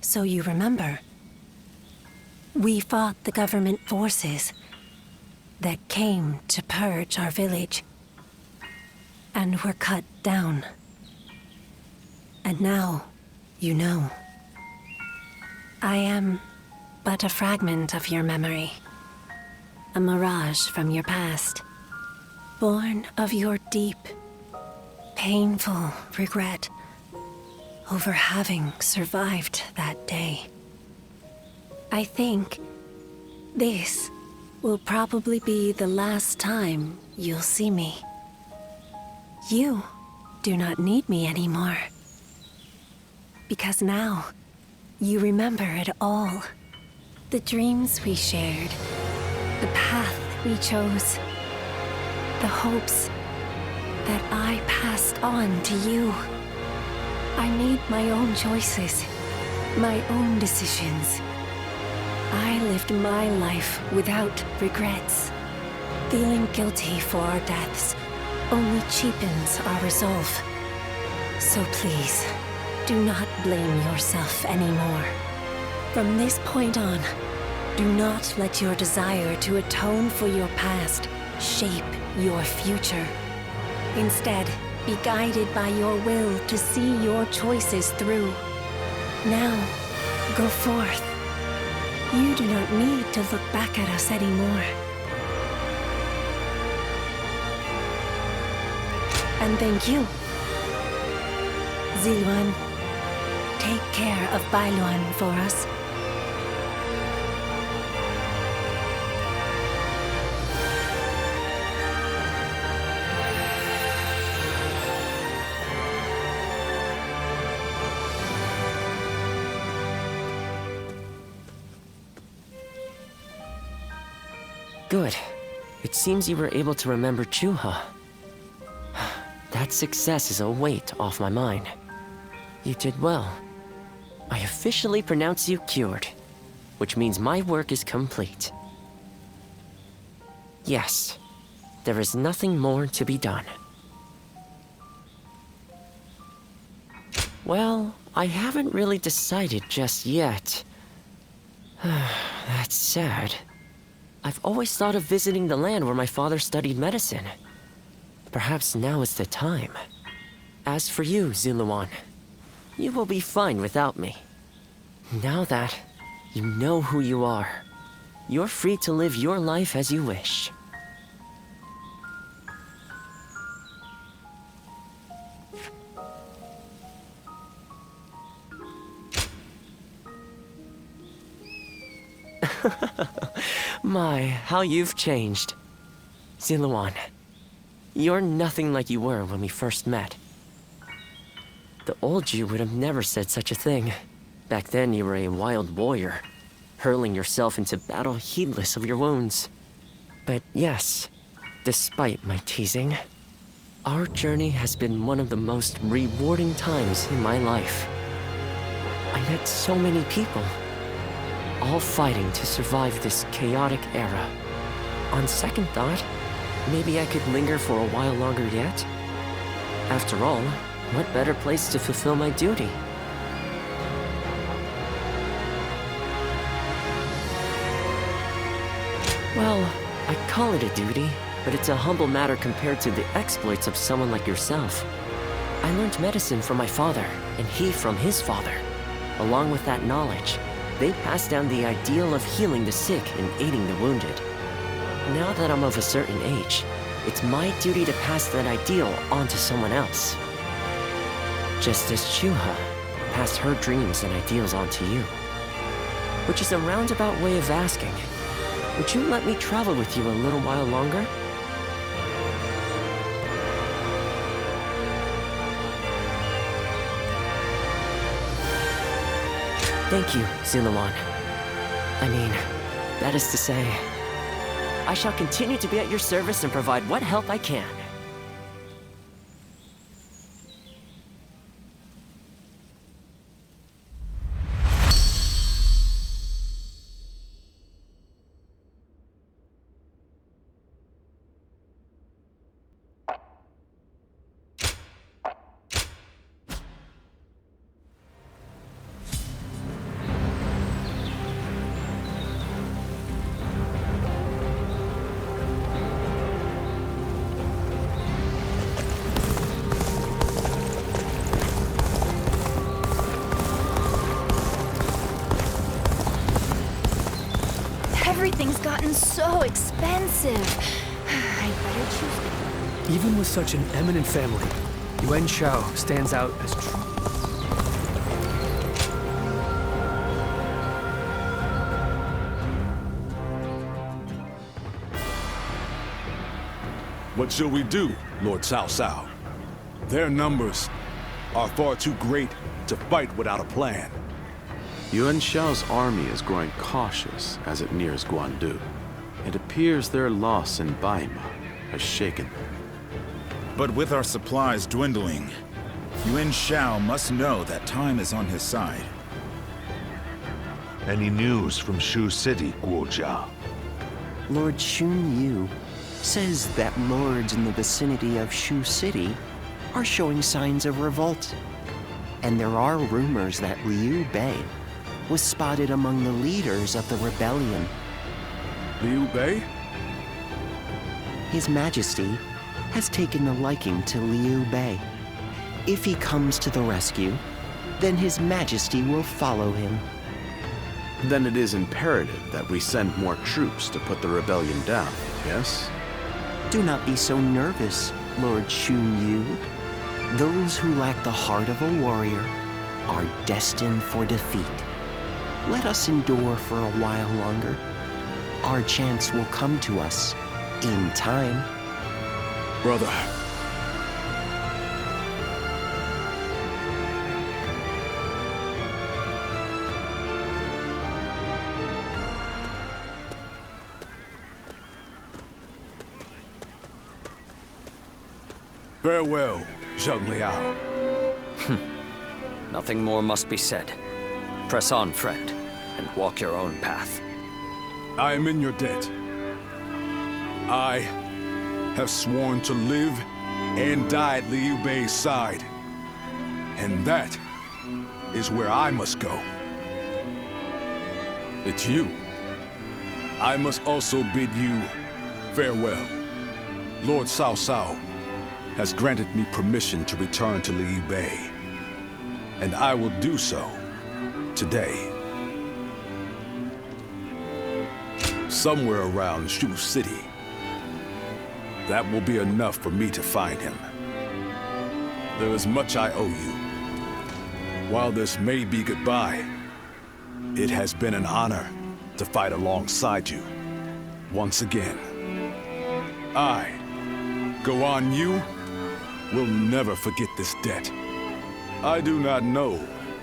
so you remember. We fought the government forces that came to purge our village, and were cut down. And now, you know. I am but a fragment of your memory, a mirage from your past, born of your deep, painful regret over having survived that day. I think this will probably be the last time you'll see me. You do not need me anymore. Because now, you remember it all. The dreams we shared, the path we chose, the hopes that I passed on to you. I made my own choices, my own decisions. I lived my life without regrets. Feeling guilty for our deaths only cheapens our resolve. So please, do not blame yourself anymore. From this point on, do not let your desire to atone for your past shape your future. Instead, be guided by your will to see your choices through. Now, go forth. You do not need to look back at us anymore. And thank you. Ziluan, take care of Bailuan for us. Good. It seems you were able to remember Chuha. That success is a weight off my mind. You did well. I officially pronounce you cured, which means my work is complete. Yes, there is nothing more to be done. Well, I haven't really decided just yet. That's sad. I've always thought of visiting the land where my father studied medicine. Perhaps now is the time. As for you, Ziluan, you will be fine without me. Now that you know who you are, you're free to live your life as you wish. My, how you've changed. Ziluan, you're nothing like you were when we first met. The old you would have never said such a thing. Back then you were a wild warrior, hurling yourself into battle heedless of your wounds. But yes, despite my teasing, our journey has been one of the most rewarding times in my life. I met so many people, all fighting to survive this chaotic era. On second thought, maybe I could linger for a while longer yet. After all, what better place to fulfill my duty? Well, I call it a duty, but it's a humble matter compared to the exploits of someone like yourself. I learned medicine from my father, and he from his father. Along with that knowledge, they passed down the ideal of healing the sick and aiding the wounded. Now that I'm of a certain age, it's my duty to pass that ideal on to someone else. Just as Chuha passed her dreams and ideals on to you. Which is a roundabout way of asking, would you let me travel with you a little while longer? Thank you, Ziluan. I mean, that is to say, I shall continue to be at your service and provide what help I can. gotten so expensive. I better choose. Even with such an eminent family, Yuan Shao stands out as true. What shall we do, Lord Cao Cao? Their numbers are far too great to fight without a plan. Yuan Shao's army is growing cautious as it nears Guandu. It appears their loss in Baima has shaken them. But with our supplies dwindling, Yuan Shao must know that time is on his side. Any news from Shu City, Guojia? Lord Xun Yu says that lords in the vicinity of Shu City are showing signs of revolt. And there are rumors that Liu Bei was spotted among the leaders of the rebellion. Liu Bei? His Majesty has taken a liking to Liu Bei. If he comes to the rescue, then His Majesty will follow him. Then it is imperative that we send more troops to put the rebellion down, yes? Do not be so nervous, Lord Xun Yu. Those who lack the heart of a warrior are destined for defeat. Let us endure for a while longer. Our chance will come to us in time. Brother. Farewell, Zheng Liao. Nothing more must be said. Press on, friend, and walk your own path. I am in your debt. I have sworn to live and die at Liu Bei's side. And that is where I must go. It's you. I must also bid you farewell. Lord Cao Cao has granted me permission to return to Liu Bei. And I will do so today. Somewhere around Shu City. That will be enough for me to find him. There is much I owe you. While this may be goodbye, it has been an honor to fight alongside you once again. I, Guan Yu, will never forget this debt. I do not know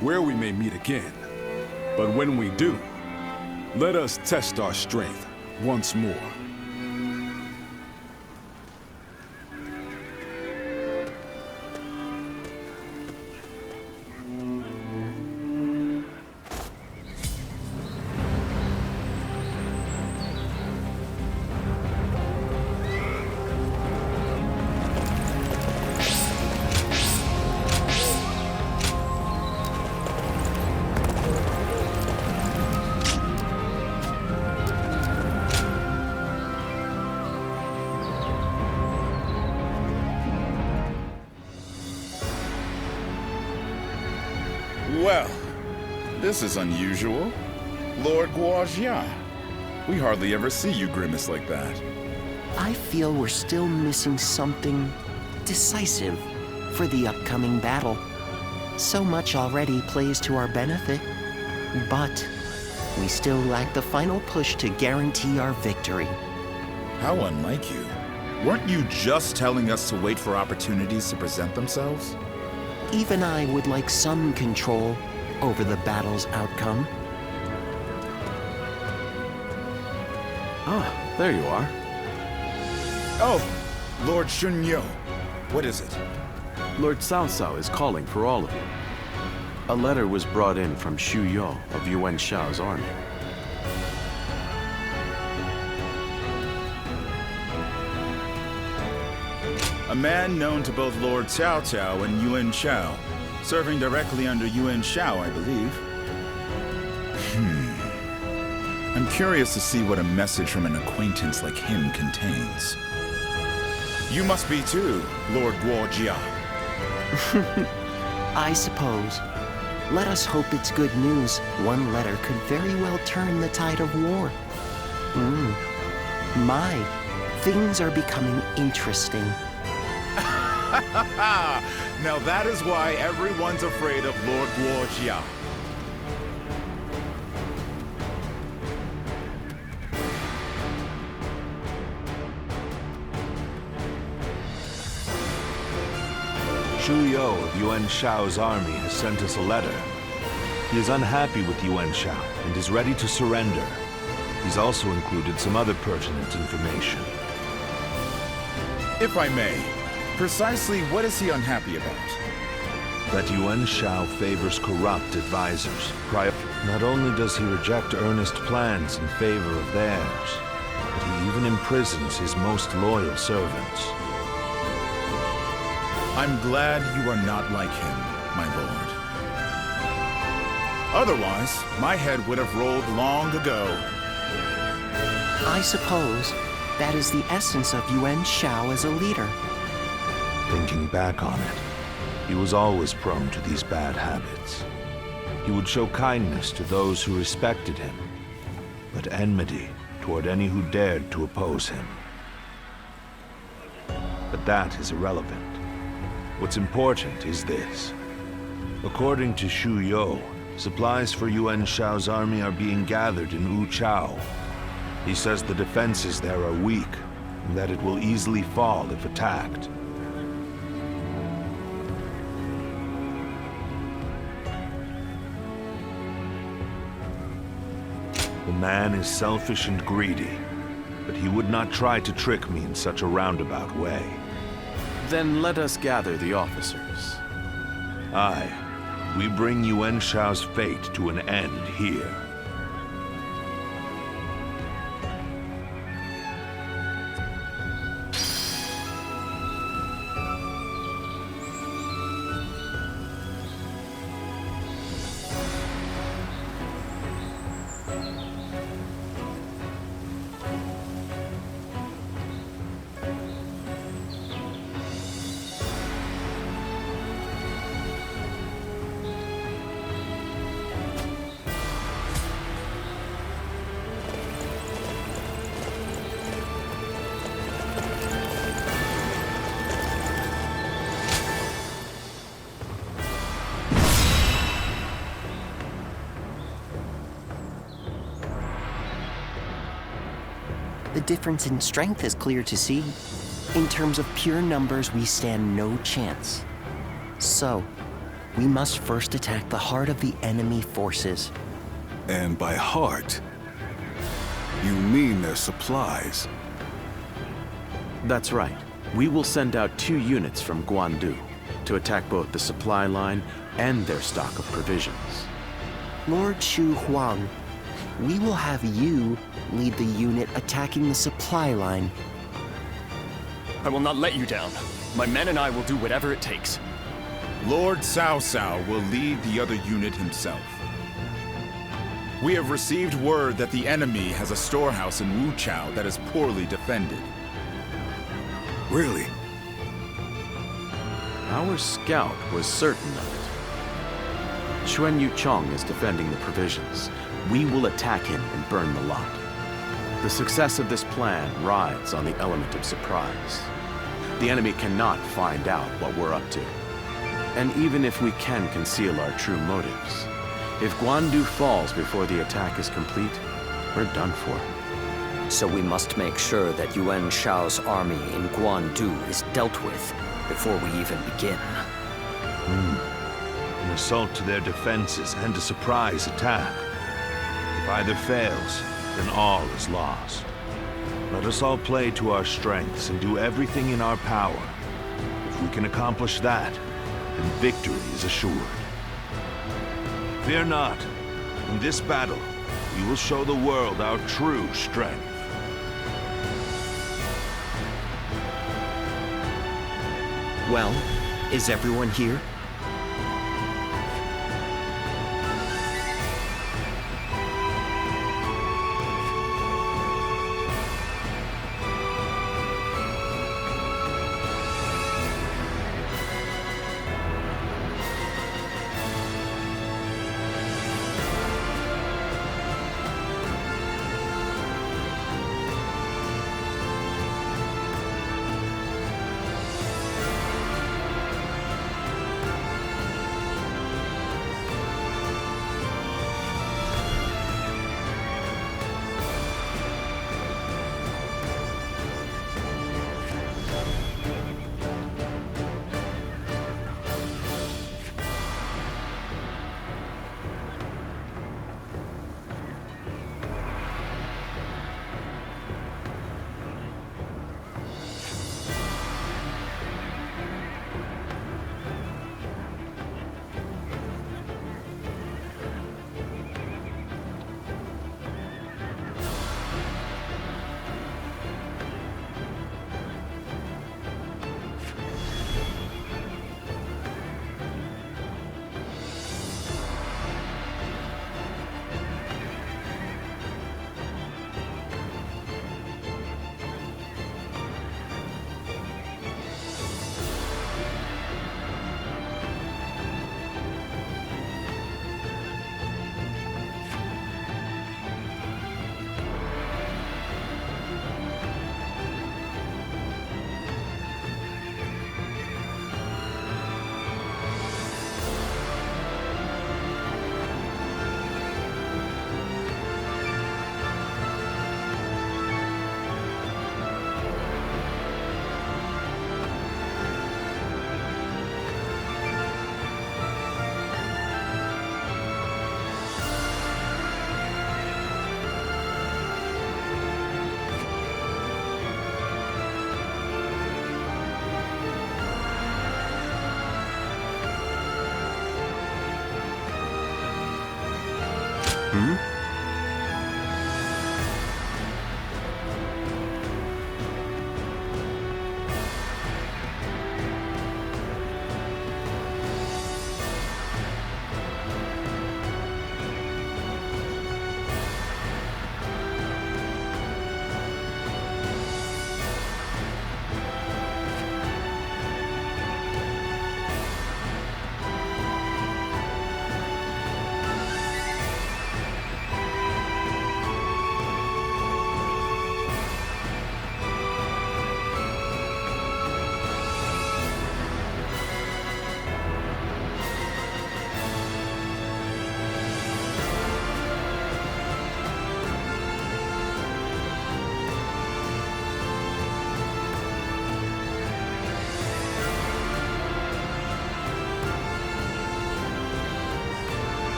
where we may meet again, but when we do, let us test our strength once more. Well, this is unusual. Lord Guojia. We hardly ever see you grimace like that. I feel we're still missing something decisive for the upcoming battle. So much already plays to our benefit, but we still lack the final push to guarantee our victory. How unlike you. Weren't you just telling us to wait for opportunities to present themselves? Even I would like some control over the battle's outcome. Ah, there you are. Oh, Lord Xun Yu. What is it? Lord Cao Cao is calling for all of you. A letter was brought in from Xu Yo of Yuan Shao's army. A man known to both Lord Cao Cao and Yuan Shao, serving directly under Yuan Shao, I believe. I'm curious to see what a message from an acquaintance like him contains. You must be too, Lord Guojia. I suppose. Let us hope it's good news. One letter could very well turn the tide of war. My, things are becoming interesting. Now that is why everyone's afraid of Lord Guojia. Shu Yo of Yuan Shao's army has sent us a letter. He is unhappy with Yuan Shao and is ready to surrender. He's also included some other pertinent information. If I may, precisely what is he unhappy about? That Yuan Shao favors corrupt advisors. Not only does he reject earnest plans in favor of theirs, but he even imprisons his most loyal servants. I'm glad you are not like him, my lord. Otherwise, my head would have rolled long ago. I suppose that is the essence of Yuan Shao as a leader. Thinking back on it, he was always prone to these bad habits. He would show kindness to those who respected him, but enmity toward any who dared to oppose him. But that is irrelevant. What's important is this. According to Shu Yo, supplies for Yuan Shao's army are being gathered in Wu Chao. He says the defenses there are weak, and that it will easily fall if attacked. The man is selfish and greedy, but he would not try to trick me in such a roundabout way. Then let us gather the officers. Aye, we bring Yuan Shao's fate to an end here. The difference in strength is clear to see. In terms of pure numbers, we stand no chance. So, we must first attack the heart of the enemy forces. And by heart, you mean their supplies. That's right. We will send out 2 units from Guandu to attack both the supply line and their stock of provisions. Lord Shu Huang, we will have you lead the unit attacking the supply line. I will not let you down. My men and I will do whatever it takes. Lord Cao Cao will lead the other unit himself. We have received word that the enemy has a storehouse in Wu Chao that is poorly defended. Really? Our scout was certain of it. Xuan Yu Chong is defending the provisions. We will attack him and burn the lot. The success of this plan rides on the element of surprise. The enemy cannot find out what we're up to. And even if we can conceal our true motives, if Guandu falls before the attack is complete, we're done for. So we must make sure that Yuan Shao's army in Guandu is dealt with before we even begin. An assault to their defenses and a surprise attack. If either fails, then all is lost. Let us all play to our strengths and do everything in our power. If we can accomplish that, then victory is assured. Fear not. In this battle, we will show the world our true strength. Well, is everyone here?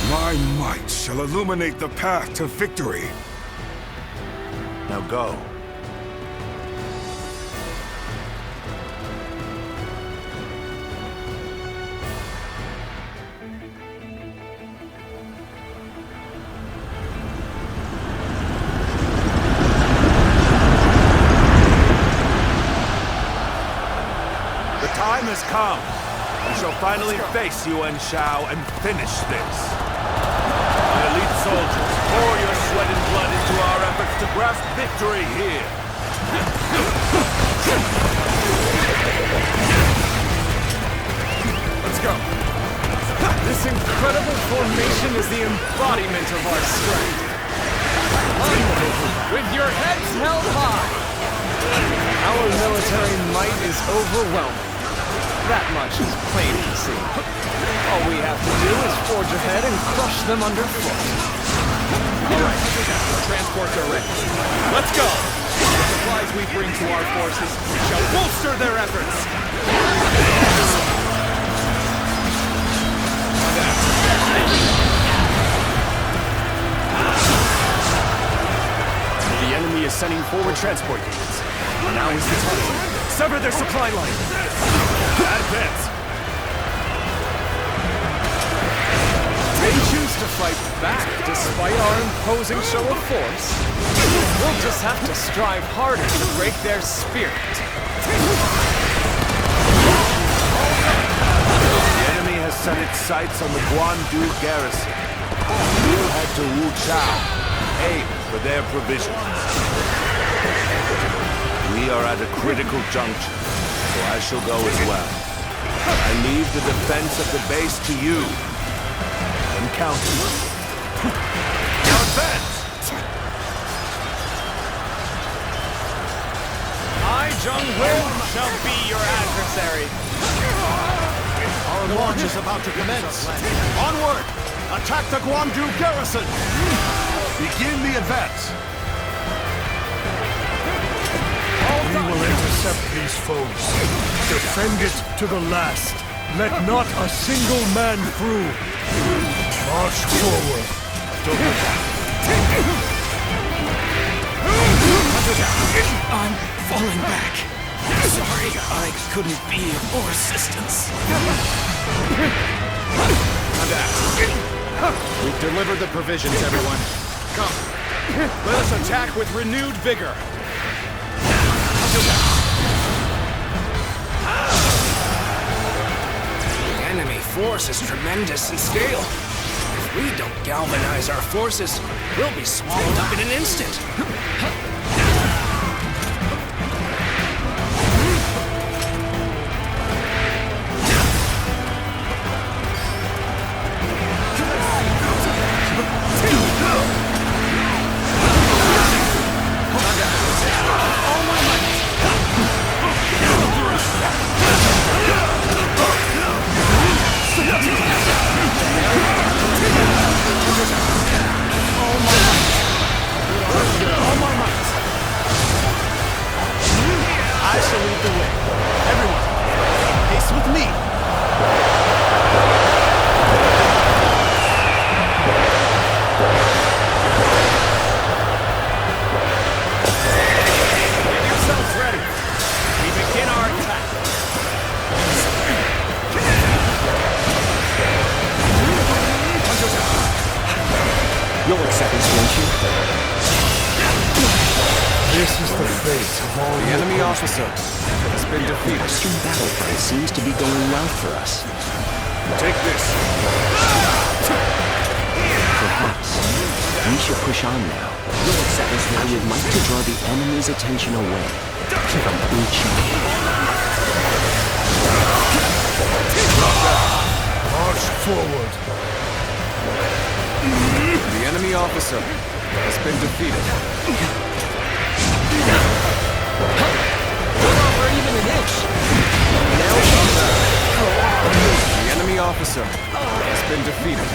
My might shall illuminate the path to victory. Now go. The time has come. We shall finally face Yuan Shao and finish this. My elite soldiers, pour your sweat and blood into our efforts to grasp victory here. Let's go. This incredible formation is the embodiment of our strength. With your heads held high. Our military might is overwhelming. That much is plain to see. All we have to do is forge ahead and crush them underfoot. All right, the transports are ready. Let's go! The supplies we bring to our forces shall bolster their efforts. The enemy is sending forward transport units. Now is the time. Sever their supply line. Advance. They choose to fight back despite our imposing show of force. We'll just have to strive harder to break their spirit. The enemy has set its sights on the Guandu garrison. We'll head to Wu Chao, aim for their provisions. We are at a critical juncture, so I shall go as well. I leave the defense of the base to you. I'm counting. Now advance! I, Jung Woo, shall be your adversary. Our march is about to commence. Onward! Attack the Guandu garrison! Begin the advance. We will intercept these foes. Defend it to the last. Let not a single man through. March forward. I'm falling back. Sorry, I couldn't be of more assistance. We've delivered the provisions, everyone. Come. Let us attack with renewed vigor. The enemy force is tremendous in scale. If we don't galvanize our forces, we'll be swallowed up in an instant. I shall lead the way. Everyone, pace with me. Get yourselves ready. We begin our attack. You'll accept this, won't you? This is the fate of all The enemy officer has been defeated. Western battlefront seems to be going well for us. Take this. Perhaps we should push on now. You'll accept this. I would like to draw the enemy's attention away from Uchi. March forward. The enemy officer has been defeated. We're even an inch. The enemy officer has been defeated.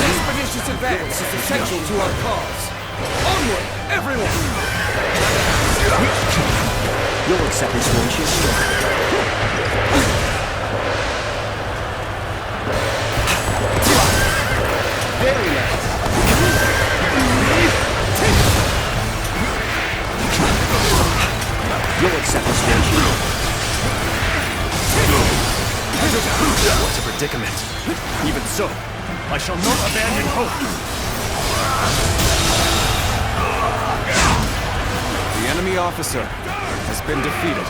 Expeditious advance is essential to our cause. Onward, everyone! You'll accept this, won't you? Very nice. You'll accept this, won't you? What's a predicament? Even so, I shall not abandon hope. The enemy officer has been defeated.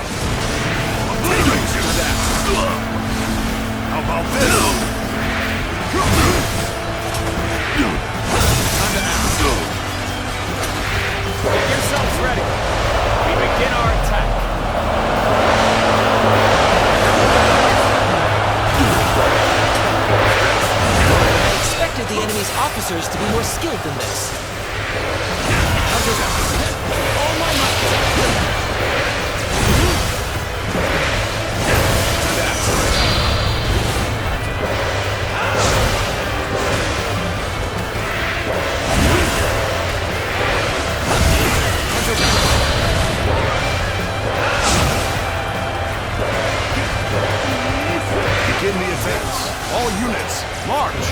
How about this? Get yourselves ready. We begin our attack. I expected the enemy's officers to be more skilled than this. All my might. Begin the advance. All units, march!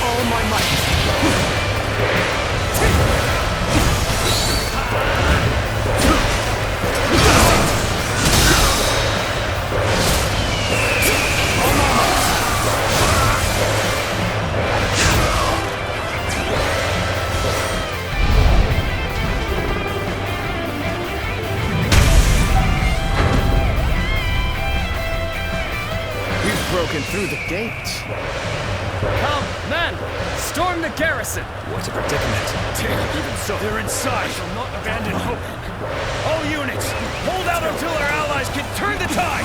All my might! Broken through the gate. Come, men! Storm the garrison! garrison. What a predicament. Even so, they're inside. I shall not abandon hope. All units, hold out until our allies can turn the tide!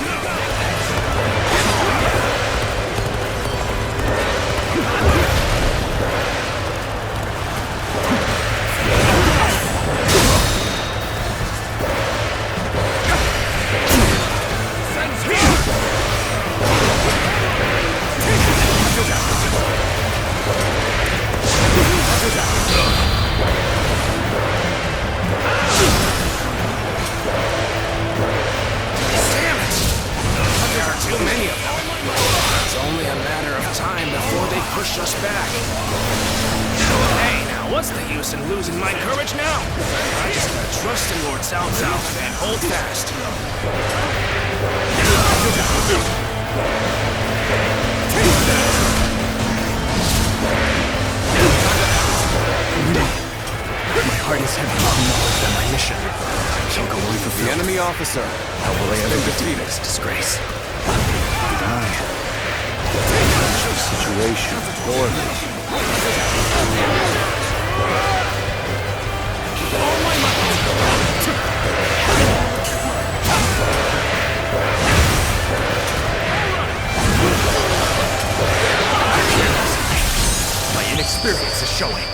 Push us back. Hey, now, what's the use in losing my courage now? I just gotta trust in Lord Cao Cao and hold fast. My heart is heavy with knowledge that my mission shall go unfulfilled. The enemy officer. How will I ever defeat this disgrace? Situation poorly. My inexperience is showing.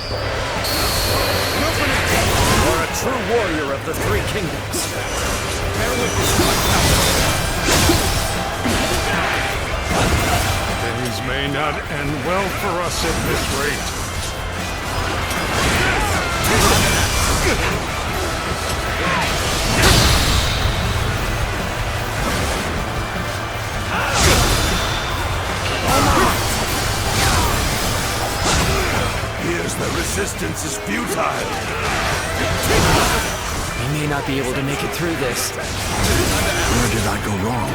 You are a true warrior of the Three Kingdoms. Things may not end well for us at this rate. Here's the resistance is futile. We may not be able to make it through this. Where did I go wrong?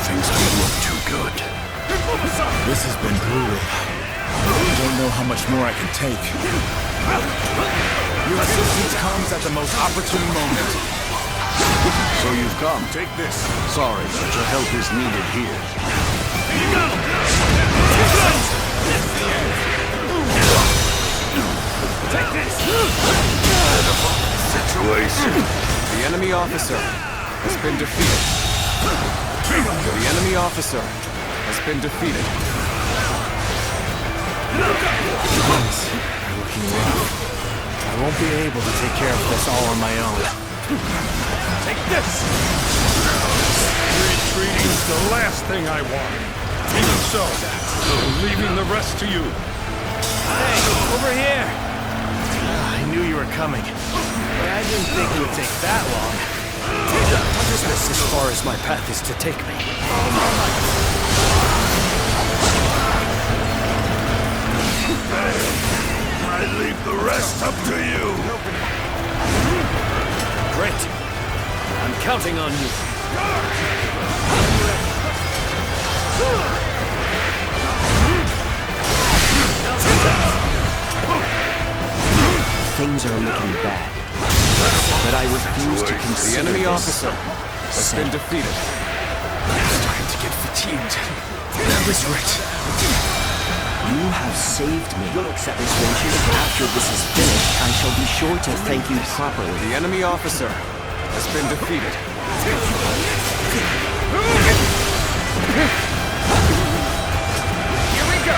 Things don't look too good. This has been brutal. I don't know how much more I can take. Your assistance comes at the most opportune moment. So you've come. Take this. Sorry, but your help is needed here. Take this. Situation. The enemy officer has been defeated. The enemy officer has been defeated. Things are looking rough. I won't be able to take care of this all on my own. Take this! Retreating's the last thing I want. Even so, leaving the rest to you. Hey, over here! I knew you were coming, but I didn't think it would take that long. This is as far as my path is to take me. I leave the rest up to you. Great. I'm counting on you. Things are looking bad, but I refuse to consider The enemy this officer has been defeated. I'm starting to get fatigued. That was right. You have saved me. This venture, after this is finished, I shall be sure to thank you properly. The enemy officer has been defeated. Here we go!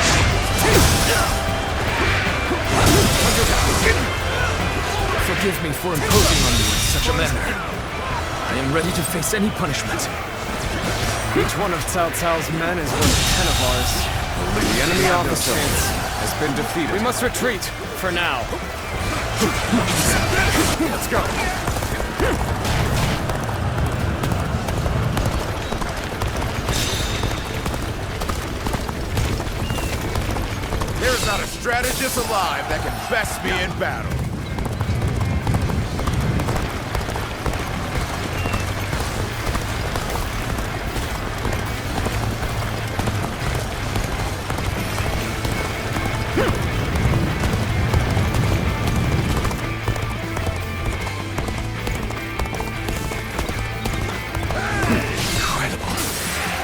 Forgive me for imposing on you in such a manner. I am ready to face any punishment. Each one of Cao Cao's men is worth 10 of ours. The enemy officer has been defeated. We must retreat, for now. Let's go. There's not a strategist alive that can best me in battle.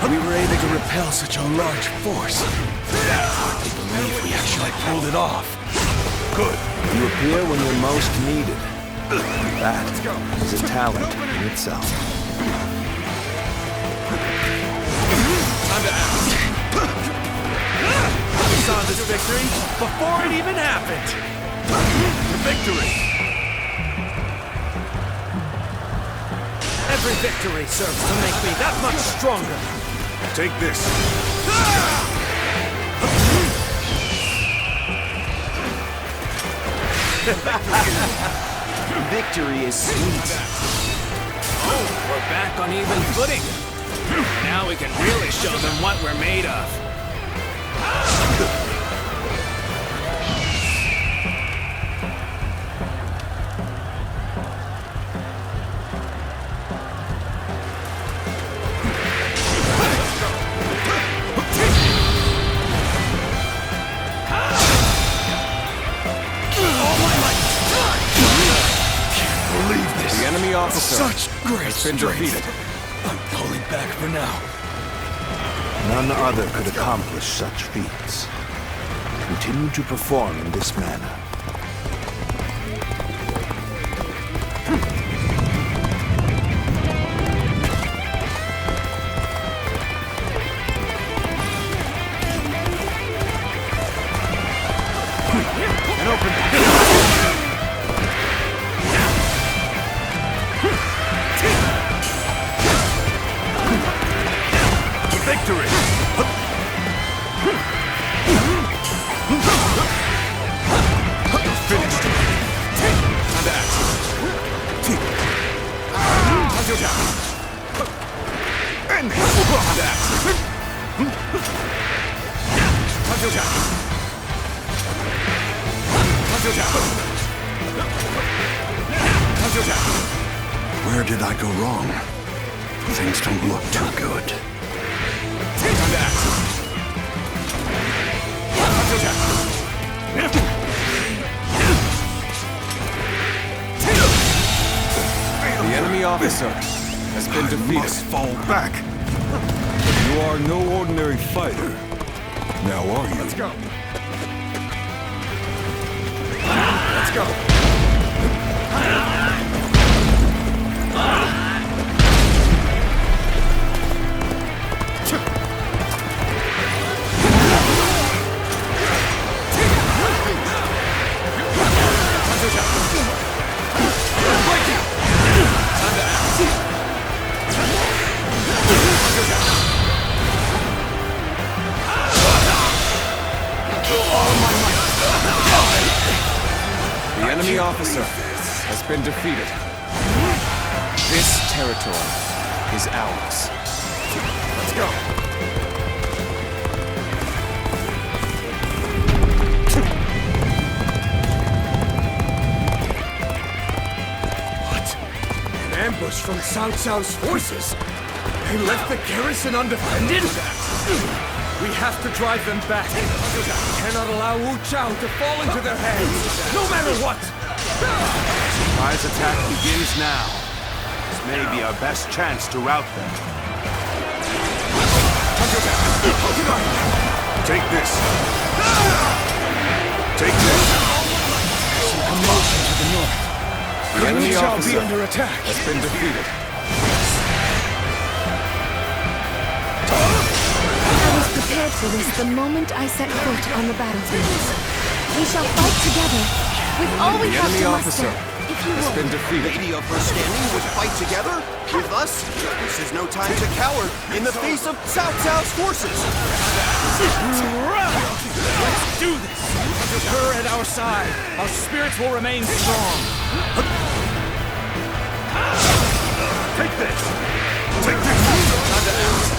We were able to repel such a large force. I hardly believe we actually pulled it off. Good. You appear when you're most needed. That is a talent in itself. Time to act. We saw this victory before it even happened. Victory! Every victory serves to make me that much stronger. Take this. Victory is sweet. Oh, we're back on even footing. Now we can really show them what we're made of. The enemy officer Such great has been strength. defeated. I'm pulling back for now. None other could accomplish such feats. Continue to perform in this manner. Victory! Finished. Time to act. How's your job? And Time to act. How's your job? How's your job? How's your job? Where did I go wrong? Things don't look too good. Time to act. How's your job? The enemy officer has been defeated. Must fall back. You are no ordinary fighter. Now are you? Let's go. Let's go. The enemy officer has been defeated. This territory is ours. Let's go. An ambush from Cao Cao's forces? They left the garrison undefended? We have to drive them back. We cannot allow Wu Chao to fall into their hands, no matter what! Surprise attack begins now. This may be our best chance to rout them. Take this. Take this. Some commotion to the north. The enemy Wu Chao officer be under attack. has been defeated. I was prepared for this the moment I set foot on the battlefield. We shall fight together, with all we The have enemy to officer muster, if you has will. been defeated. Lady of her standing would fight together with us? This is no time to cower in the face of Cao Cao's forces. Let's do this! With her at our side, our spirits will remain strong. Take this! Take this! Time to act.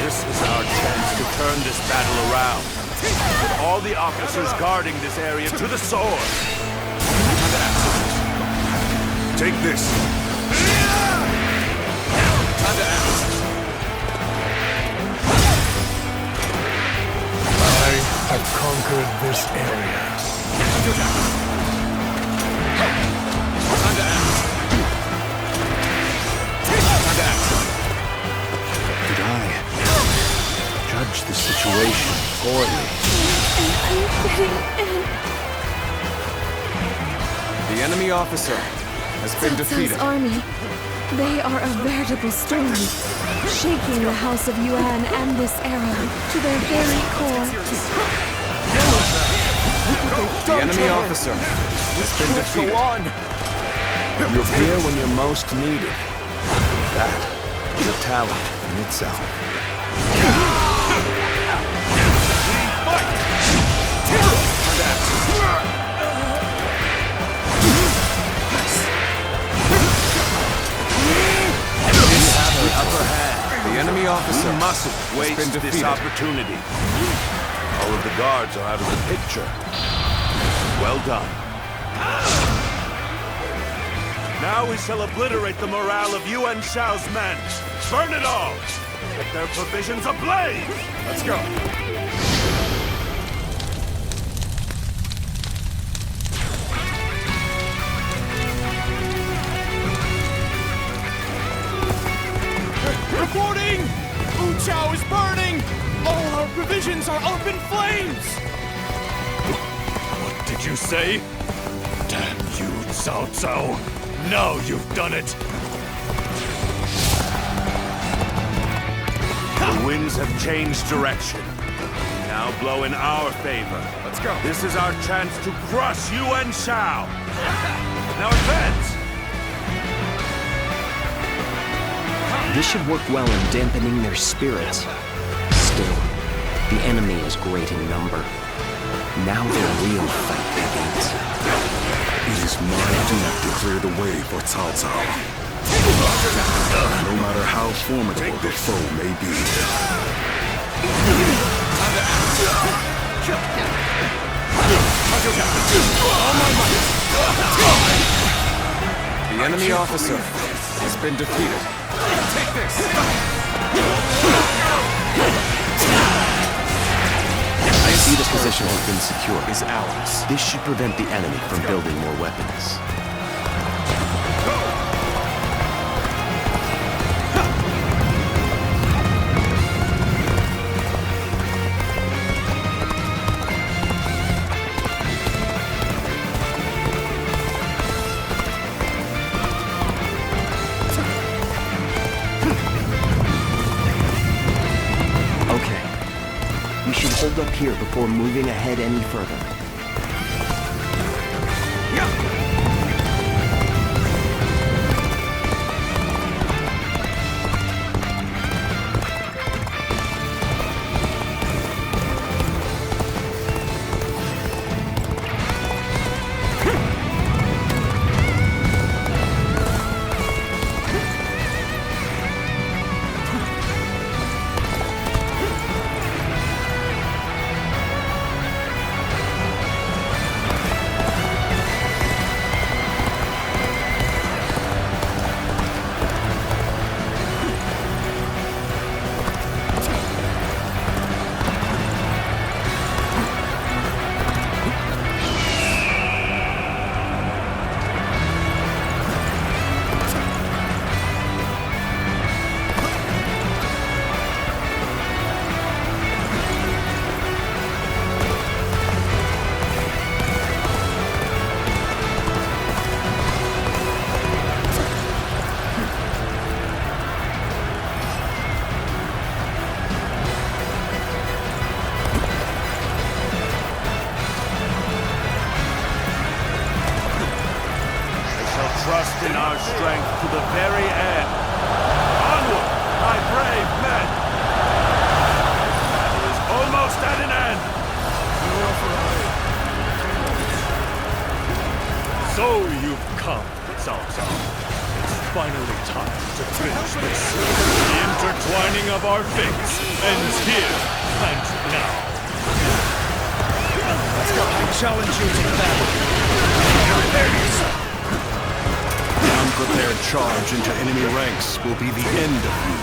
This is our chance to turn this battle around. With all the officers guarding this area to the sword. Take this. Time to act. I have conquered this area. Time to act. Time to act. Did I judged the situation poorly. The enemy officer has been defeated. Cao Cao's army. They are a veritable storm, shaking the House of Yuan and this era to their very core. The enemy officer has been defeated. You're here when you're most needed. That is a talent in itself. The enemy officer We mustn't has waste been this defeated. opportunity. All of the guards are out of the picture. Well done. Now we shall obliterate the morale of Yuan Shao's men. Burn it all! Set their provisions ablaze! Let's go. Reporting! Wu Chao is burning! All our provisions are up in flames! What did you say? Damn you, Cao Cao. Now you've done it. The winds have changed direction. Now blow in our favor. Let's go. This is our chance to crush Yuan Shao. Now advance! This should work well in dampening their spirits. Still, the enemy is great in number. Now the real fight begins. It is my duty to clear the way for Cao Cao. No matter how formidable the foe may be. The enemy officer has been defeated. Take this! I see the position has been secured. Is ours. This should prevent the enemy from building more weapons. Hold up here before moving ahead any further. Trust in our strength to the very end. Onward, my brave men! The battle is almost at an end! So you've come, Cao Cao. It's finally time to finish this. The intertwining of our fates ends here and now. Let's go. I challenge you to battle. Prepare yourself. Unprepared charge into enemy ranks will be the end of you.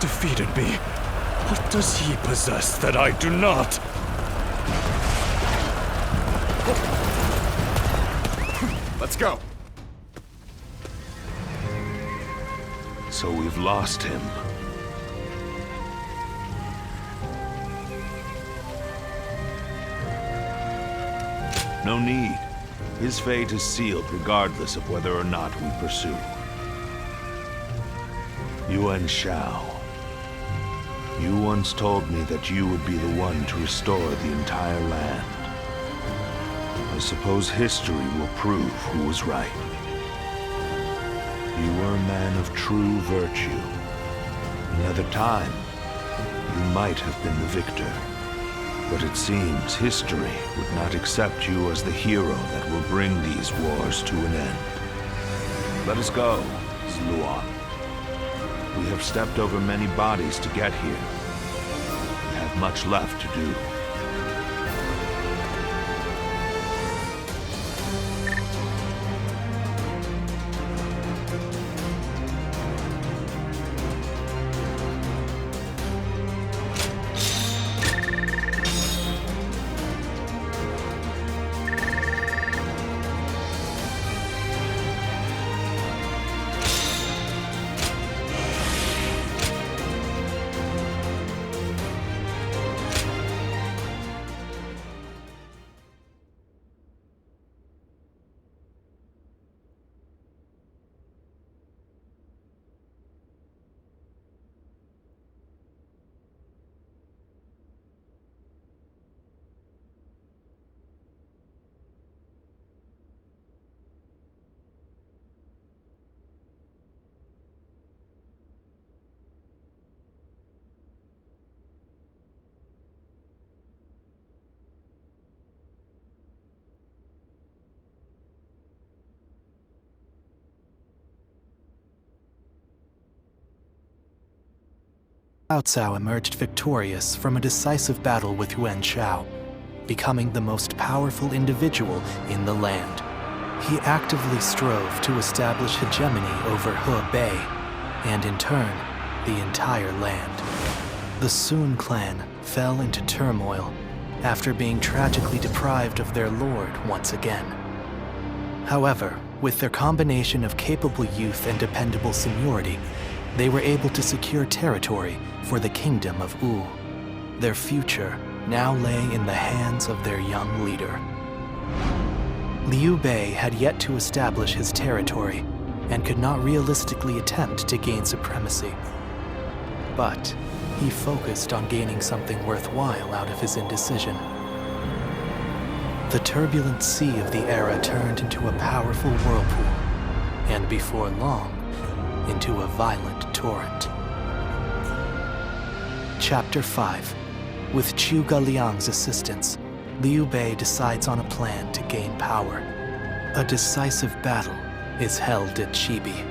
defeated me. What does he possess that I do not? Let's go. So we've lost him. No need. His fate is sealed regardless of whether or not we pursue. Yuan Shao. You once told me that you would be the one to restore the entire land. I suppose history will prove who was right. You were a man of true virtue. Another time, you might have been the victor. But it seems history would not accept you as the hero that will bring these wars to an end. Let us go, Zluan. We have stepped over many bodies to get here. We have much left to do. Cao Cao emerged victorious from a decisive battle with Yuan Shao, becoming the most powerful individual in the land. He actively strove to establish hegemony over Hebei, and in turn, the entire land. The Sun clan fell into turmoil after being tragically deprived of their lord once again. However, with their combination of capable youth and dependable seniority, they were able to secure territory for the kingdom of Wu. Their future now lay in the hands of their young leader. Liu Bei had yet to establish his territory and could not realistically attempt to gain supremacy. But he focused on gaining something worthwhile out of his indecision. The turbulent sea of the era turned into a powerful whirlpool, and before long, into a violent torrent. Chapter 5. With Chu Galiang's assistance, Liu Bei decides on a plan to gain power. A decisive battle is held at Chibi.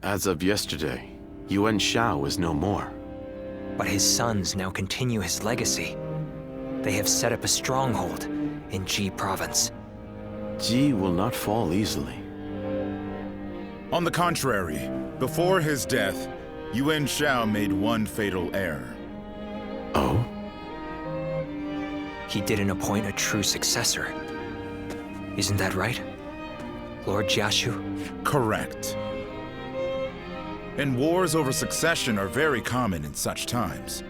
As of yesterday, Yuan Shao is no more. But his sons now continue his legacy. They have set up a stronghold in Ji province. Ji will not fall easily. On the contrary, before his death, Yuan Shao made one fatal error. Oh? He didn't appoint a true successor. Isn't that right, Lord Jiashu? Correct. And wars over succession are very common in such times.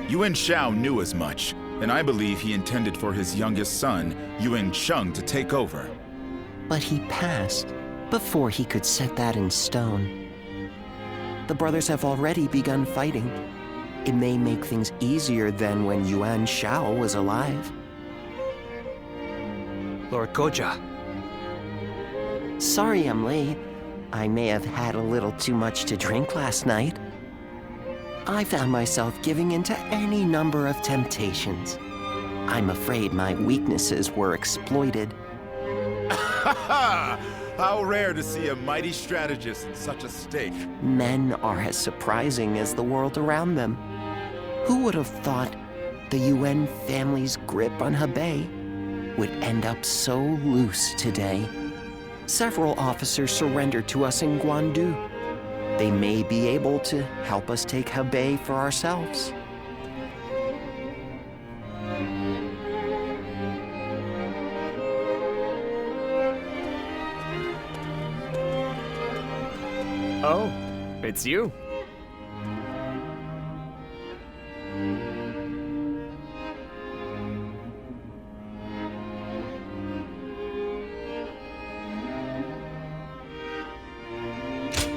Yuan Shao knew as much, and I believe he intended for his youngest son, Yuan Sheng, to take over. But he passed before he could set that in stone. The brothers have already begun fighting. It may make things easier than when Yuan Shao was alive. Lord Goja. Sorry I'm late. I may have had a little too much to drink last night. I found myself giving in to any number of temptations. I'm afraid my weaknesses were exploited. Ha! How rare to see a mighty strategist in such a state. Men are as surprising as the world around them. Who would have thought the UN family's grip on Hebei would end up so loose today? Several officers surrendered to us in Guandu. They may be able to help us take Hebei for ourselves. Oh, it's you.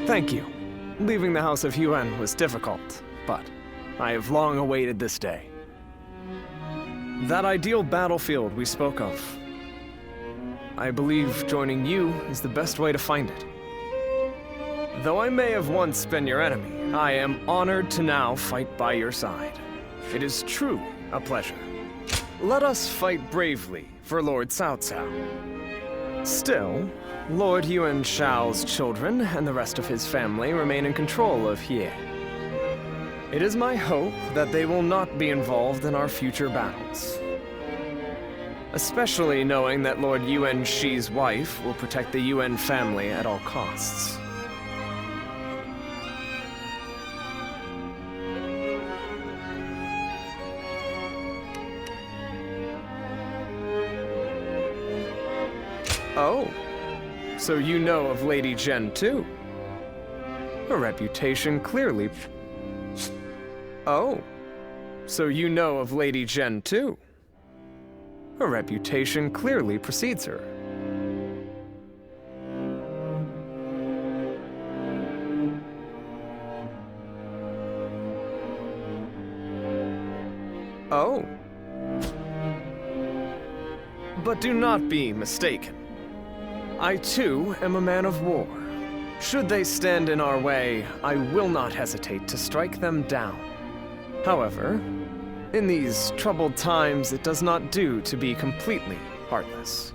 Thank you. Leaving the House of Yuan was difficult, but I have long awaited this day. That ideal battlefield we spoke of. I believe joining you is the best way to find it. Though I may have once been your enemy, I am honored to now fight by your side. It is truly a pleasure. Let us fight bravely for Lord Cao Cao. Still, Lord Yuan Shao's children and the rest of his family remain in control of Hie. It is my hope that they will not be involved in our future battles. Especially knowing that Lord Yuan Shi's wife will protect the Yuan family at all costs. Oh, so you know of Lady Zhen too? Her reputation clearly... Oh, so you know of Lady Zhen too? Her reputation clearly precedes her. Oh. But do not be mistaken. I too am a man of war. Should they stand in our way, I will not hesitate to strike them down. However, in these troubled times, it does not do to be completely heartless.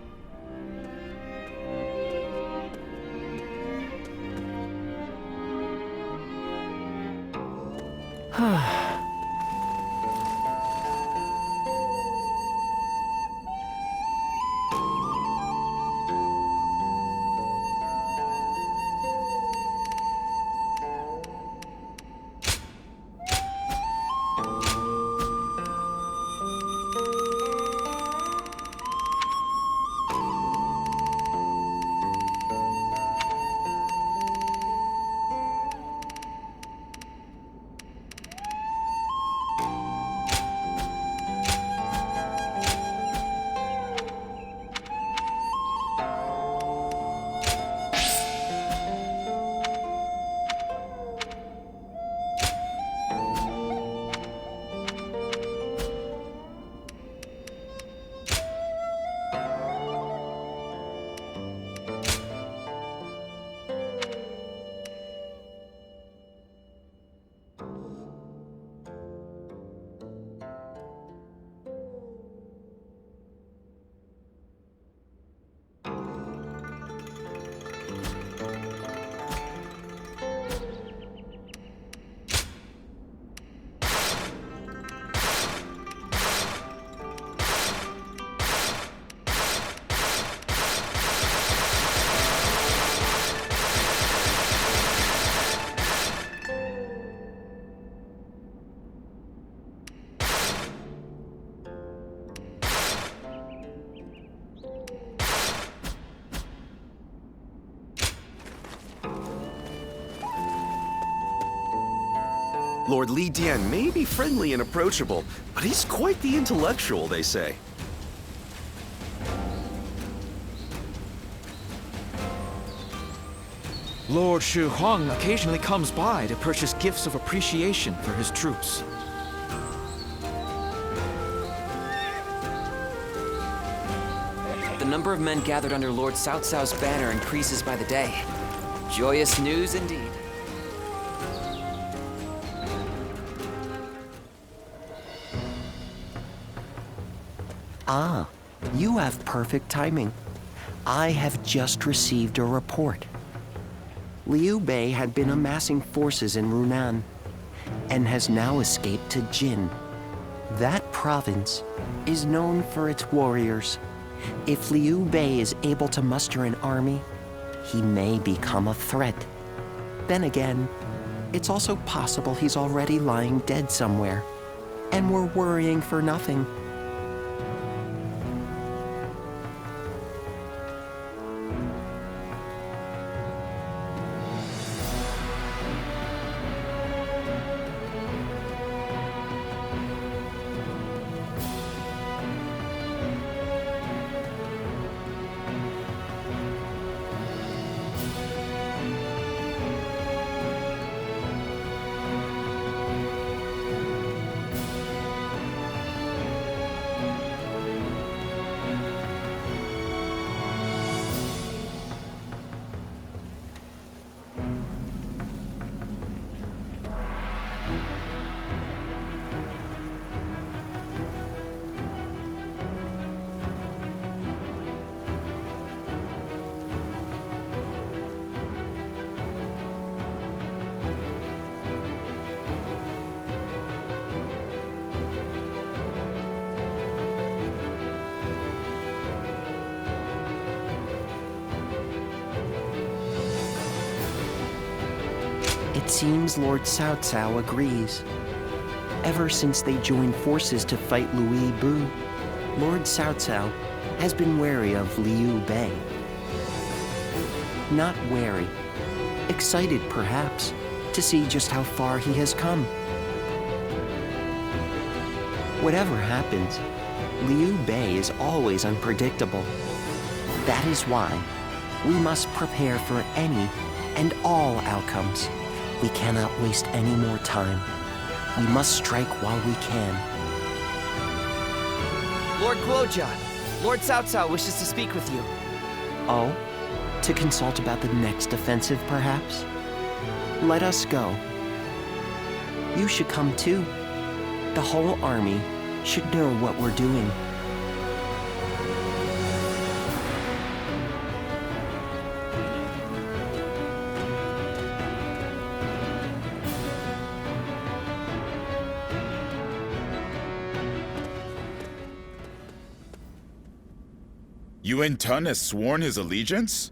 Lord Li Dian may be friendly and approachable, but he's quite the intellectual, they say. Lord Shu Huang occasionally comes by to purchase gifts of appreciation for his troops. The number of men gathered under Lord Cao Cao's banner increases by the day. Joyous news indeed. Ah, you have perfect timing. I have just received a report. Liu Bei had been amassing forces in Runan and has now escaped to Jin. That province is known for its warriors. If Liu Bei is able to muster an army, he may become a threat. Then again, it's also possible he's already lying dead somewhere, and we're worrying for nothing. It seems Lord Cao Cao agrees. Ever since they joined forces to fight Louis Bu, Lord Cao Cao has been wary of Liu Bei. Not wary, excited perhaps, to see just how far he has come. Whatever happens, Liu Bei is always unpredictable. That is why we must prepare for any and all outcomes. We cannot waste any more time. We must strike while we can. Lord Guojia, Lord Cao Cao wishes to speak with you. Oh? To consult about the next offensive, perhaps? Let us go. You should come too. The whole army should know what we're doing. Yuan Tun has sworn his allegiance?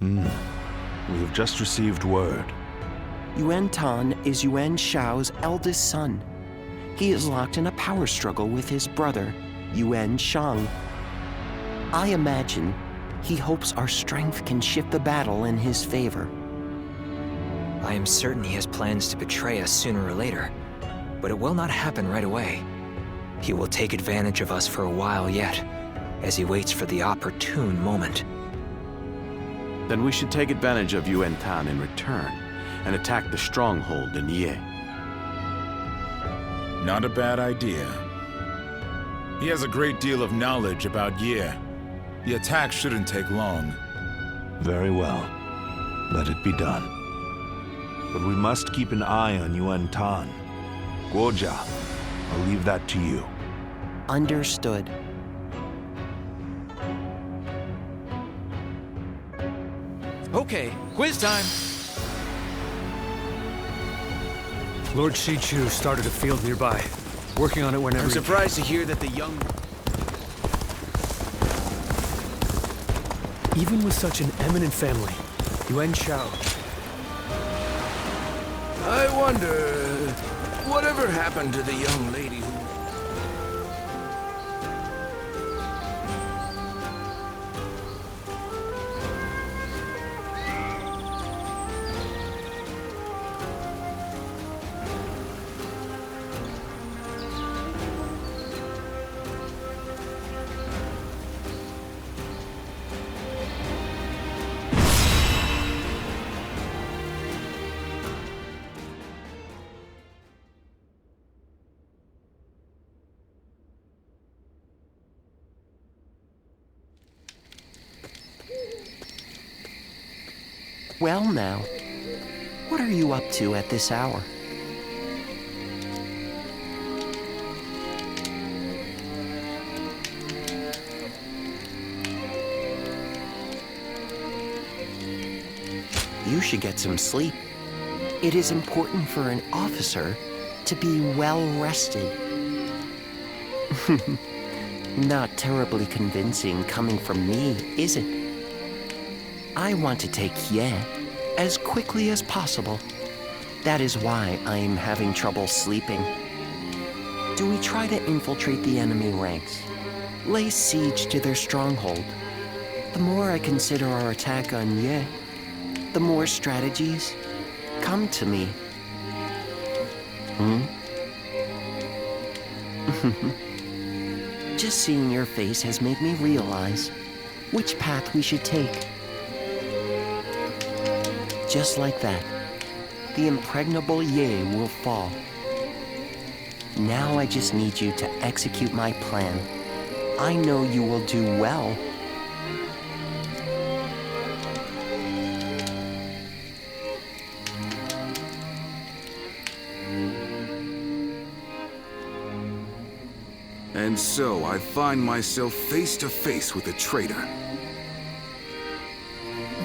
We have just received word. Yuan Tan is Yuan Shao's eldest son. He is locked in a power struggle with his brother, Yuan Shang. I imagine he hopes our strength can shift the battle in his favor. I am certain he has plans to betray us sooner or later, but it will not happen right away. He will take advantage of us for a while yet, as he waits for the opportune moment. Then we should take advantage of Yuan Tan in return and attack the stronghold in Ye. Not a bad idea. He has a great deal of knowledge about Ye. The attack shouldn't take long. Very well. Let it be done. But we must keep an eye on Yuan Tan. Guojia, I'll leave that to you. Understood. Okay, quiz time. Lord Shichu started a field nearby, working on it whenever I'm surprised to hear that the young... Even with such an eminent family, Yuan Shao. I wonder, whatever happened to the young lady who... Well now, what are you up to at this hour? you should get some sleep. It is important for an officer to be well rested. Not terribly convincing coming from me, is it? I want to take Ye as quickly as possible. That is why I'm having trouble sleeping. Do we try to infiltrate the enemy ranks? Lay siege to their stronghold? The more I consider our attack on Ye, the more strategies come to me. Just seeing your face has made me realize which path we should take. Just like that, the impregnable Ye will fall. Now I just need you to execute my plan. I know you will do well. And so I find myself face to face with a traitor.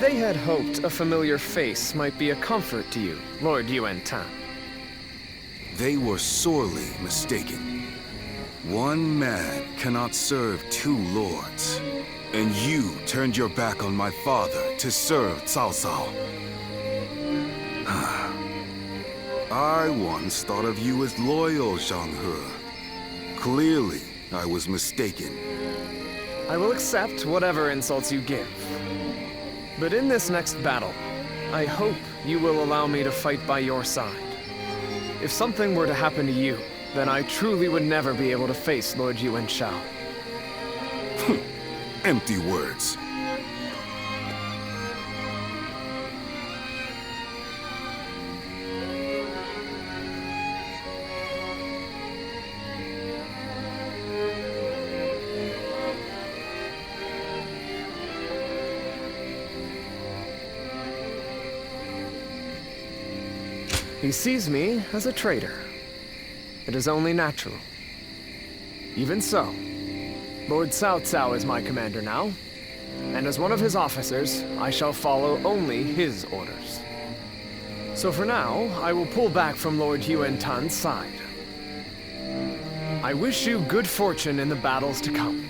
They had hoped a familiar face might be a comfort to you, Lord Yuan Tan. They were sorely mistaken. One man cannot serve two lords. And you turned your back on my father to serve Cao Cao. I once thought of you as loyal, Zhang He. Clearly, I was mistaken. I will accept whatever insults you give. But in this next battle, I hope you will allow me to fight by your side. If something were to happen to you, then I truly would never be able to face Lord Yuan Shao. Empty words. He sees me as a traitor. It is only natural. Even so, Lord Cao Cao is my commander now, and as one of his officers, I shall follow only his orders. So for now, I will pull back from Lord Yuan Tan's side. I wish you good fortune in the battles to come.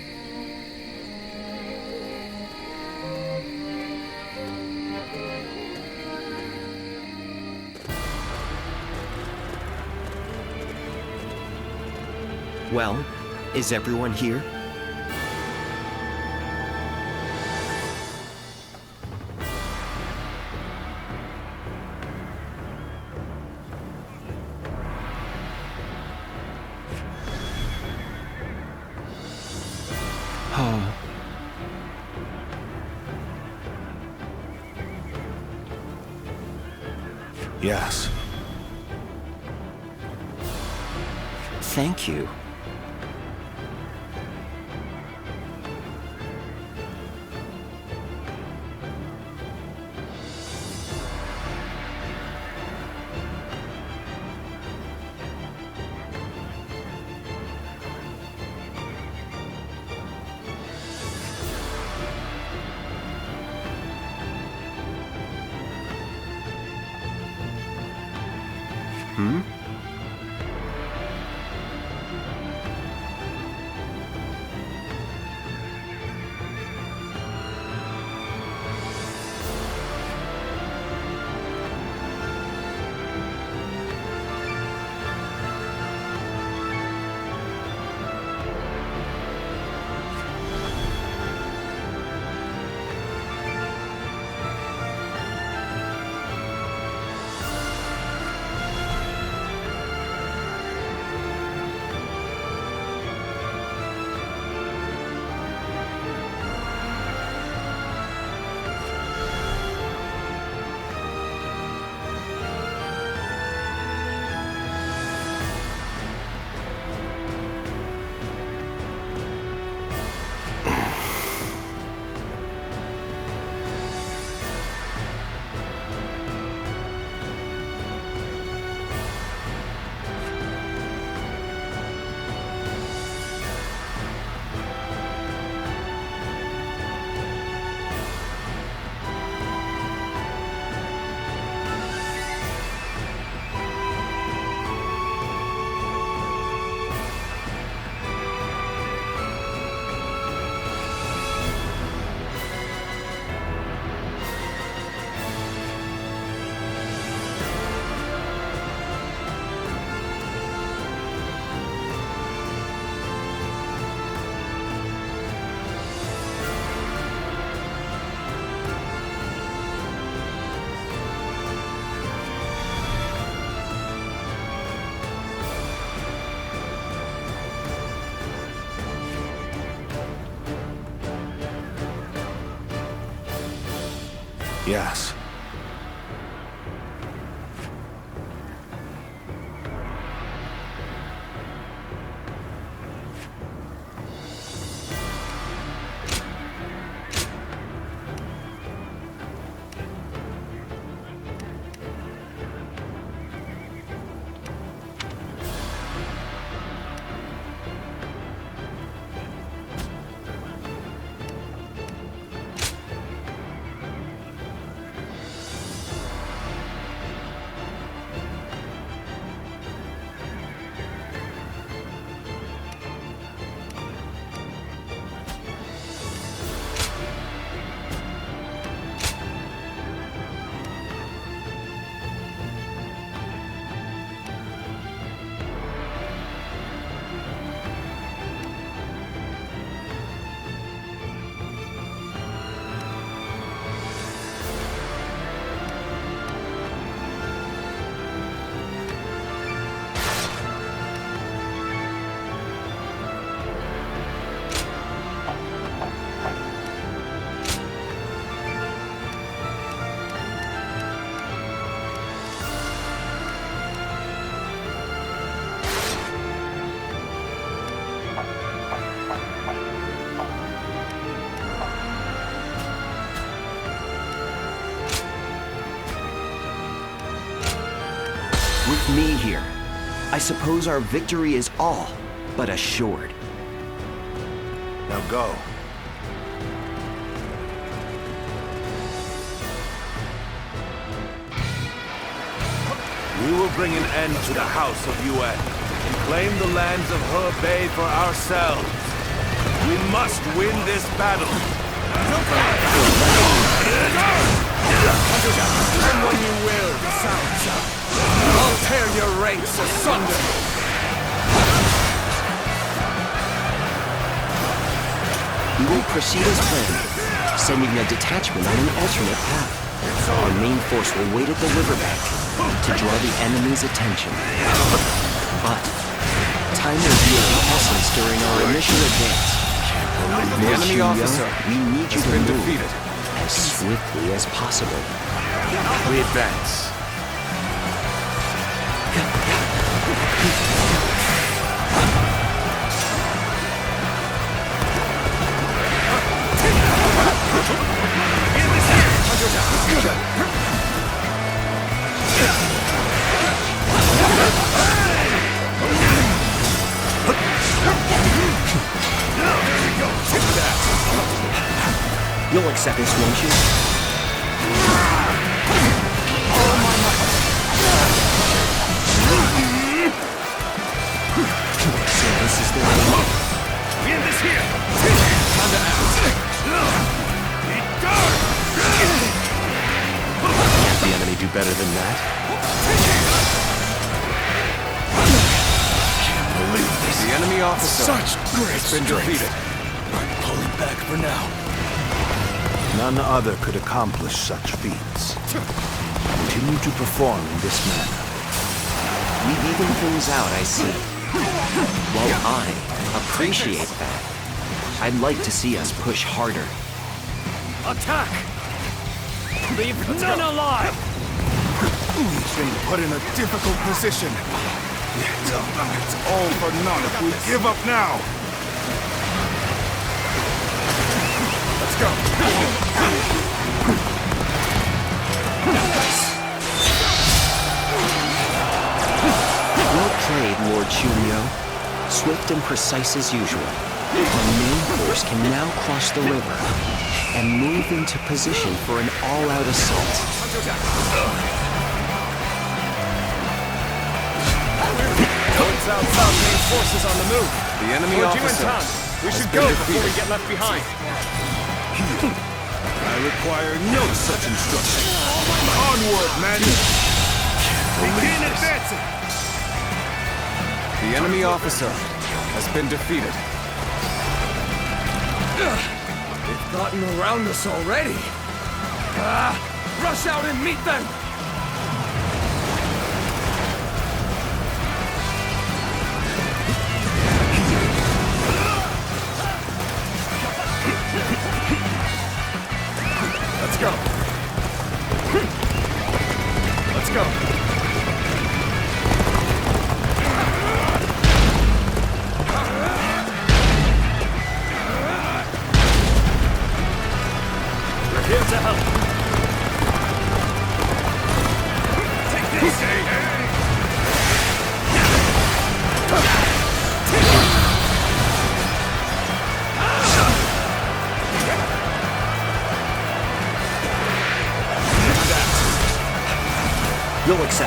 Well, is everyone here? Yes. Thank you. Yes. With me here, I suppose our victory is all but assured. Now go. We will bring an end to the House of Yuen and claim the lands of Hebei for ourselves. We must win this battle. Come when you will, Cao. I'll tear your ranks asunder. We will proceed as planned, sending a detachment on an alternate path. Our main force will wait at the riverbank to draw the enemy's attention. But time will be of the essence during our initial advance. The enemy officer we need you to been move defeated. as swiftly as possible. We advance. You'll accept this, won't you? So this is the way. We end this here. Time to act. Can't the enemy do better than that? Can't believe this. The enemy officer Such great has been strength. defeated. I'm pulling back for now. None other could accomplish such feats. Continue to perform in this manner. We've evened things out, I see. While I appreciate that, I'd like to see us push harder. Attack! Leave none alive! We've been put in a difficult position. It's all for naught if we give up now. Let's go. Well played, Lord Chunyo. Swift and precise as usual. Our main force can now cross the river and move into position for an all-out assault. South main forces on the move. The enemy officer. We should go before we get left behind. I require no such instruction. Onward, men! Begin advancing! The enemy officer has been defeated. They've gotten around us already. Rush out and meet them! Let's go.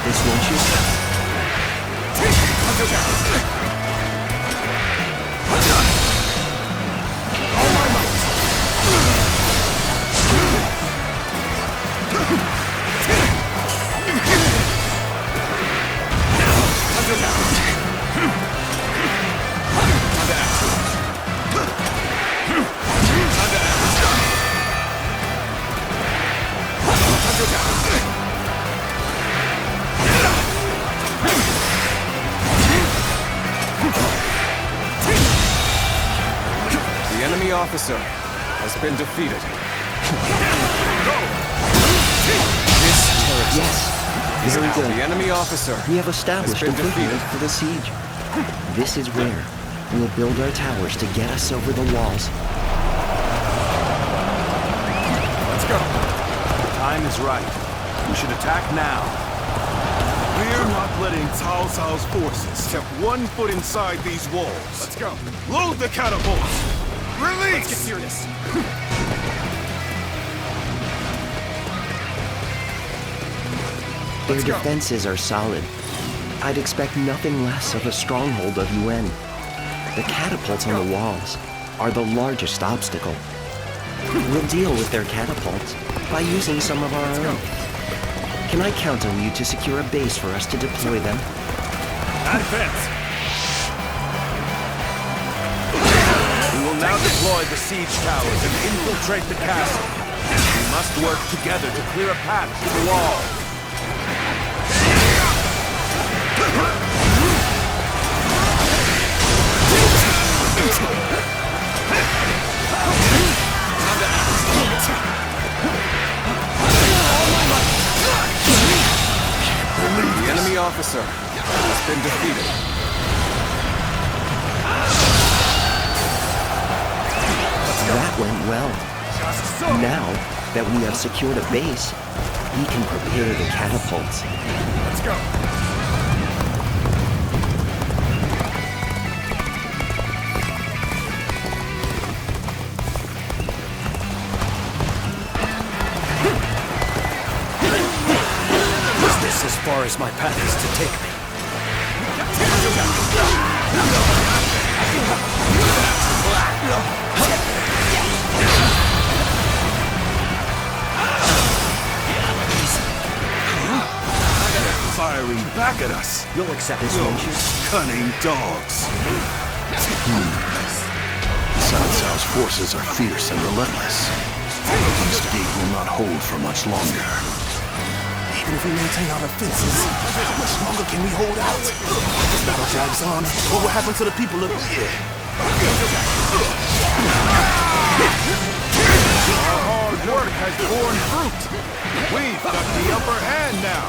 accept this, won't you? The enemy officer has been defeated. Yes. Very good. The enemy officer We have established a been foothold defeated. for the siege. This is where we'll build our towers to get us over the walls. Let's go. The time is right. We should attack now. We're not letting Cao Cao's forces step 1 foot inside these walls. Let's go. Load the catapults! Release! Let's get serious. Their defenses are solid. I'd expect nothing less of a stronghold of Yuan. The catapults on the walls are the largest obstacle. We'll deal with their catapults by using some of our own. Can I count on you to secure a base for us to deploy them? Advance! We will now deploy the siege towers and infiltrate the castle. We must work together to clear a path to the wall. The enemy officer has been defeated. That went well. Now that we have secured a base, we can prepare the catapults. Let's go. Is this as far as my path is to take me? Firing back at us. You'll accept this, won't you? Cunning dogs. Cao Cao's forces are fierce and relentless. This gate will not hold for much longer. Even if we maintain our defenses, how much longer can we hold out? This battle drags on. What will happen to the people of here? Our hard work has borne fruit. We've got the upper hand now.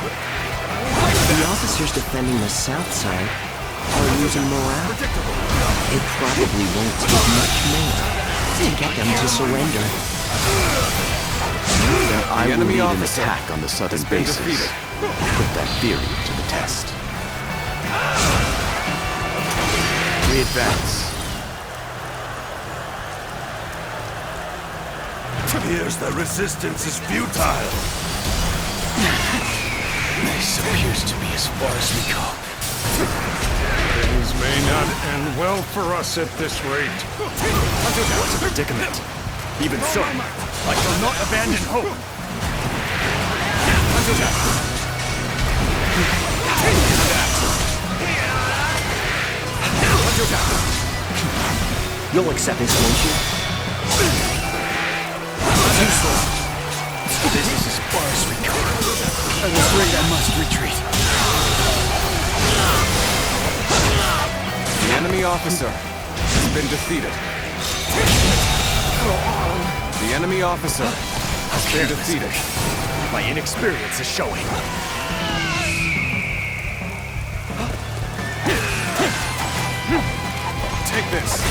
The officers defending the south side are losing morale. It probably won't take much more to get them to surrender. Then I will enemy lead an officer attack on the southern has been bases. defeated. Put that theory to the test. We advance. Appears the resistance is futile. This appears to be as far as we go. Things may not end well for us at this rate. What's a predicament? Even so, I shall not abandon hope. You'll accept this, won't you? This is as far as we go. I'm afraid I must retreat. The enemy officer has been defeated. The enemy officer has been defeated. My inexperience is showing. Take this.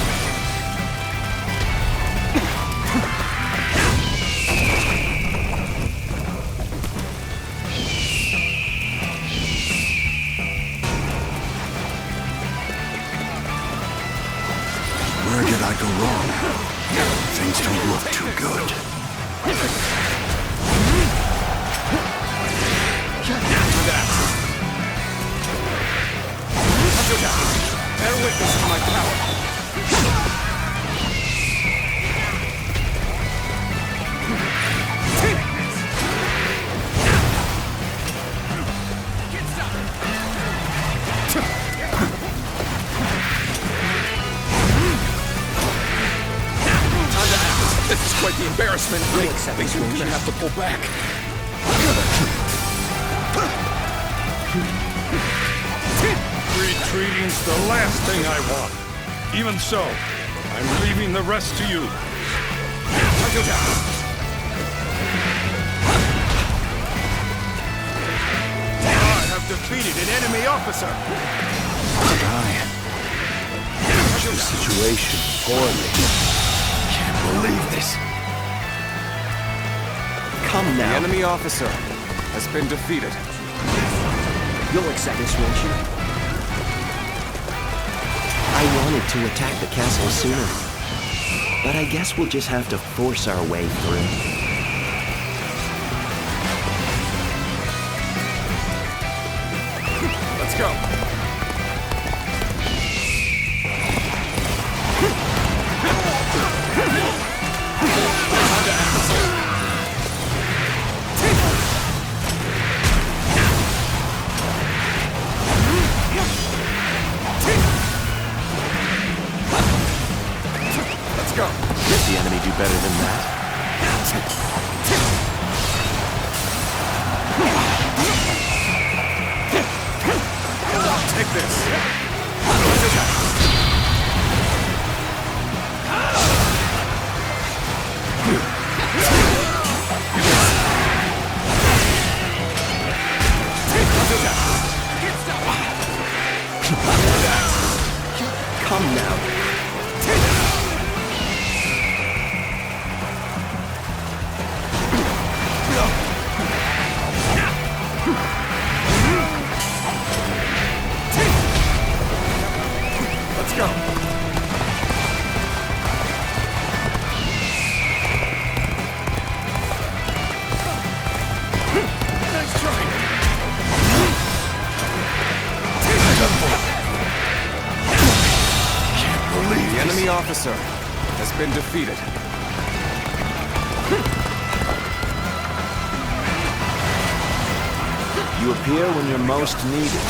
Where did I go wrong? Things don't look too good. Bear witness to my power. This is quite the embarrassment. I think we're gonna have to pull back. Retreating's the last thing I want. Even so, I'm leaving the rest to you. I have defeated an enemy officer. The situation poorly. Can't believe this. Come now. The enemy officer has been defeated. You'll accept this, won't you? I wanted to attack the castle sooner, but I guess we'll just have to force our way through. Let's go. Let's go. Did the enemy do better than that? Take this. Come now. Let's go. Nice try. The enemy officer has been defeated. You appear when you're most needed.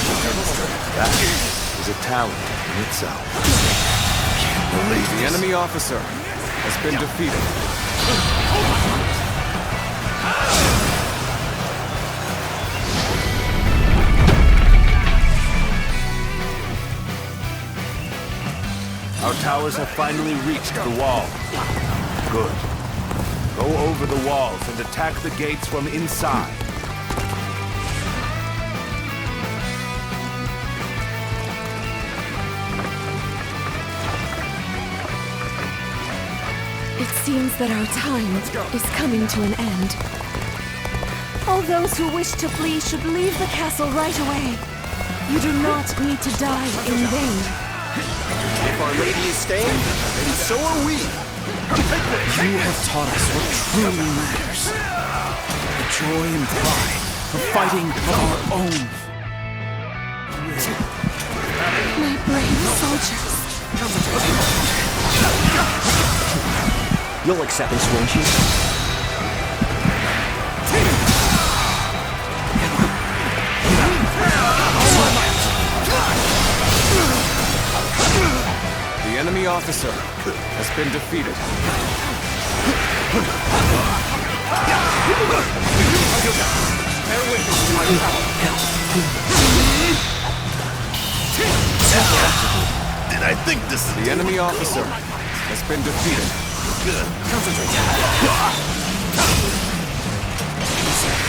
That is a talent in itself. The enemy officer has been defeated. Our towers have finally reached the wall. Good. Go over the walls and attack the gates from inside. It seems that our time is coming to an end. All those who wish to flee should leave the castle right away. You do not need to die in vain. If Our Lady is staying, then so are we. You have taught us what truly matters. The joy and pride of fighting for our own. My brave soldiers. You'll accept this, won't you? The enemy officer has been defeated. Bear witness to my power. Did I think this is The enemy officer has been defeated.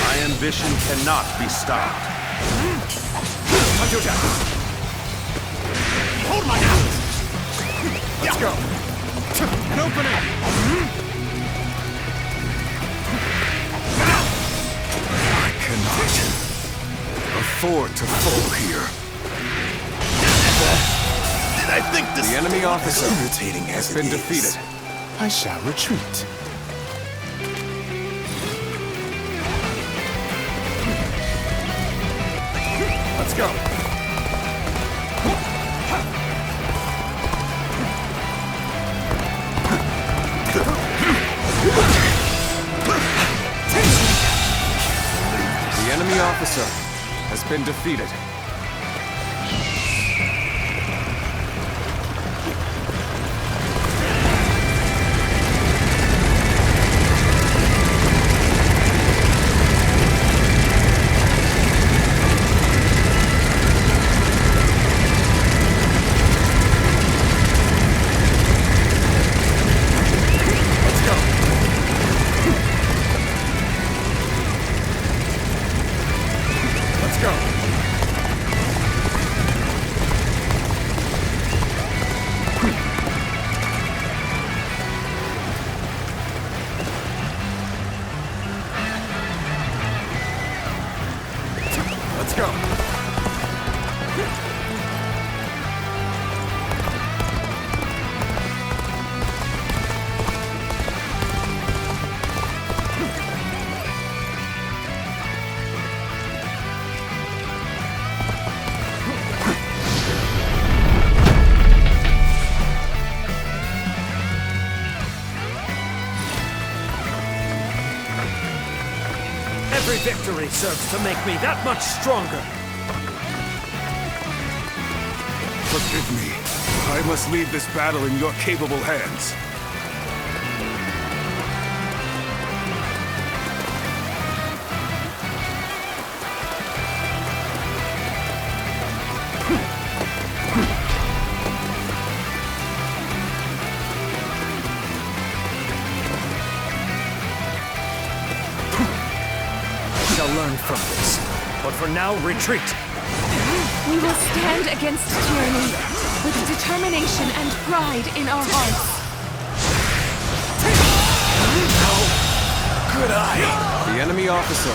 My ambition cannot be stopped. Hold my hands. Let's go. An opening. I cannot afford to fall here. Did I think this The enemy officer Irritating as has been it is, defeated. I shall retreat. Let's go. officer has been defeated. Let's go. Every victory serves to make me that much stronger. Forgive me. I must leave this battle in your capable hands. Learn from this. But for now, retreat. We will stand against tyranny with determination and pride in our hearts. How could I? The enemy officer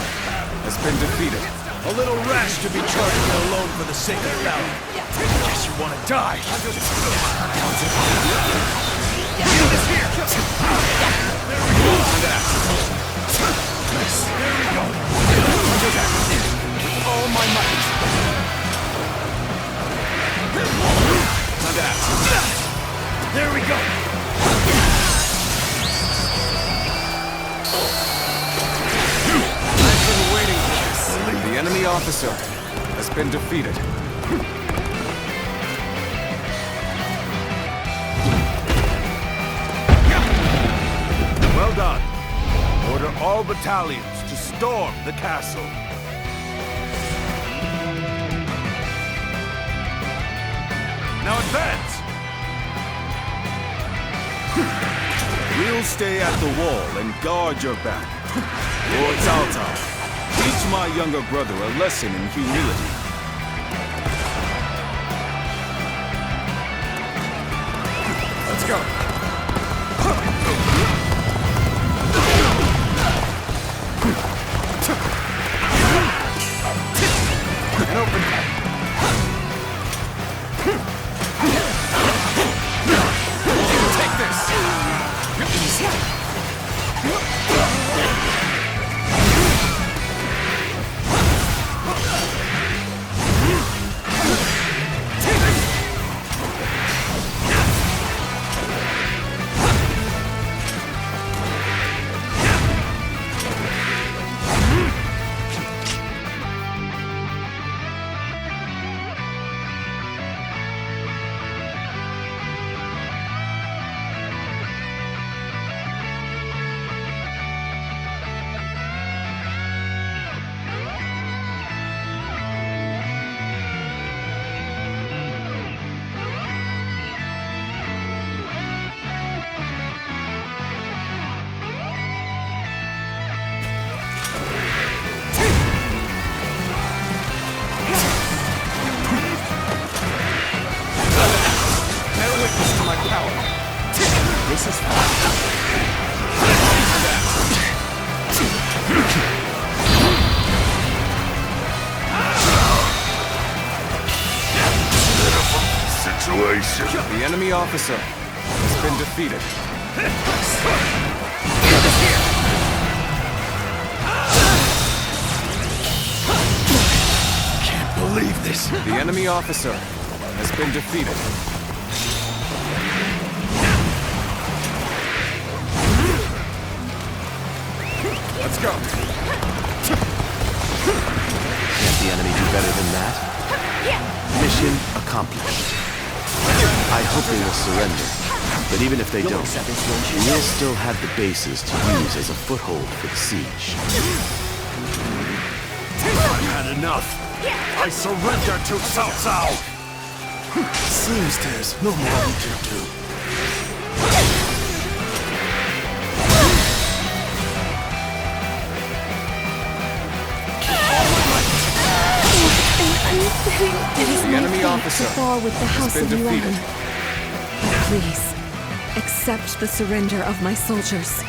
has been defeated. A little rash to be charging me alone for the sake of battle. Guess you want to die. End this here. There we go. Nice. There we go. With all my might. There we go. I've been waiting for this. The enemy officer has been defeated. Well done. Order all battalions to storm the castle. Now advance! We'll stay at the wall and guard your back. Lord Zaltar, teach my younger brother a lesson in humility. Let's go. And open. Take this. This is situation. The enemy officer has been defeated. Can't believe this. The enemy officer has been defeated. Let's go. accomplished. I hope they will surrender, but even if they don't, we'll still have the bases to use as a foothold for the siege. I've had enough. I surrender to Cao Cao. Seems there's no more we can do. It is The my enemy fate officer to fall with the has House been of Yuan. defeated. But please, accept the surrender of my soldiers.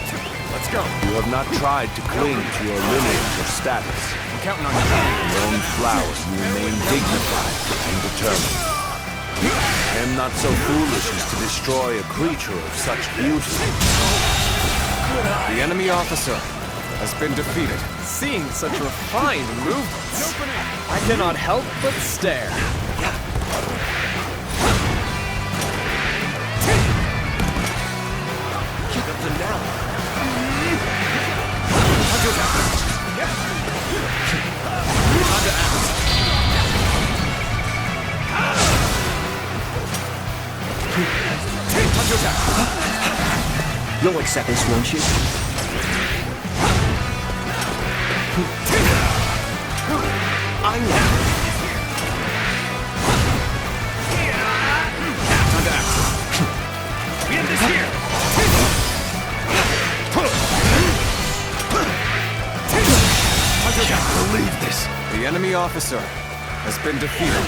Let's go. You have not tried to cling to your lineage or status. I'm counting on you. In your own flowers, you remain dignified and determined. I am not so foolish as to destroy a creature of such beauty. The enemy officer has been defeated. Seeing such refined movements, I cannot help but stare. Keep up the now. You'll accept this, won't you? I know. We end this here! I can't believe this. The enemy officer has been defeated.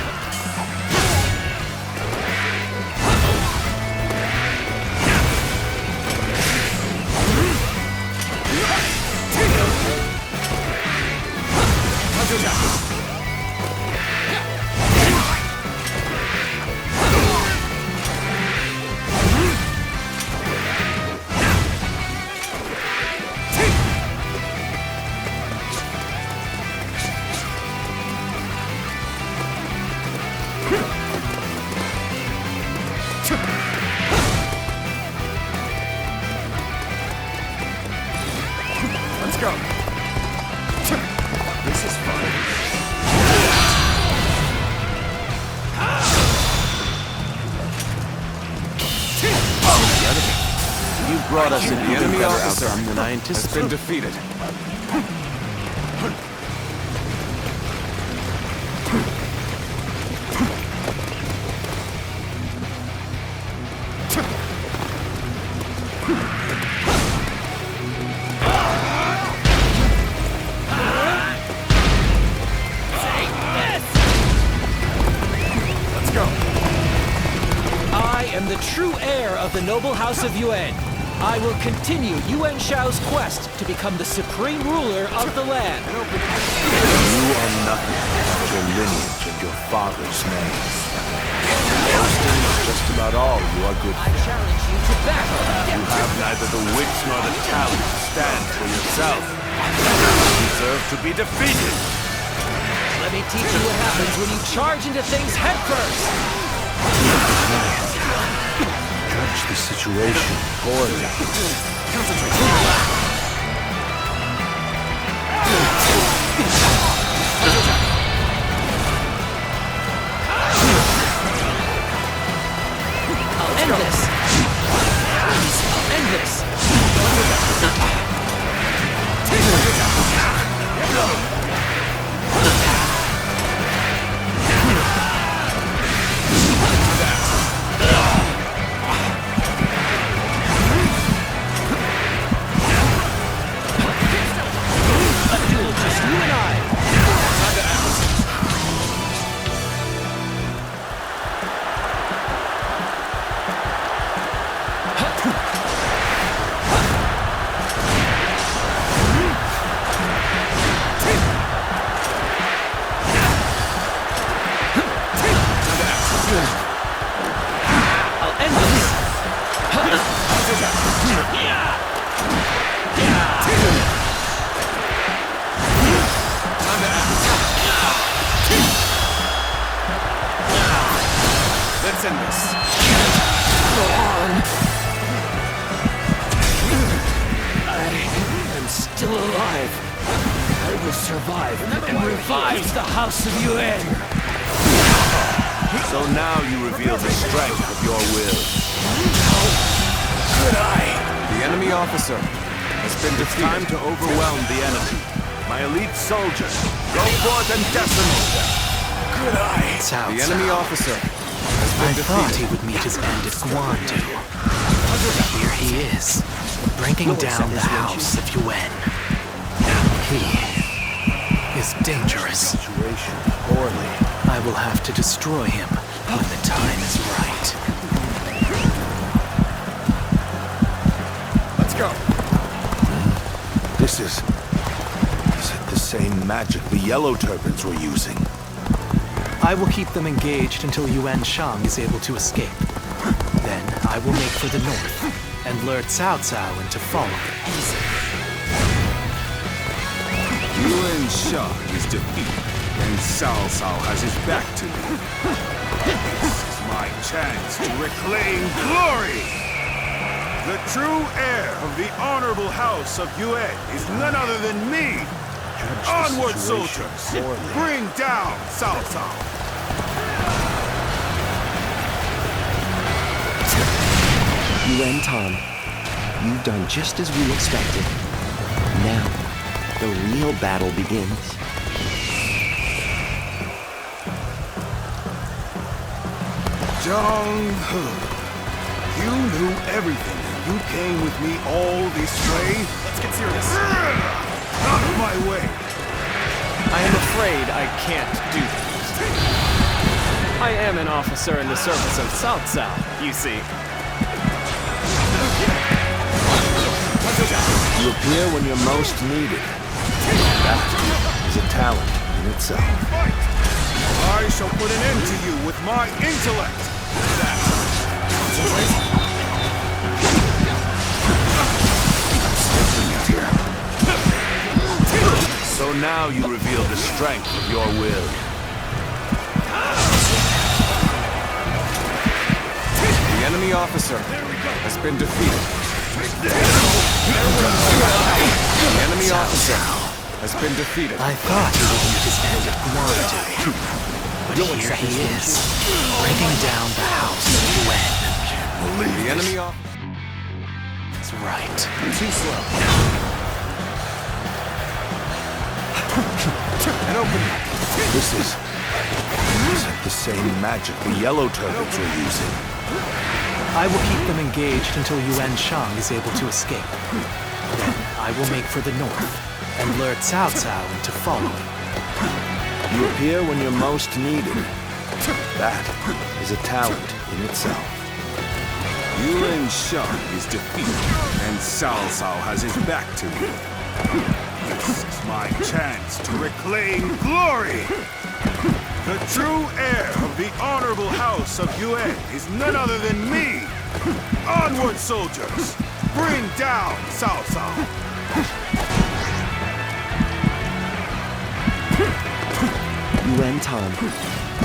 Let's go. This is fun. You've brought us an The even enemy better officer outcome than I has anticipated. been defeated. Let's go. I am the true heir of the noble house of Yuan. I will continue Yuan Shao's quest to become the supreme ruler of the land. You are nothing but your lineage and your father's name. Boasting is just about all you are good I for. challenge you to battle. You have neither the wits nor the talent to stand for yourself. You deserve to be defeated. Let me teach you what happens when you charge into things headfirst. Judge the situation poorly. I'll end this. I'll end this. A duel just you and I. I'll end this. Let's end this. Go on. I am still alive. I will survive and revive the House of Yuan. So now you reveal the strength of your will. Could I? The enemy officer has been defeated. Time to overwhelm the enemy. My elite soldiers, go forth and decimate them. Could I? The enemy officer has been defeated. I thought he would meet his end at Guandu. Here he is, bringing down the house of Yuen. He is dangerous. Poorly. I will have to destroy him when the time is right. Let's go. This is it the same magic the Yellow Turbans were using? I will keep them engaged until Yuan Shang is able to escape. Then I will make for the north and lure Cao Cao into following. Yuan Shang is defeated, and Cao Cao has his back to me. This is my chance to reclaim glory! The true heir of the honorable house of Yuen is none other than me! Onward, soldiers! Bring down Cao Cao! Yuan Tom, you've done just as we expected. Now, the real battle begins. Jong-Hu, you knew everything. You came with me all this way. Let's get serious. Out of my way! I am afraid I can't do this. I am an officer in the service of Cao Cao, you see. You appear when you're most needed. That is a talent in itself. I shall put an end to you with my intellect! So now you reveal the strength of your will. The enemy officer has been defeated. The enemy officer has been defeated. I thought he would meet his end at Guandu. But here he is, bringing down the house of Yuen. The enemy officer... That's right. Too slow. And open. This is the same magic the Yellow Turbans were using. I will keep them engaged until Yuan Shang is able to escape. Then I will make for the north and lure Cao Cao into following. You appear when you're most needed. That is a talent in itself. Yuan Shang is defeated, and Cao Cao has his back to me. This is my chance to reclaim glory! The true heir of the honorable house of Yuen is none other than me! Onward, soldiers! Bring down Cao Cao! Yuan Tom,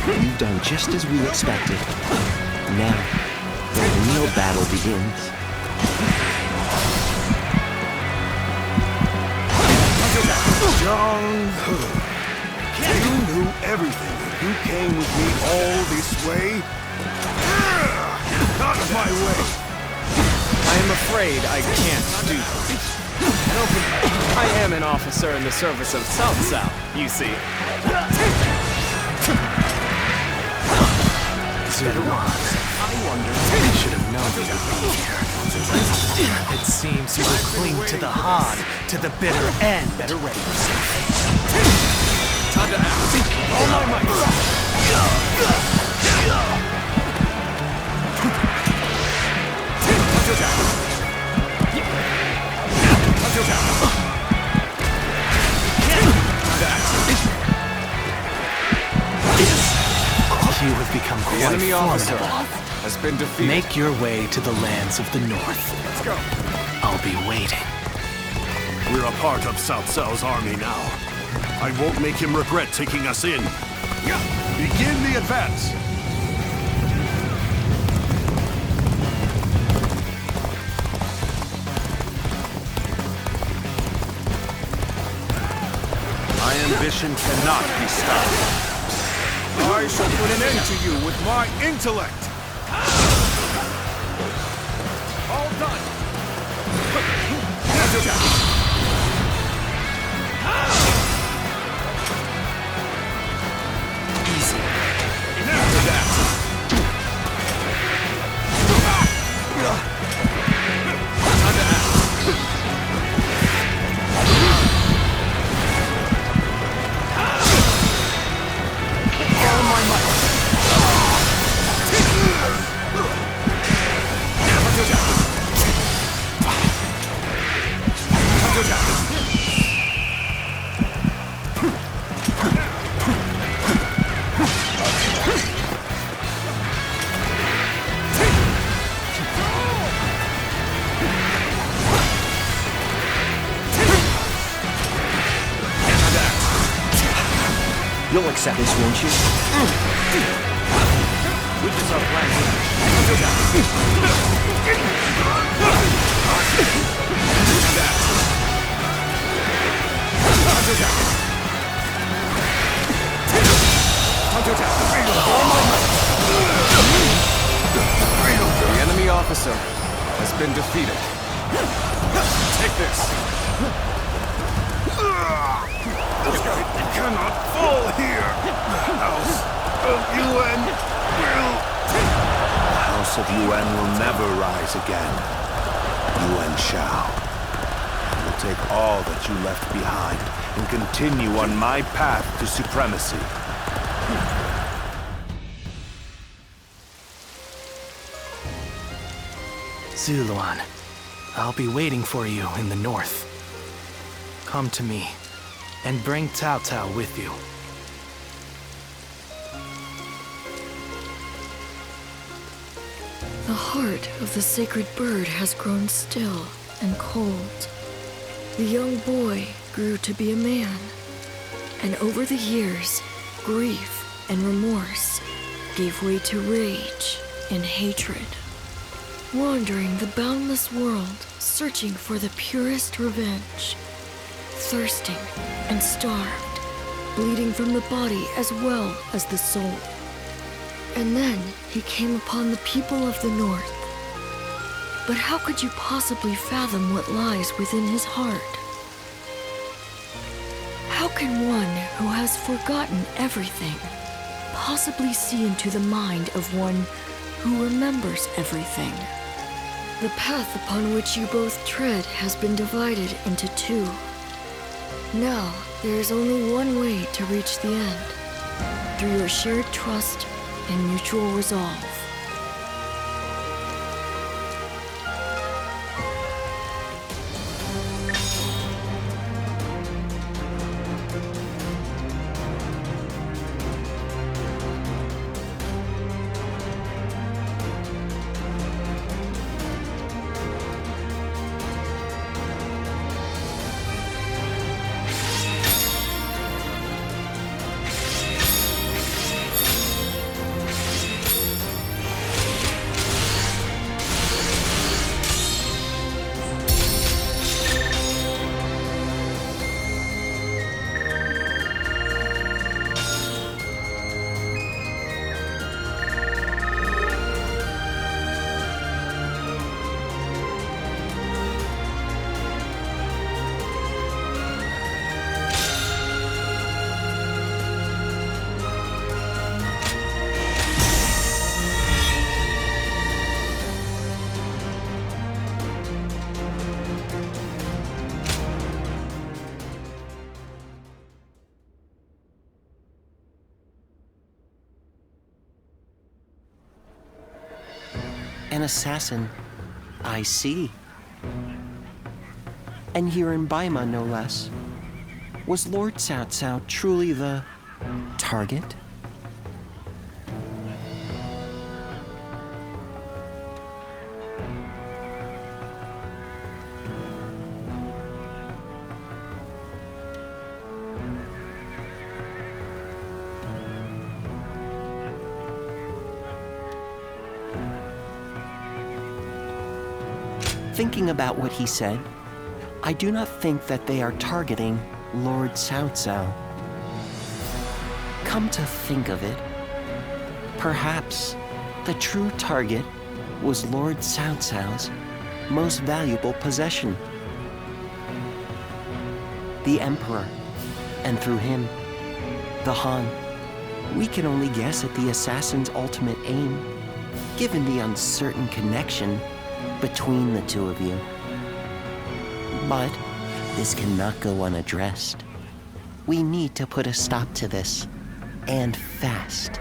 you've done just as we expected. Now, the real battle begins. Jong-Hu, you knew everything. You came with me all this way. Out of my way! I am afraid I can't do this. I am an officer in the service of Cao Cao, you see. Zidwan, I wonder if I should have known you would be here. It seems you will cling to the Han to the bitter end. Better ready for something. Time to act. All my might. You have become quite The enemy officer formidable. has been defeated. Make your way to the lands of the north. Let's go. I'll be waiting. We're a part of Cao Cao's army now. I won't make him regret taking us in. Begin the advance! My ambition cannot be stopped. I shall put an end to you with my intellect! All done! Easy. After that. You'll accept this, won't you? Which is our plan? The enemy officer has been defeated. Take this. It cannot fall here! The House of Yuan will... The House of Yuan will never rise again. Yuan shall. I will take all that you left behind and continue on my path to supremacy. Zuluan, I'll be waiting for you in the north. Come to me, and bring Cao Cao with you. The heart of the sacred bird has grown still and cold. The young boy grew to be a man, and over the years, grief and remorse gave way to rage and hatred. Wandering the boundless world, searching for the purest revenge, thirsting and starved, bleeding from the body as well as the soul. And then he came upon the people of the North. But how could you possibly fathom what lies within his heart? How can one who has forgotten everything possibly see into the mind of one who remembers everything? The path upon which you both tread has been divided into two. Now, there is only one way to reach the end, through your shared trust and mutual resolve. An assassin, I see. And here in Baima, no less. Was Lord Cao Cao truly the target? Thinking about what he said, I do not think that they are targeting Lord Cao Cao. Come to think of it, perhaps the true target was Lord Cao Cao's most valuable possession. The Emperor, and through him, the Han. We can only guess at the assassin's ultimate aim, given the uncertain connection between the two of you. But this cannot go unaddressed. We need to put a stop to this, and fast.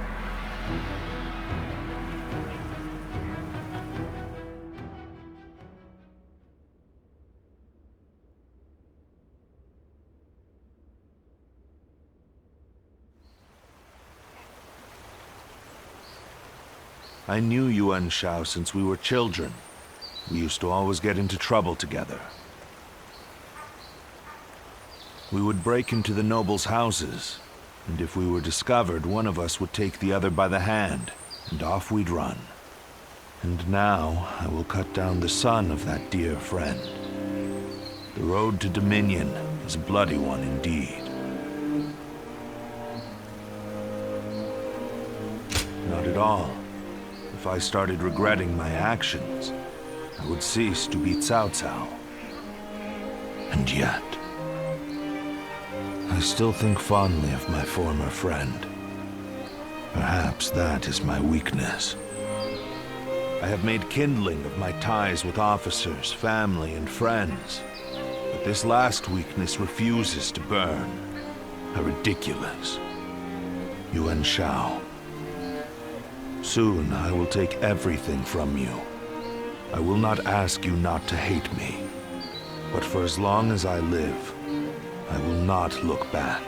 I knew Yuan Shao since we were children. We used to always get into trouble together. We would break into the nobles' houses, and if we were discovered, one of us would take the other by the hand, and off we'd run. And now, I will cut down the son of that dear friend. The road to Dominion is a bloody one indeed. Not at all. If I started regretting my actions, I would cease to be Cao Cao. And yet, I still think fondly of my former friend. Perhaps that is my weakness. I have made kindling of my ties with officers, family, and friends. But this last weakness refuses to burn. How ridiculous. Yuan Shao. Soon I will take everything from you. I will not ask you not to hate me. But for as long as I live, I will not look back.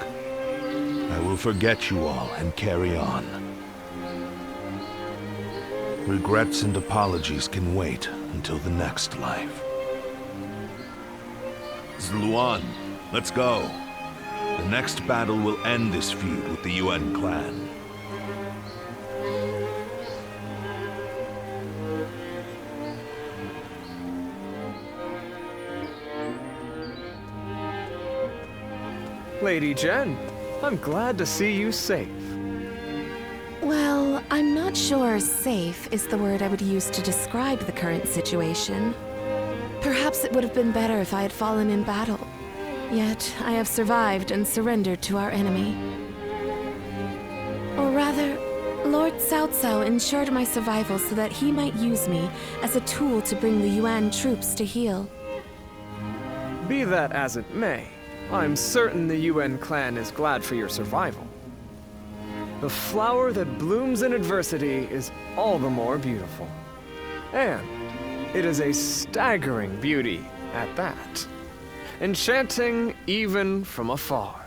I will forget you all and carry on. Regrets and apologies can wait until the next life. Zluan, let's go. The next battle will end this feud with the Yuan clan. Lady Jen, I'm glad to see you safe. Well, I'm not sure safe is the word I would use to describe the current situation. Perhaps it would have been better if I had fallen in battle. Yet, I have survived and surrendered to our enemy. Or rather, Lord Cao Cao ensured my survival so that he might use me as a tool to bring the Yuan troops to heel. Be that as it may, I'm certain the Yuan clan is glad for your survival. The flower that blooms in adversity is all the more beautiful. And it is a staggering beauty at that. Enchanting even from afar.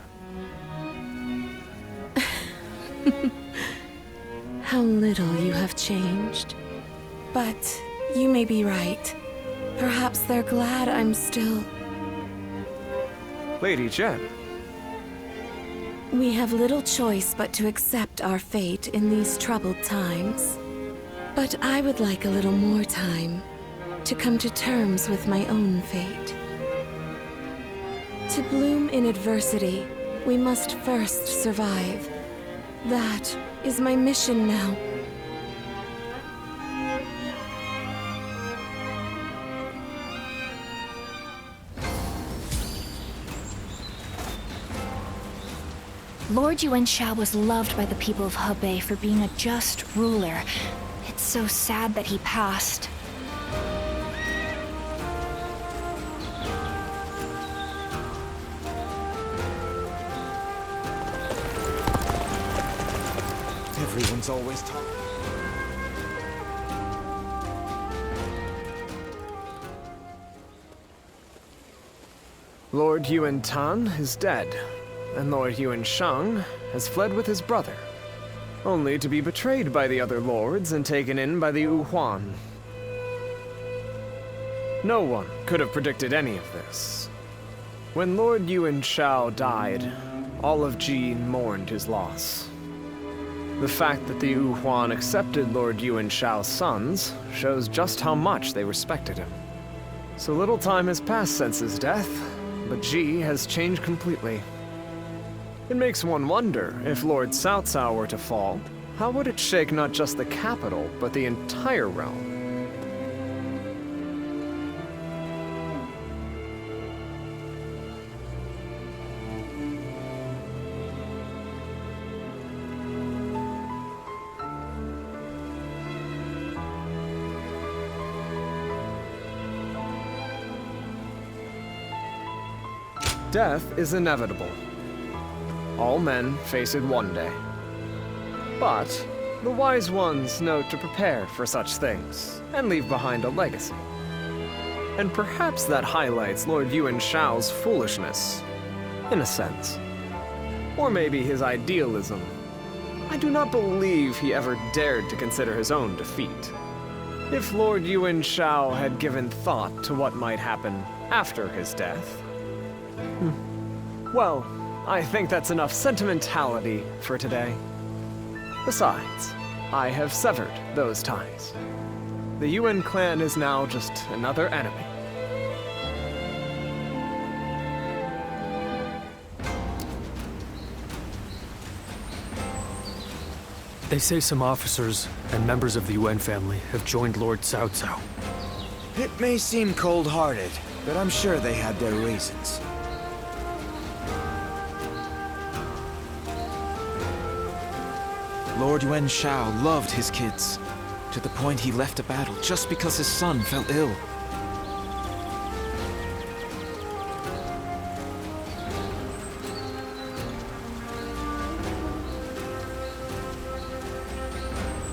How little you have changed. But you may be right. Perhaps they're glad I'm still... Lady Jen. We have little choice but to accept our fate in these troubled times. But I would like a little more time to come to terms with my own fate. To bloom in adversity, we must first survive. That is my mission now. Lord Yuan Shao was loved by the people of Hebei for being a just ruler. It's so sad that he passed. Everyone's always talking. Lord Yuan Tan is dead, and Lord Yuan Shang has fled with his brother, only to be betrayed by the other lords and taken in by the Yuhuan. No one could have predicted any of this. When Lord Yuan Shao died, all of Ji mourned his loss. The fact that the Yuhuan accepted Lord Yuan Shao's sons shows just how much they respected him. So little time has passed since his death, but Ji has changed completely. It makes one wonder, if Lord Cao Cao were to fall, how would it shake not just the capital, but the entire realm? Death is inevitable. All men face it one day. But the wise ones know to prepare for such things and leave behind a legacy. And perhaps that highlights Lord Yuan Shao's foolishness, in a sense. Or maybe his idealism. I do not believe he ever dared to consider his own defeat. If Lord Yuan Shao had given thought to what might happen after his death, well, I think that's enough sentimentality for today. Besides, I have severed those ties. The Yuan clan is now just another enemy. They say some officers and members of the Yuan family have joined Lord Cao Cao. It may seem cold-hearted, but I'm sure they had their reasons. Lord Yuan Shao loved his kids, to the point he left a battle just because his son fell ill.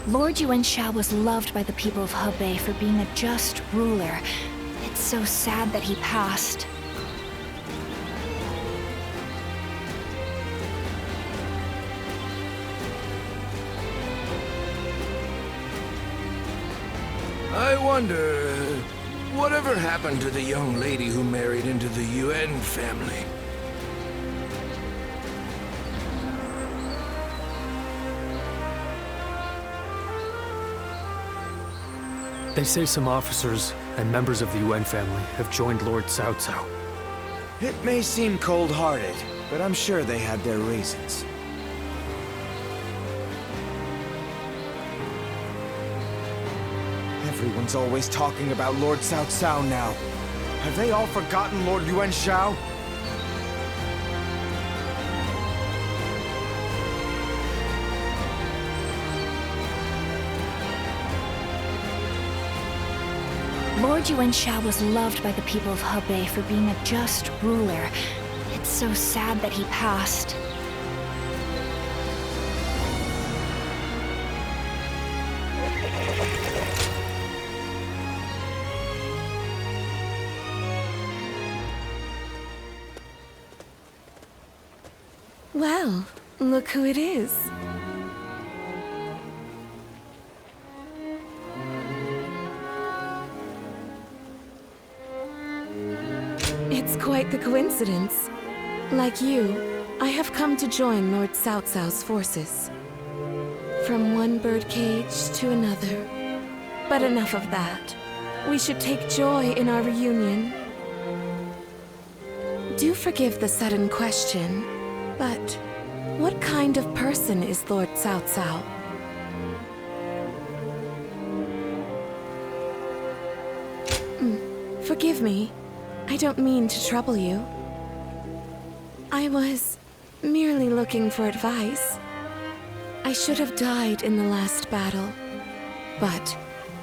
Lord Yuan Shao was loved by the people of Hebei for being a just ruler. It's so sad that he passed. I wonder, whatever happened to the young lady who married into the Yuan family? They say some officers and members of the Yuan family have joined Lord Cao Cao. It may seem cold-hearted, but I'm sure they had their reasons. Everyone's always talking about Lord Cao Cao now. Have they all forgotten Lord Yuan Shao? Lord Yuan Shao was loved by the people of Hebei for being a just ruler. It's so sad that he passed. Well, look who it is. It's quite the coincidence. Like you, I have come to join Lord Cao Cao's forces. From one birdcage to another. But enough of that. We should take joy in our reunion. Do forgive the sudden question, but what kind of person is Lord Cao Cao? Forgive me. I don't mean to trouble you. I was merely looking for advice. I should have died in the last battle, but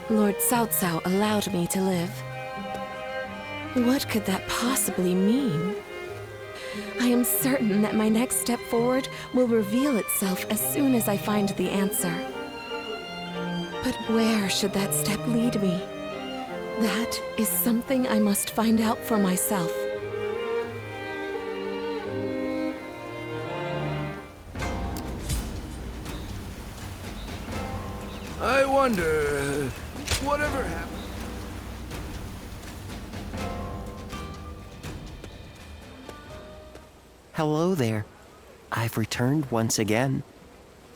Lord Cao Cao allowed me to live. What could that possibly mean? I am certain that my next step forward will reveal itself as soon as I find the answer. But where should that step lead me? That is something I must find out for myself. I wonder, whatever happened? Hello there. I've returned once again.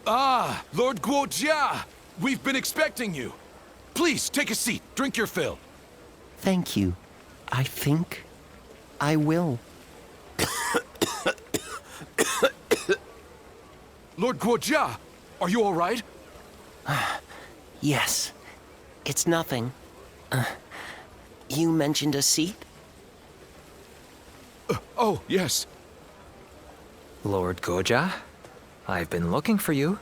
Ah, Lord Guojia! We've been expecting you. Please, take a seat. Drink your fill. Thank you. I think I will. Lord Guojia, are you all right? Yes. It's nothing. You mentioned a seat? Oh, yes. Lord Guojia, I've been looking for you.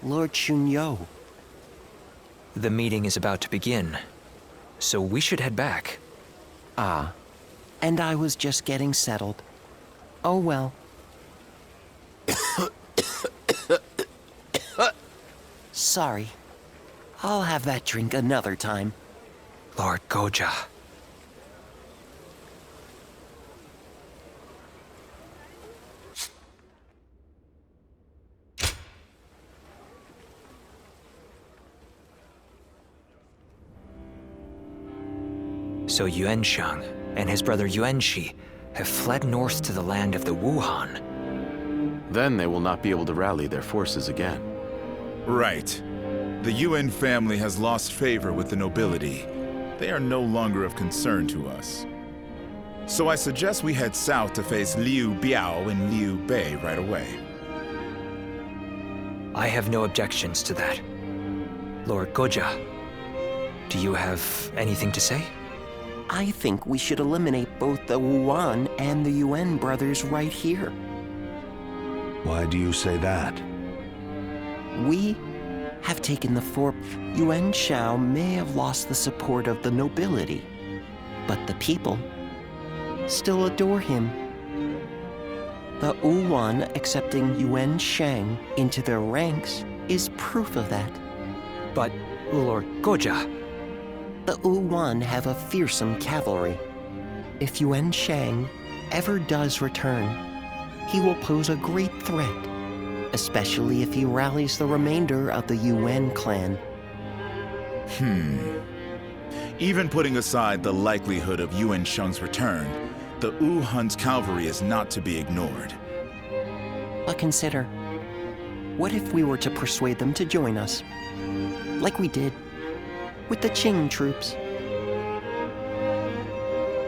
Lord Shunyo. The meeting is about to begin, so we should head back. Ah, and I was just getting settled. Oh well. Sorry. I'll have that drink another time. Lord Guojia. So Yuanshang and his brother Yuanshi have fled north to the land of the Wuhan. Then they will not be able to rally their forces again. Right. The Yuan family has lost favor with the nobility. They are no longer of concern to us. So I suggest we head south to face Liu Biao and Liu Bei right away. I have no objections to that. Lord Guojia, do you have anything to say? I think we should eliminate both the Wuan and the Yuan brothers right here. Why do you say that? We have taken the fort. Yuan Shao may have lost the support of the nobility, but the people still adore him. The Wuan accepting Yuan Shang into their ranks is proof of that. But, Lord Guojia, the Wuan have a fearsome cavalry. If Yuan Shang ever does return, he will pose a great threat, especially if he rallies the remainder of the Yuan clan. Even putting aside the likelihood of Yuan Shang's return, the Wuhan's cavalry is not to be ignored. But consider, what if we were to persuade them to join us, like we did with the Qing troops?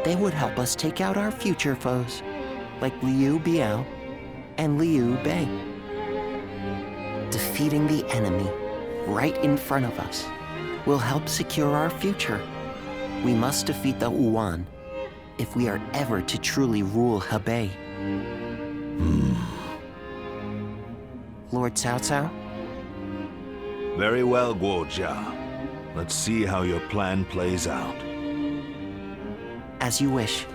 They would help us take out our future foes, like Liu Biao and Liu Bei. Defeating the enemy right in front of us will help secure our future. We must defeat the Wuan if we are ever to truly rule Hebei. Lord Cao Cao? Very well, Guojia. Let's see how your plan plays out. As you wish.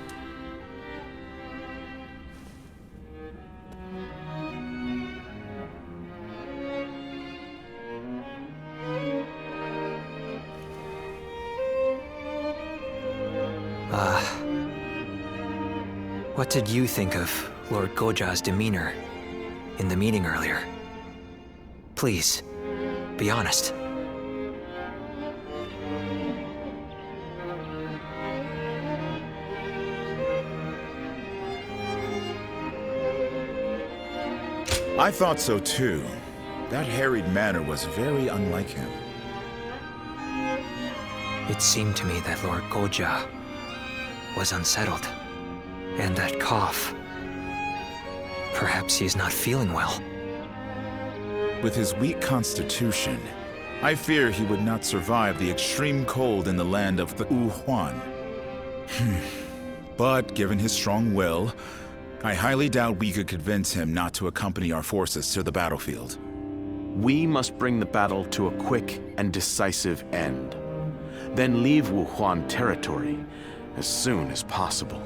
What did you think of Lord Guojia's demeanor in the meeting earlier? Please, be honest. I thought so too. That harried manner was very unlike him. It seemed to me that Lord Guojia was unsettled. And that cough. Perhaps he's not feeling well. With his weak constitution, I fear he would not survive the extreme cold in the land of the Wuhan. But given his strong will, I highly doubt we could convince him not to accompany our forces to the battlefield. We must bring the battle to a quick and decisive end. Then leave Wuhan territory as soon as possible.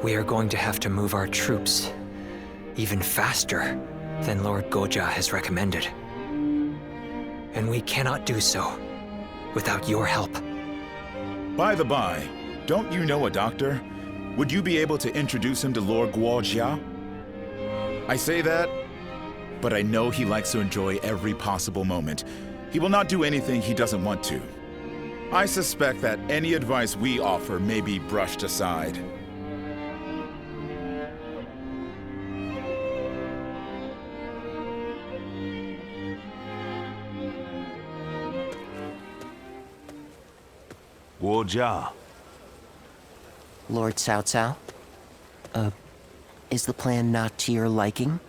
We are going to have to move our troops even faster than Lord Guojia has recommended. And we cannot do so without your help. By the by, don't you know a doctor? Would you be able to introduce him to Lord Guojia? I say that, but I know he likes to enjoy every possible moment. He will not do anything he doesn't want to. I suspect that any advice we offer may be brushed aside. Guojia. Lord Cao Cao? Is the plan not to your liking?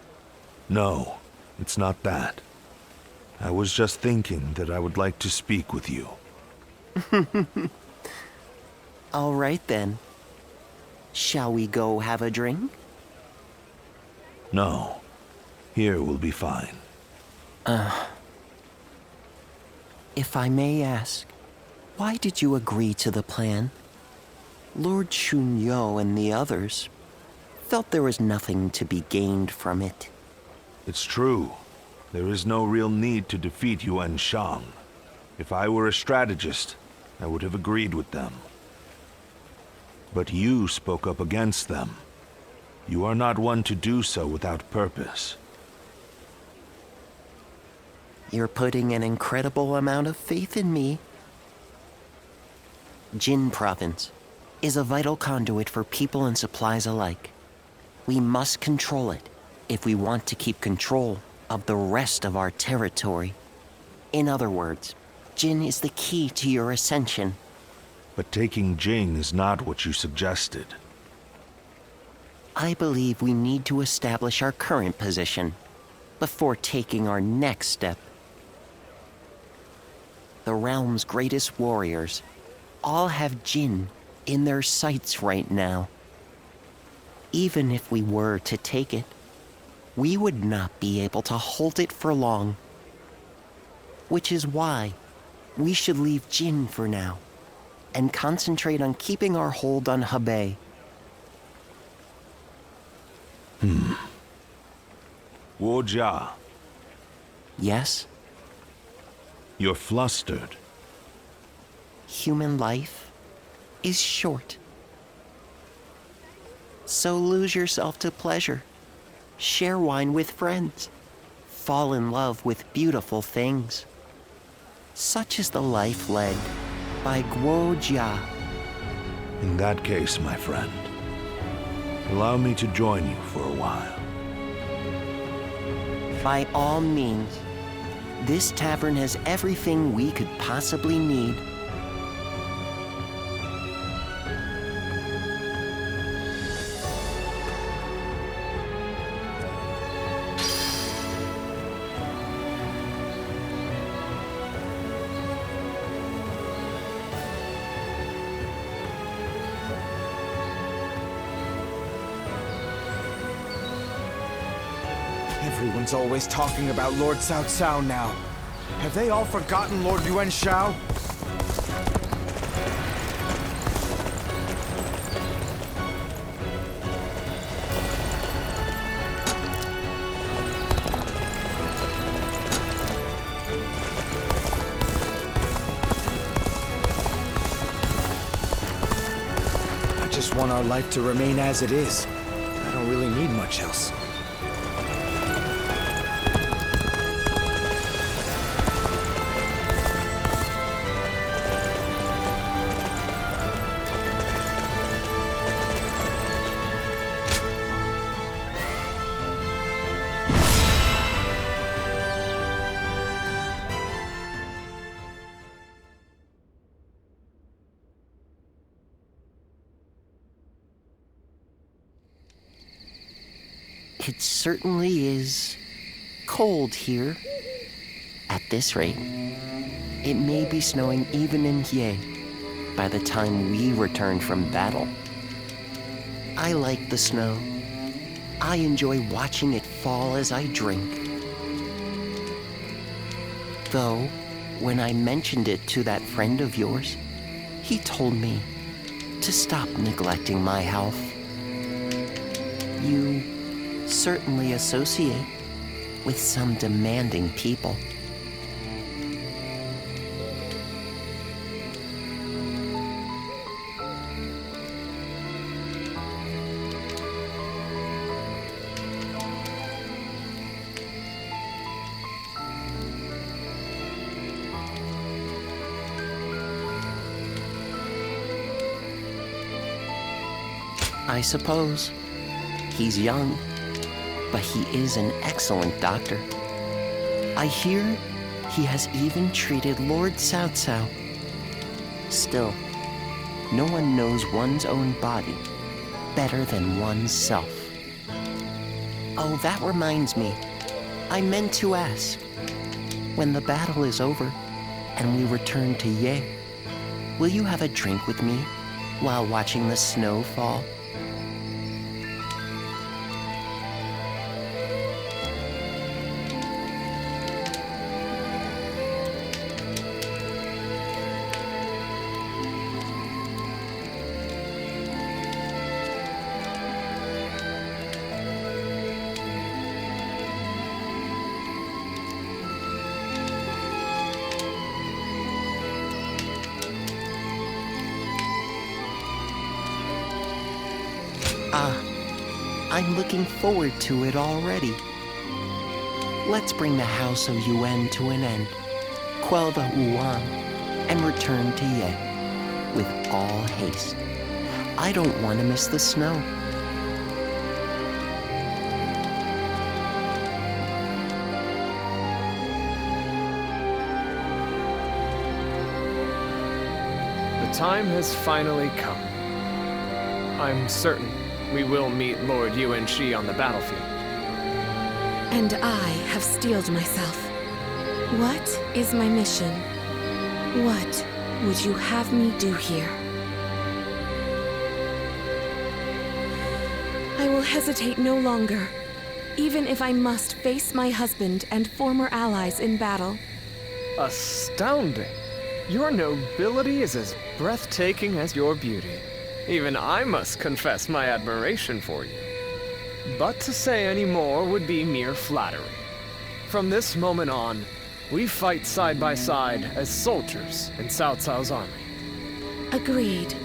No. It's not that. I was just thinking that I would like to speak with you. All right then. Shall we go have a drink? No. Here will be fine. If I may ask, why did you agree to the plan? Lord Shunyo and the others felt there was nothing to be gained from it. It's true. There is no real need to defeat Yuan Shang. If I were a strategist, I would have agreed with them. But you spoke up against them. You are not one to do so without purpose. You're putting an incredible amount of faith in me. Jin Province is a vital conduit for people and supplies alike. We must control it if we want to keep control of the rest of our territory. In other words, Jin is the key to your ascension. But taking Jing is not what you suggested. I believe we need to establish our current position before taking our next step. The realm's greatest warriors all have Jin in their sights right now. Even if we were to take it, we would not be able to hold it for long. Which is why we should leave Jin for now and concentrate on keeping our hold on Hebei. Wu Jia. Yes? You're flustered. Human life is short. So lose yourself to pleasure. Share wine with friends. Fall in love with beautiful things. Such is the life led by Guo Jia. In that case, my friend, allow me to join you for a while. By all means. This tavern has everything we could possibly need. Everyone's always talking about Lord Cao Cao now. Have they all forgotten Lord Yuan Shao? I just want our life to remain as it is. I don't really need much else. It certainly is cold here. At this rate, it may be snowing even in Hie by the time we return from battle. I like the snow. I enjoy watching it fall as I drink. Though, when I mentioned it to that friend of yours, he told me to stop neglecting my health. You certainly associate with some demanding people. I suppose. He's young, but he is an excellent doctor. I hear he has even treated Lord Cao Cao. Still, no one knows one's own body better than one's self. Oh, that reminds me. I meant to ask, when the battle is over and we return to Ye, will you have a drink with me while watching the snow fall? I'm looking forward to it already. Let's bring the House of Yuan to an end, quell the Wuan, and return to Ye with all haste. I don't want to miss the snow. The time has finally come. I'm certain we will meet Lord Yuan Shi on the battlefield. And I have steeled myself. What is my mission? What would you have me do here? I will hesitate no longer, even if I must face my husband and former allies in battle. Astounding! Your nobility is as breathtaking as your beauty. Even I must confess my admiration for you. But to say any more would be mere flattery. From this moment on, we fight side by side as soldiers in Cao Cao's army. Agreed.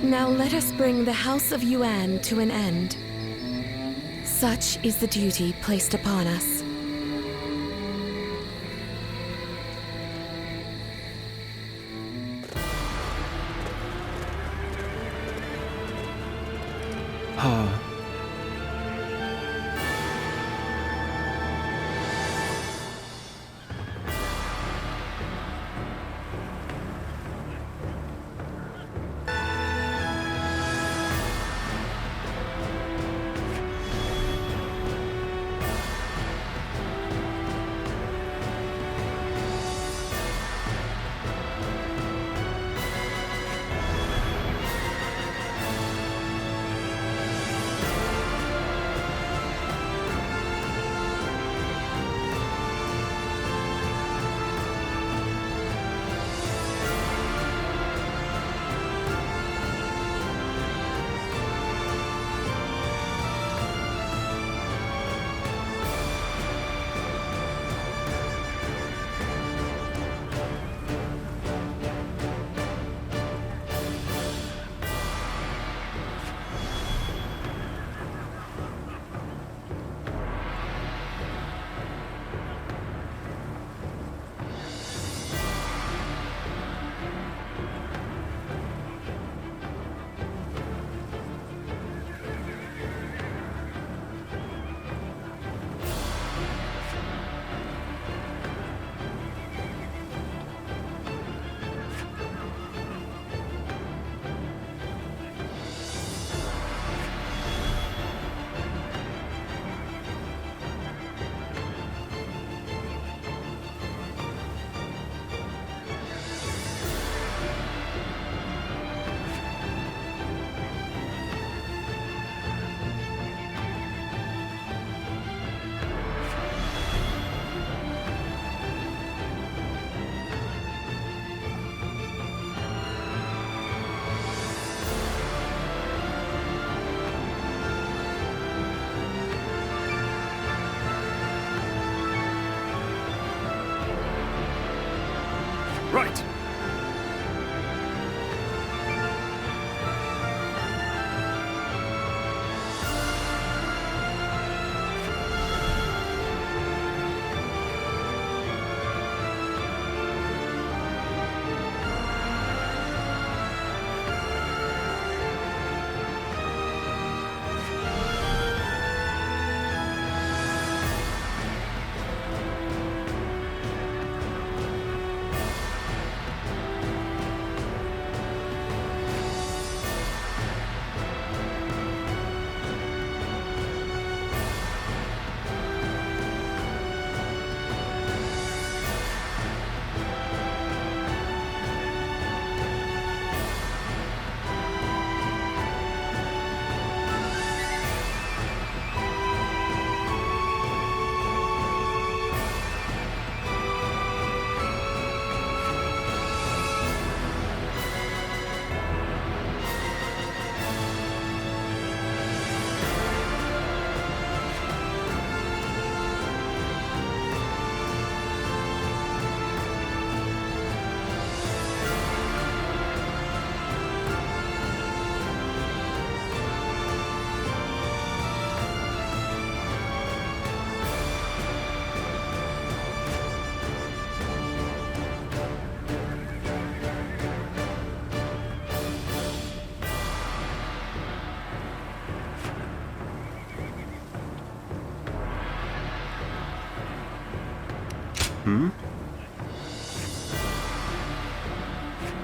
Now let us bring the House of Yuan to an end. Such is the duty placed upon us.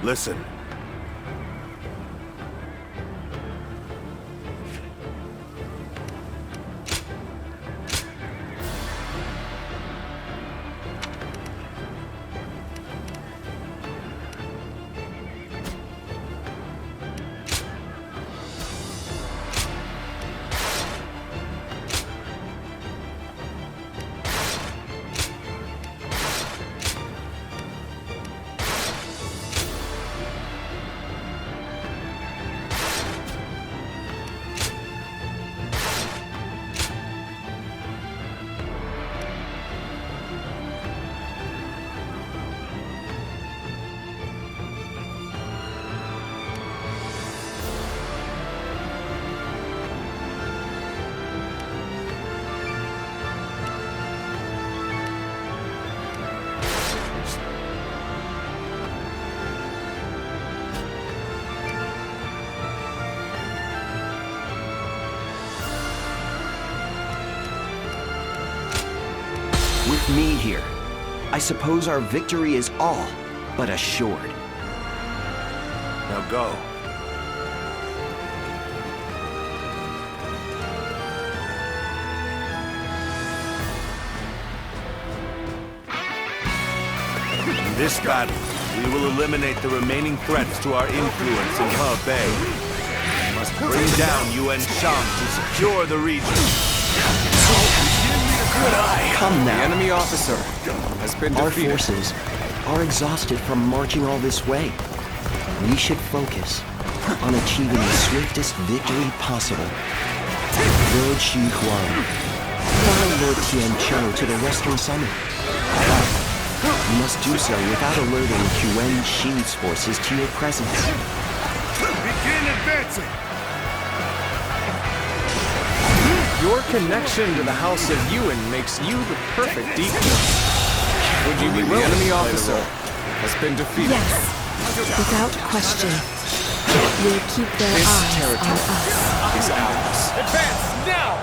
Listen. With me here, I suppose our victory is all but assured. Now go. In this battle, we will eliminate the remaining threats to our influence in Hebei. We must bring down Yuan Shang to secure the region. Come now. The enemy officer has been Our defeated. forces are exhausted from marching all this way. We should focus on achieving the swiftest victory possible. Lord Xu Huang, follow Lord Tianqiu to the Western Summit. But you must do so without alerting Yuan Shi's forces to your presence. Begin advancing! Your connection to the House of Yuan makes you the perfect decoy. Would you be willing? The enemy officer has been defeated. Yes, without question. We'll keep their eyes on us. Is ours. Advance now!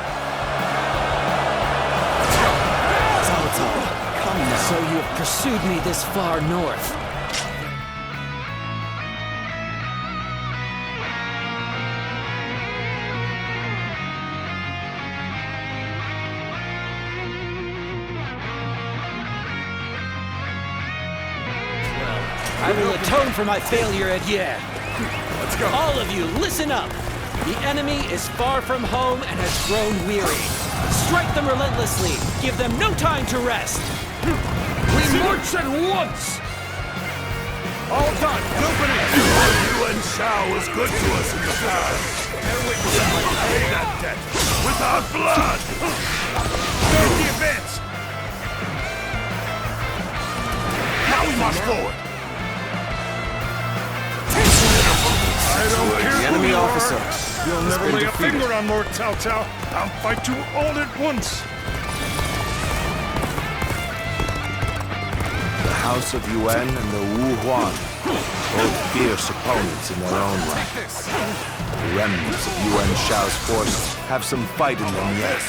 Come now. So you have pursued me this far north. I will atone for my failure at Ye. Let's go. All of you, listen up. The enemy is far from home and has grown weary. Strike them relentlessly. Give them no time to rest. We march at once! All done. Yuan Shao was good to us in the past. And we shall pay that debt with our blood! Start the advance! Now we march forward! I don't care The enemy who you officer. are. You'll never lay a finger on Lord Cao Cao. I'll fight you all at once. The House of Yuan and the Wu Huan, both fierce opponents in their own right. The remnants of Yuan Shao's forces have some fight in them, yes.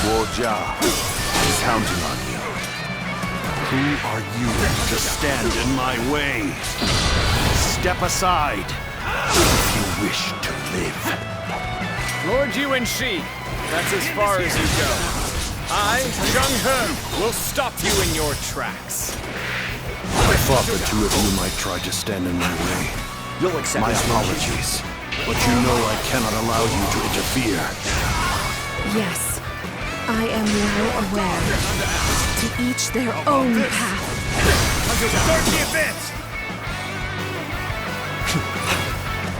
Guo Jia is counting on you. Who are you to stand in my way? Step aside if you wish to live. Lord Yuan Shi, that's as far as you go. I, Zheng He, will stop you in your tracks. I thought the two of you might try to stand in my way. You'll accept my this apologies, but you know I cannot allow you to interfere. Yes, I am well aware. To each their own path. Start the advance!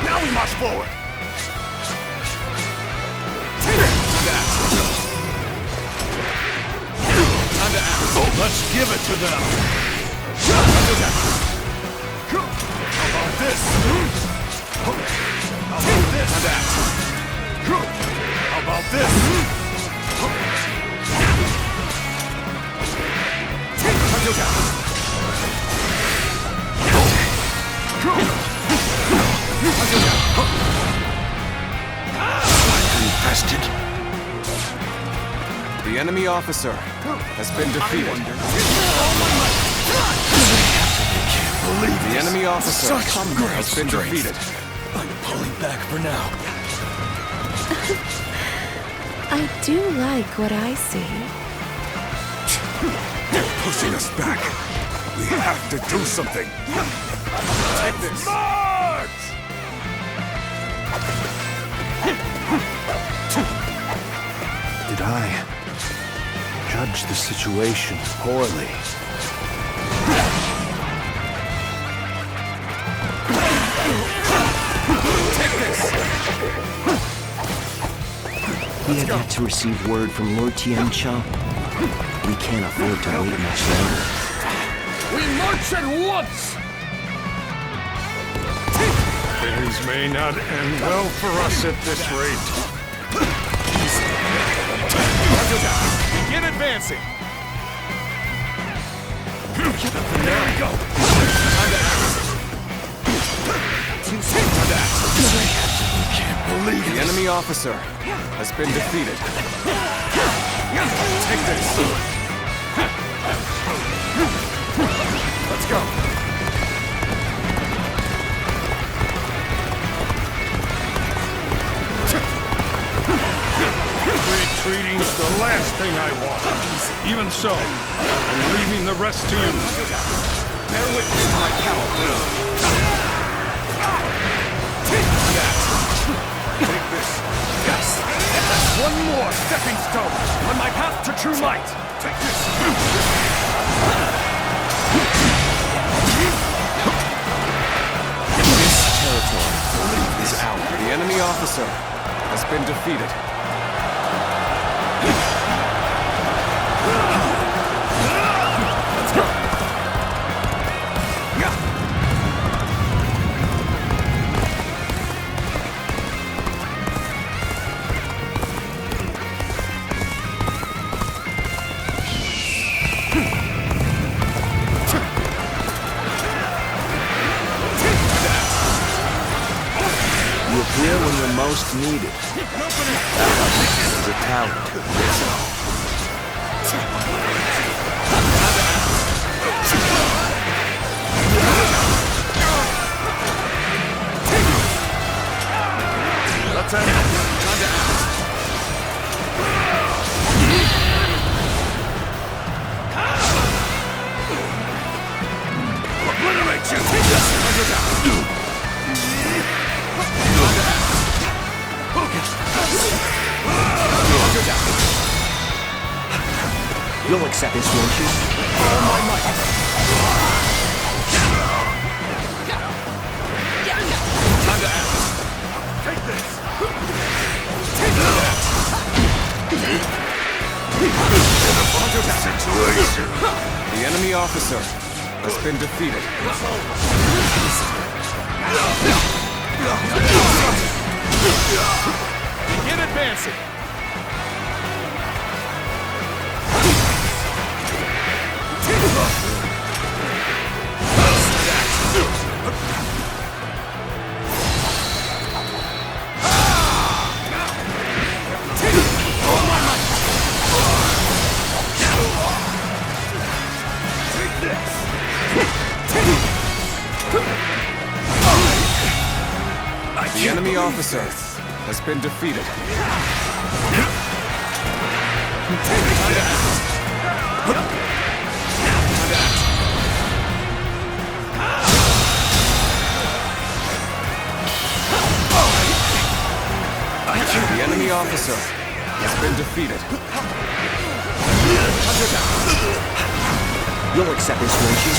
Now we march forward! Let's give it to them! How about this? How about this? How about this? I confessed it. The enemy officer has been defeated. The enemy officer has been defeated. I'm pulling back for now. I do like what I see. They're pushing us back. We have to do something. Take this. March! Did I judge the situation poorly? Take this. We have yet to receive word from Lord Tiancha. We can't afford to wait much longer. We march at once! Things may not end well for us at this rate. Begin advancing. There we go! Can't believe The enemy officer has been defeated. Take this. Let's go. Retreating's the last thing I want. Even so, I'm leaving the rest to you. Bear witness to my power. Take this. Yes! That's one more stepping stone on my path to true light! Take this! This territory is ours. The enemy officer has been defeated. Let's go. You appear when you're most needed. As a talent. Let's end it. Time to act. Obliterate you! You'll accept this, won't you? All my might! Time to act. Take this! Situation. The enemy officer has been defeated. Begin advancing. The enemy officer has been defeated. The enemy officer has been defeated. You'll accept this, won't you?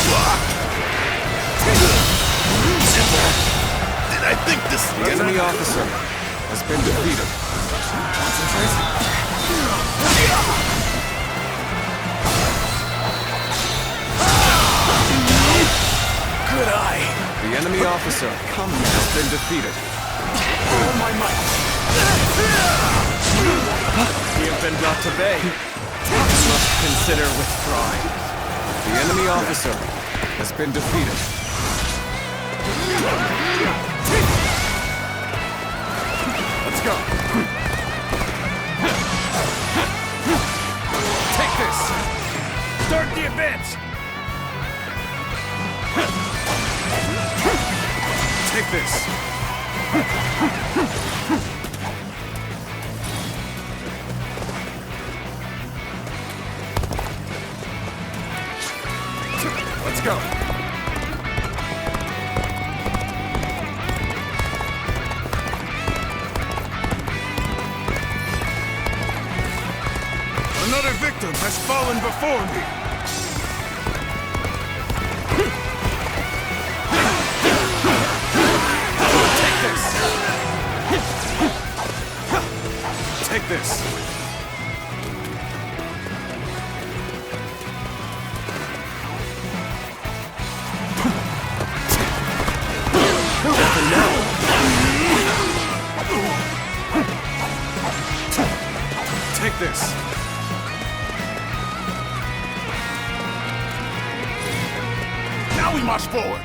Did I think this? The enemy officer has been defeated. Good eye! The enemy officer has been defeated. All my might! He has been brought to bay. Must consider withdrawing. The enemy officer has been defeated. Let's go. Take this. Let's go. Another victim has fallen before me. Take this. Nothing now. Take this. Now we march forward.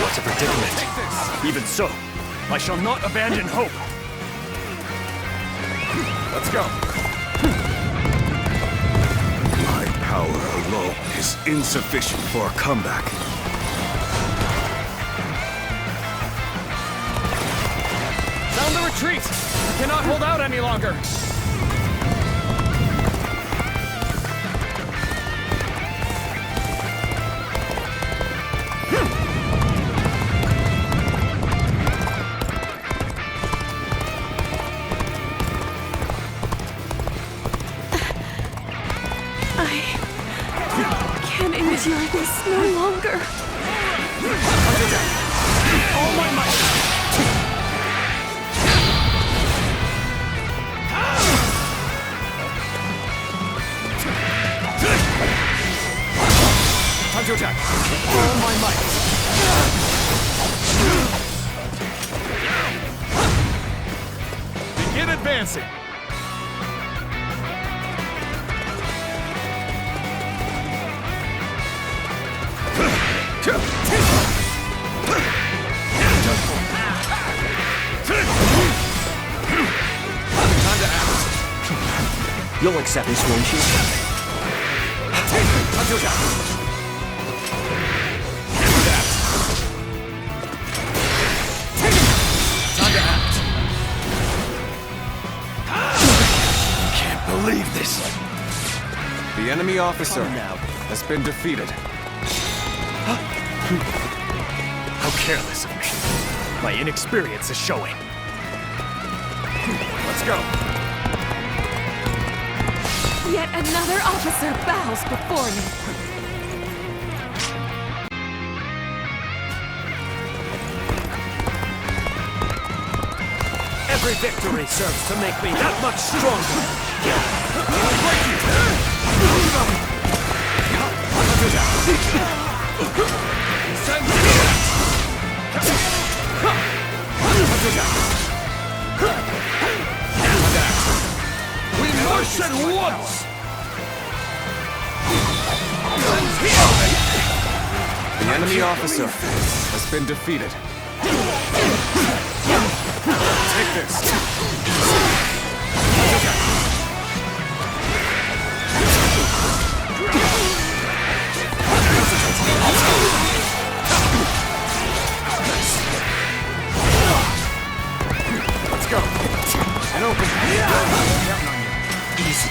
What's a predicament? Even so, I shall not abandon hope. Let's go. My power alone is insufficient for a comeback. Sound the retreat! We cannot hold out any longer! I can't endure this no longer. All my might! Time to attack! All my might! Begin advancing! Time to act. You'll accept this, won't you? Time to attack. Time to act. Can't believe this. The enemy officer has been defeated. How careless of me. My inexperience is showing. Let's go. Yet another officer bows before me. Every victory serves to make me that much stronger. We march at once! The enemy officer has been defeated. Take this. Let's go. And open. Easy.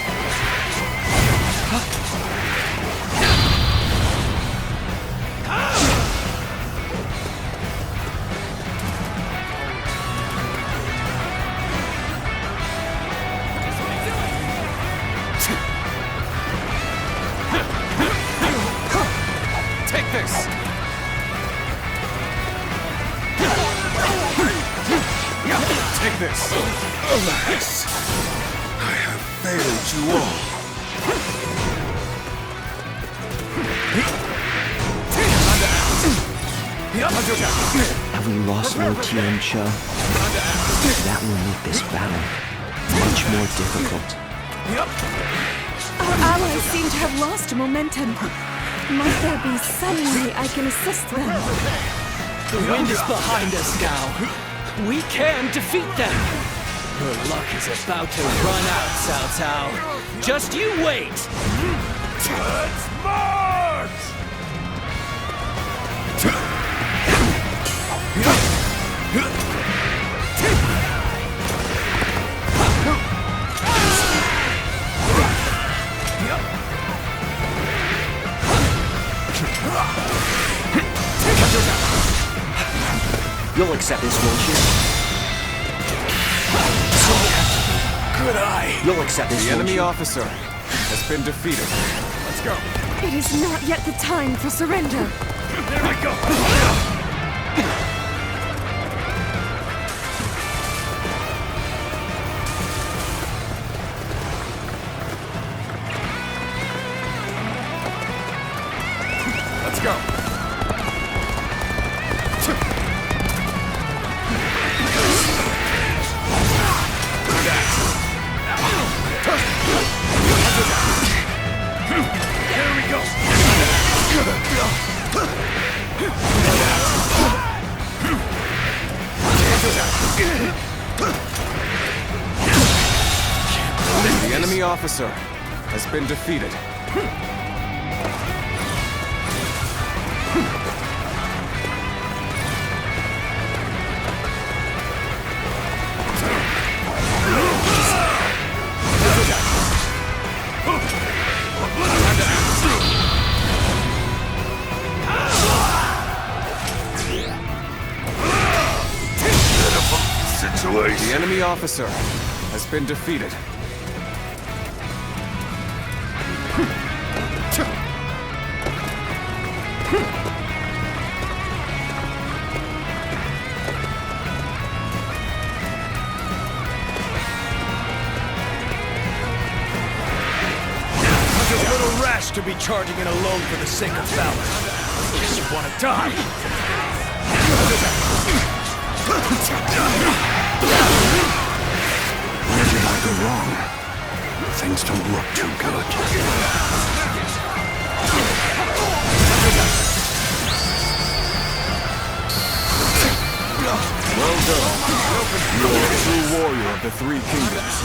Take this. Take this. Alas, I have failed you all. Have we lost Lord Tiancho? That will make this battle much more difficult. Our allies seem to have lost momentum. Might there be some way I can assist them? The wind is behind us now. We can defeat them. Your luck is about to run out, Cao Cao. Just you wait! Let's march! You'll accept this, won't you? Good eye. You'll accept this, The won't enemy you? officer has been defeated. Let's go. It is not yet the time for surrender. There we go. Let's go. There we go. The enemy officer has been defeated. The enemy officer has been defeated. A little rash to be charging in alone for the sake of valor. Guess you want to die. Where did I go wrong? Things don't look too good. Well done. You're a true warrior of the Three Kingdoms.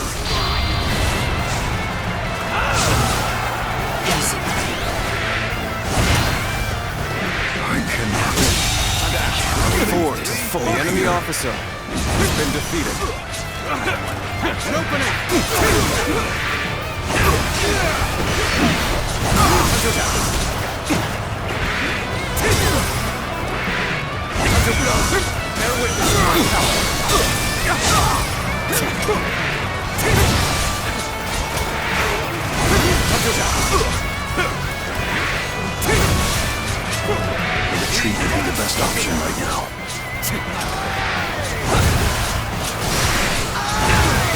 The enemy officer has been defeated. Bear witness to my power. Retreat would be the best option right now.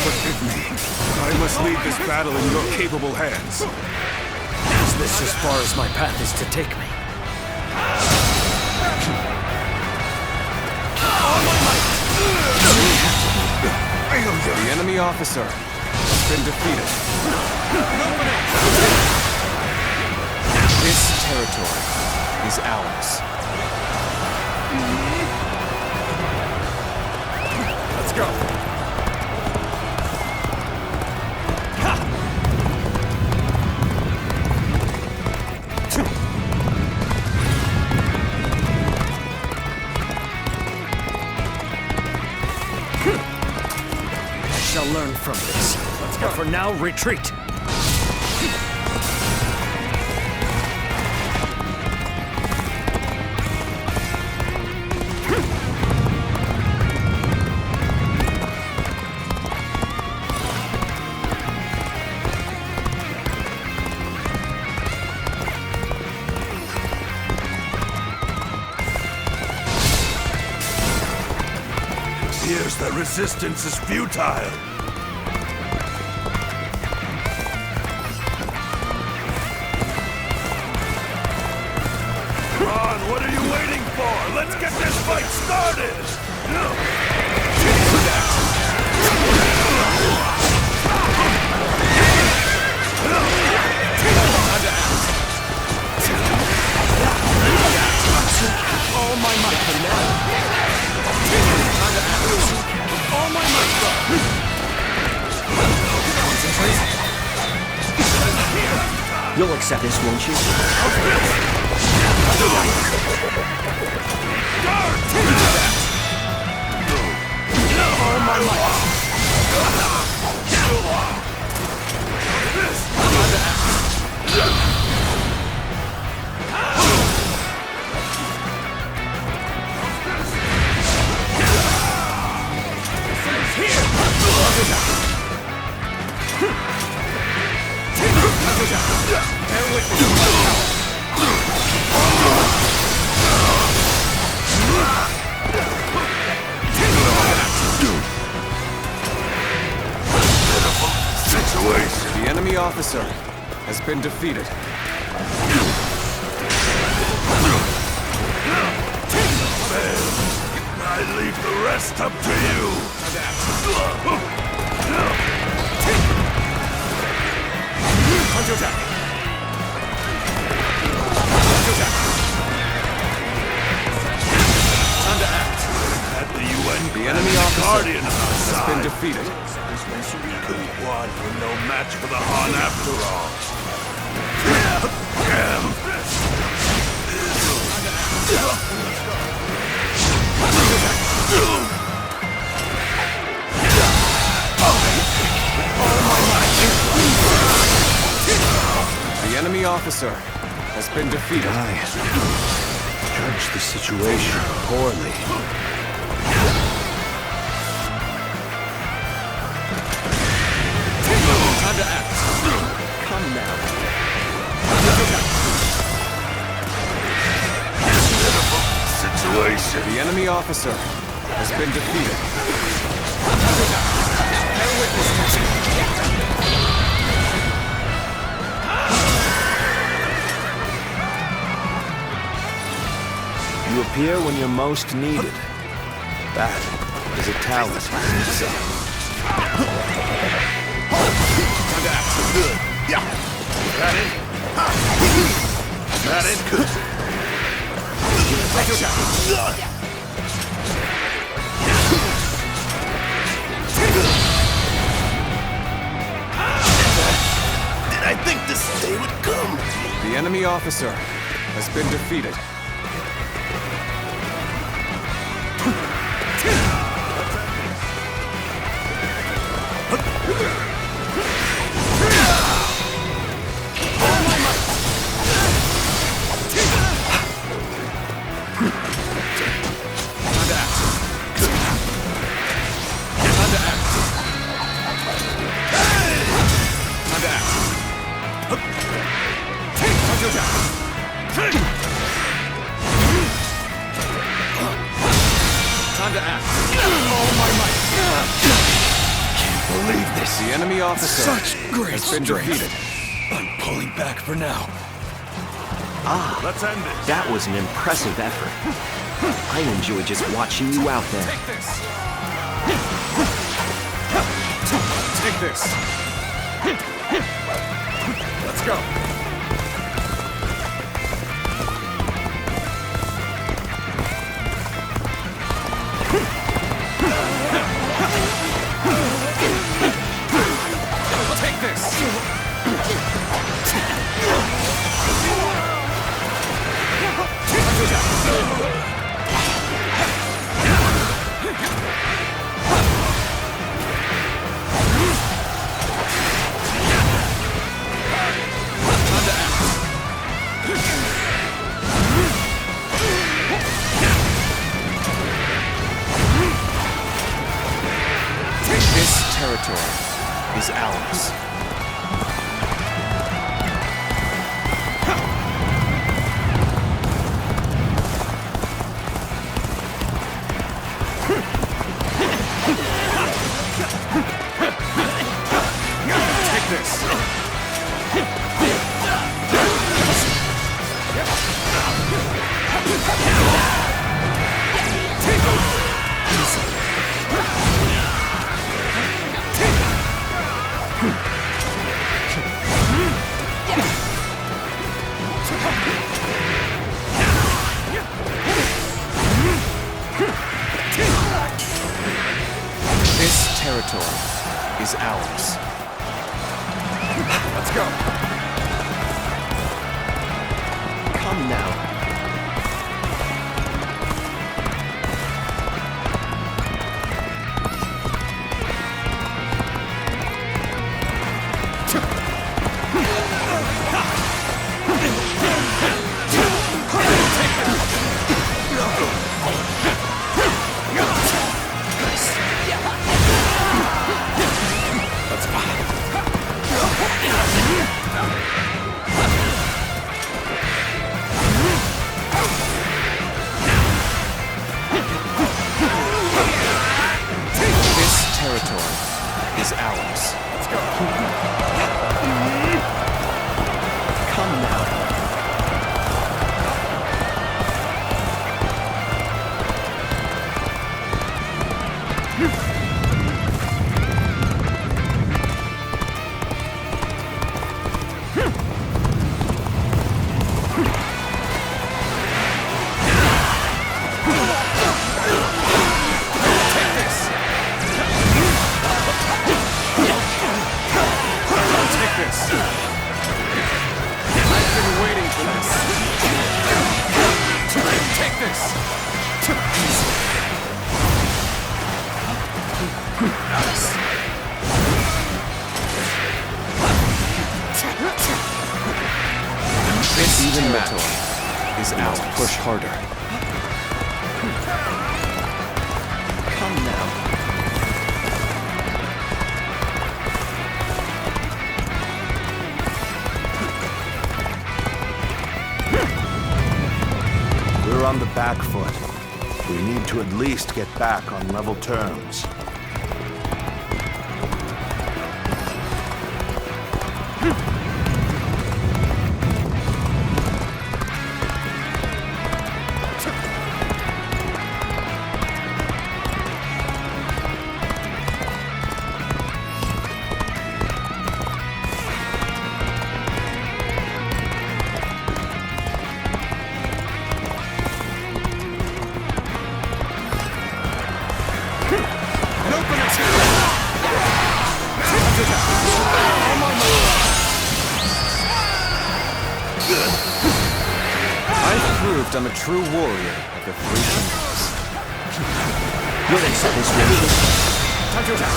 Forgive me. I must leave this battle in your capable hands. Is this as far as my path is to take me? The enemy officer has been defeated. This territory is ours. Let's go. I shall learn from this. Let's go. But for now, retreat. Appears that resistance is futile. Come on, what are you waiting for? Let's get this fight started! All my might. All my might, bro. accept this, won't you? Oh my The enemy officer has been defeated. I leave the rest up to you. Time to act. At the UN, The enemy officer guardian of our has side. been defeated. One were no match for the Han after all. The enemy officer has been defeated. I judged the situation poorly. Time to act. Come now. Situation. The enemy officer has been defeated. Bear witness to it. You appear when you're most needed. That is a talent in itself. Time to act. Good. Yeah. That it? That it? Good. Did I think this day would come? The enemy officer has been defeated. Time to act. Oh my might. Can't believe this. The enemy officer Such great has been strength. defeated. I'm pulling back for now. Ah, Let's end this. that was an impressive effort. I enjoy just watching you out there. Take this. Take this. Let's go. Take this. This territory is ours. Take this. This territory is ours. Let's go. This even match is ours. Push harder. Come now. We're on the back foot. We need to at least get back on level terms. I've proved I'm a true warrior of the Three Kingdoms. You'll accept this mission. Time to attack.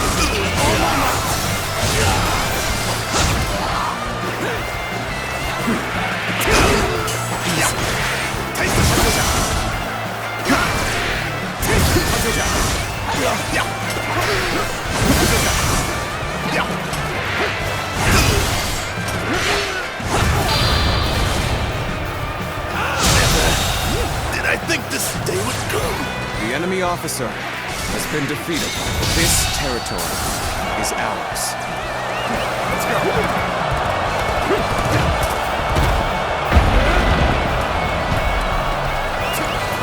Did I think this day would come? The enemy officer has been defeated. This territory is ours. Let's go.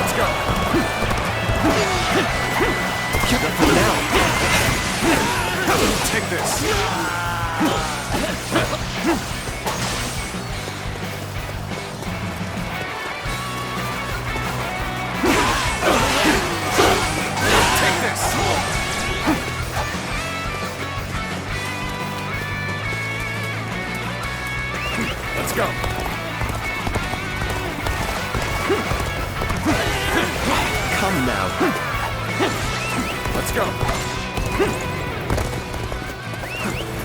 Let's go. Get up for now. Take this. Let's go. Come now. Let's go.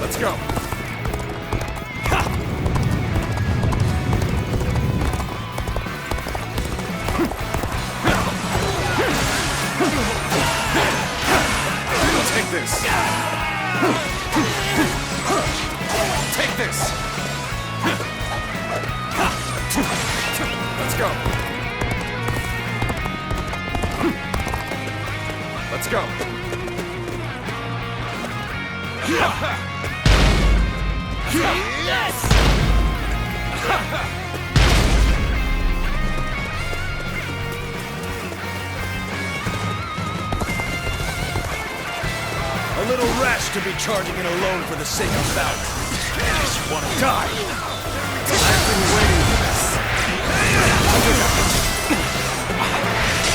Let's go. Take this. Take this. Let's go. Let's go. Yes! A little rash to be charging in alone for the sake of bout. I just want to die. I've been waiting for this.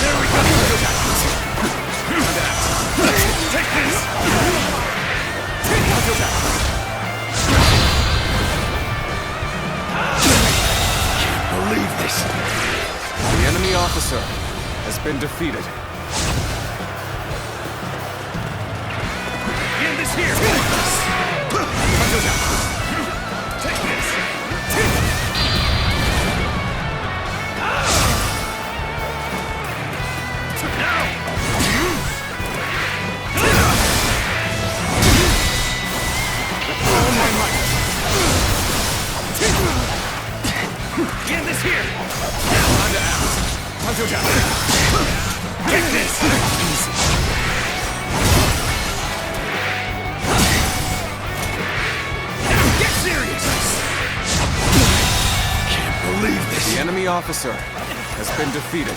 There we go. Take this. Can't believe this. The enemy officer has been defeated. End this here. Take this. Get this here! Time to act. Time to attack. Get this! Easy. Get serious! Can't believe this. The enemy officer has been defeated.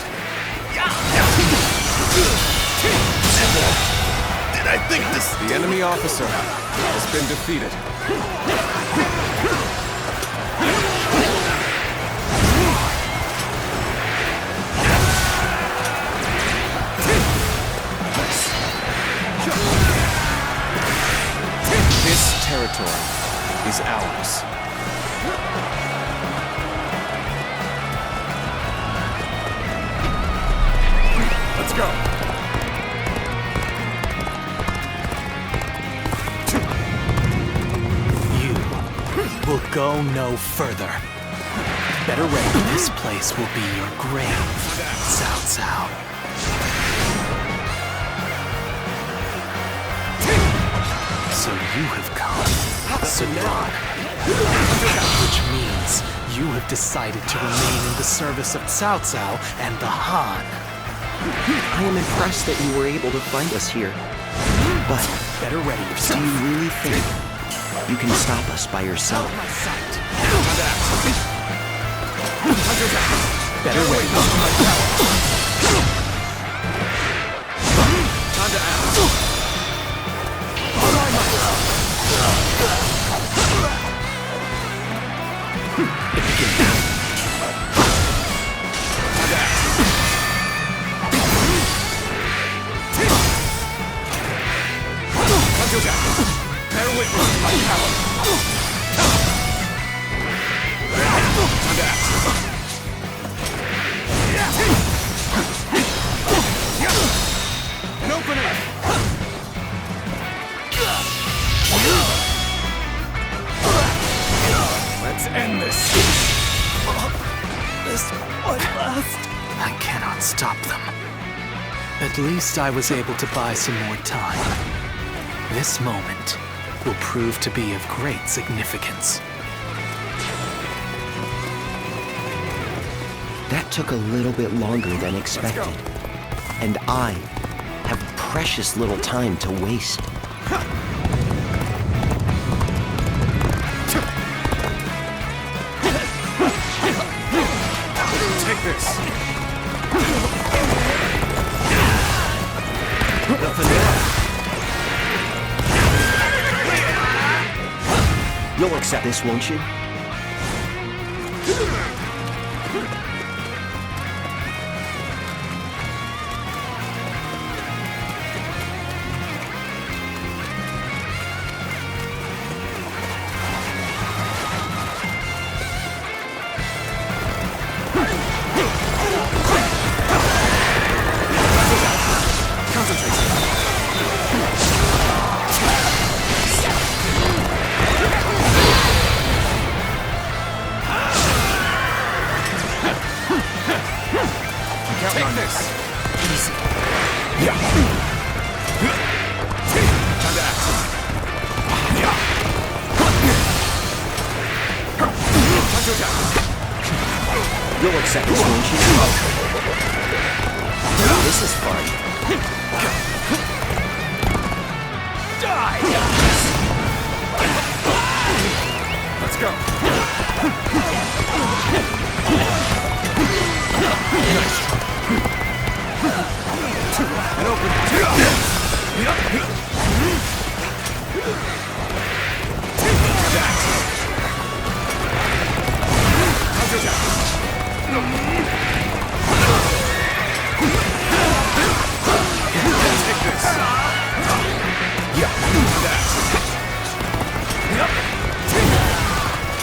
Did I think this? The enemy officer has been defeated. This territory is ours. Let's go. You will go no further. Better ready. This place will be your grave, Cao Cao. So you have come, Sudan. Which means you have decided to remain in the service of Cao Cao and the Han. I am impressed that you were able to find us here. But better ready yourself. Do you really think you can stop us by yourself? Better ready yourself. Time to act. It begins. Bear witness my power. Time to act. An opening. Let's end this. This won't last. I cannot stop them. At least I was able to buy some more time. This moment will prove to be of great significance. That took a little bit longer than expected. And I have precious little time to waste. Take this. You'll accept this, won't you? Take this. Easy. Yeah. Time to act. Yeah. Time to attack. You'll accept this, won't you? This is fun. Die! Let's go. Nice. And open. Take this. Yeah.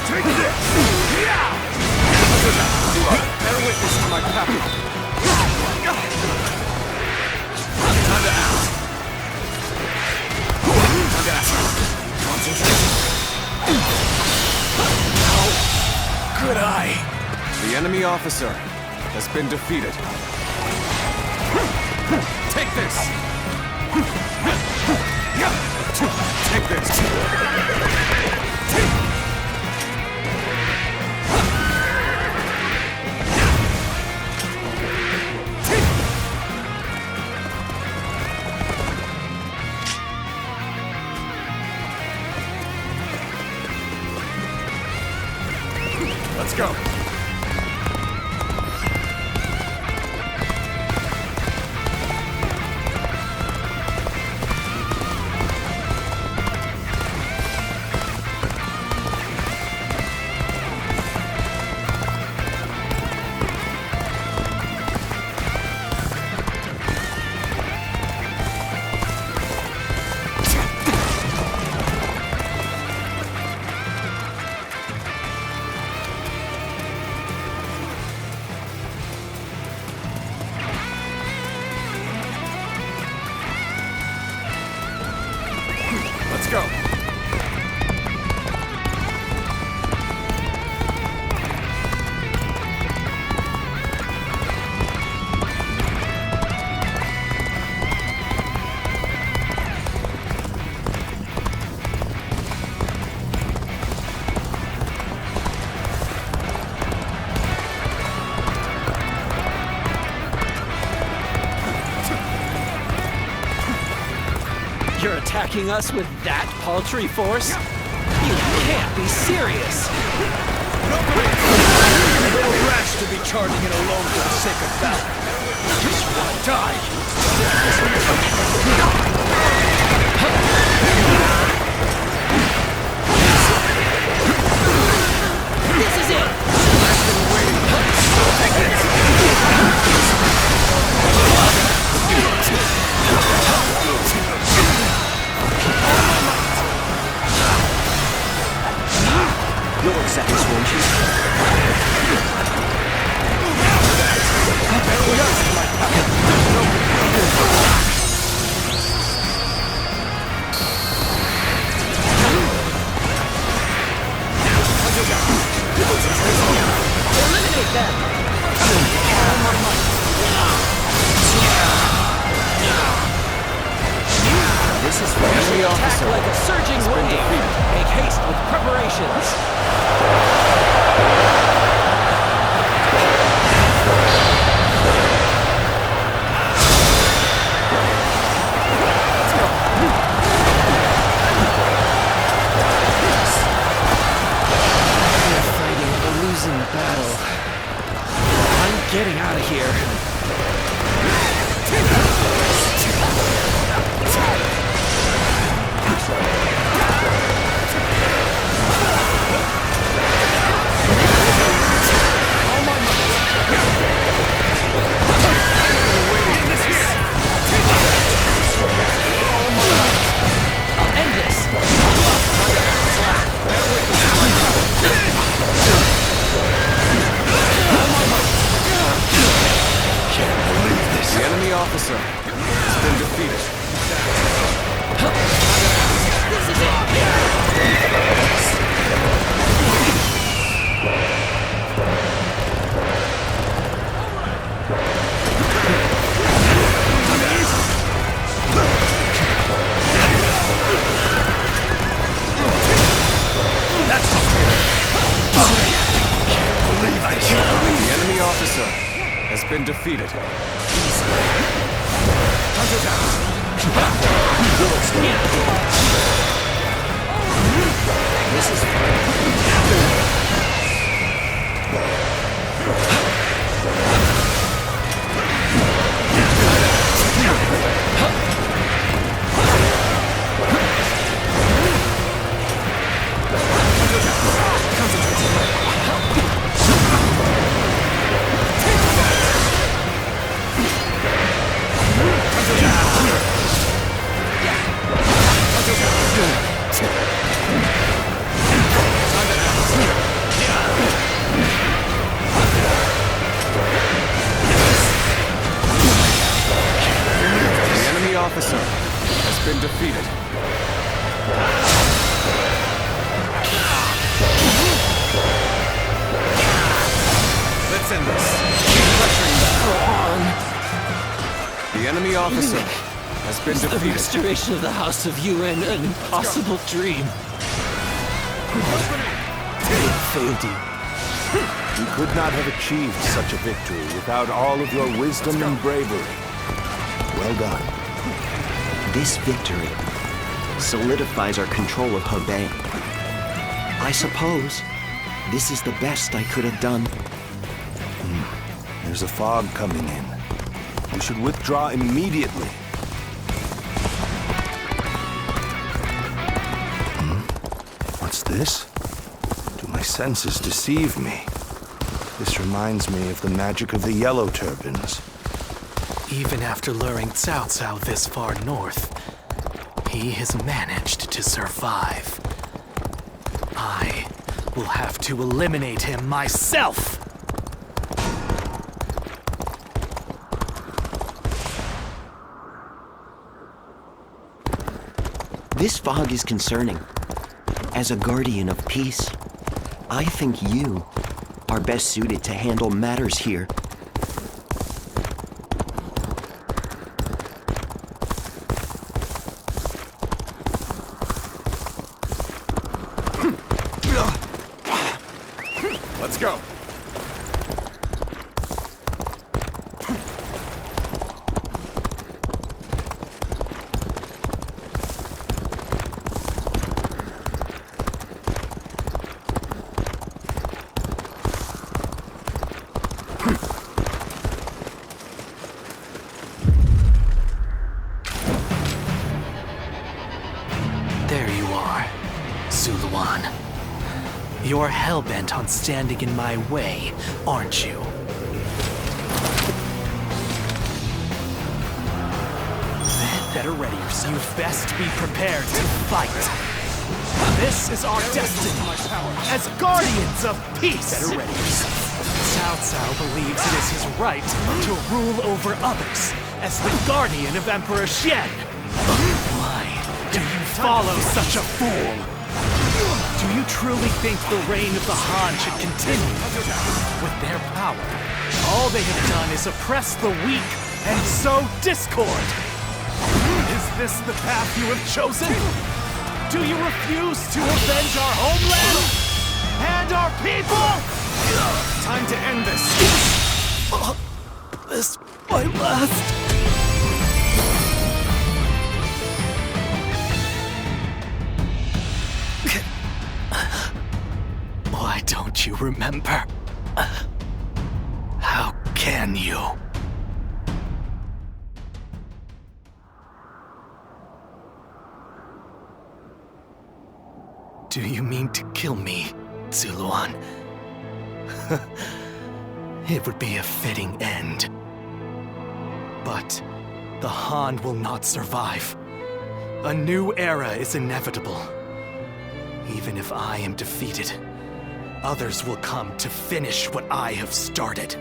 Take this. Bear witness to my power. Time to act. Time to act. Concentrate. How could I? The enemy officer has been defeated. Take this. Take this. Let's go. attacking us with that paltry force? You can't be serious! A little rash to be charging in alone for the sake of battle. Just wanna die! This is it! I've been waiting. Take it! You'll accept this, won't you? Eliminate them! This is We attack like a surging wave. Make haste with preparations. We're fighting a losing battle. I'm getting out of here. The enemy officer has been defeated. This is it! The enemy officer has been defeated. This is fun. Officer has been defeated. Let's end this. Keep pressuring them. The enemy officer has been defeated. The restoration of the House of Yuan an impossible dream. It failed you. You could not have achieved such a victory without all of your wisdom and bravery. Well done. This victory solidifies our control of Hebei. I suppose this is the best I could have done. There's a fog coming in. We should withdraw immediately. What's this? Do my senses deceive me? This reminds me of the magic of the yellow turbans. Even after luring Cao Cao this far north, he has managed to survive. I will have to eliminate him myself! This fog is concerning. As a guardian of peace, I think you are best suited to handle matters here. Let's go. hell-bent on standing in my way, aren't you? Better ready yourself. You best be prepared to fight. This is our destiny as guardians of peace. Better ready yourself. Cao Cao believes it is his right to rule over others as the guardian of Emperor Xian. Why do you follow such a fool? Do you truly think the reign of the Han should continue? With their power, all they have done is oppress the weak and sow discord. Is this the path you have chosen? Do you refuse to avenge our homeland and our people? Time to end this. This my last. Why don't you remember? How can you? Do you mean to kill me, Zuluan? It would be a fitting end. But the Han will not survive. A new era is inevitable. Even if I am defeated, others will come to finish what I have started.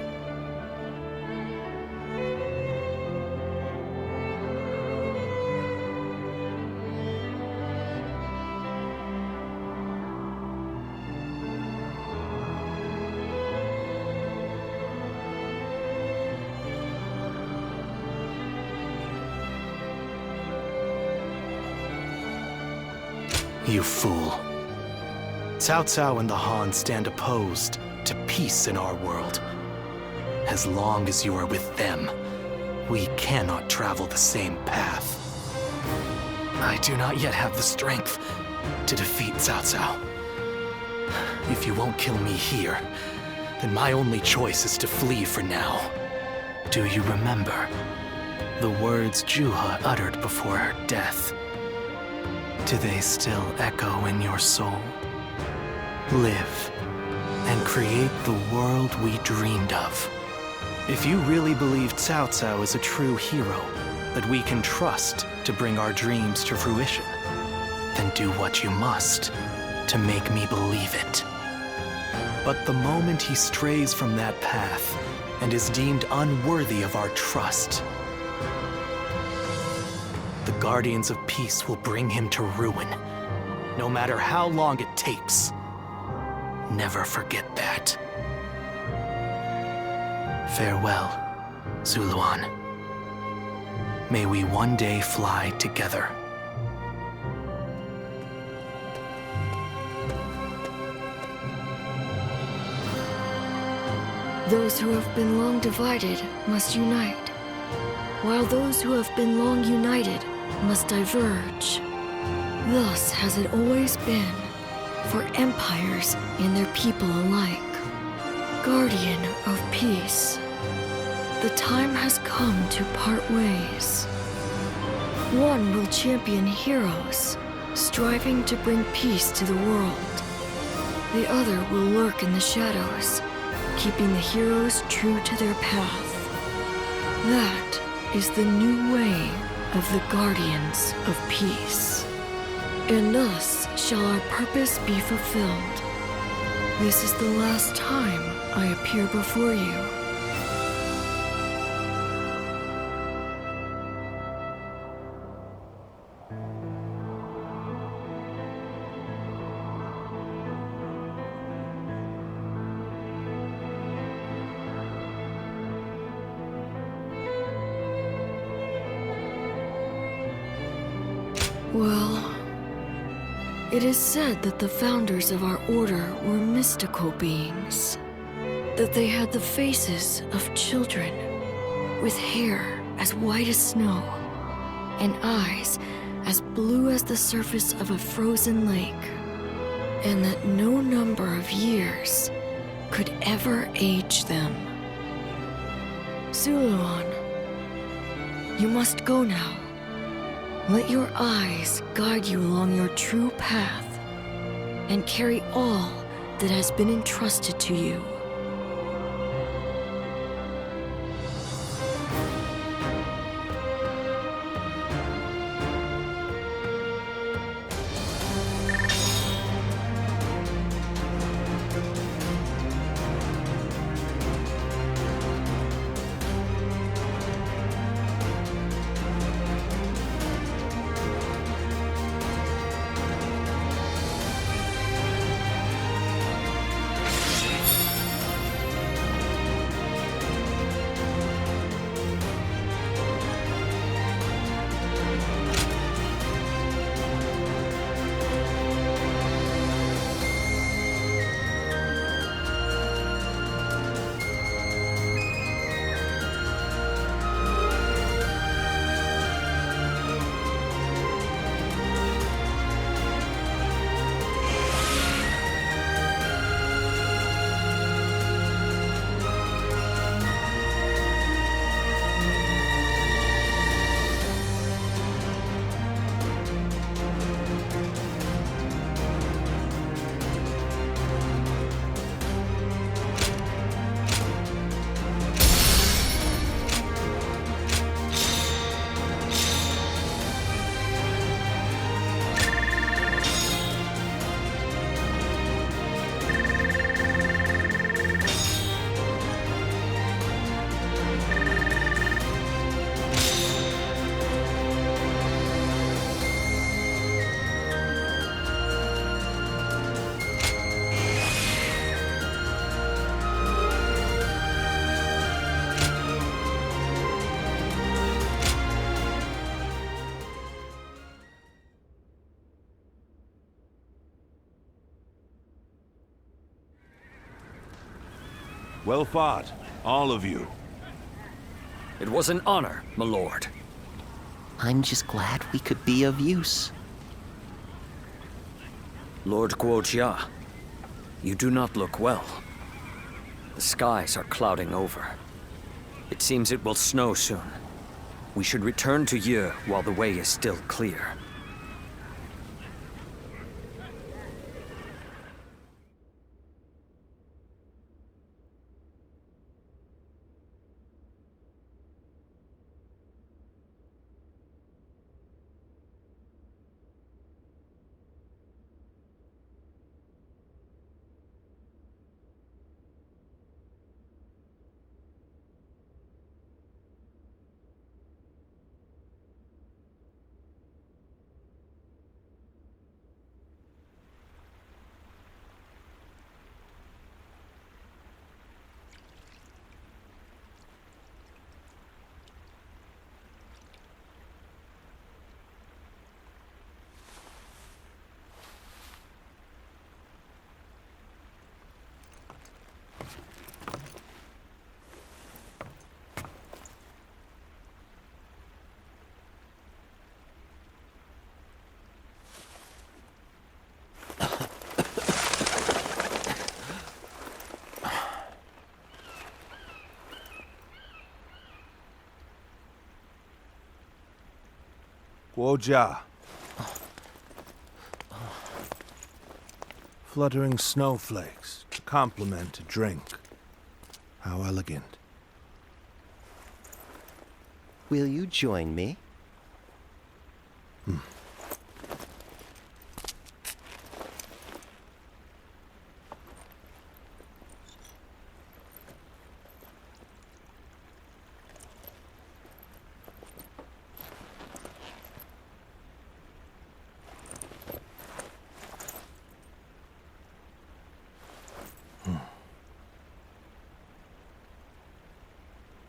You fool. Cao Cao and the Han stand opposed to peace in our world. As long as you are with them, we cannot travel the same path. I do not yet have the strength to defeat Cao Cao. If you won't kill me here, then my only choice is to flee for now. Do you remember the words Juha uttered before her death? Do they still echo in your soul? Live and create the world we dreamed of. If you really believe Cao Cao is a true hero that we can trust to bring our dreams to fruition, then do what you must to make me believe it. But the moment he strays from that path and is deemed unworthy of our trust, the Guardians of Peace will bring him to ruin, no matter how long it takes. Never forget that. Farewell, Zuluan. May we one day fly together. Those who have been long divided must unite, while those who have been long united must diverge. Thus has it always been for empires and their people alike. Guardian of peace, the time has come to part ways. One will champion heroes, striving to bring peace to the world. The other will lurk in the shadows, keeping the heroes true to their path. That is the new way of the Guardians of Peace. And thus shall our purpose be fulfilled. This is the last time I appear before you. Well, it is said that the founders of our order were mystical beings, that they had the faces of children, with hair as white as snow, and eyes as blue as the surface of a frozen lake, and that no number of years could ever age them. Zuluan, you must go now. Let your eyes guide you along your true path, and carry all that has been entrusted to you. Well fought, all of you. It was an honor, my lord. I'm just glad we could be of use. Lord Guojia, you do not look well. The skies are clouding over. It seems it will snow soon. We should return to Yi while the way is still clear. Guojia. Fluttering snowflakes, a compliment to drink. How elegant. Will you join me?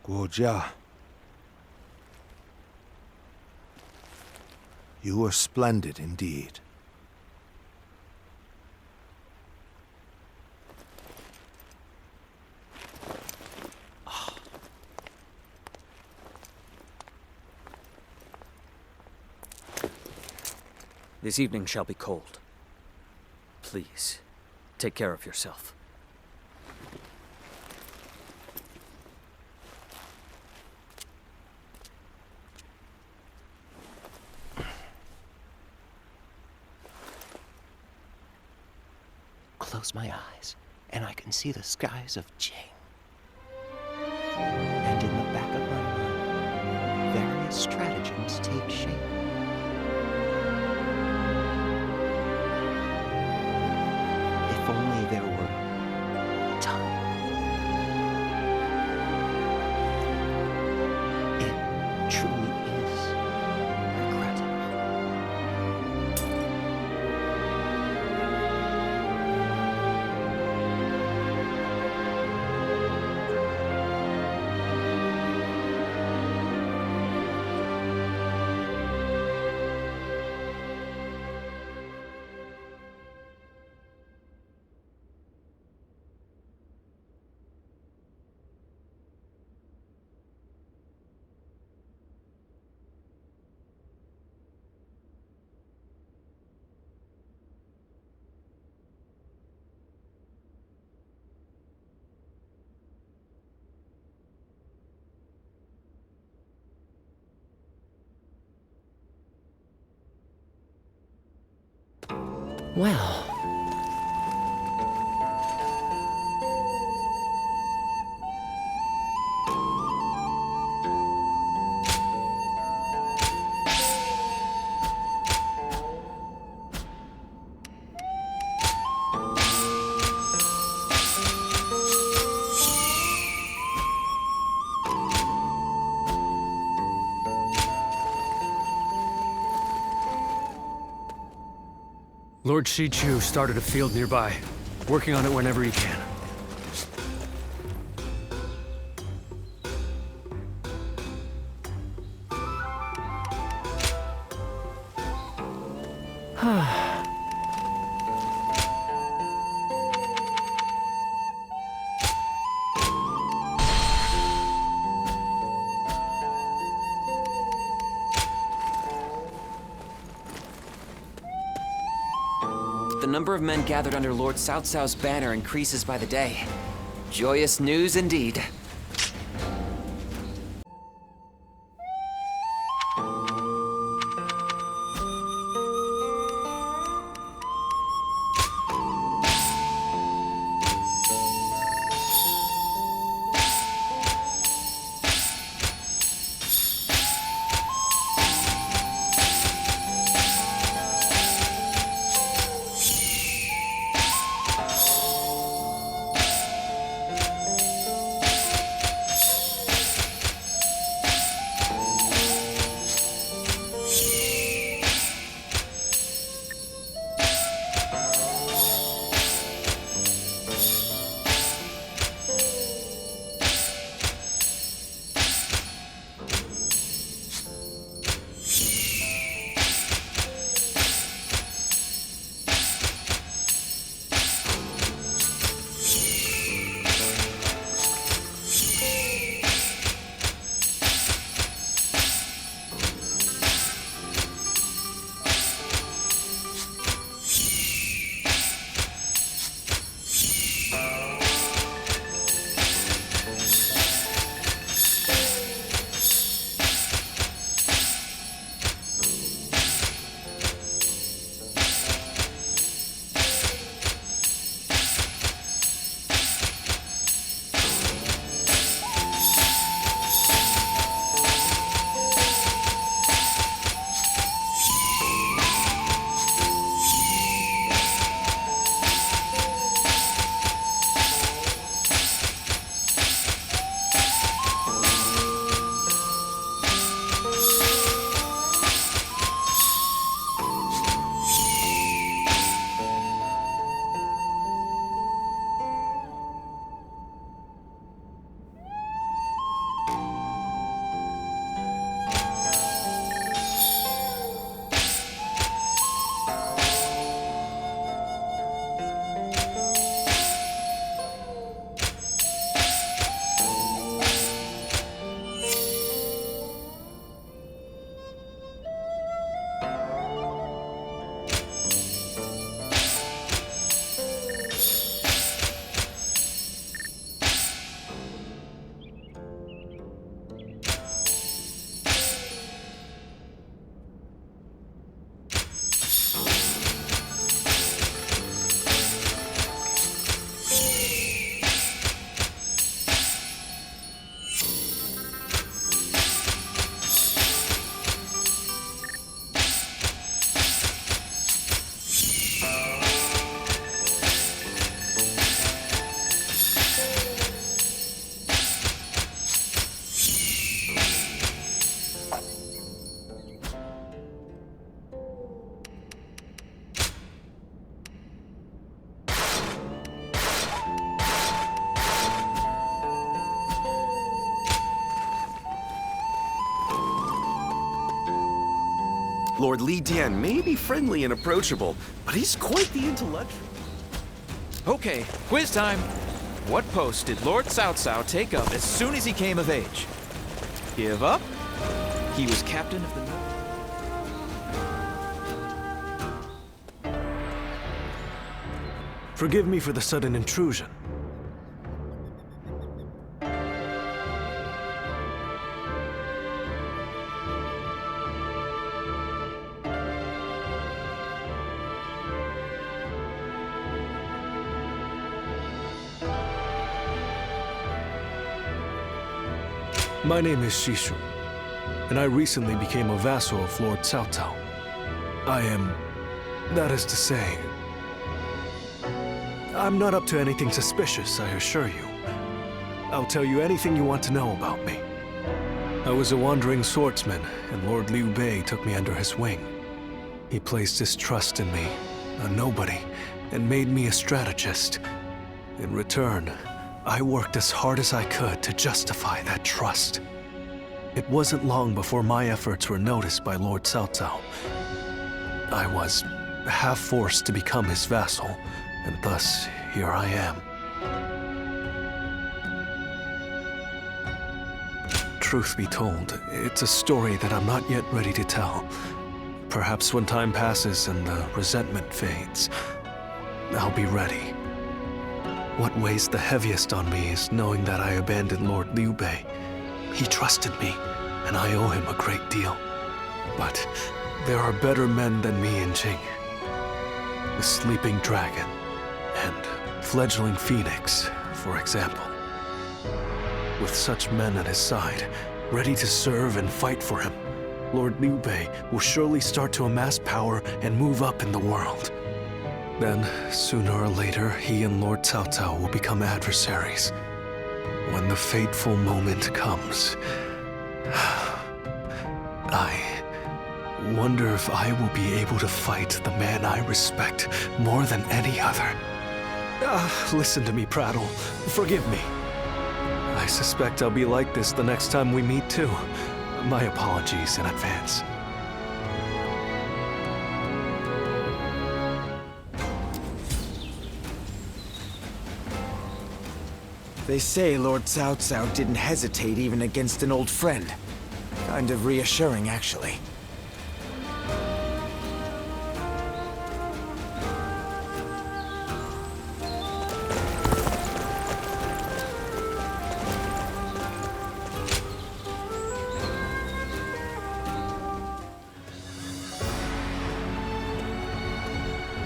Guojia. You are splendid indeed. This evening shall be cold. Please, take care of yourself. close my eyes, and I can see the skies of Jing. And in the back of my mind, various stratagems take shape. If only there were time. It truly is regrettable. Well. Lord Shichu started a field nearby, working on it whenever he can. The number of men gathered under Lord Cao Cao's banner increases by the day. Joyous news indeed. Lord Li Dian may be friendly and approachable, but he's quite the intellectual. Okay, quiz time. What post did Lord Cao Cao take up as soon as he came of age? Give up? He was captain of the... Forgive me for the sudden intrusion. My name is Shishu, and I recently became a vassal of Lord Cao Cao. I am... that is to say... I'm not up to anything suspicious, I assure you. I'll tell you anything you want to know about me. I was a wandering swordsman, and Lord Liu Bei took me under his wing. He placed his trust in me, a nobody, and made me a strategist. In return, I worked as hard as I could to justify that trust. It wasn't long before my efforts were noticed by Lord Cao Cao. I was half forced to become his vassal, and thus here I am. Truth be told, it's a story that I'm not yet ready to tell. Perhaps when time passes and the resentment fades, I'll be ready. What weighs the heaviest on me is knowing that I abandoned Lord Liu Bei. He trusted me, and I owe him a great deal. But there are better men than me in Jing. The Sleeping Dragon and Fledgling Phoenix, for example. With such men at his side, ready to serve and fight for him, Lord Liu Bei will surely start to amass power and move up in the world. Then, sooner or later, he and Lord Cao Cao will become adversaries. When the fateful moment comes, I wonder if I will be able to fight the man I respect more than any other. Listen to me prattle. Forgive me. I suspect I'll be like this the next time we meet too. My apologies in advance. They say Lord Cao Cao didn't hesitate even against an old friend. Kind of reassuring, actually.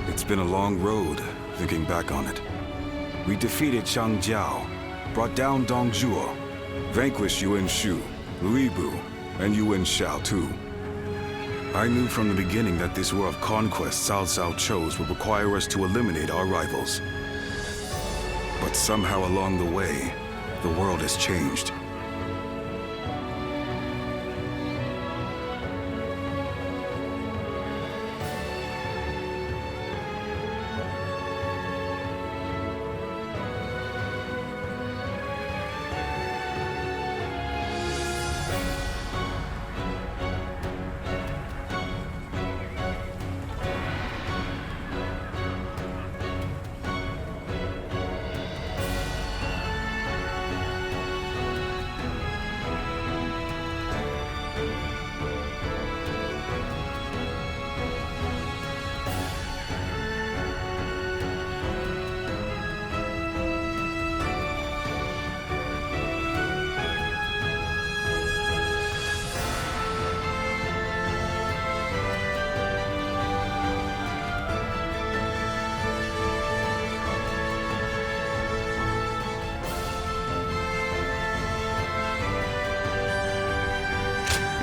It's been a long road, thinking back on it. We defeated Chang Jiao, brought down Dong Zhuo, vanquished Yuan Shu, Louis Bu, and Yuan Shao too. I knew from the beginning that this war of conquest Cao Cao chose would require us to eliminate our rivals. But somehow along the way, the world has changed.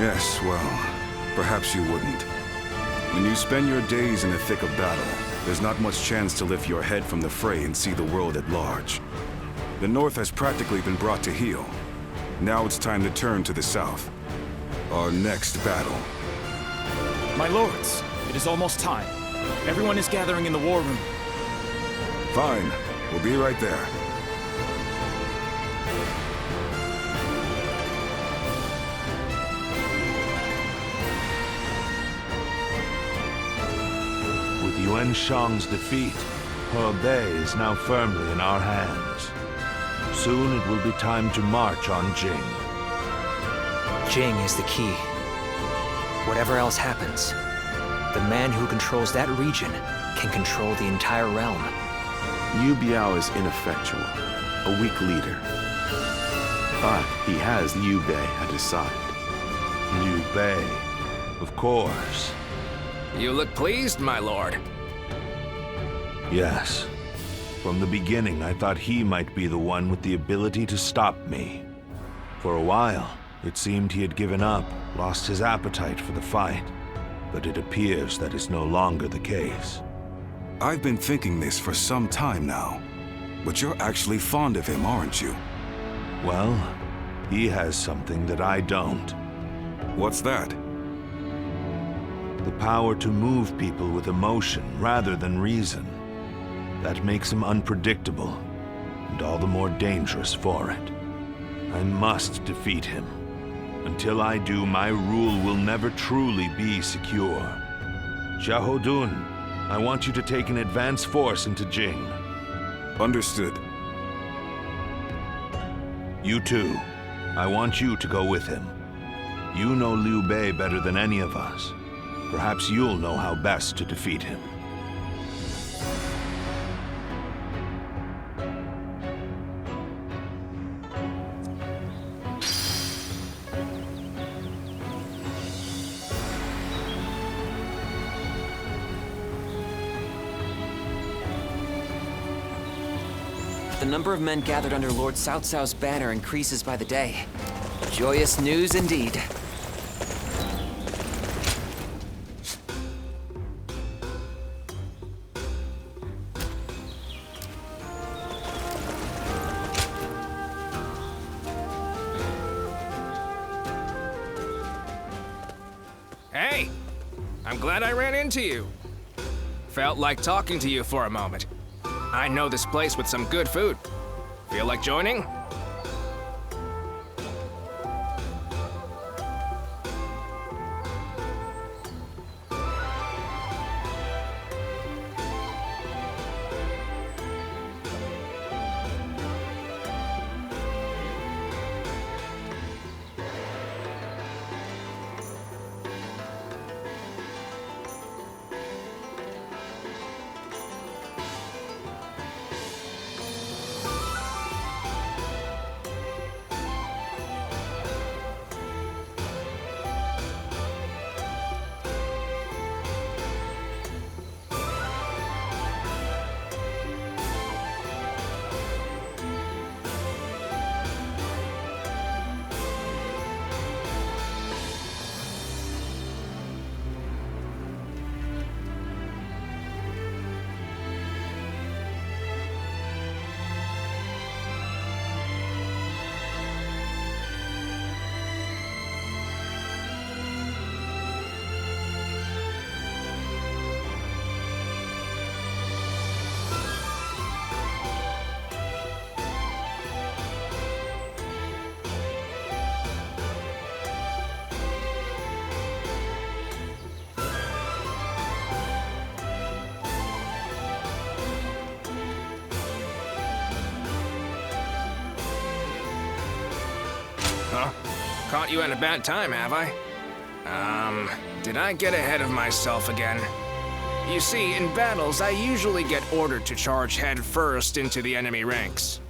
Yes, well, perhaps you wouldn't. When you spend your days in the thick of battle, there's not much chance to lift your head from the fray and see the world at large. The North has practically been brought to heel. Now it's time to turn to the South. Our next battle. My lords, it is almost time. Everyone is gathering in the war room. Fine. We'll be right there. Yuan Shang's defeat, Hebei is now firmly in our hands. Soon it will be time to march on Jing. Jing is the key. Whatever else happens, the man who controls that region can control the entire realm. Liu Biao is ineffectual, a weak leader. But he has Liu Bei at his side. Liu Bei, of course. You look pleased, my lord. Yes. From the beginning, I thought he might be the one with the ability to stop me. For a while, it seemed he had given up, lost his appetite for the fight. But it appears that is no longer the case. I've been thinking this for some time now. But you're actually fond of him, aren't you? Well, he has something that I don't. What's that? The power to move people with emotion rather than reason. That makes him unpredictable, and all the more dangerous for it. I must defeat him. Until I do, my rule will never truly be secure. Xiahou, I want you to take an advance force into Jing. Understood. You too. I want you to go with him. You know Liu Bei better than any of us. Perhaps you'll know how best to defeat him. The number of men gathered under Lord Cao Cao's banner increases by the day. Joyous news indeed. Hey! I'm glad I ran into you. Felt like talking to you for a moment. I know this place with some good food. Feel like joining? Huh? Caught you at a bad time, have I? Did I get ahead of myself again? You see, in battles, I usually get ordered to charge head first into the enemy ranks.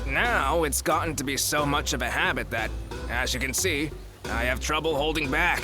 Now, it's gotten to be so much of a habit that, as you can see, I have trouble holding back.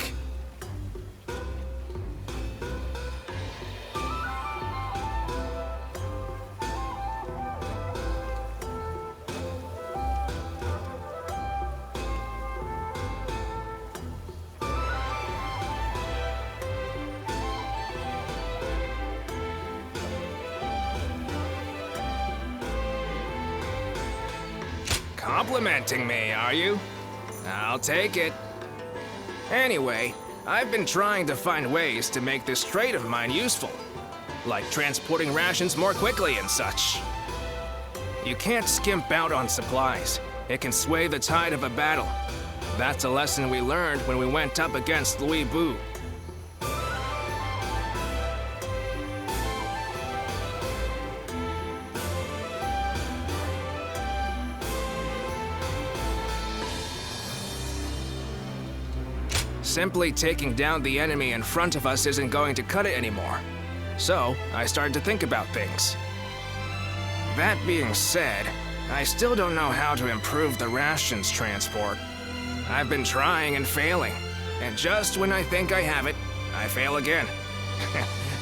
Complimenting me, are you? I'll take it. Anyway, I've been trying to find ways to make this trade of mine useful, like transporting rations more quickly and such. You can't skimp out on supplies. It can sway the tide of a battle. That's a lesson we learned when we went up against Louis Bu. Simply taking down the enemy in front of us isn't going to cut it anymore. So, I started to think about things. That being said, I still don't know how to improve the rations transport. I've been trying and failing, and just when I think I have it, I fail again.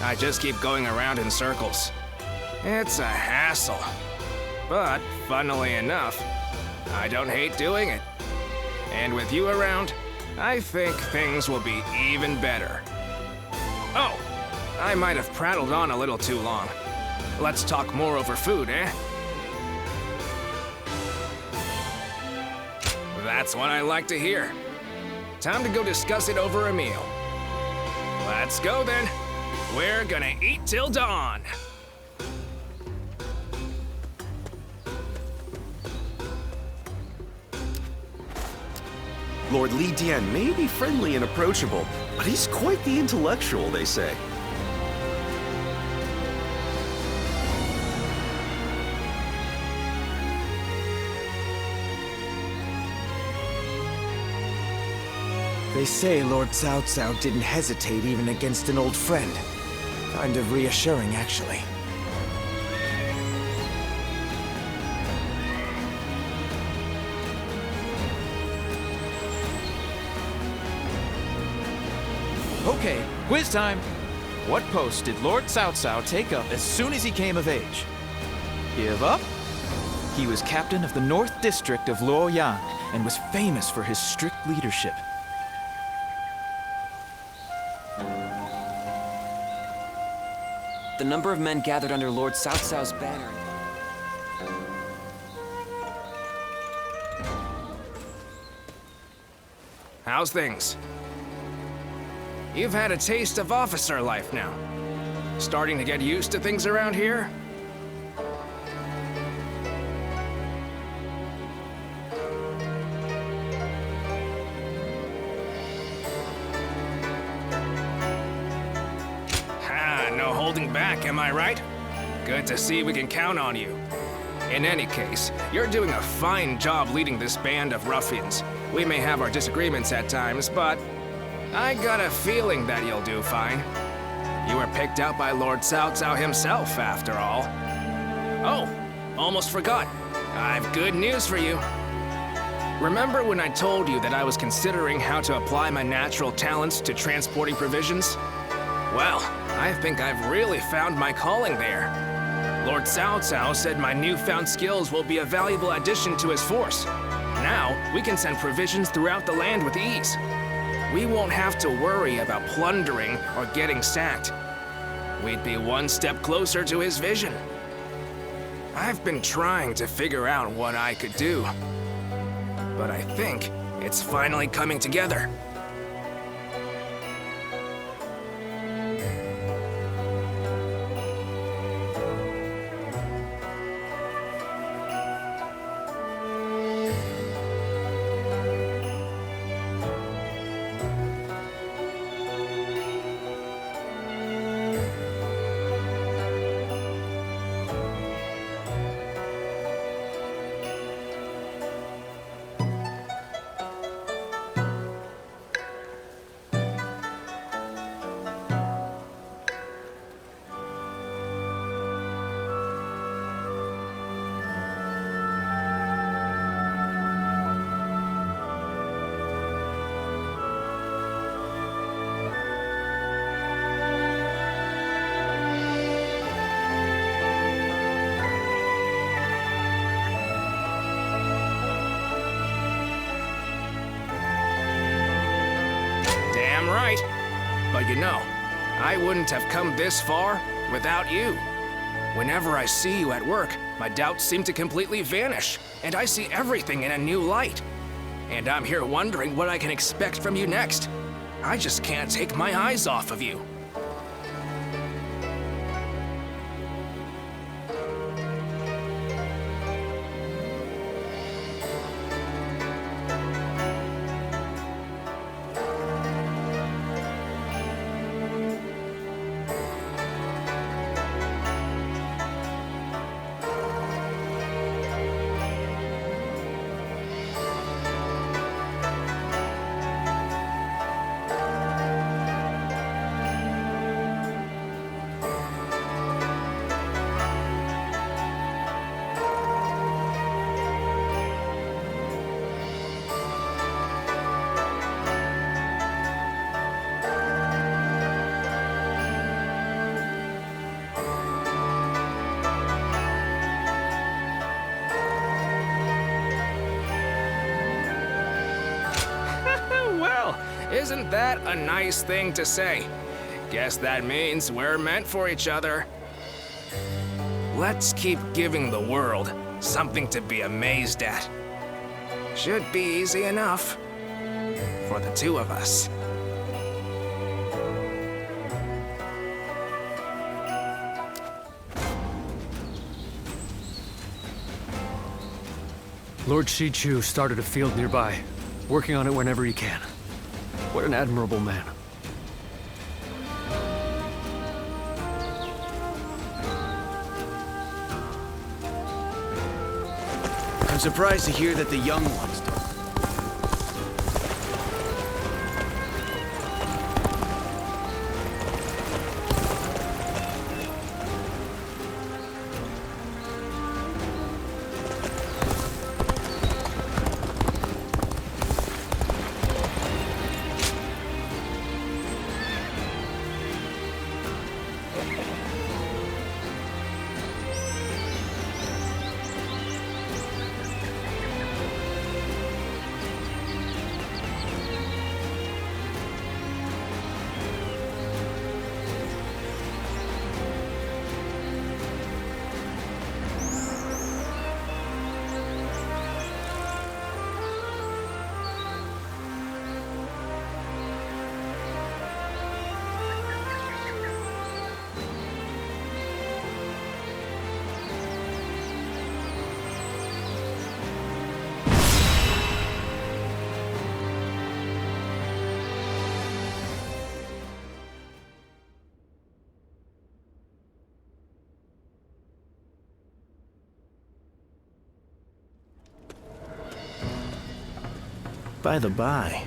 I just keep going around in circles. It's a hassle. But, funnily enough, I don't hate doing it. And with you around, I think things will be even better. Oh, I might have prattled on a little too long. Let's talk more over food, eh? That's what I like to hear. Time to go discuss it over a meal. Let's go then. We're gonna eat till dawn. Lord Li Dian may be friendly and approachable, but he's quite the intellectual, they say. They say Lord Cao Cao didn't hesitate even against an old friend. Kind of reassuring, actually. Okay, quiz time. What post did Lord Cao Cao take up as soon as he came of age? Give up? He was captain of the North District of Luoyang and was famous for his strict leadership. The number of men gathered under Lord Cao Cao's banner. How's things? You've had a taste of officer life now. Starting to get used to things around here? No holding back, am I right? Good to see we can count on you. In any case, you're doing a fine job leading this band of ruffians. We may have our disagreements at times, but I got a feeling that you'll do fine. You were picked out by Lord Cao Cao himself, after all. Oh, almost forgot. I've good news for you. Remember when I told you that I was considering how to apply my natural talents to transporting provisions? Well, I think I've really found my calling there. Lord Cao Cao said my newfound skills will be a valuable addition to his force. Now, we can send provisions throughout the land with ease. We won't have to worry about plundering or getting sacked. We'd be one step closer to his vision. I've been trying to figure out what I could do, but I think it's finally coming together. Right. But you know, I wouldn't have come this far without you. Whenever I see you at work, my doubts seem to completely vanish, and I see everything in a new light. And I'm here wondering what I can expect from you next. I just can't take my eyes off of you. Isn't that a nice thing to say? Guess that means we're meant for each other. Let's keep giving the world something to be amazed at. Should be easy enough for the two of us. Lord Shichu started a field nearby, working on it whenever he can. What an admirable man. I'm surprised to hear that the young ones don't. By the by,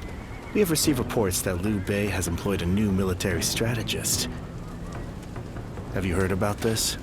we have received reports that Liu Bei has employed a new military strategist. Have you heard about this?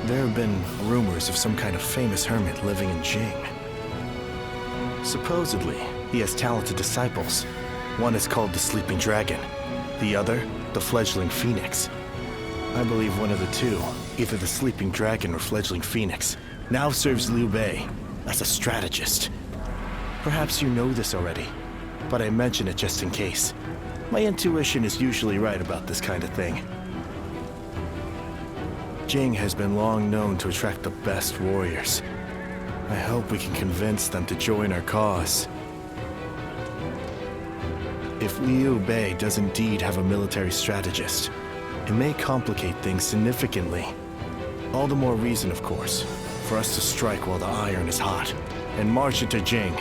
There have been rumors of some kind of famous hermit living in Jing. Supposedly, he has talented disciples. One is called the Sleeping Dragon, the other, the Fledgling Phoenix. I believe one of the two, either the Sleeping Dragon or Fledgling Phoenix, now serves Liu Bei as a strategist. Perhaps you know this already, but I mention it just in case. My intuition is usually right about this kind of thing. Jing has been long known to attract the best warriors. I hope we can convince them to join our cause. If Liu Bei does indeed have a military strategist, it may complicate things significantly. All the more reason, of course, for us to strike while the iron is hot, and march into Jing.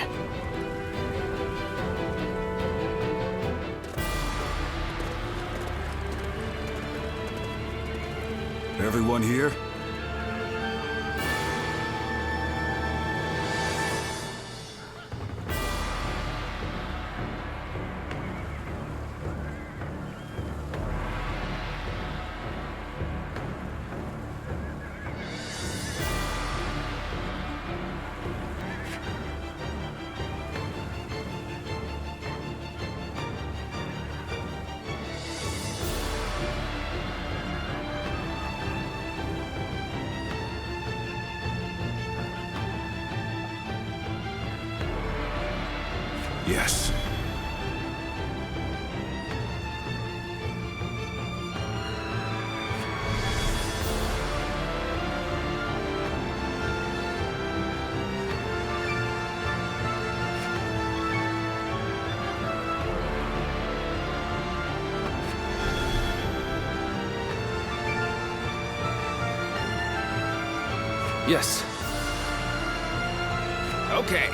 Everyone here? Yes. Yes. Okay.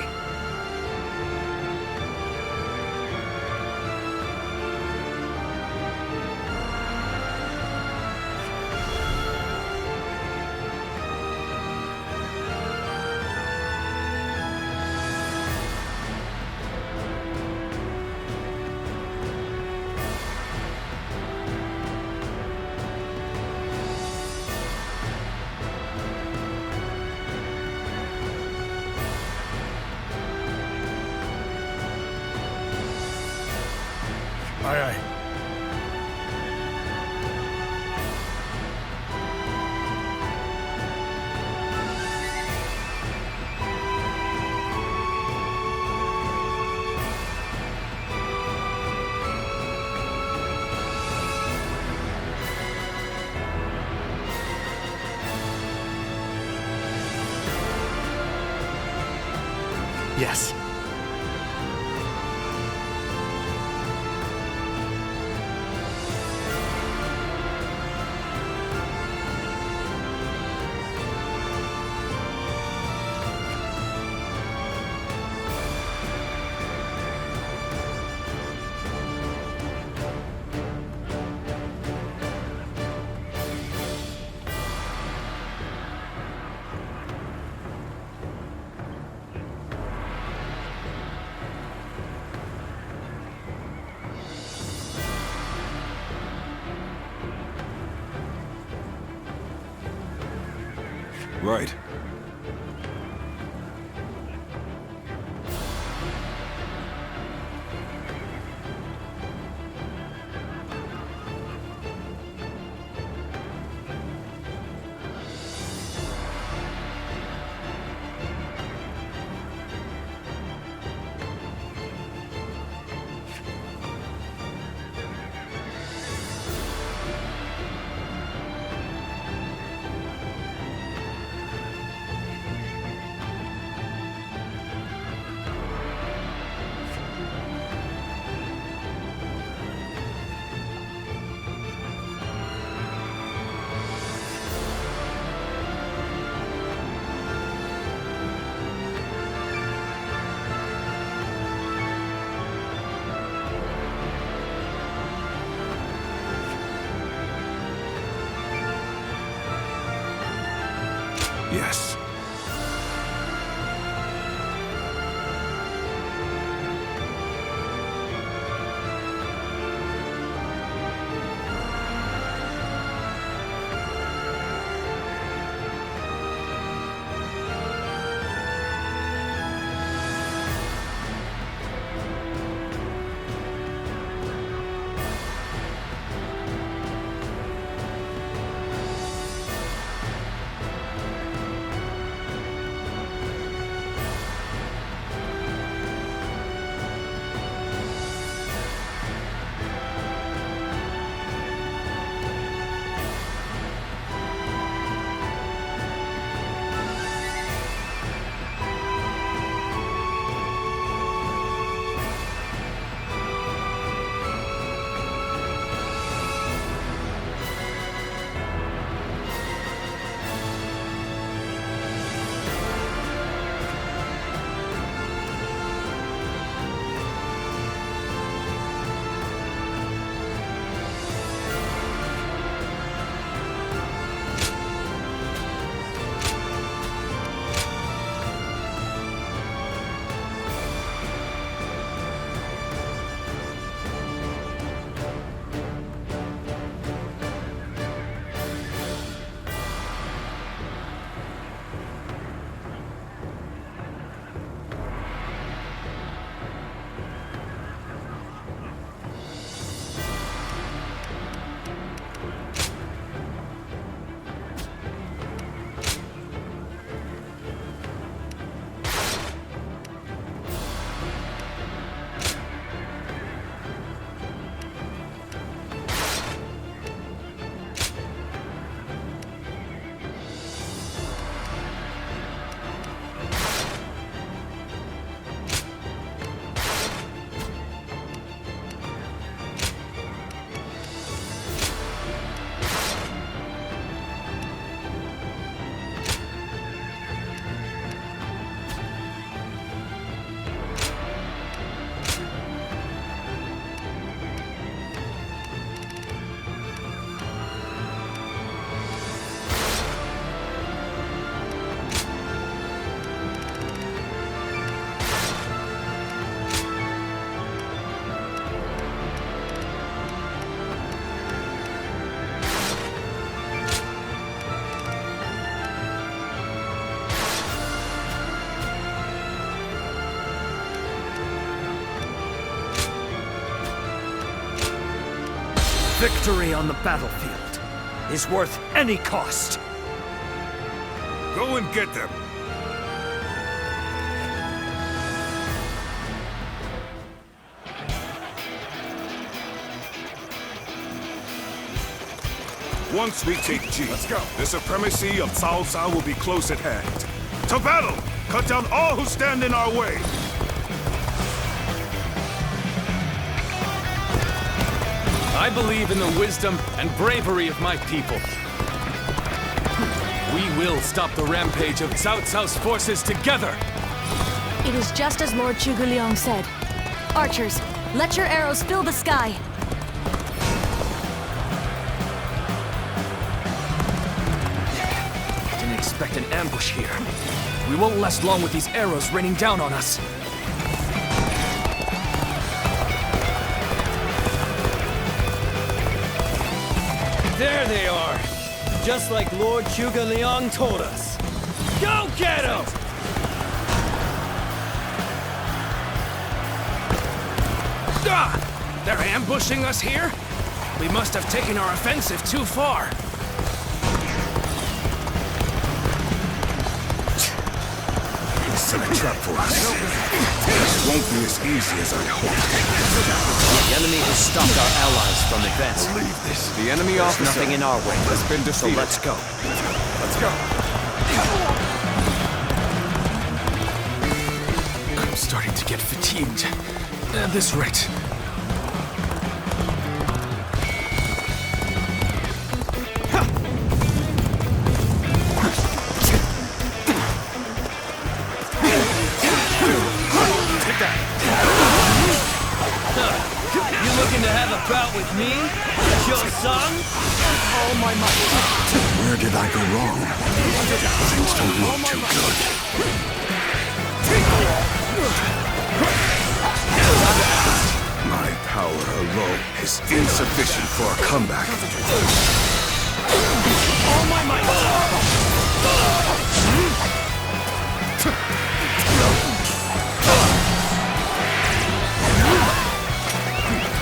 Aye. Yes. Right. Yes. Victory on the battlefield is worth any cost. Go and get them. Once we take G, let's go. The supremacy of Cao Cao will be close at hand. To battle! Cut down all who stand in our way! I believe in the wisdom and bravery of my people. We will stop the rampage of Cao Cao's forces together! It is just as Lord Zhuge Liang said. Archers, let your arrows fill the sky. Expect an ambush here. We won't last long with these arrows raining down on us. There they are! Just like Lord Zhuge Liang told us. Go get them! Ah! They're ambushing us here? We must have taken our offensive too far. Set a trap for us. This won't be as easy as I hoped. The enemy has stopped our allies from advancing. The enemy officer nothing in our way. Has been defeated. So let's go. Let's go. I'm starting to get fatigued. At this rate. Bout with me? Your son? Oh my Where did I go wrong? Things don't look too good. My power alone is insufficient for a comeback. Oh my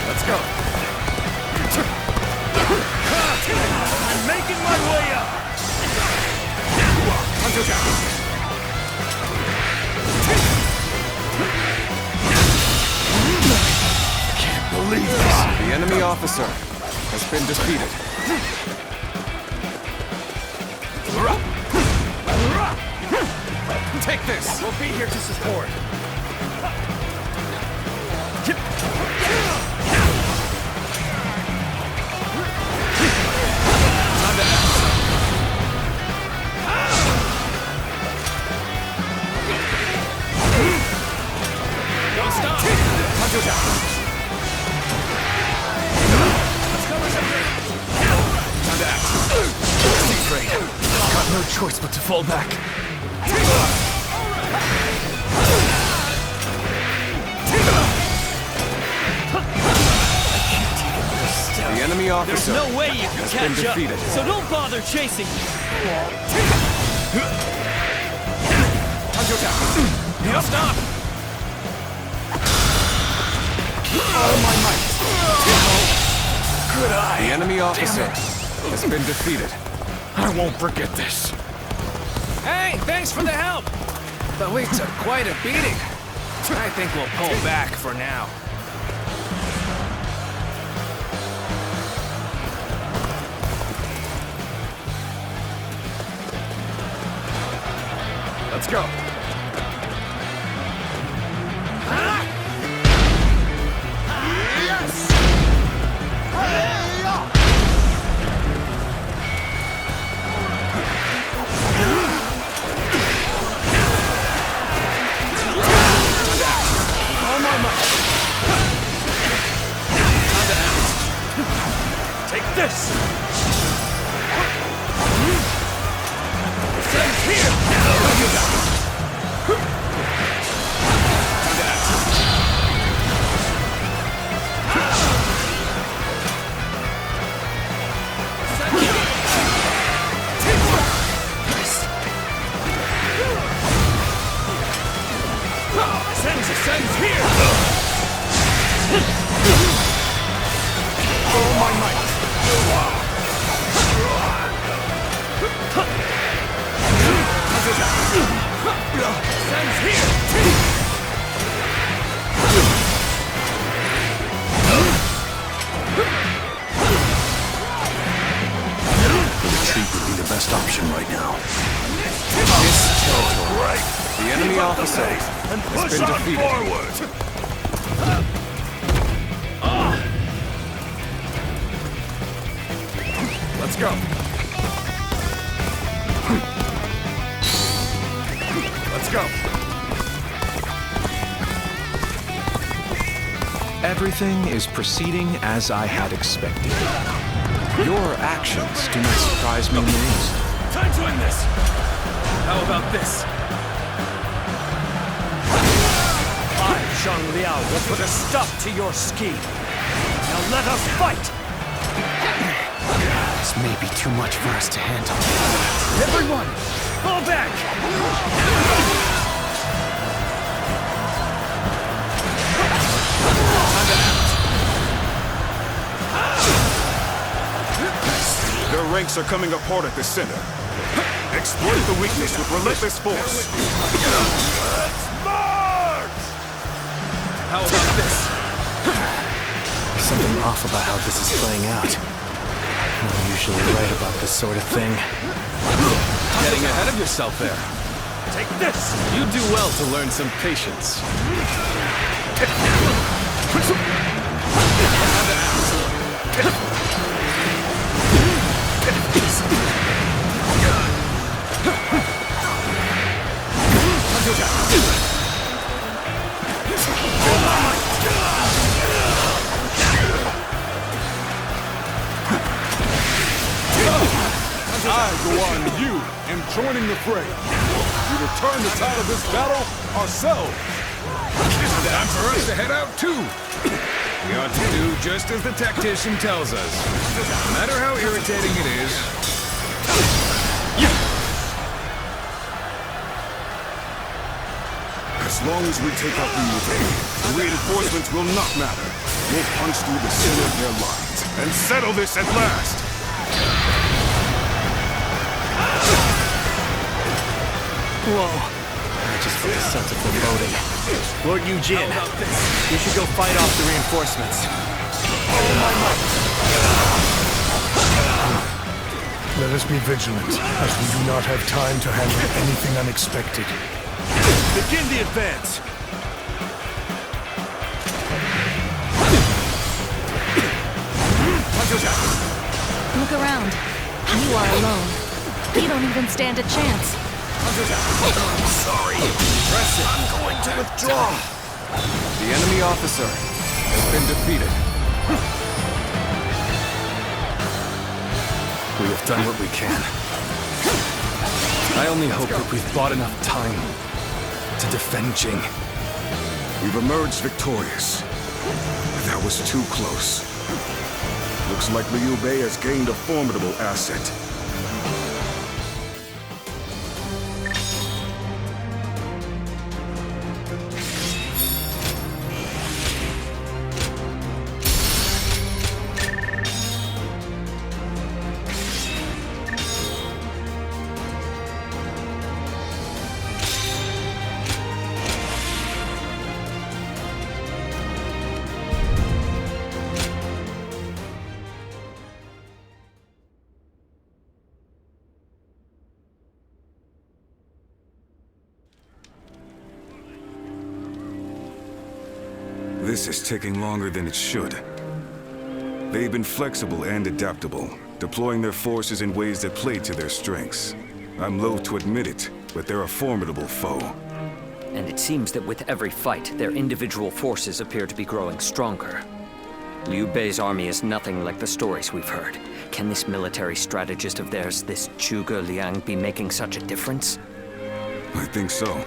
Let's go. I'm making my way up! Can't believe this. The enemy officer has been defeated. Take this! We'll be here to support. Don't stop! Time to act. Stay afraid. Got no choice but to fall back. The enemy officer There's no way you can has catch been defeated. up, so don't bother chasing me. Don't stop! Oh my might! Good eye! The enemy officer has been defeated. I won't forget this. Hey, thanks for the help! But we took quite a beating. I think we'll pull back for now. Let's go. Take this! Sen's here! Sen's here! Oh my might! Sense here! Retreat would be the best option right now. This territory. The enemy officer and has push been on defeated. forward. Let's go. Let's go. Everything is proceeding as I had expected. Your actions do not surprise me in the least. Time to end this. How about this? I, Zhang Liao, will put a stop to your scheme. Now let us fight! This may be too much for us to handle. Everyone, fall back! Their ranks are coming apart at the center. Exploit the weakness with relentless force. Let's march! How about this? Something off about how this is playing out. I'm usually right about this sort of thing. Getting ahead of yourself there. Take this! You do well to learn some patience. I, Guan Yu, am joining the fray. We return the tide of this battle ourselves. It's time for us to head out too. We ought to do just as the tactician tells us. No matter how irritating it is. As long as we take out the reinforcements will not matter. We'll punch through the center of their lines and settle this at last. Whoa. I just feel a sense of foreboding. Lord Eugene, you should go fight off the reinforcements. Let us be vigilant, as we do not have time to handle anything unexpected. Begin the advance! Look around. You are alone. You don't even stand a chance. Sorry. Press it. I'm going to withdraw. The enemy officer has been defeated. We have done what we can. I only hope that we've bought enough time to defend Jing. We've emerged victorious. That was too close. Looks like Liu Bei has gained a formidable asset. This is taking longer than it should. They've been flexible and adaptable, deploying their forces in ways that play to their strengths. I'm loath to admit it, but they're a formidable foe. And it seems that with every fight, their individual forces appear to be growing stronger. Liu Bei's army is nothing like the stories we've heard. Can this military strategist of theirs, this Zhuge Liang, be making such a difference? I think so.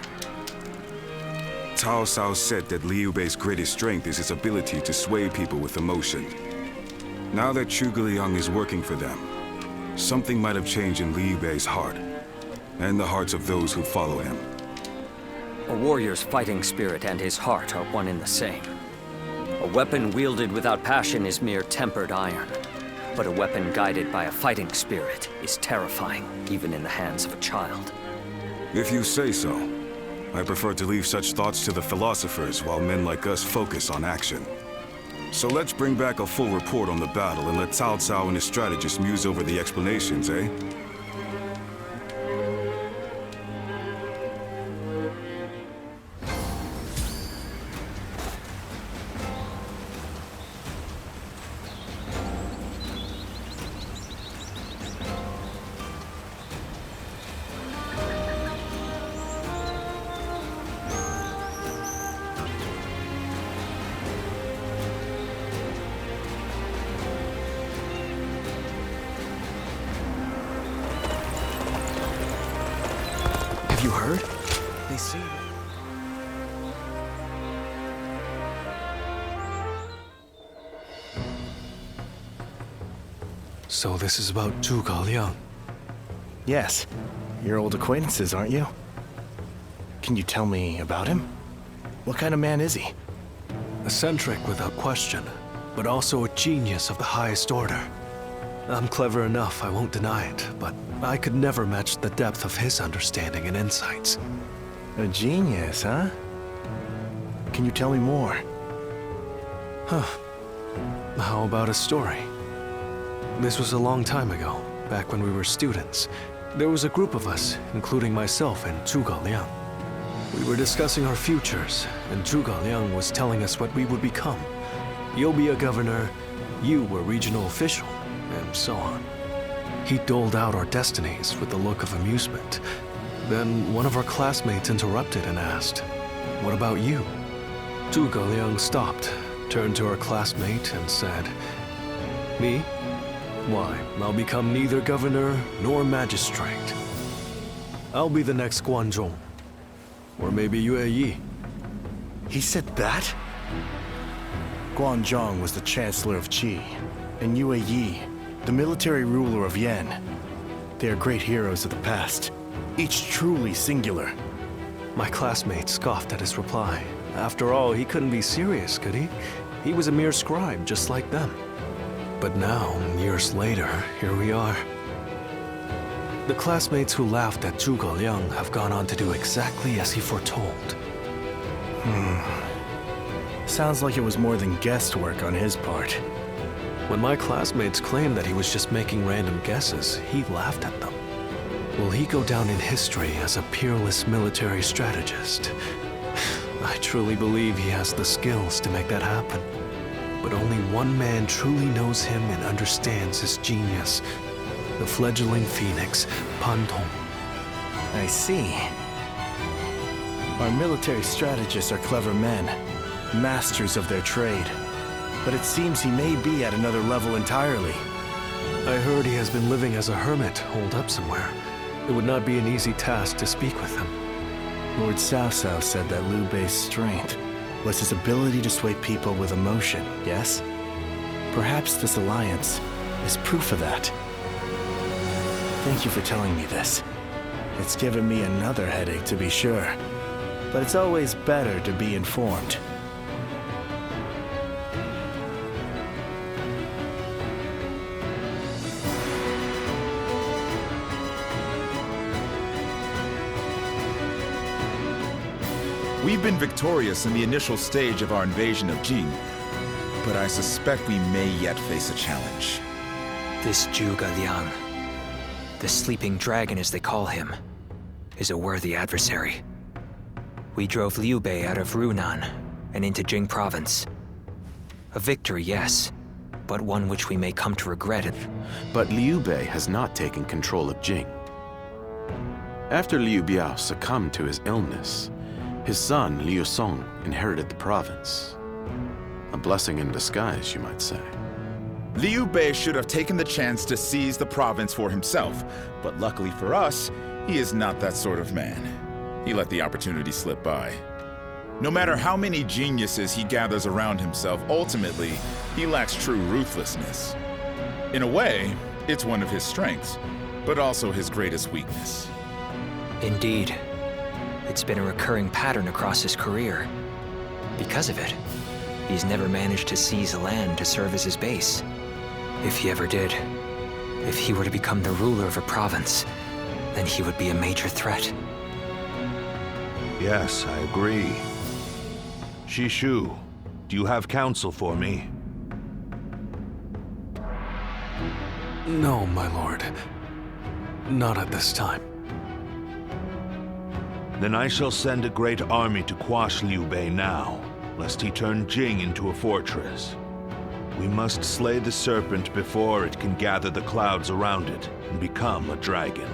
Cao Cao said that Liu Bei's greatest strength is his ability to sway people with emotion. Now that Zhuge Liang is working for them, something might have changed in Liu Bei's heart, and the hearts of those who follow him. A warrior's fighting spirit and his heart are one and the same. A weapon wielded without passion is mere tempered iron. But a weapon guided by a fighting spirit is terrifying, even in the hands of a child. If you say so. I prefer to leave such thoughts to the philosophers while men like us focus on action. So let's bring back a full report on the battle and let Cao Cao and his strategists muse over the explanations, eh? Have you heard? They say... So this is about Zhuge Liang. Yes. You're old acquaintances, aren't you? Can you tell me about him? What kind of man is he? Eccentric without question, but also a genius of the highest order. I'm clever enough, I won't deny it, but I could never match the depth of his understanding and insights. A genius, huh? Can you tell me more? Huh. How about a story? This was a long time ago, back when we were students. There was a group of us, including myself and Zhuge Liang. We were discussing our futures, and Zhuge Liang was telling us what we would become. You'll be a governor, you a regional official, and so on. He doled out our destinies with a look of amusement. Then one of our classmates interrupted and asked, "What about you?" Zhuge Liang stopped, turned to our classmate and said, "Me? Why, I'll become neither governor nor magistrate. I'll be the next Guanzhong. Or maybe Yue Yi." He said that? Guanzhong was the chancellor of Qi, and Yue Yi, the military ruler of Yan. They are great heroes of the past, each truly singular. My classmate scoffed at his reply. After all, he couldn't be serious, could he? He was a mere scribe, just like them. But now, years later, here we are. The classmates who laughed at Zhuge Liang have gone on to do exactly as he foretold. Sounds like it was more than guesswork on his part. When my classmates claimed that he was just making random guesses, he laughed at them. Will he go down in history as a peerless military strategist? I truly believe he has the skills to make that happen. But only one man truly knows him and understands his genius. The fledgling phoenix, Pan Tong. I see. Our military strategists are clever men, masters of their trade. But it seems he may be at another level entirely. I heard he has been living as a hermit, holed up somewhere. It would not be an easy task to speak with him. Lord Cao Cao said that Liu Bei's strength was his ability to sway people with emotion, yes? Perhaps this alliance is proof of that. Thank you for telling me this. It's given me another headache, to be sure. But it's always better to be informed. We've been victorious in the initial stage of our invasion of Jing, but I suspect we may yet face a challenge. This Zhuge Liang, the sleeping dragon as they call him, is a worthy adversary. We drove Liu Bei out of Runan and into Jing province. A victory, yes, but one which we may come to regret it. But Liu Bei has not taken control of Jing. After Liu Biao succumbed to his illness, his son, Liu Song, inherited the province. A blessing in disguise, you might say. Liu Bei should have taken the chance to seize the province for himself, but luckily for us, he is not that sort of man. He let the opportunity slip by. No matter how many geniuses he gathers around himself, ultimately, he lacks true ruthlessness. In a way, it's one of his strengths, but also his greatest weakness. Indeed. It's been a recurring pattern across his career. Because of it, he's never managed to seize a land to serve as his base. If he ever did, if he were to become the ruler of a province, then he would be a major threat. Yes, I agree. Shishu, do you have counsel for me? No, my lord. Not at this time. Then I shall send a great army to quash Liu Bei now, lest he turn Jing into a fortress. We must slay the serpent before it can gather the clouds around it and become a dragon.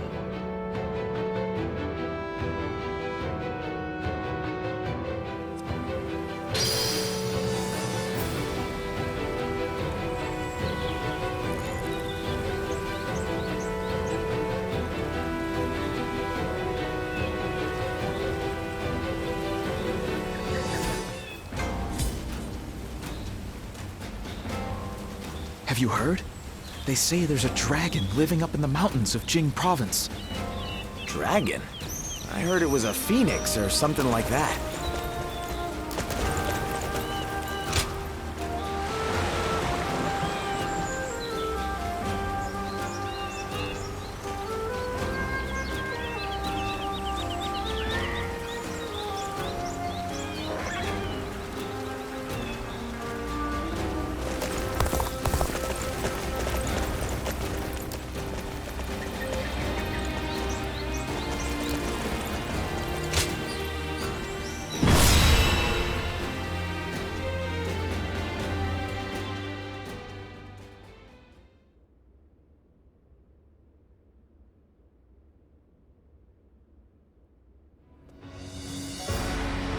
Have you heard? They say there's a dragon living up in the mountains of Jing province. Dragon? I heard it was a phoenix or something like that.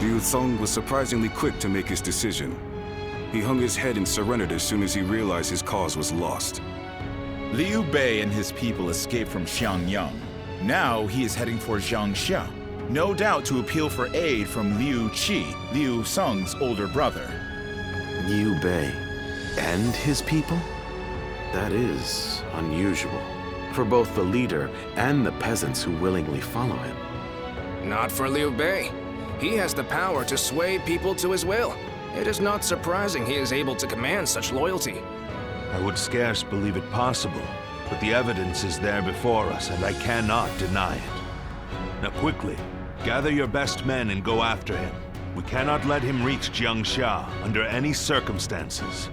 Liu Thong was surprisingly quick to make his decision. He hung his head and surrendered as soon as he realized his cause was lost. Liu Bei and his people escaped from Xiangyang. Now he is heading for Jiangxia, no doubt to appeal for aid from Liu Qi, Liu Sung's older brother. Liu Bei and his people? That is unusual for both the leader and the peasants who willingly follow him. Not for Liu Bei. He has the power to sway people to his will. It is not surprising he is able to command such loyalty. I would scarce believe it possible, but the evidence is there before us, and I cannot deny it. Now quickly, gather your best men and go after him. We cannot let him reach Jiangxia under any circumstances.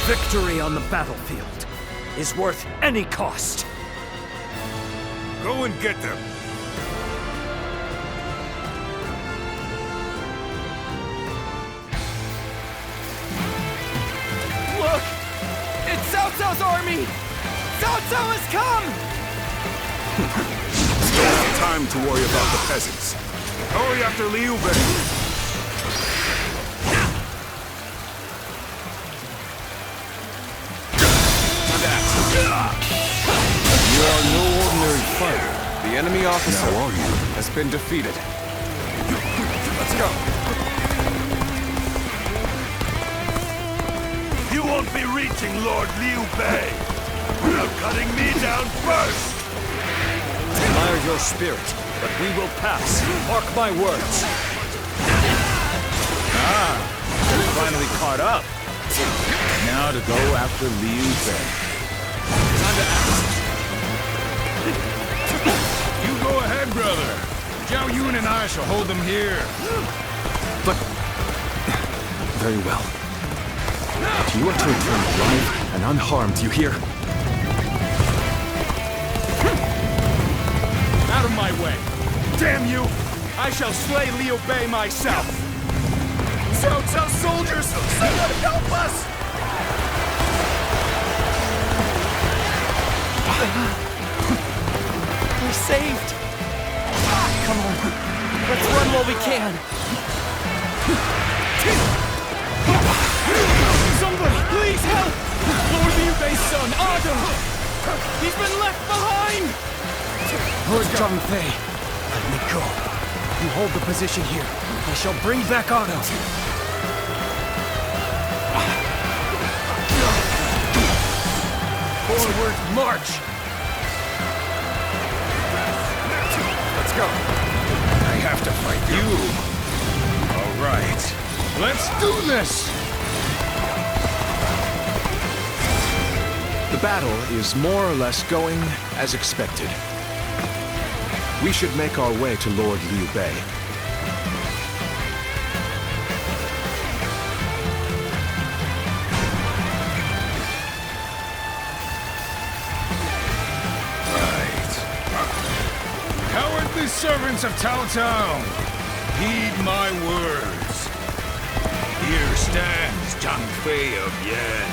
Victory on the battlefield is worth any cost. Go and get them. Look! It's Cao Cao's army! Cao Cao has come! Time to worry about the peasants. Hurry after Liu Bei. You are no ordinary fighter. The enemy officer has been defeated. Let's go. You won't be reaching Lord Liu Bei without cutting me down first! Admire your spirit, but we will pass. Mark my words. You're finally caught up. Now to go after Liu Bei. Time to act. You go ahead, brother. Zhao Yun and I shall hold them here. But... very well. You are to return alive and unharmed, you hear? Out of my way! Damn you! I shall slay Liu Bei myself! Cao Cao soldiers! Someone help us! We're saved! Come on, let's run while we can! Somebody, please help! Lord Liu Bei's son, Ado! He's been left behind! Lord Zhang Fei, let me go. You hold the position here. I shall bring back Ado. Forward march! Let's go. I have to fight you. All right. Let's do this! The battle is more or less going as expected. We should make our way to Lord Liu Bei. Cowardly servants of Cao Cao, heed my words. Here stands Zhang Fei of Yan.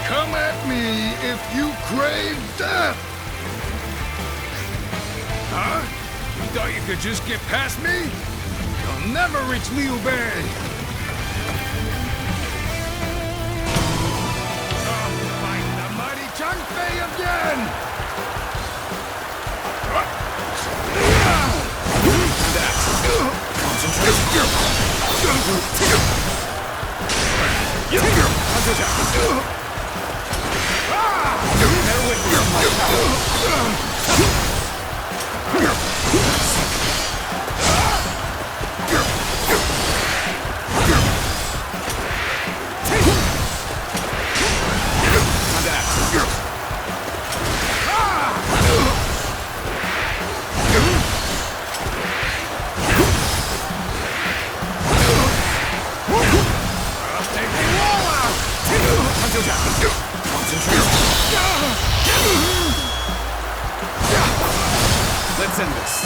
Come at me if you crave death! Huh? You thought you could just get past me? You'll never reach Liu Bei! Come fight the mighty Zhang Fei of Yan! Let's end this.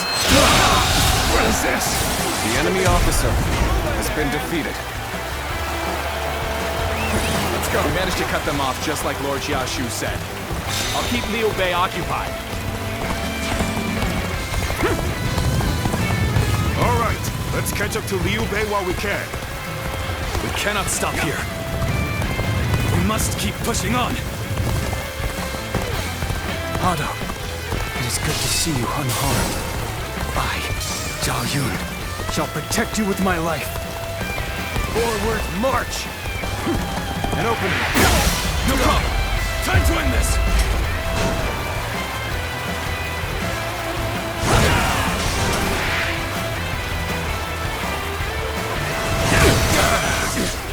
What is this? The enemy officer has been defeated. Let's go. We managed to cut them off just like Lord Xiaoshu said. I'll keep Liu Bei occupied. All right, let's catch up to Liu Bei while we can. We cannot stop here. We must keep pushing on. Ado, it is good to see you unharmed. I, Zhao Yun, shall protect you with my life. Forward march! An opening. No problem! Time to end this!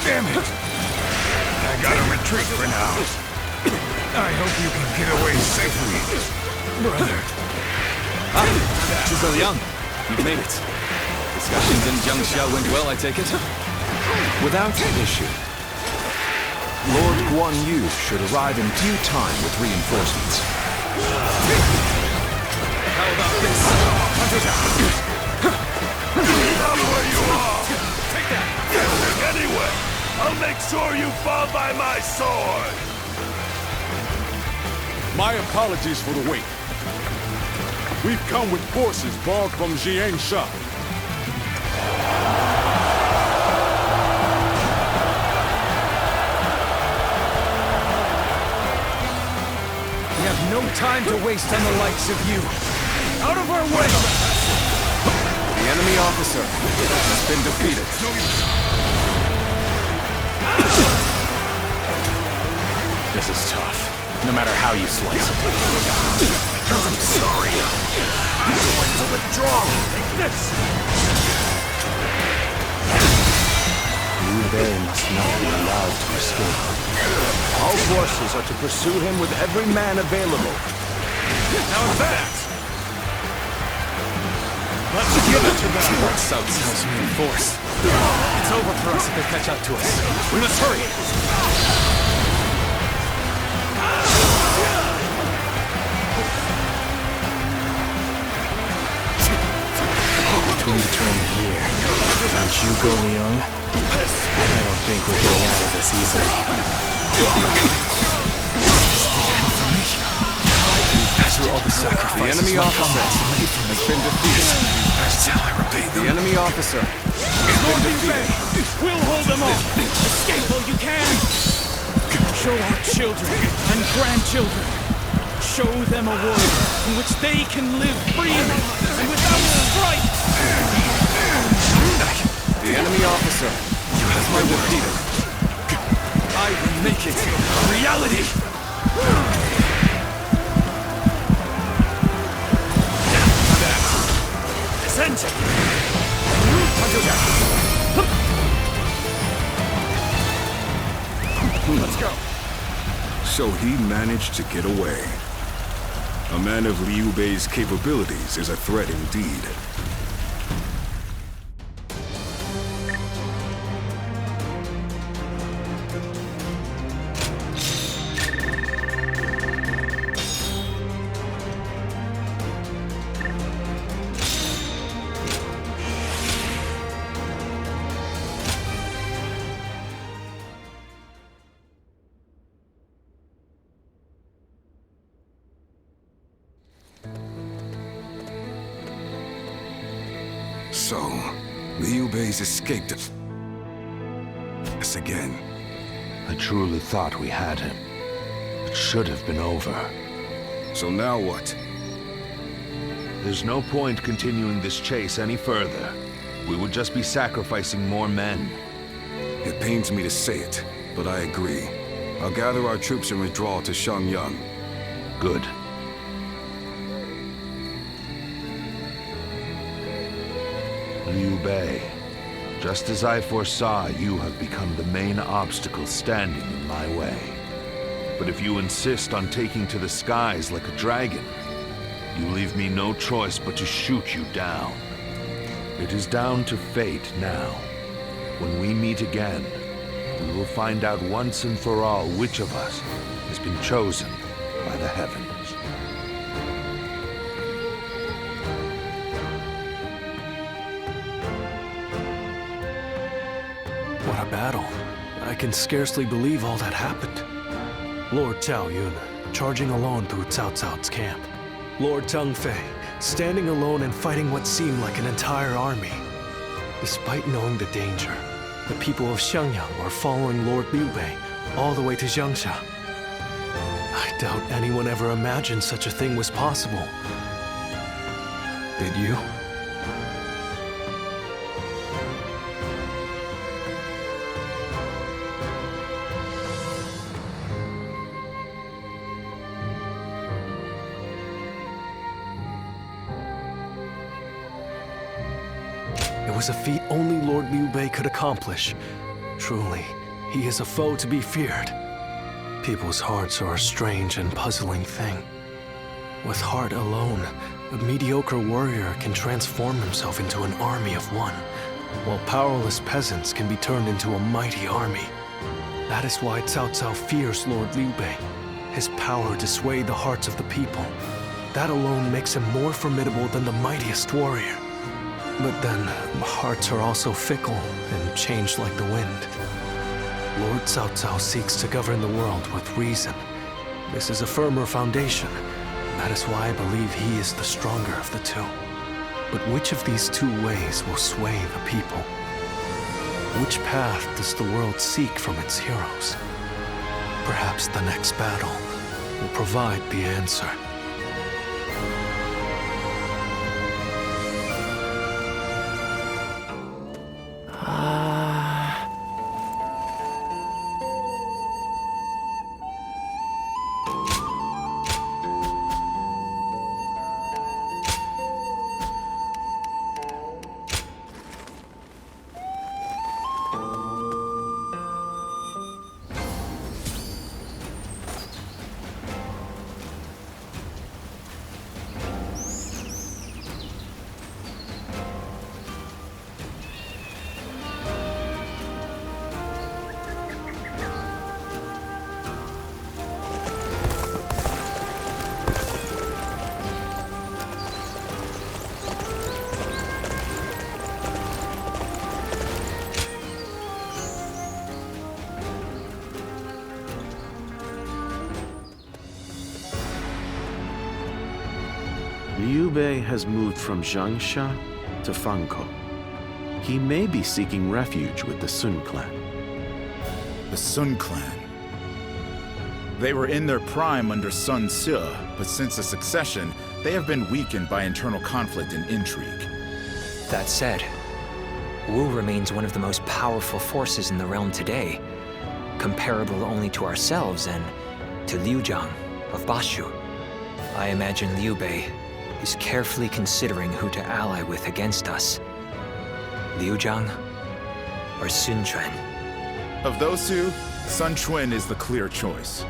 Damn it! I gotta retreat for now. I hope you can get away safely, brother. Zhuge Liang, you've made it. Discussions in Jiangxia went well, I take it? Without issue. Lord Guan Yu should arrive in due time with reinforcements. How about this? Stop where you are! Take that! Anyway, I'll make sure you fall by my sword! My apologies for the wait. We've come with forces borrowed from Jiansha. We have no time to waste on the likes of you. Out of our way! The enemy officer has been defeated. This is tough, no matter how you slice it. I'm sorry. I'm going to withdraw. Take this! Liu Bei must not be allowed to escape. All forces are to pursue him with every man available. Now that! Let's give it to them! Lord Cao Cao's main force. It's over for us if they catch up to us. We must hurry! Between the train here and Zhuge Liang, I don't think we're getting out of this easily. After all the sacrifices, the enemy officer has been defeated. The enemy officer has been defeated. We'll hold them off! Escape while you can! Show our children and grandchildren. Show them a world in which they can live freely and without strife! The enemy officer has been defeated. I will make it a reality! Descent! Let's go. So he managed to get away. A man of Liu Bei's capabilities is a threat indeed. So, Liu Bei's escaped us again. I truly thought we had him. It should have been over. So now what? There's no point continuing this chase any further. We would just be sacrificing more men. It pains me to say it, but I agree. I'll gather our troops and withdraw to Shangyang. Good. Liu Bei, just as I foresaw, you have become the main obstacle standing in my way. But if you insist on taking to the skies like a dragon, you leave me no choice but to shoot you down. It is down to fate now. When we meet again, we will find out once and for all which of us has been chosen by the heavens. What a battle. I can scarcely believe all that happened. Lord Cao Yun, charging alone through Cao Cao's camp. Lord Teng Fei, standing alone and fighting what seemed like an entire army. Despite knowing the danger, the people of Xiangyang were following Lord Liu Bei all the way to Jiangxia. I doubt anyone ever imagined such a thing was possible. Did you? It was a feat only Lord Liu Bei could accomplish. Truly, he is a foe to be feared. People's hearts are a strange and puzzling thing. With heart alone, a mediocre warrior can transform himself into an army of one, while powerless peasants can be turned into a mighty army. That is why Cao Cao fears Lord Liu Bei. His power to sway the hearts of the people. That alone makes him more formidable than the mightiest warrior. But then, hearts are also fickle and change like the wind. Lord Cao Cao seeks to govern the world with reason. This is a firmer foundation. That is why I believe he is the stronger of the two. But which of these two ways will sway the people? Which path does the world seek from its heroes? Perhaps the next battle will provide the answer. Liu Bei has moved from Zhangsha to Fangkou. He may be seeking refuge with the Sun clan. The Sun clan. They were in their prime under Sun Ce, but since the succession, they have been weakened by internal conflict and intrigue. That said, Wu remains one of the most powerful forces in the realm today, comparable only to ourselves and to Liu Jiang of Bashu. I imagine Liu Bei is carefully considering who to ally with against us. Liu Jiang or Sun Quan? Of those two, Sun Quan is the clear choice.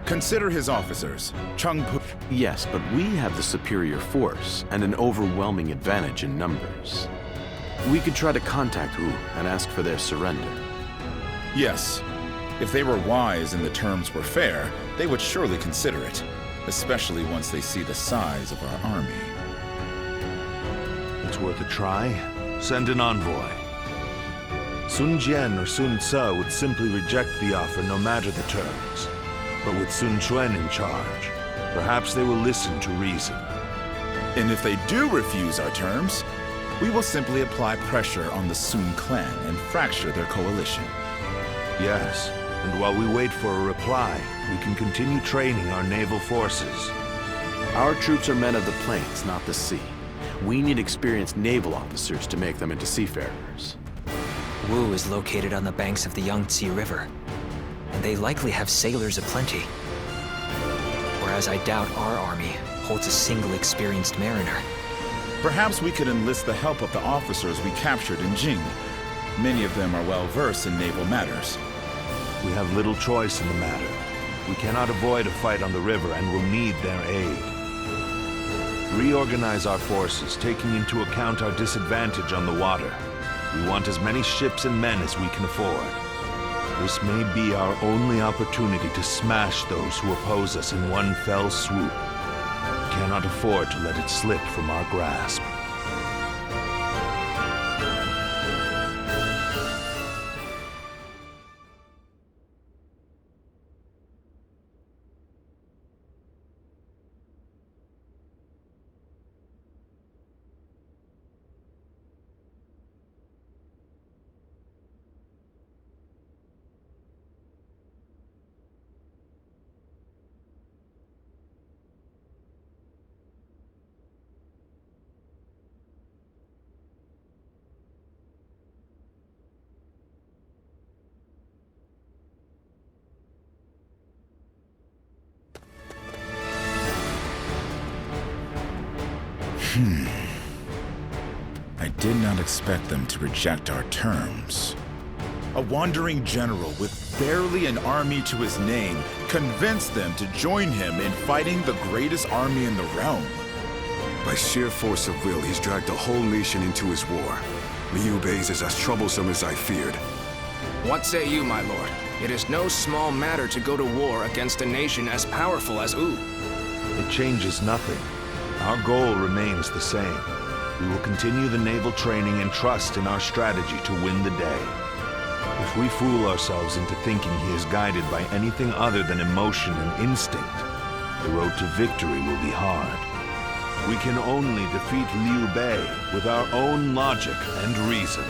Consider his officers, Cheng Pu. Yes, but we have the superior force and an overwhelming advantage in numbers. We could try to contact Wu and ask for their surrender. Yes. If they were wise and the terms were fair, they would surely consider it. Especially once they see the size of our army. It's worth a try. Send an envoy. Sun Jian or Sun Ce would simply reject the offer no matter the terms. But with Sun Quan in charge, perhaps they will listen to reason. And if they do refuse our terms, we will simply apply pressure on the Sun clan and fracture their coalition. Yes, and while we wait for a reply, we can continue training our naval forces. Our troops are men of the plains, not the sea. We need experienced naval officers to make them into seafarers. Wu is located on the banks of the Yangtze River, and they likely have sailors aplenty. Whereas I doubt our army holds a single experienced mariner. Perhaps we could enlist the help of the officers we captured in Jing. Many of them are well versed in naval matters. We have little choice in the matter. We cannot avoid a fight on the river and will need their aid. Reorganize our forces, taking into account our disadvantage on the water. We want as many ships and men as we can afford. This may be our only opportunity to smash those who oppose us in one fell swoop. We cannot afford to let it slip from our grasp. I did not expect them to reject our terms. A wandering general with barely an army to his name convinced them to join him in fighting the greatest army in the realm. By sheer force of will, he's dragged a whole nation into his war. Liu Bei's is as troublesome as I feared. What say you, my lord? It is no small matter to go to war against a nation as powerful as Wu. It changes nothing. Our goal remains the same. We will continue the naval training and trust in our strategy to win the day. If we fool ourselves into thinking he is guided by anything other than emotion and instinct, the road to victory will be hard. We can only defeat Liu Bei with our own logic and reason.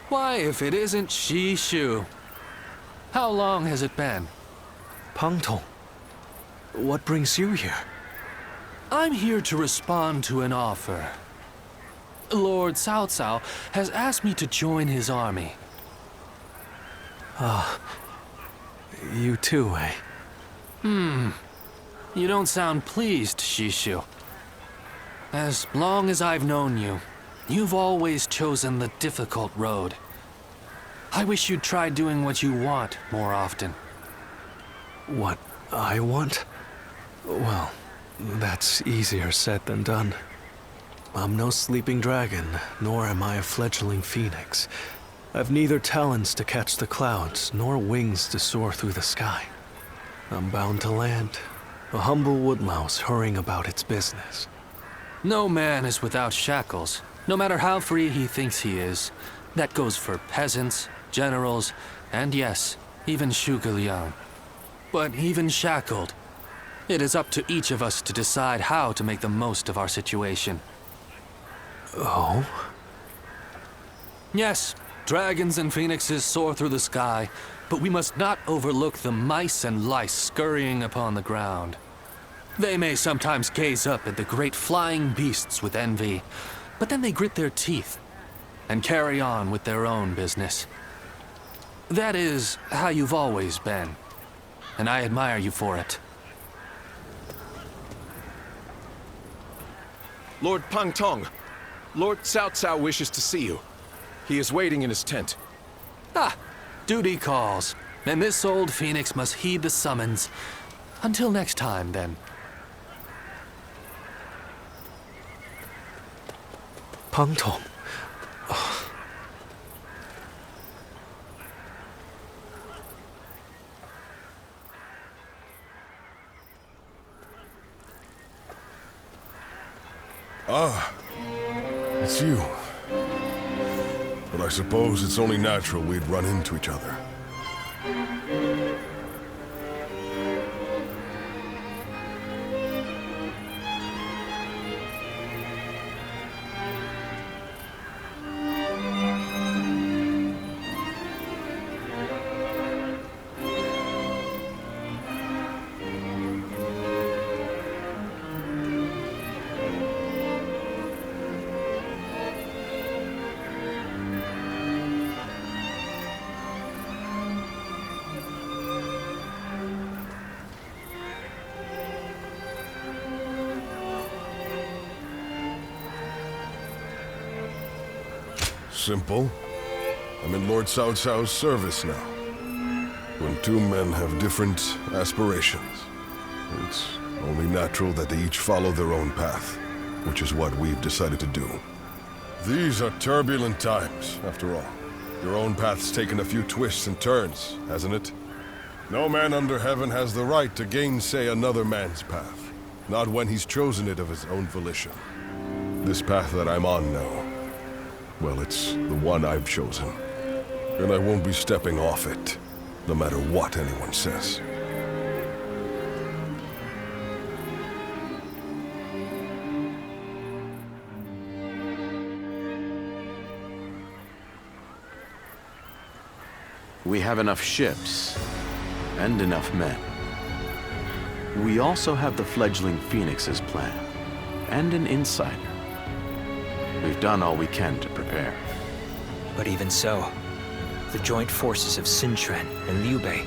Why, if it isn't Shi Shu? How long has it been? Pang Tong, what brings you here? I'm here to respond to an offer. Lord Cao Cao has asked me to join his army. Ah, you too, eh? You don't sound pleased, Shi Shu. As long as I've known you, you've always chosen the difficult road. I wish you'd try doing what you want more often. What I want? Well, that's easier said than done. I'm no sleeping dragon, nor am I a fledgling phoenix. I've neither talons to catch the clouds, nor wings to soar through the sky. I'm bound to land, a humble woodlouse hurrying about its business. No man is without shackles, no matter how free he thinks he is. That goes for peasants, generals, and yes, even Zhuge Liang. But even shackled, it is up to each of us to decide how to make the most of our situation. Oh? Yes, dragons and phoenixes soar through the sky, but we must not overlook the mice and lice scurrying upon the ground. They may sometimes gaze up at the great flying beasts with envy, but then they grit their teeth and carry on with their own business. That is how you've always been, and I admire you for it. Lord Pang Tong, Lord Cao Cao wishes to see you. He is waiting in his tent. Ah, duty calls, and this old phoenix must heed the summons. Until next time, then. Pang Tong. Ah, it's you. But I suppose it's only natural we'd run into each other. Simple. I'm in Lord Cao Cao's service now. When two men have different aspirations, it's only natural that they each follow their own path, which is what we've decided to do. These are turbulent times, after all. Your own path's taken a few twists and turns, hasn't it? No man under heaven has the right to gainsay another man's path, not when he's chosen it of his own volition. This path that I'm on now, well, it's the one I've chosen. And I won't be stepping off it, no matter what anyone says. We have enough ships and enough men. We also have the fledgling Phoenix's plan and an insider. We've done all we can to prepare. But even so, the joint forces of Sun Quan and Liu Bei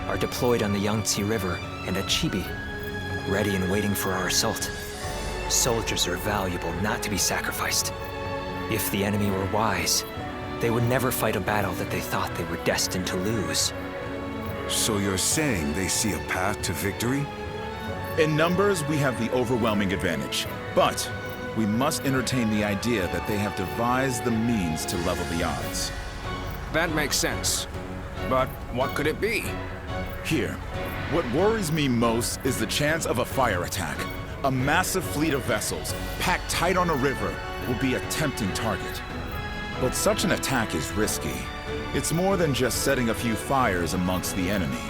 are deployed on the Yangtze River and at Chibi, ready and waiting for our assault. Soldiers are valuable, not to be sacrificed. If the enemy were wise, they would never fight a battle that they thought they were destined to lose. So you're saying they see a path to victory? In numbers, we have the overwhelming advantage, but we must entertain the idea that they have devised the means to level the odds. That makes sense. But what could it be? Here, what worries me most is the chance of a fire attack. A massive fleet of vessels, packed tight on a river, will be a tempting target. But such an attack is risky. It's more than just setting a few fires amongst the enemy.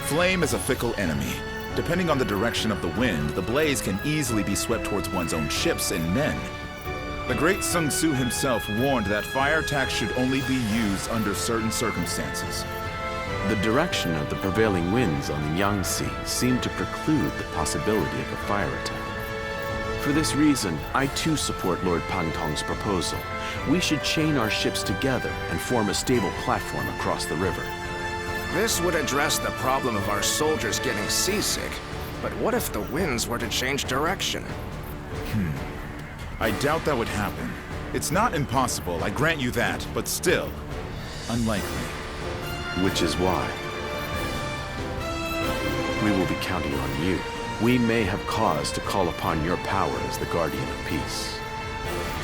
Flame is a fickle enemy. Depending on the direction of the wind, the blaze can easily be swept towards one's own ships and men. The great Sun Tzu himself warned that fire attacks should only be used under certain circumstances. The direction of the prevailing winds on the Yangtze seemed to preclude the possibility of a fire attack. For this reason, I too support Lord Pantong's proposal. We should chain our ships together and form a stable platform across the river. This would address the problem of our soldiers getting seasick. But what if the winds were to change direction? I doubt that would happen. It's not impossible, I grant you that, but still, unlikely. Which is why we will be counting on you. We may have cause to call upon your power as the Guardian of Peace.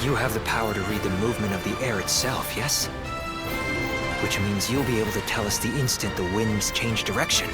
You have the power to read the movement of the air itself, yes? Which means you'll be able to tell us the instant the winds change direction.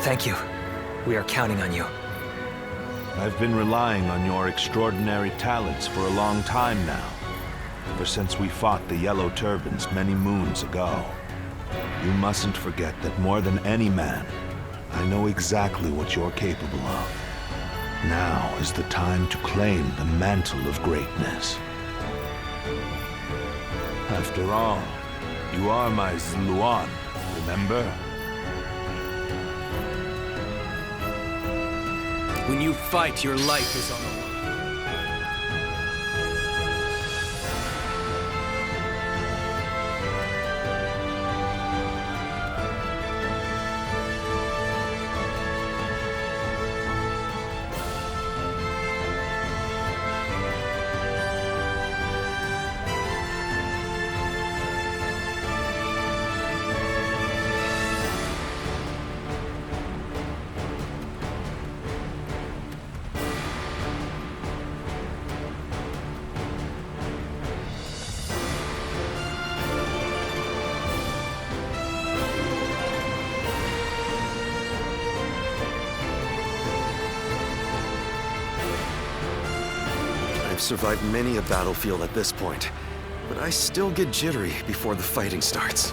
Thank you. We are counting on you. I've been relying on your extraordinary talents for a long time now. Ever since we fought the Yellow Turbans many moons ago. You mustn't forget that more than any man, I know exactly what you're capable of. Now is the time to claim the mantle of greatness. After all, you are my Zluan, remember? When you fight, your life is on the line. I've survived many a battlefield at this point, but I still get jittery before the fighting starts.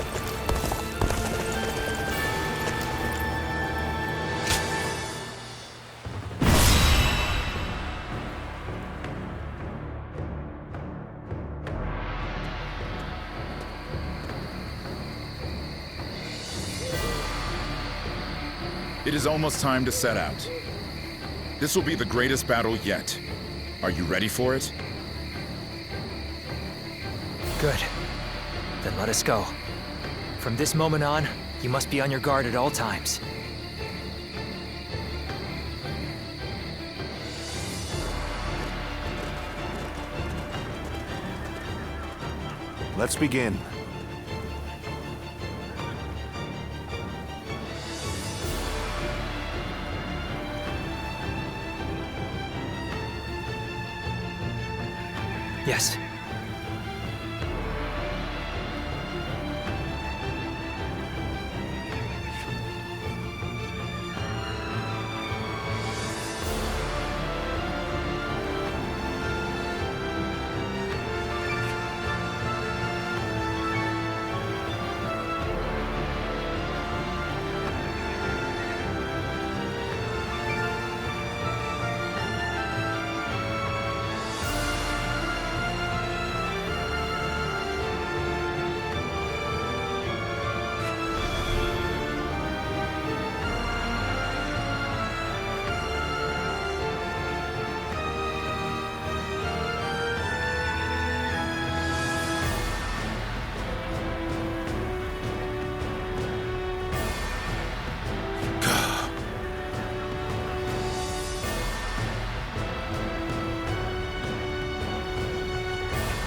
It is almost time to set out. This will be the greatest battle yet. Are you ready for it? Good. Then let us go. From this moment on, you must be on your guard at all times. Let's begin. Yes.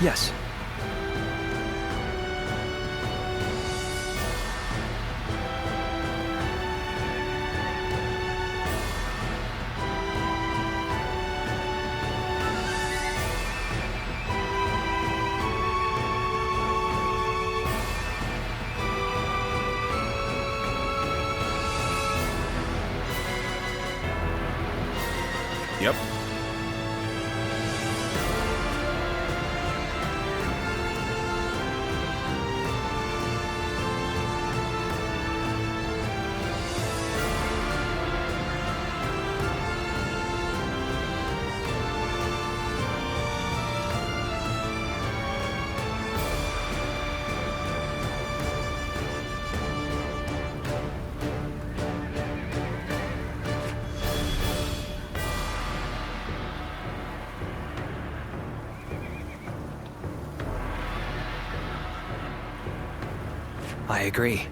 Yes. Yep. I agree.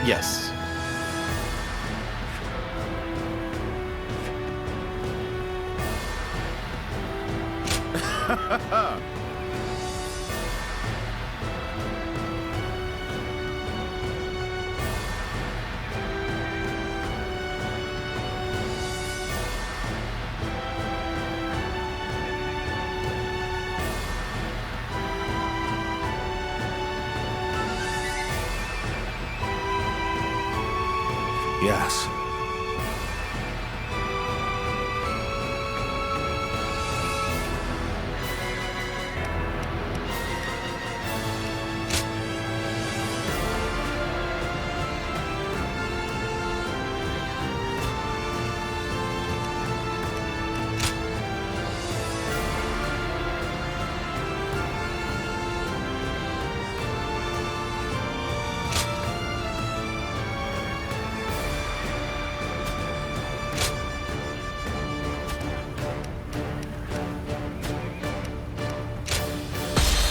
Yes. Yes.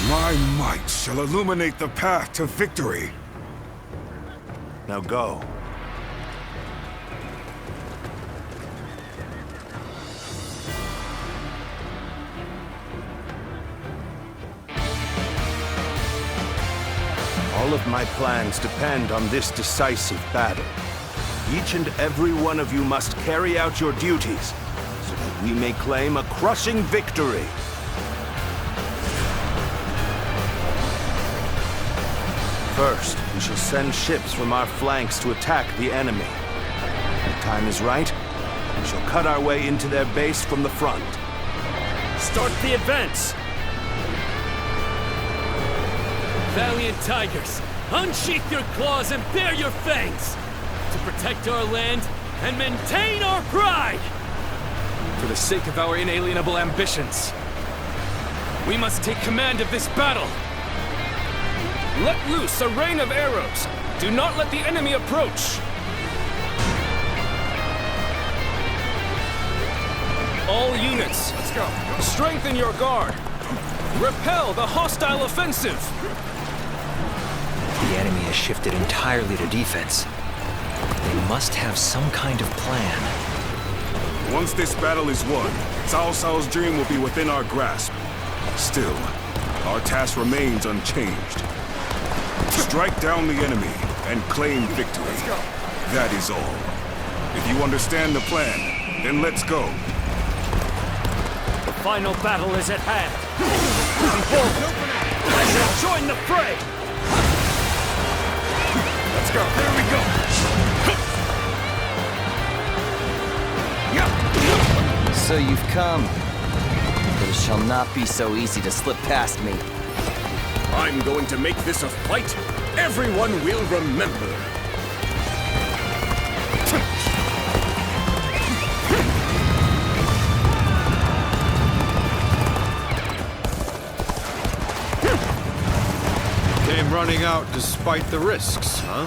My might shall illuminate the path to victory. Now go. All of my plans depend on this decisive battle. Each and every one of you must carry out your duties so that we may claim a crushing victory. First, we shall send ships from our flanks to attack the enemy. When the time is right, we shall cut our way into their base from the front. Start the advance! Valiant tigers, unsheath your claws and bare your fangs! To protect our land and maintain our pride! For the sake of our inalienable ambitions, we must take command of this battle! Let loose a rain of arrows! Do not let the enemy approach! All units, let's go. Strengthen your guard! Repel the hostile offensive! The enemy has shifted entirely to defense. They must have some kind of plan. Once this battle is won, Cao Cao's dream will be within our grasp. Still, our task remains unchanged. Strike down the enemy and claim victory. That is all. If you understand the plan, then let's go. The final battle is at hand. Behold, I shall join the fray! Let's go. There we go. So you've come. But it shall not be so easy to slip past me. I'm going to make this a fight everyone will remember. Came running out despite the risks, huh?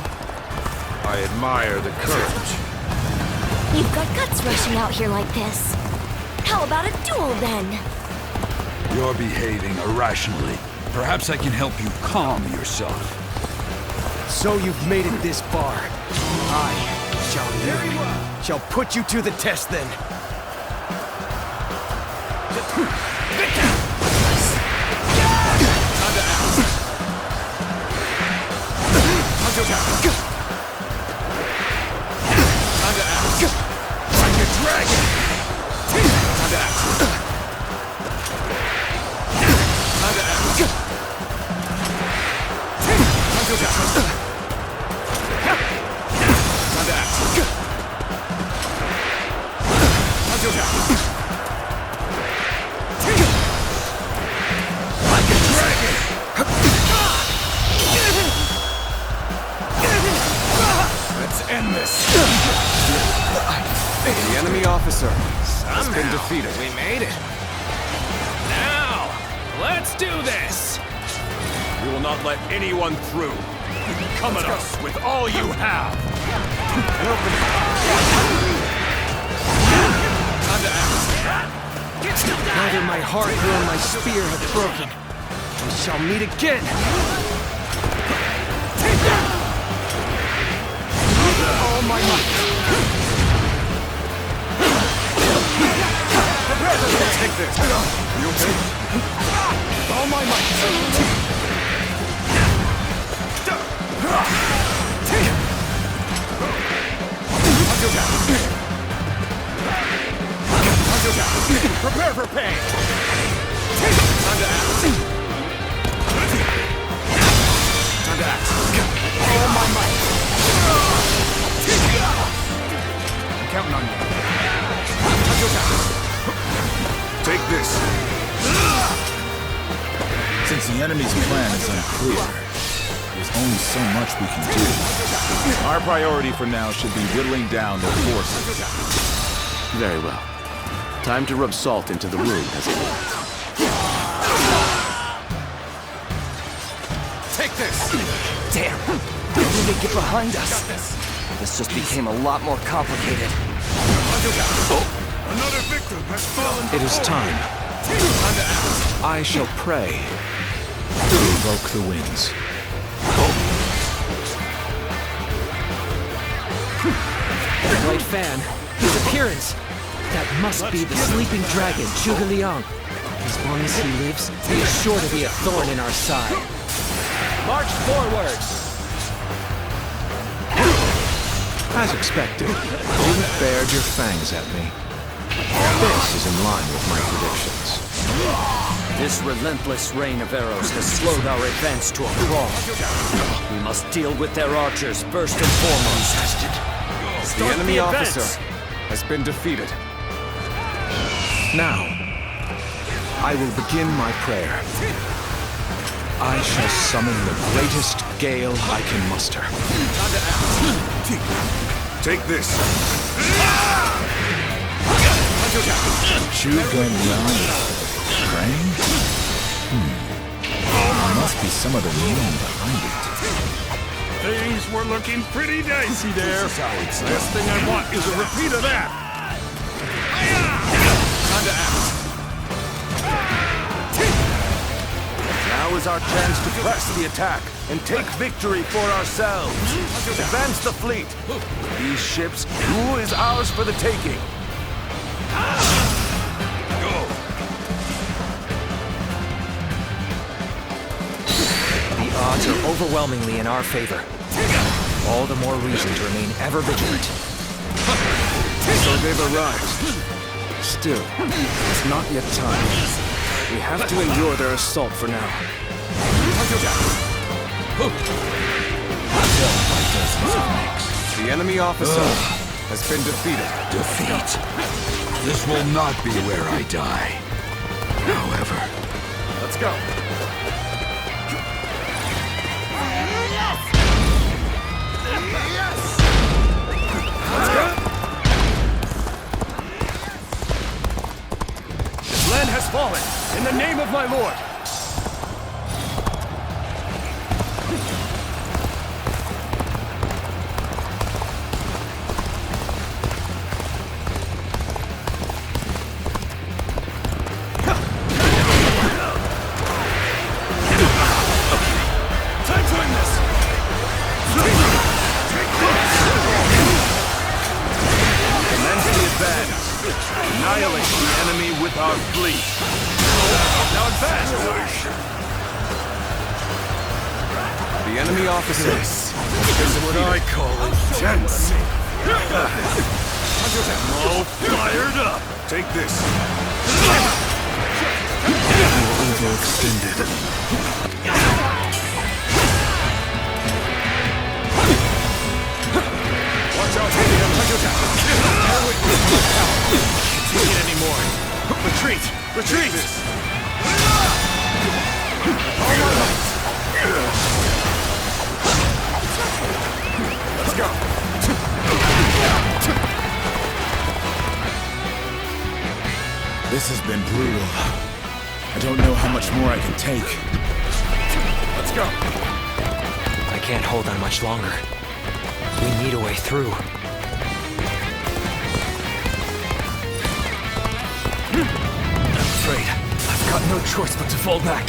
I admire the courage. You've got guts rushing out here like this. How about a duel, then? You're behaving irrationally. Perhaps I can help you calm yourself. So you've made it this far. I shall put you to the test, then. Like a dragon! Time to act. Time to act. Time to act. Like a dragon! Let's end this. The enemy officer has been defeated. We made it. Now, let's do this. We will not let anyone through. Come at us with all you have. Time to act. Neither my heart nor my spear have broken. We shall meet again. all my might. Take this. You okay? All my might. Prepare for pain. Time to act. Time to act. All my might. I'm counting on you. Take this. Since the enemy's plan is unclear, there's only so much we can do. Our priority for now should be whittling down their forces. Very well. Time to rub salt into the wound, as it were. Take this! Damn! How did they get behind us? This just became a lot more complicated. Another victim has fallen. It is time. I shall pray to evoke the winds. The White Fan. His appearance. That must be the sleeping dragon, Zhuge Liang. As long as he lives, he is sure to be a thorn in our side. March forward! As expected, you bared your fangs at me. This is in line with my predictions. This relentless rain of arrows has slowed our advance to a crawl. We must deal with their archers first and foremost. The enemy officer has been defeated. Now, I will begin my prayer. I shall summon the greatest gale I can muster. Take this. Zhuge Liang praying? There must be some other meaning behind it. Things were looking pretty dicey there. Last thing I want is a repeat of that. Time to act. Now is our chance to press the attack and take victory for ourselves. Advance the fleet. These ships, who is ours for the taking? The odds are overwhelmingly in our favor. All the more reason to remain ever vigilant. So they've arrived. Still, it's not yet time. We have to endure their assault for now. The enemy officer has been defeated. Defeat. This will not be where I die. However. Let's go. Let's go. This land has fallen in the name of my lord. Annihilate the enemy with our fleet. Now advance! The enemy officer is what I call intense. All fired up. Take this. You're overextended. Watch out, can't take it anymore. Retreat! Retreat! Let's go. This has been brutal. I don't know how much more I can take. Let's go. I can't hold on much longer. We need a way through. I'm afraid I've got no choice but to fall back.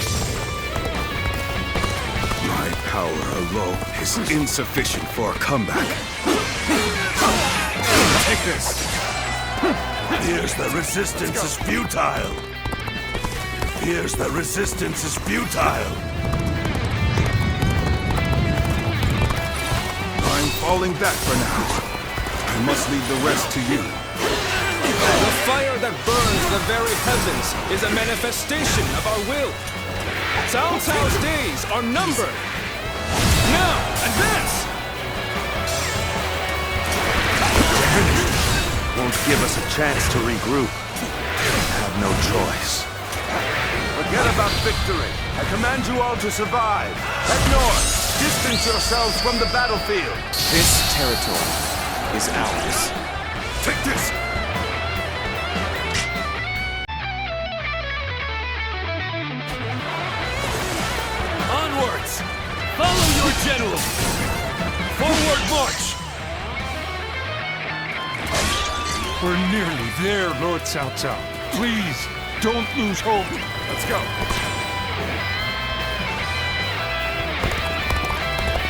My power alone is insufficient for a comeback. Take this. Here's the resistance is futile. Here's the resistance is futile. I'm falling back for now. I must leave the rest to you. The fire that burns the very heavens is a manifestation of our will. Cao Cao's days are numbered. Now, advance! Won't give us a chance to regroup. Have no choice. Forget about victory. I command you all to survive. Head north. Distance yourselves from the battlefield. This territory is ours. Take this! Onwards! Follow your general! Forward march! We're nearly there, Lord Cao Cao. Please, don't lose hope. Let's go.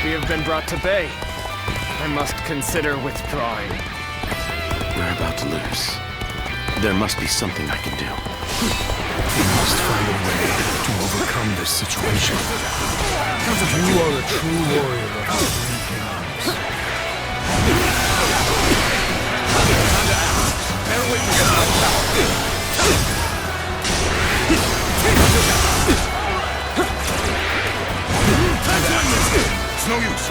We have been brought to bay. I must consider withdrawing. We're about to lose. There must be something I can do. We must find a way to overcome this situation. You are a true warrior of our three Bear witness to my power. It's no use.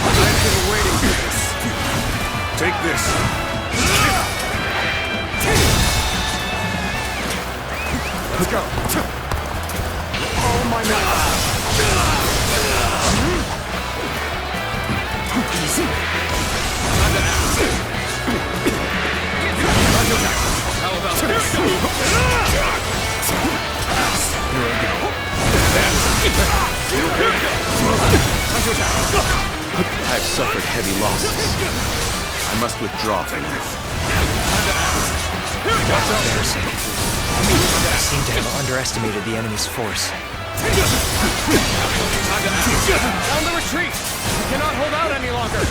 I've been waiting for this. Take this. Let's go. Oh my God. Easy. How about this? I've suffered heavy losses. I must withdraw from this. Embarrassing. I seem to have underestimated the enemy's force. Down the retreat! We cannot hold out any longer!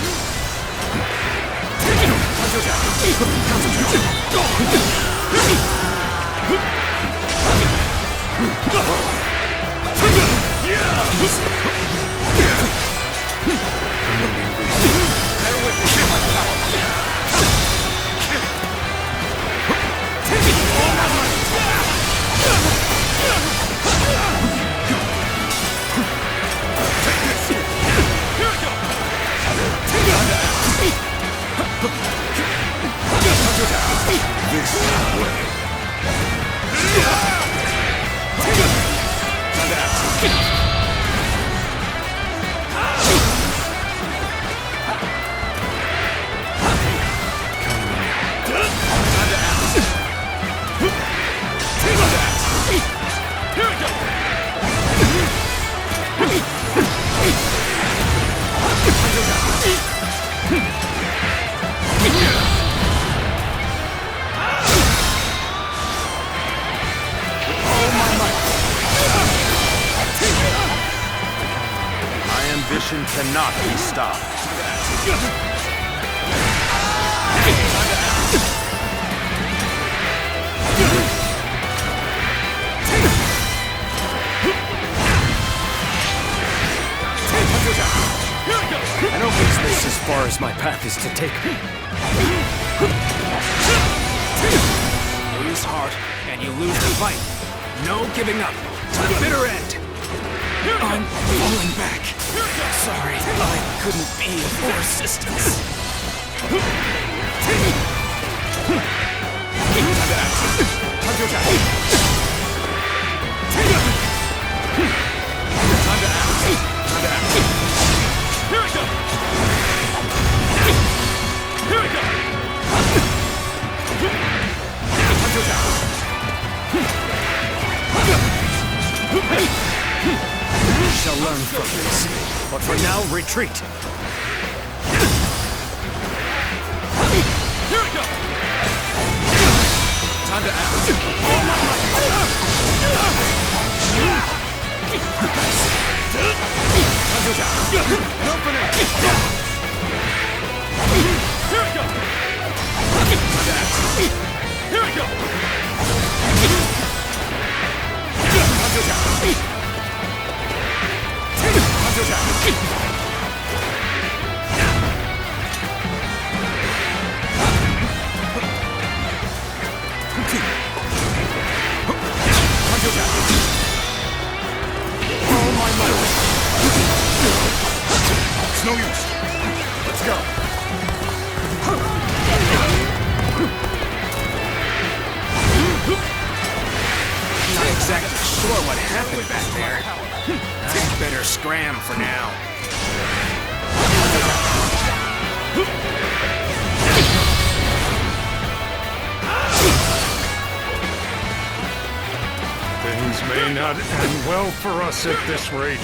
Ambition cannot be stopped. I don't guess this as far as my path is to take me. Lose heart, and you lose the fight. No giving up. To the bitter end. I'm falling back. Sorry, I couldn't be of more assistance. We shall learn from this, but for now, retreat. All my might. It's no use. Let's go. Not exactly sure what happened back there. I'd better scram for now. Things may not end well for us at this rate.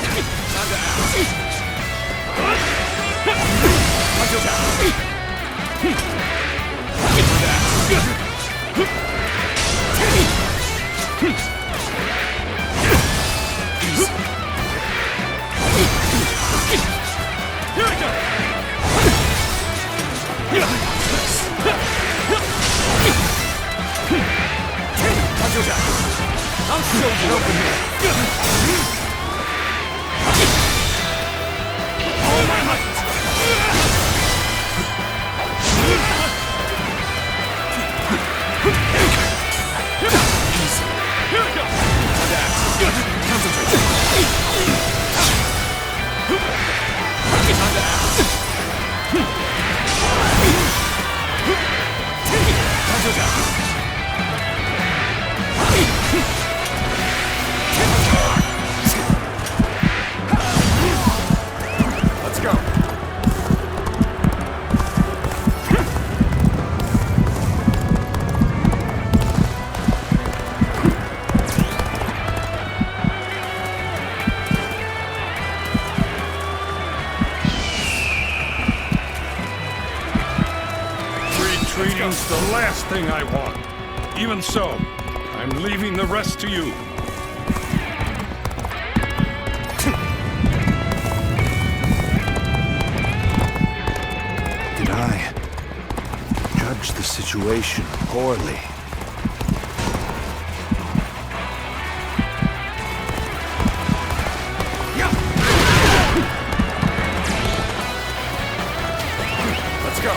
I'll show you over here. All my might. Here we go. Concentrate. Let's go. Retreating's the last thing I want. Even so, I'm leaving the rest to you. Did I judge the situation poorly? Let's go.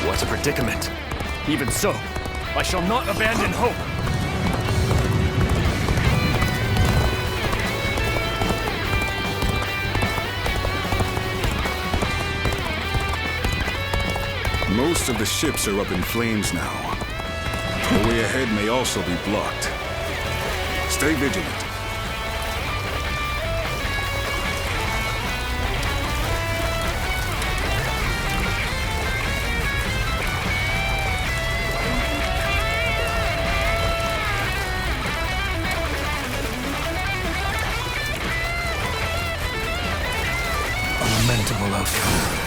What a predicament. Even so, I shall not abandon hope. Most of the ships are up in flames now. The way ahead may also be blocked. Stay vigilant. A lamentable outcome.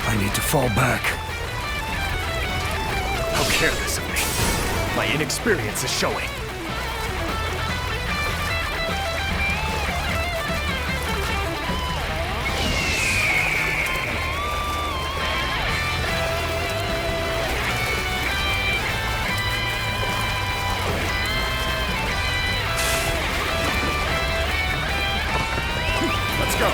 I need to fall back. How careless of me. My inexperience is showing. Let's go.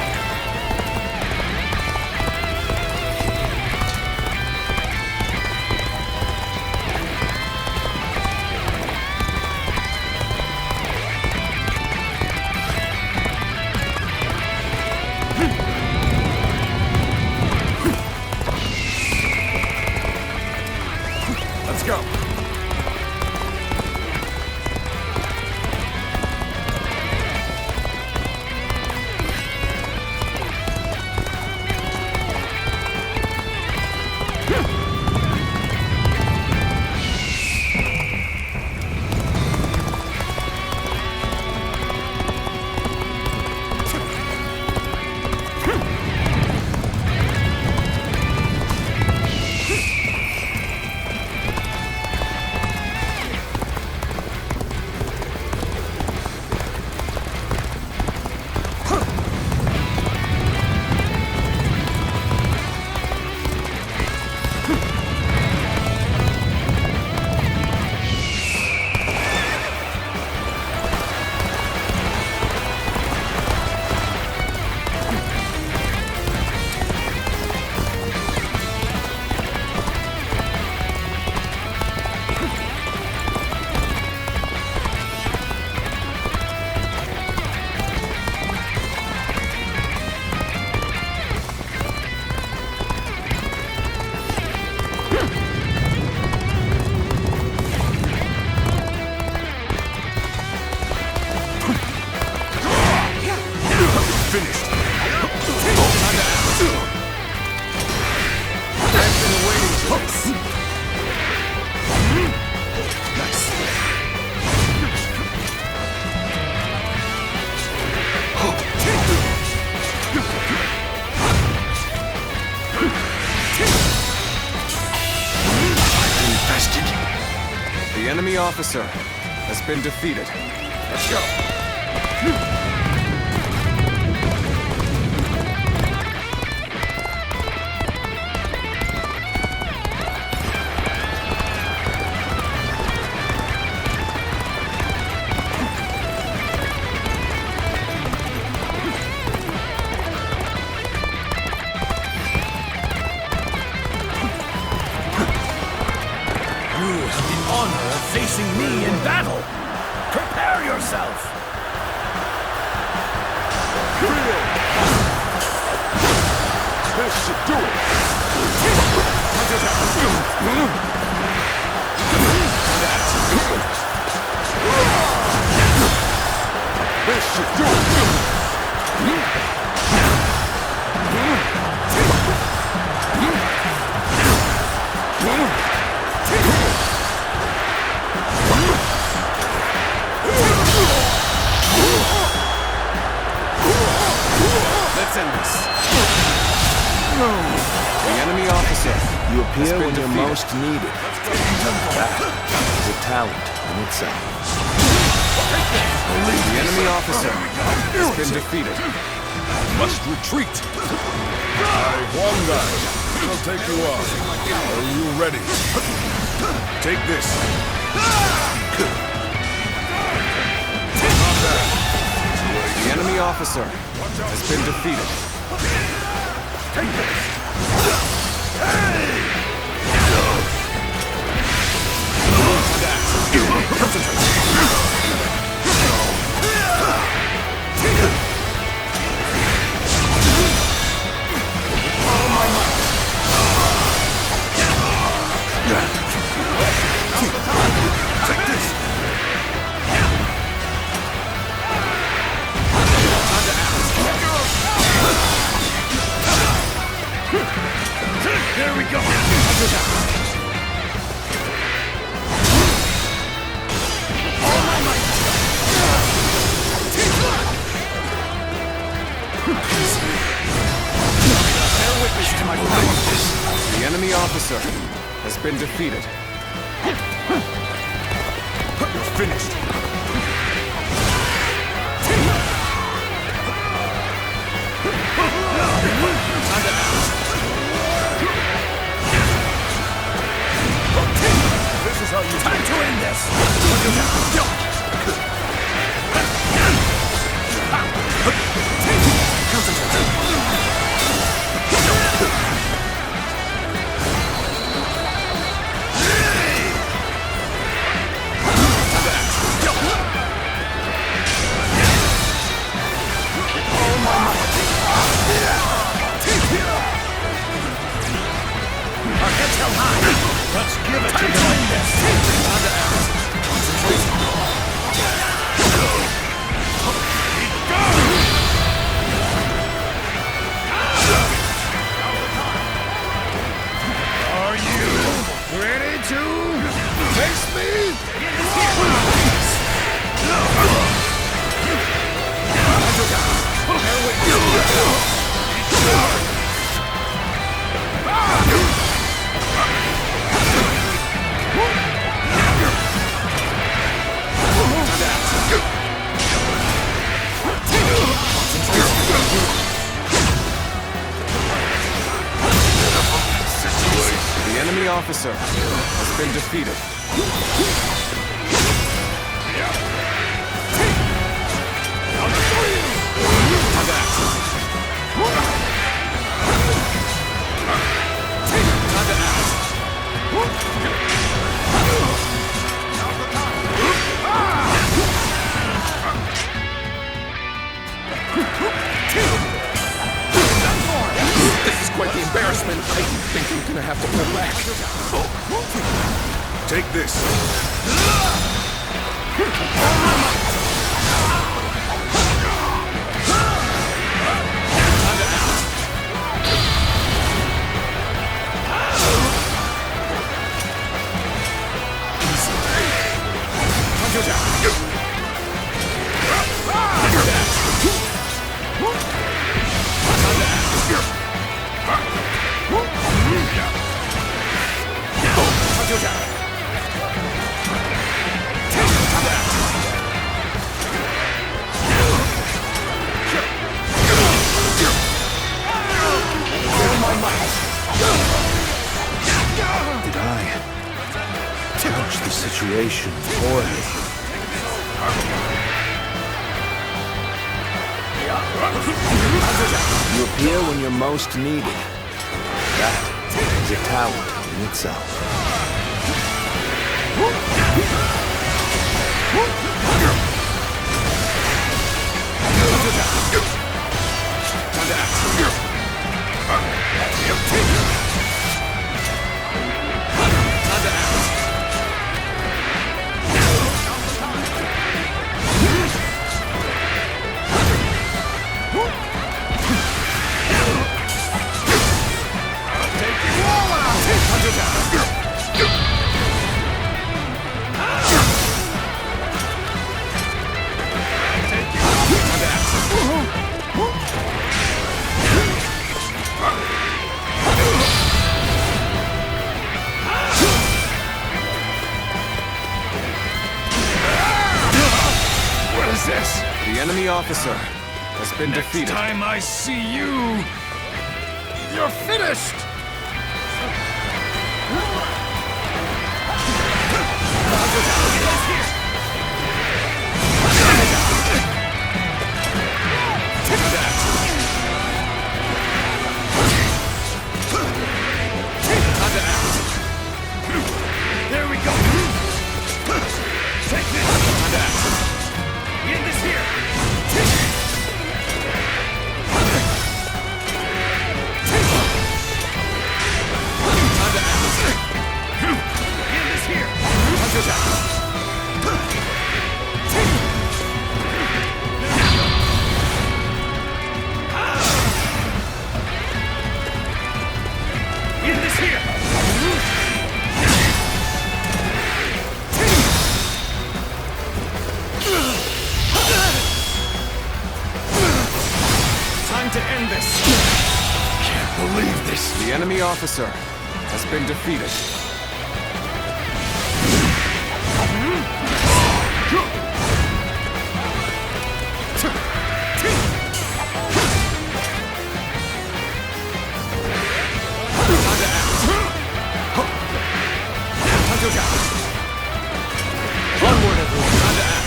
The enemy officer has been defeated. Let's go. Facing me in battle! Prepare yourself! This should do it! This should do it! Let's end this. The enemy officer. You appear when defeated. you're most needed. That is a talent in itself. The enemy officer has been defeated. Must retreat. One guy. I'll take you on. Are you ready? Take this. The enemy officer has been defeated. Take this! There we go! Bear witness to my power. The enemy officer has been defeated. You're finished. This is how you time to end this! Our heads held high! Let's give it to them! Are you ready to face me? The enemy officer has been defeated. This is quite the embarrassment. I think I'm gonna have to pull back. Take this. situation poorly. You appear when you're most needed. That is a talent in itself. What is this? The enemy officer has been defeated. Next time I see you, you're finished! There we go! Take this! End this here! End this here! End this here! Time to end this. Can't believe this. The enemy officer has been defeated. Onward, everyone. Time to act.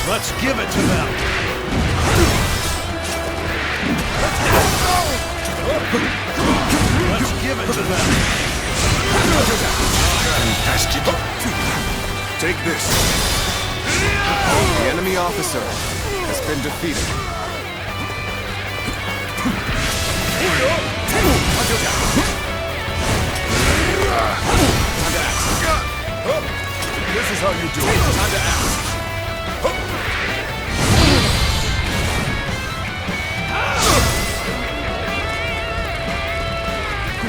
Let's give it to them. Let's give it to them. Fantastic. Take this. The enemy officer has been defeated. This is how you do it. Time to act.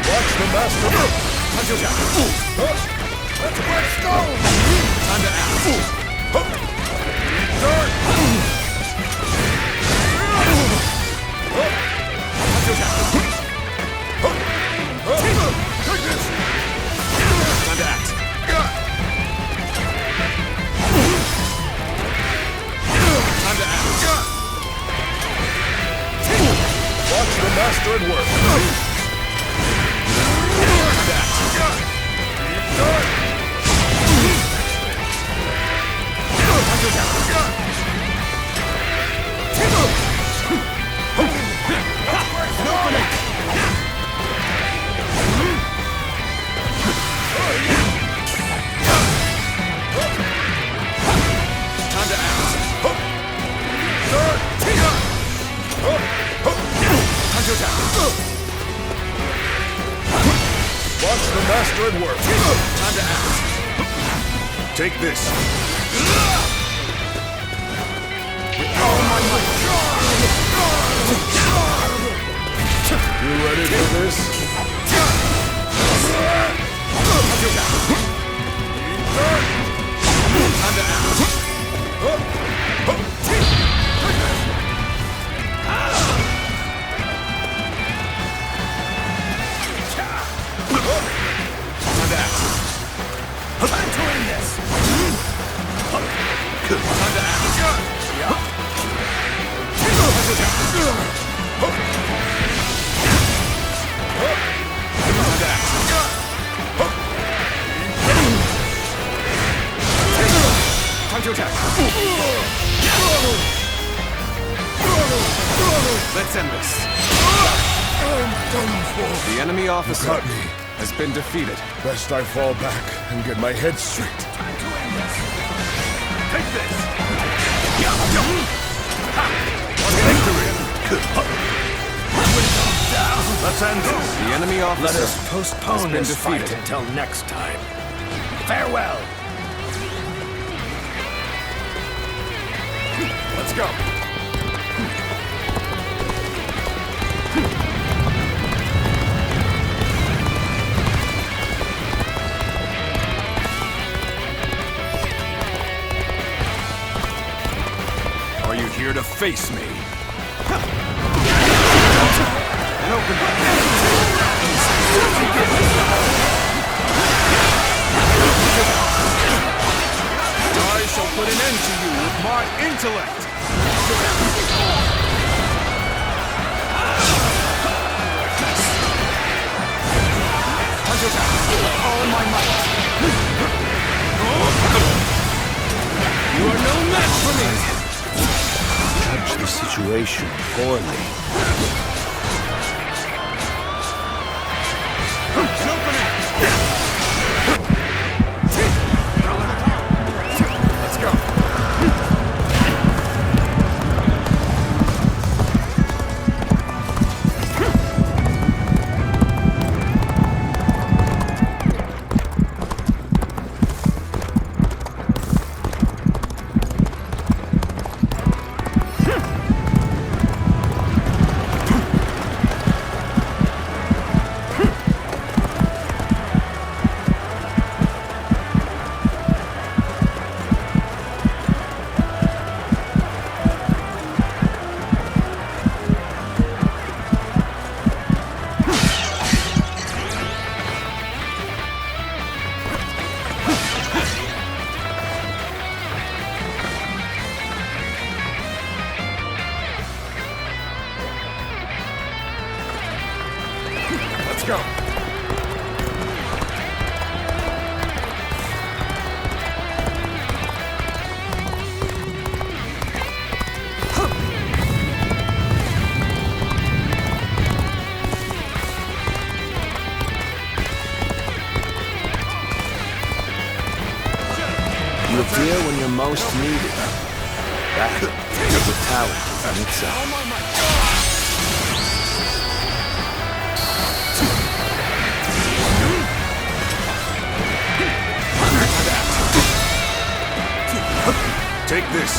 Watch the master. Let's let's go. Time to act. Turn. Take this. Time to act. Time to act. Watch the master at work. Watch the master at work. Time to act. Take this. All my might. You ready for this? Time to act. Time to end this! Time to act. Let's end this. The enemy officer has been defeated. Best I fall back and get my head straight. Take this! Let's end this. The enemy officer Let us postpone this fight until next time. Farewell! Let's go. Are you here to face me? An open I shall put an end to you with my intellect! All my might! You are no match for me! Judge the situation poorly. Let's go. Let's go. You appear when you're most needed. That is a talent in itself. Take this.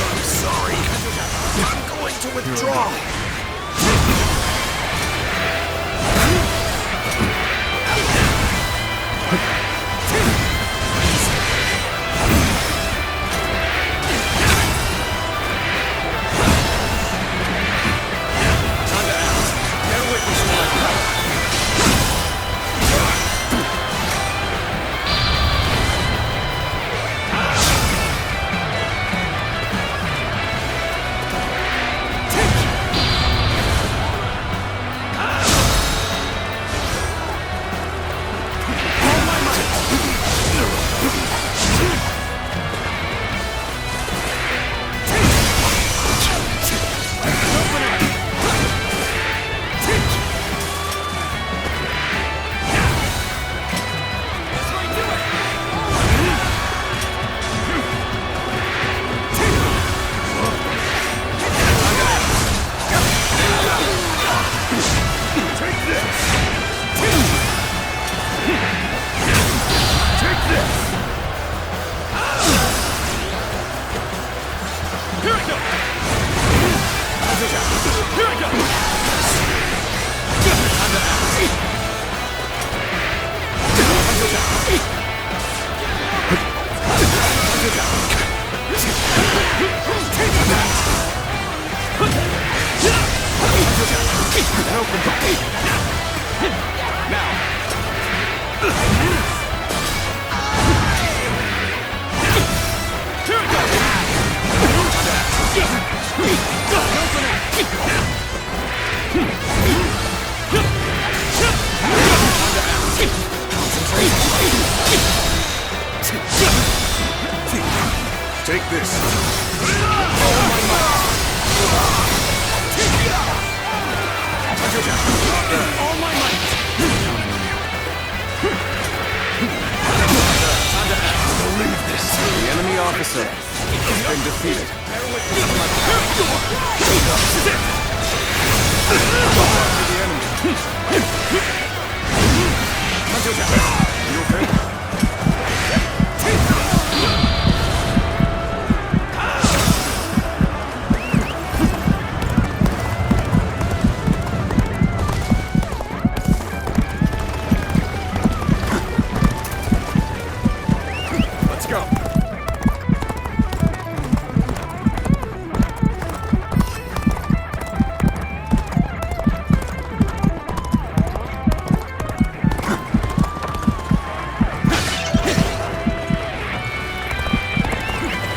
I'm sorry. I'm going to withdraw. Take this. All my might! Believe this. The enemy officer has been defeated. You okay? Let's go.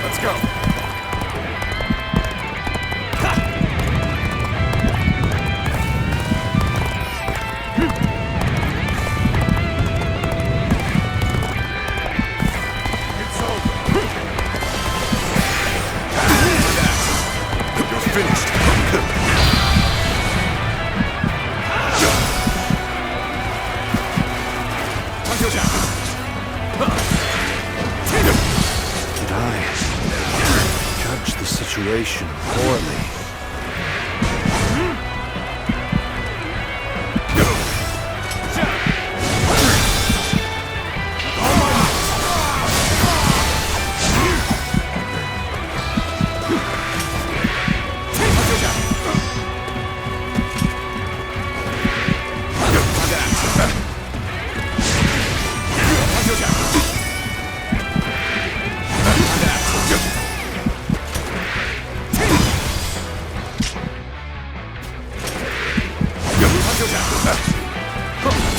Let's go. It's over. You're finished. Did I judge the situation poorly?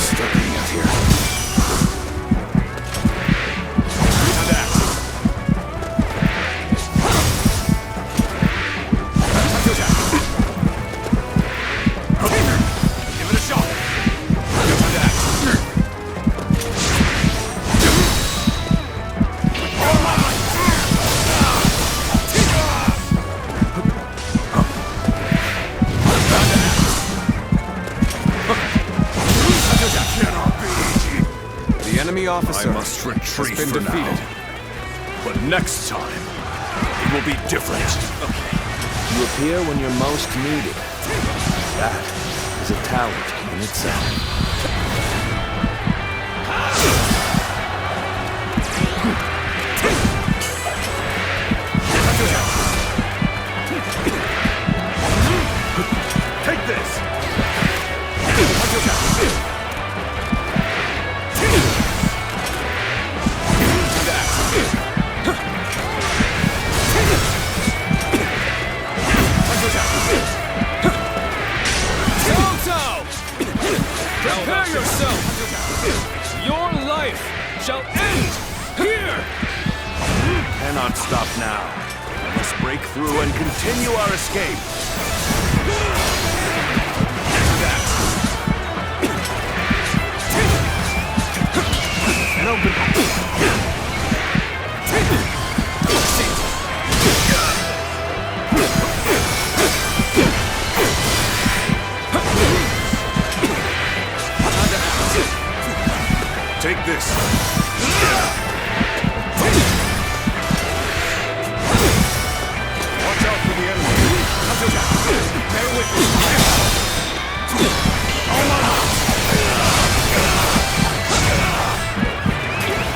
Struggling out here. Give it a shot. The enemy officer I must retreat has been for defeated. now. But next time, it will be different. You appear when you're most needed. That is a talent in itself. Take this! Prepare yourself! Your life shall end here! Cannot stop now. Must break through and continue our escape. And open. Take this. Watch out for the enemy. Bear with me.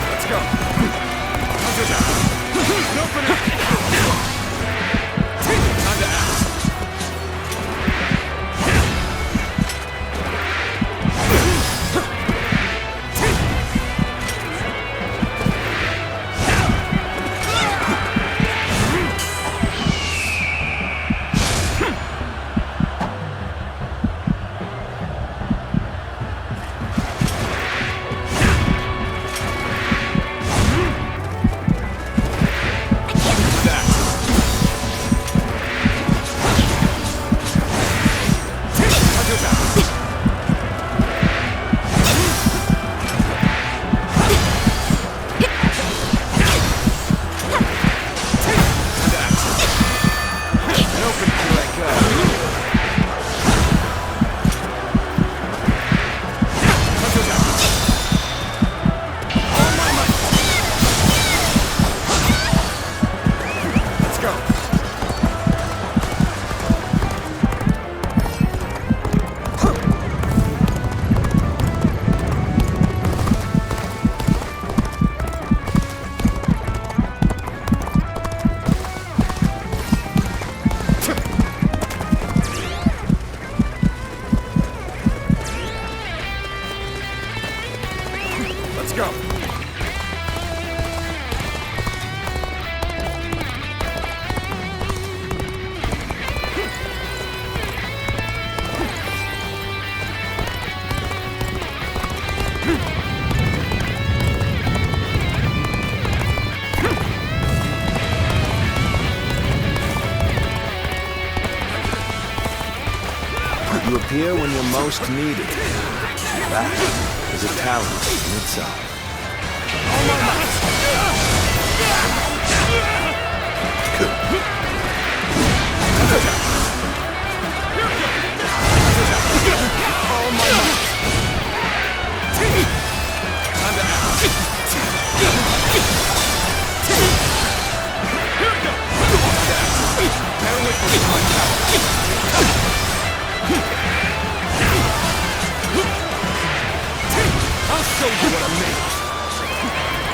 Let's go. You appear when you're most needed. That is a talent in itself. I'll show you what I'm made of.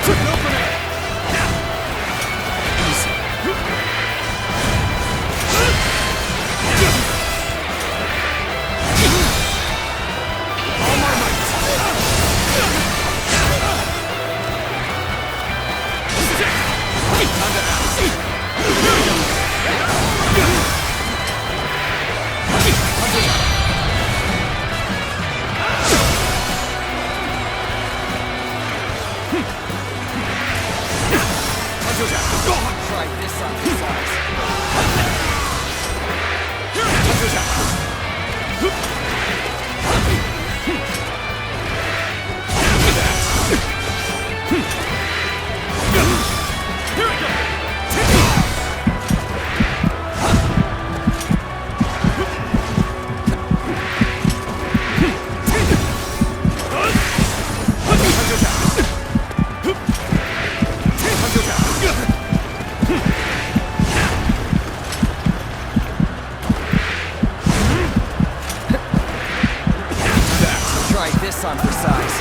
Open it! Easy. All my might. Time to act. Try this on the size. Try this on for size.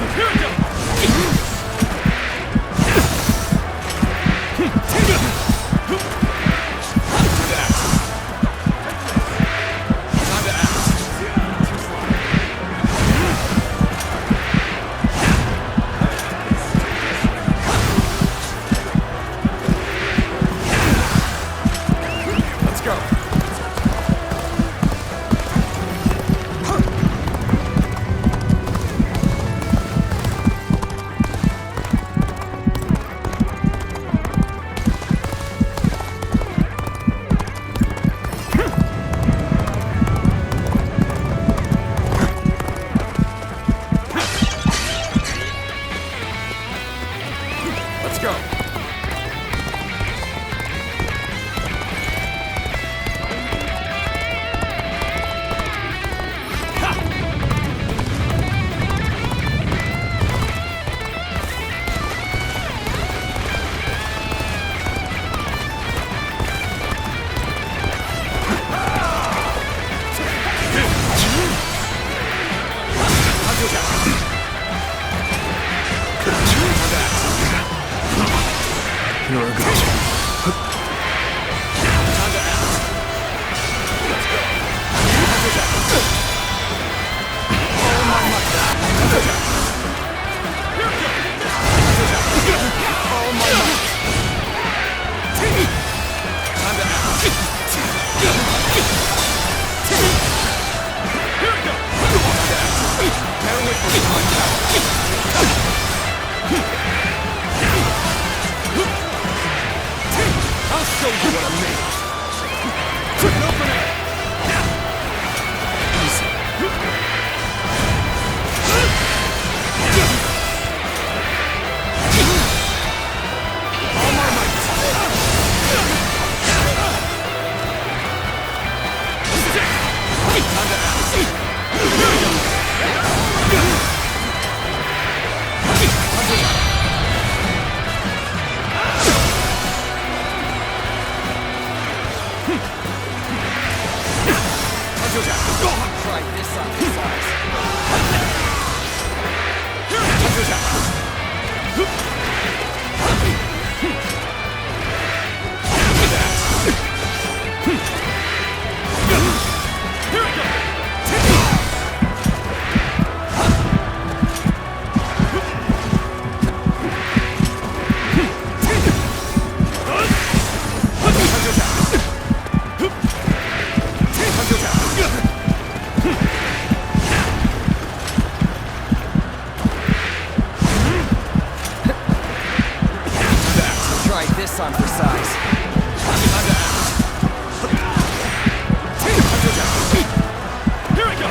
Here we go! size. Here we go!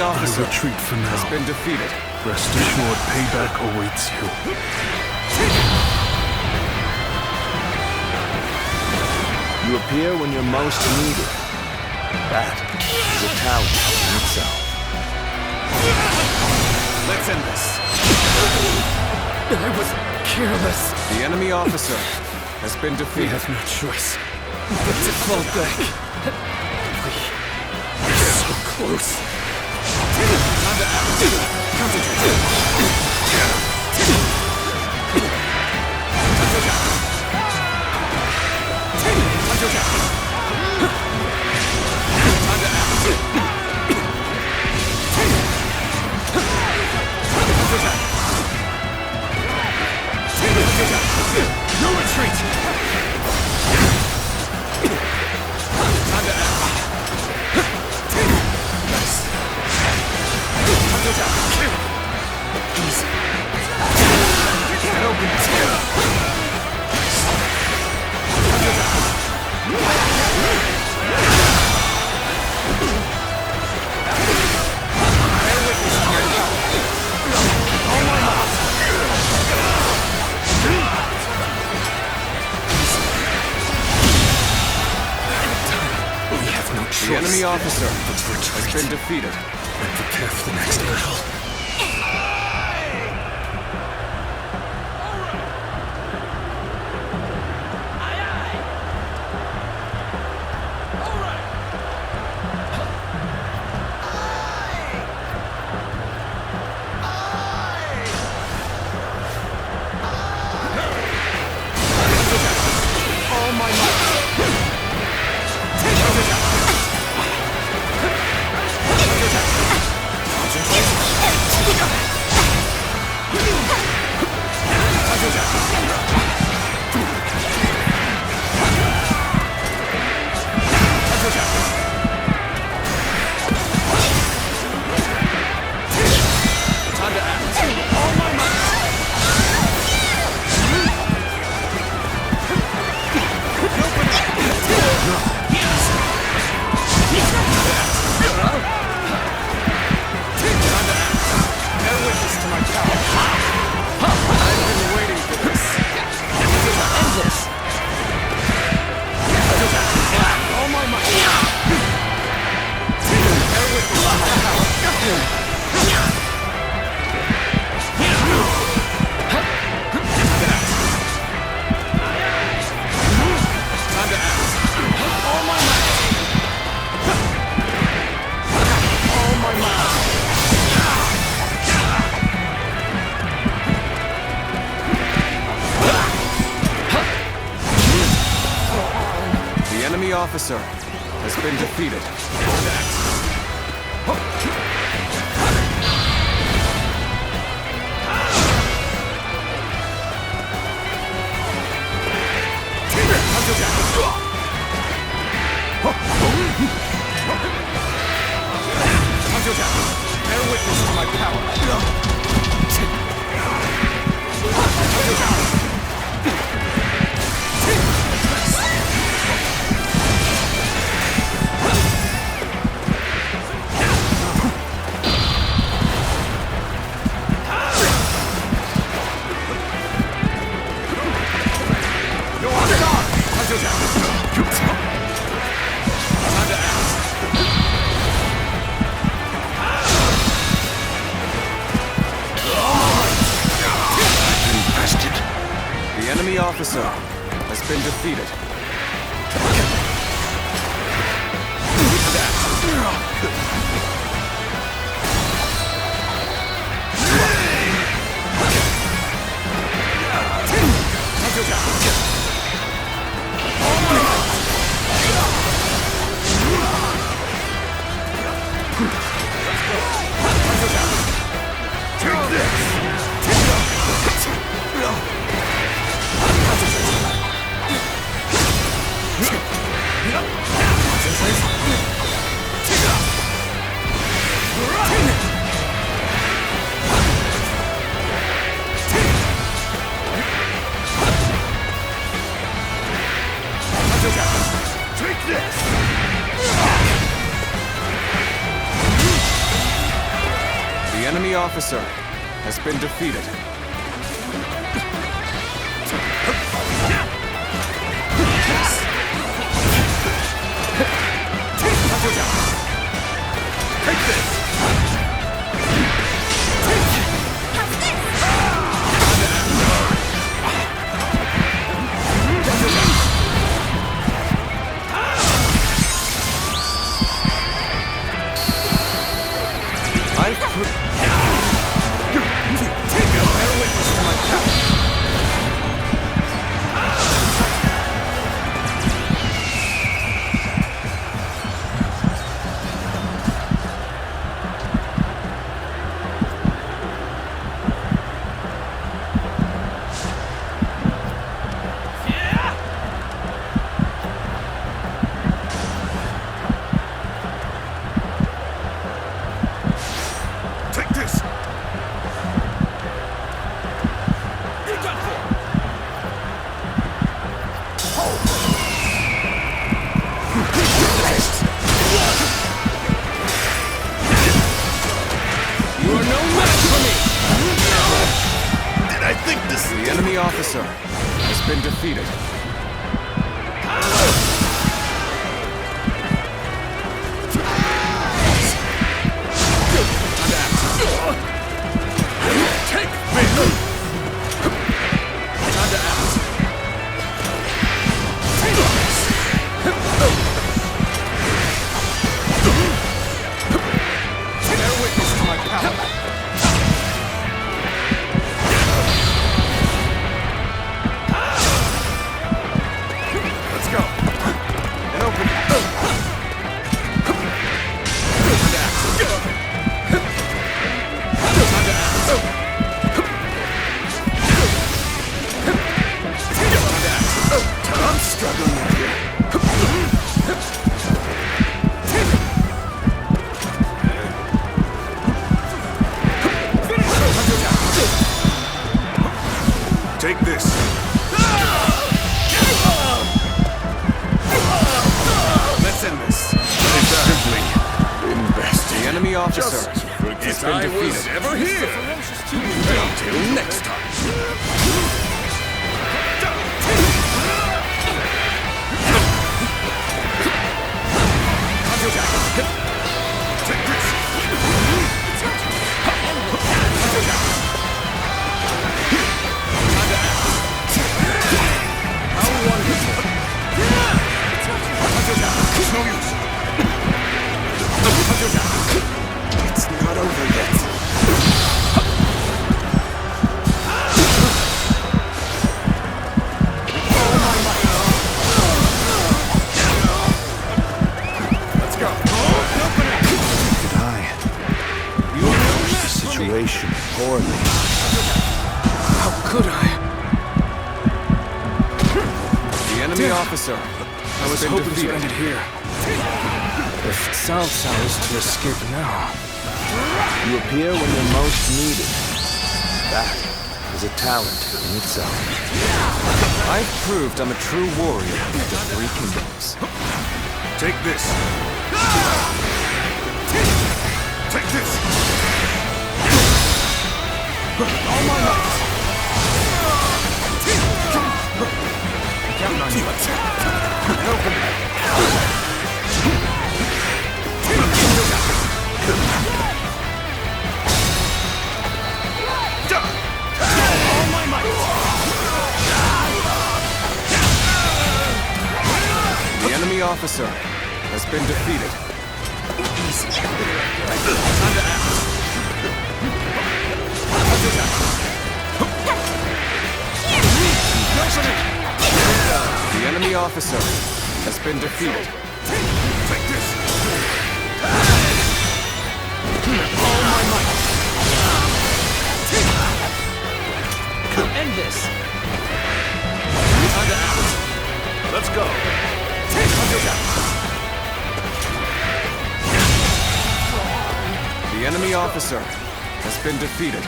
I retreat for now. Has been defeated. Rest assured, payback awaits you. You appear when you're most needed. That is a talent in itself. Let's end this. I was careless. The enemy officer has been defeated. We have no choice but to fall back. We're so close. No retreat! The enemy officer has been defeated. And prepare for the next battle. All my might! Concentrate. officer has been defeated. Bear witness to my power. The enemy officer has been defeated. Take this! The enemy officer has been defeated. Take this! The enemy officer has been defeated. Take this! Time to act. Bear witness to my power. I'm struggling in here. Take this. Let's end this. Simply invest. The enemy officer Just has forget been I defeated. was ever here. Until next time. Take this. How wonderful. It's no use. It's not over yet. execution poorly. How could I? The enemy officer. I was hoping to end it here. If Cao Cao is to escape now... You appear when you're most needed. That is a talent in itself. I've proved I'm a true warrior of the Three Kingdoms. Take this. Take this. All my might. Count on you. Help him. All my might. The enemy officer has been defeated. The enemy officer has been defeated. Take this. All my might. End this. Let's go. The enemy officer has been defeated.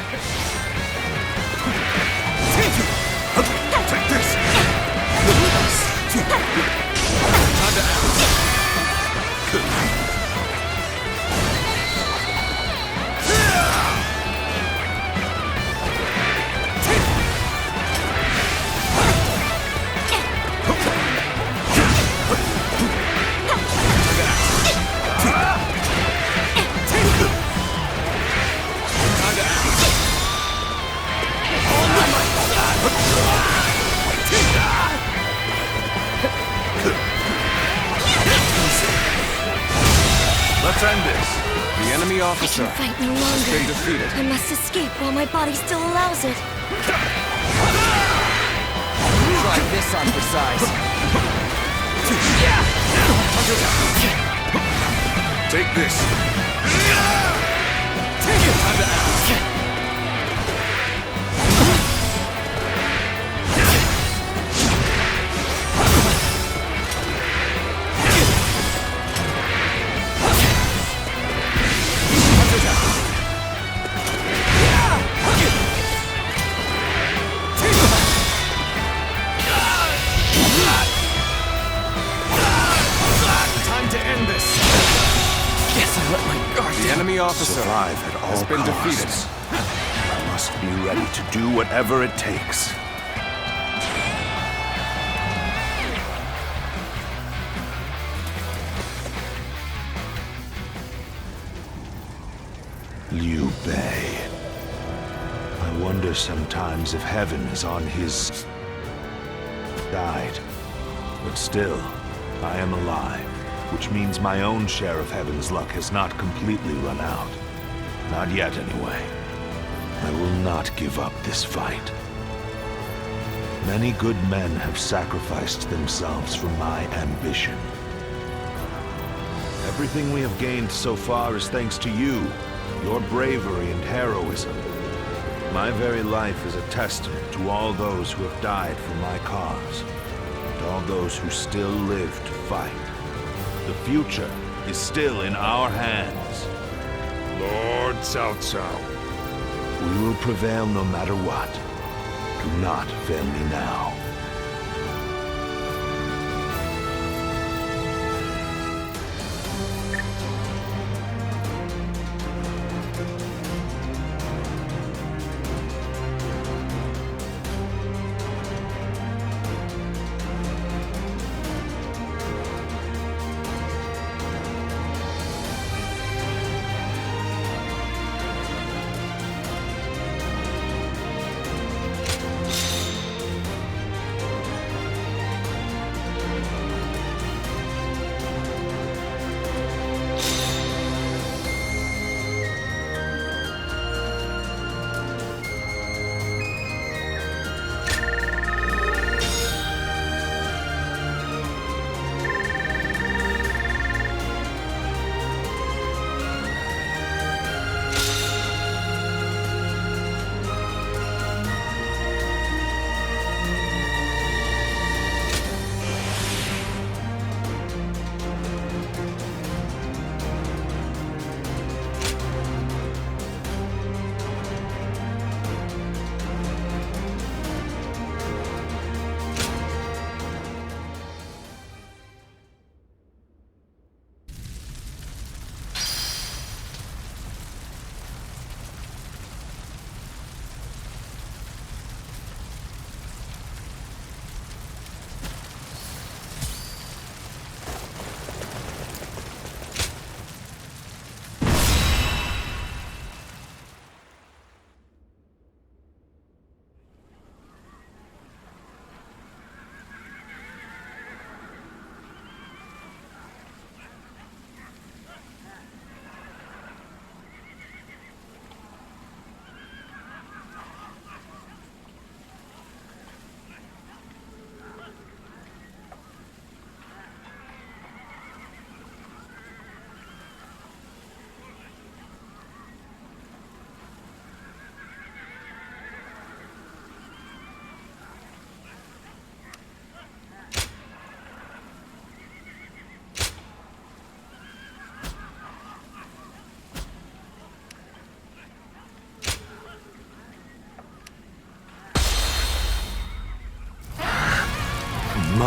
Take this. Let's end this. The enemy officer I can fight no has been longer. defeated. I must escape while my body still allows it. Try this on for size. Take this. The enemy officer Survive at all has been defeated. costs. I must be ready to do whatever it takes. Liu Bei. I wonder sometimes if heaven is on his side. But still, I am alive, which means my own share of heaven's luck has not completely run out. Not yet, anyway. I will not give up this fight. Many good men have sacrificed themselves for my ambition. Everything we have gained so far is thanks to you, your bravery and heroism. My very life is a testament to all those who have died for my cause, and all those who still live to fight. The future is still in our hands. Lord Cao Cao. We will prevail no matter what. Do not fail me now.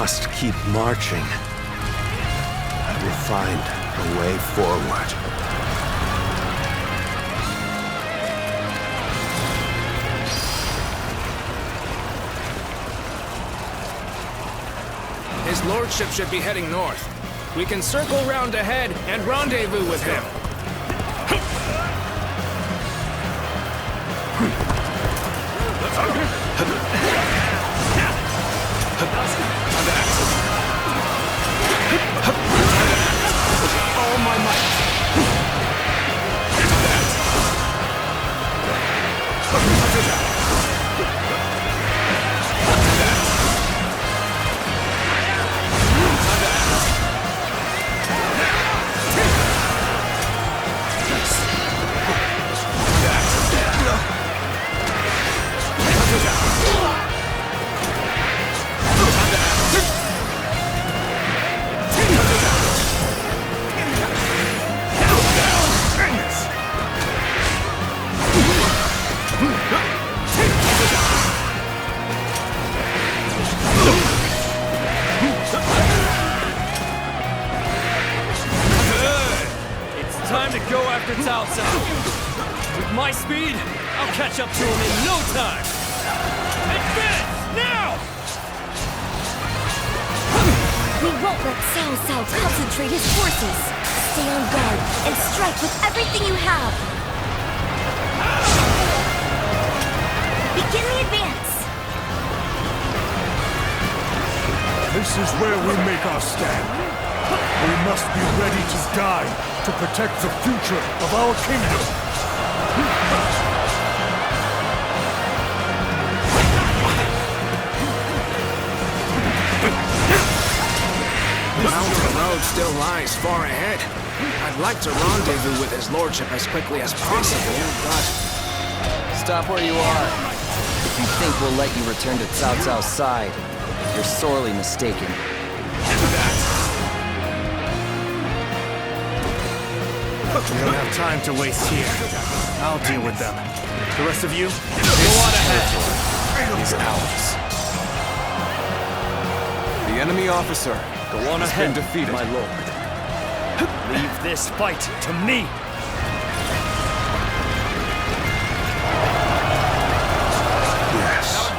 must keep marching. I will find a way forward. His lordship should be heading north. We can circle round ahead and rendezvous with him. All my might. Time to go after Cao Cao. With my speed, I'll catch up to him in no time. Advance, now! We won't let Cao Cao concentrate his forces. Stay on guard and strike with everything you have. Begin the advance. This is where we make our stand. We must be ready to die to protect the future of our kingdom. The mountain road still lies far ahead. I'd like to rendezvous with his lordship as quickly as possible, but... Stop where you are. If you think we'll let you return to Cao Cao's side, you're sorely mistaken. We don't have time to waste here. I'll deal with them. The rest of you, go on ahead. Is ours. The enemy officer Go on has ahead, been defeated. my lord. Leave this fight to me. Yes.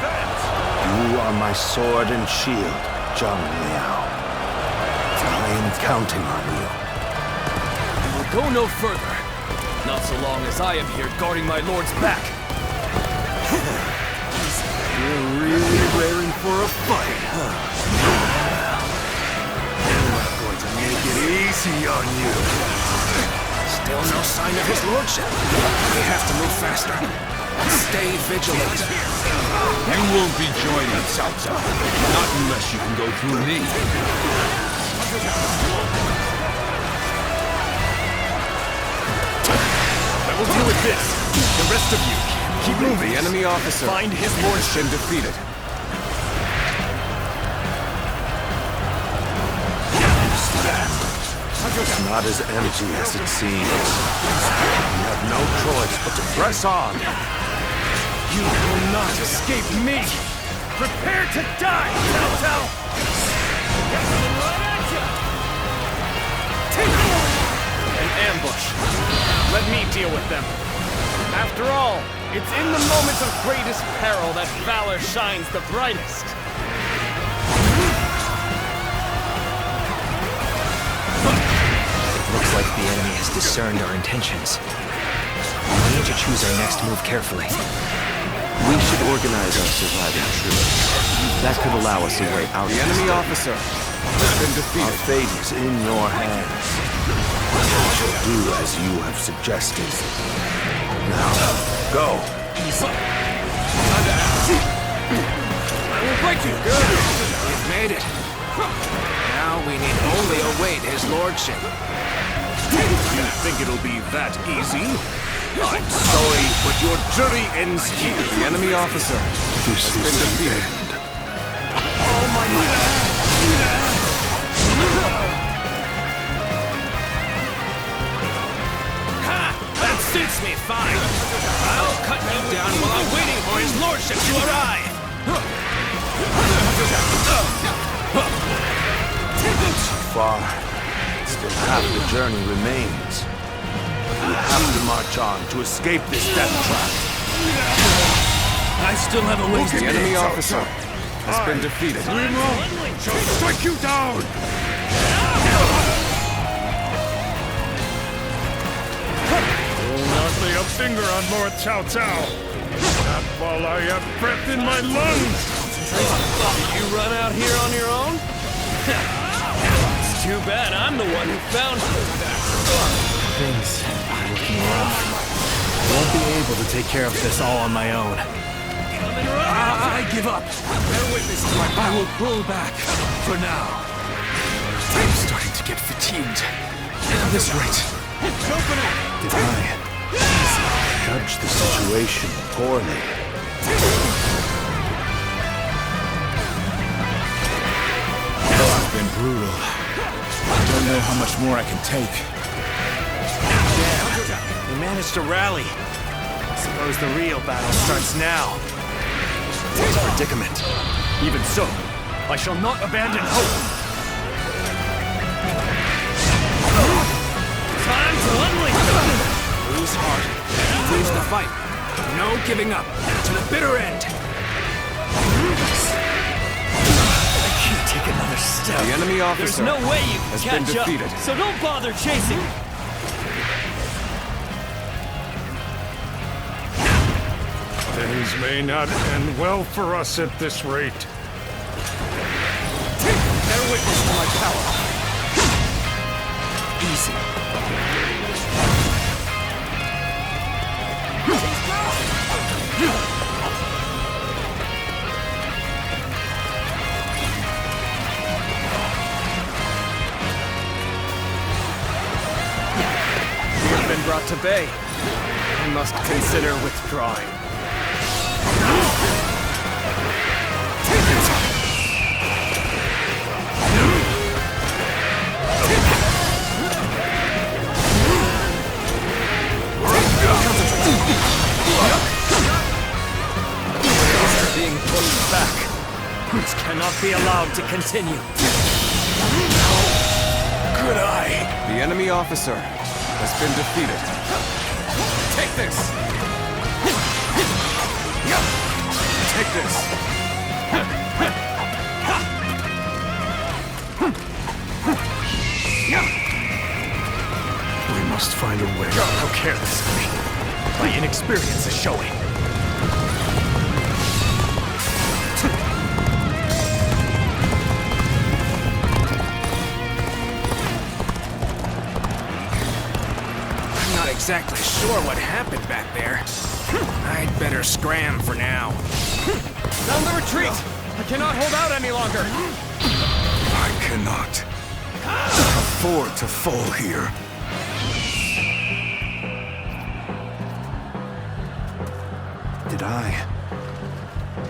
You are my sword and shield, Zhang Liao. I am counting on you. Go no further. Not so long as I am here guarding my lord's back. You're really raring for a fight, huh? I'm not going to make it easy on you. Still no sign of his lordship. We have to move faster. Stay vigilant. You won't be joining Cao Cao. Not unless you can go through me. I will deal with this. The rest of you, keep moving. The enemy officer Find his lordship. been defeated. It's not as empty as it seems. You have no choice but to press on. You will not escape me. Prepare to die, Cao Cao. An ambush. Let me deal with them. After all, it's in the moments of greatest peril that valor shines the brightest. Looks like the enemy has discerned our intentions. We need to choose our next move carefully. We should organize our surviving troops. That could allow us a way out. The enemy officer has been defeated. Our fate is in your hands. We shall do as you have suggested. Now, go. I will break you. Good. We've made it. Now we need only await his lordship. You think it'll be that easy? I'm sorry, but your journey ends here. The enemy officer has been defeated. Oh my Ha! That suits me fine. I'll cut you down while I'm waiting for his lordship to arrive. So far, still half the journey remains. We have to march on to escape this death trap. I still have a ways to The go. enemy officer has been defeated. Shall strike you down! Do not lay a finger on Lord Cao Cao. Not while I have breath in my lungs. Did you run out here on your own? It's too bad I'm the one who found you. Things are looking rough. I won't be able to take care of this all on my own. I give up. Bear witness to my power. I will pull back for now. I'm starting to get fatigued. At this rate, did I Judge the situation poorly. This has been brutal. I don't know how much more I can take. We managed to rally. Suppose the real battle starts now. What a predicament. Even so, I shall not abandon hope. Time to unleash them! Lose heart, lose the fight. No giving up, to the bitter end. I can't take another step. The enemy There's officer no way you can has been catch up, defeated. so don't bother chasing. Things may not end well for us at this rate. Bear witness to my power. Easy. We have been brought to bay. I must consider withdrawing. Being pushed back. This cannot be allowed to continue. Good eye. The enemy officer has been defeated. Take this. Take this. We must find a way. How careless of me. My inexperience is showing. I'm not exactly sure what happened back there. I'd better scram for now. Sound the retreat! I cannot hold out any longer! I cannot afford to fall here. Did I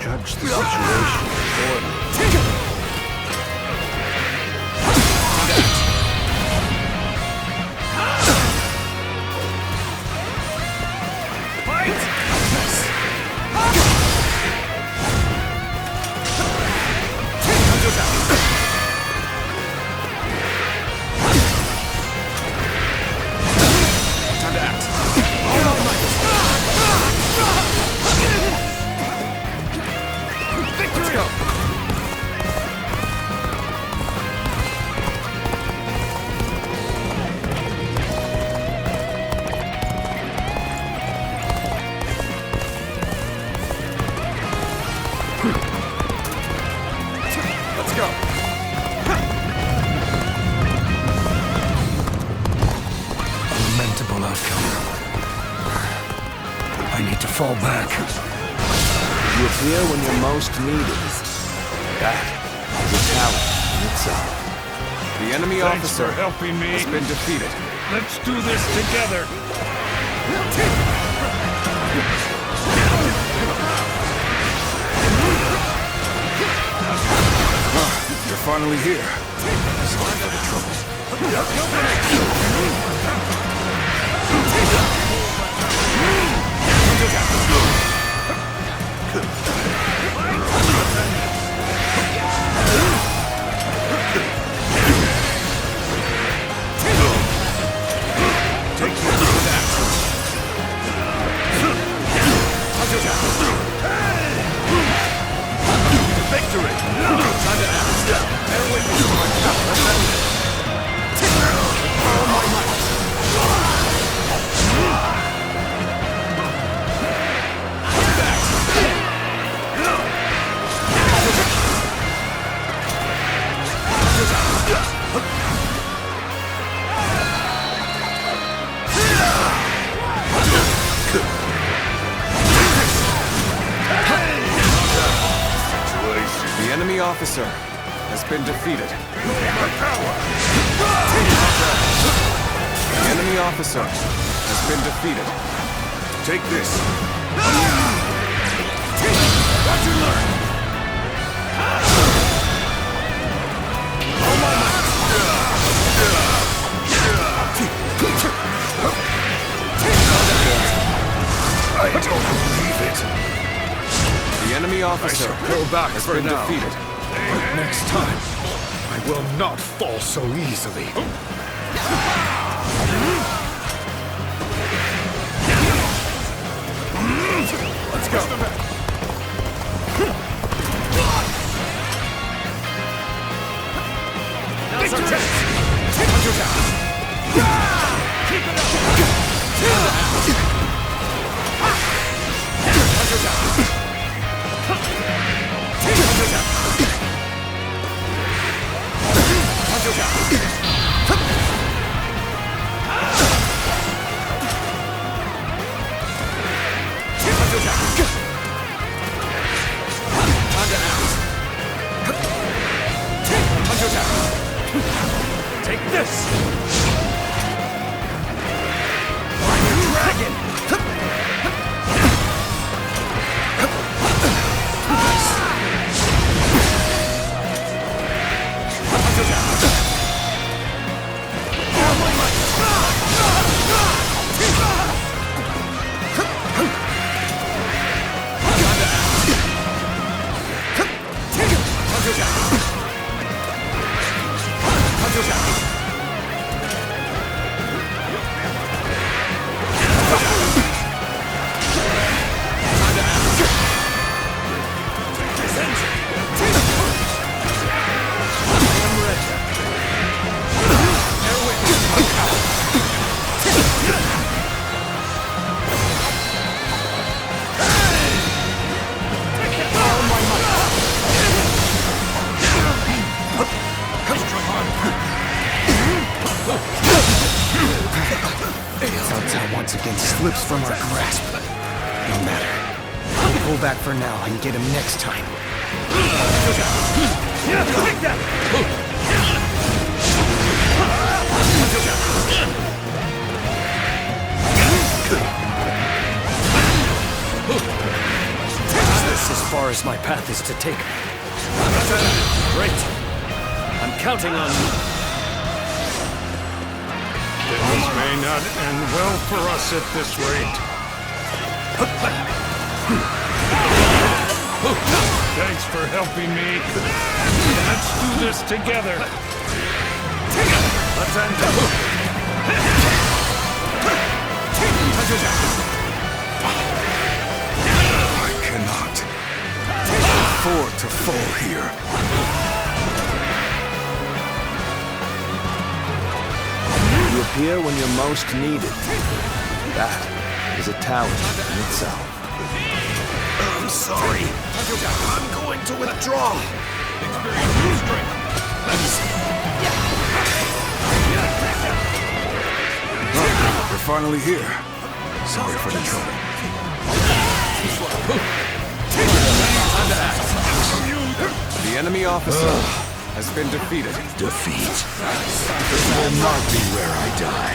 judge the situation poorly? Let's go. A lamentable outcome. I need to fall back. You appear when you're most needed. That is a talent in itself. The enemy Thanks officer for helping me. has been defeated. Let's do this together. You're finally here. Sorry for the trouble. officer has been defeated. The enemy officer has been defeated. Take this. Watch and learn! I don't believe it. The enemy officer Go back has for been now. defeated. But next time, I will not fall so easily. Let's go. Now's our chance. Hunter down. Keep it up. Hunter down. Hunter down. Hunter down. Hunter down. Hunter down. Take this. Like a dragon. Hunter down. All my might. Hunter down. Hunter down. Once again slips from our grasp. No matter. We'll pull back for now and get him next time. Take that! Is this as far as my path is to take me? Great. I'm counting on you. Things may not end well for us at this rate. Thanks for helping me. Let's do this together. Let's end it. I cannot afford to fall here. You appear when you're most needed. That is a talent in itself. I'm sorry. I'm going to withdraw. We're finally here. Sorry for the trouble. The enemy officer has been defeated. Defeat. This will not be where I die.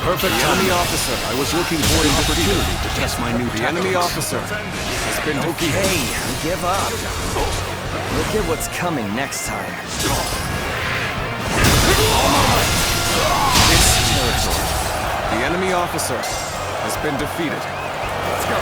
Perfect enemy officer. I was looking for an opportunity to test my new tactics. The enemy officer has been defeated. Okay, give up. Look at what's coming next time. This territory. The enemy officer has been defeated. Let's go.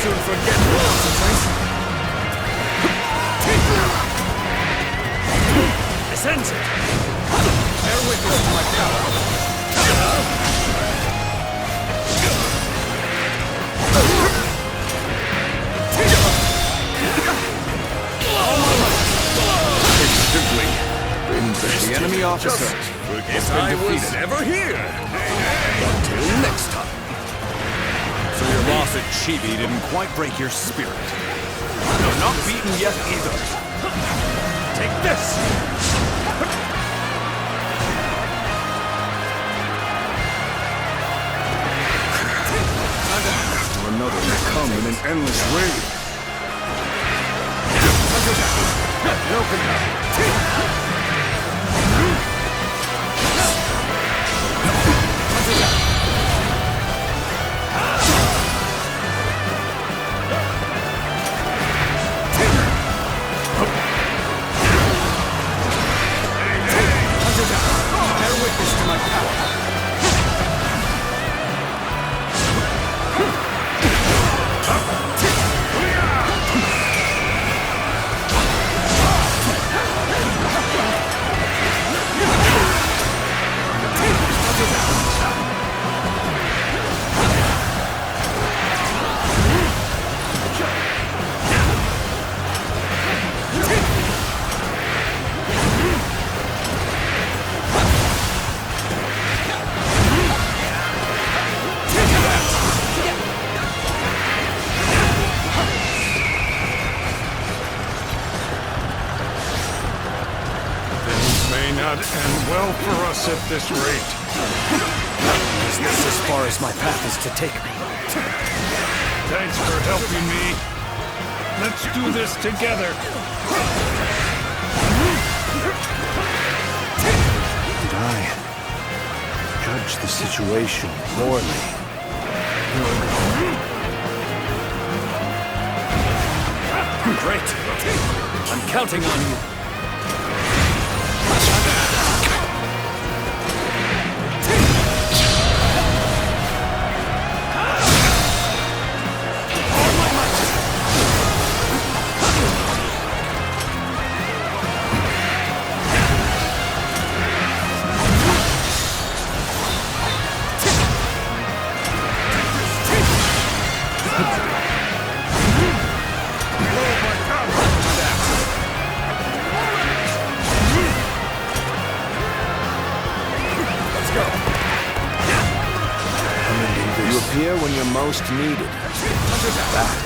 soon forget the concentration. I sense it. Bear witness to my power. The enemy officer has been I was defeated. ever here. Until next time. So your loss at Chibi didn't quite break your spirit. You're not beaten yet either. Take this! Or another will come in an endless raid. Bear witness to my power. Not end well for us at this rate. Is this as far as my path is to take me? Thanks for helping me. Let's do this together. Did I judge the situation poorly? Great. I'm counting on you. You appear when you're most needed. That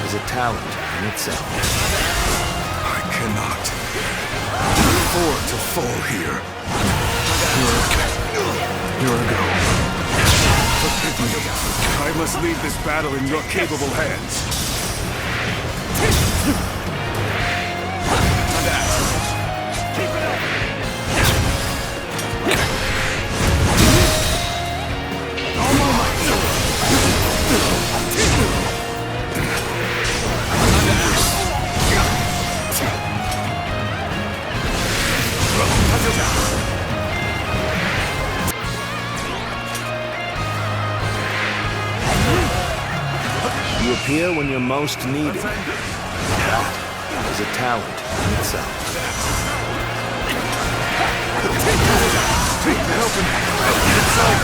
is a talent in itself. I cannot afford to fall here. Here I go. Forgive me. I must leave this battle in your capable hands. You appear when you're most needed. That is a talent in itself. Take the helping inside.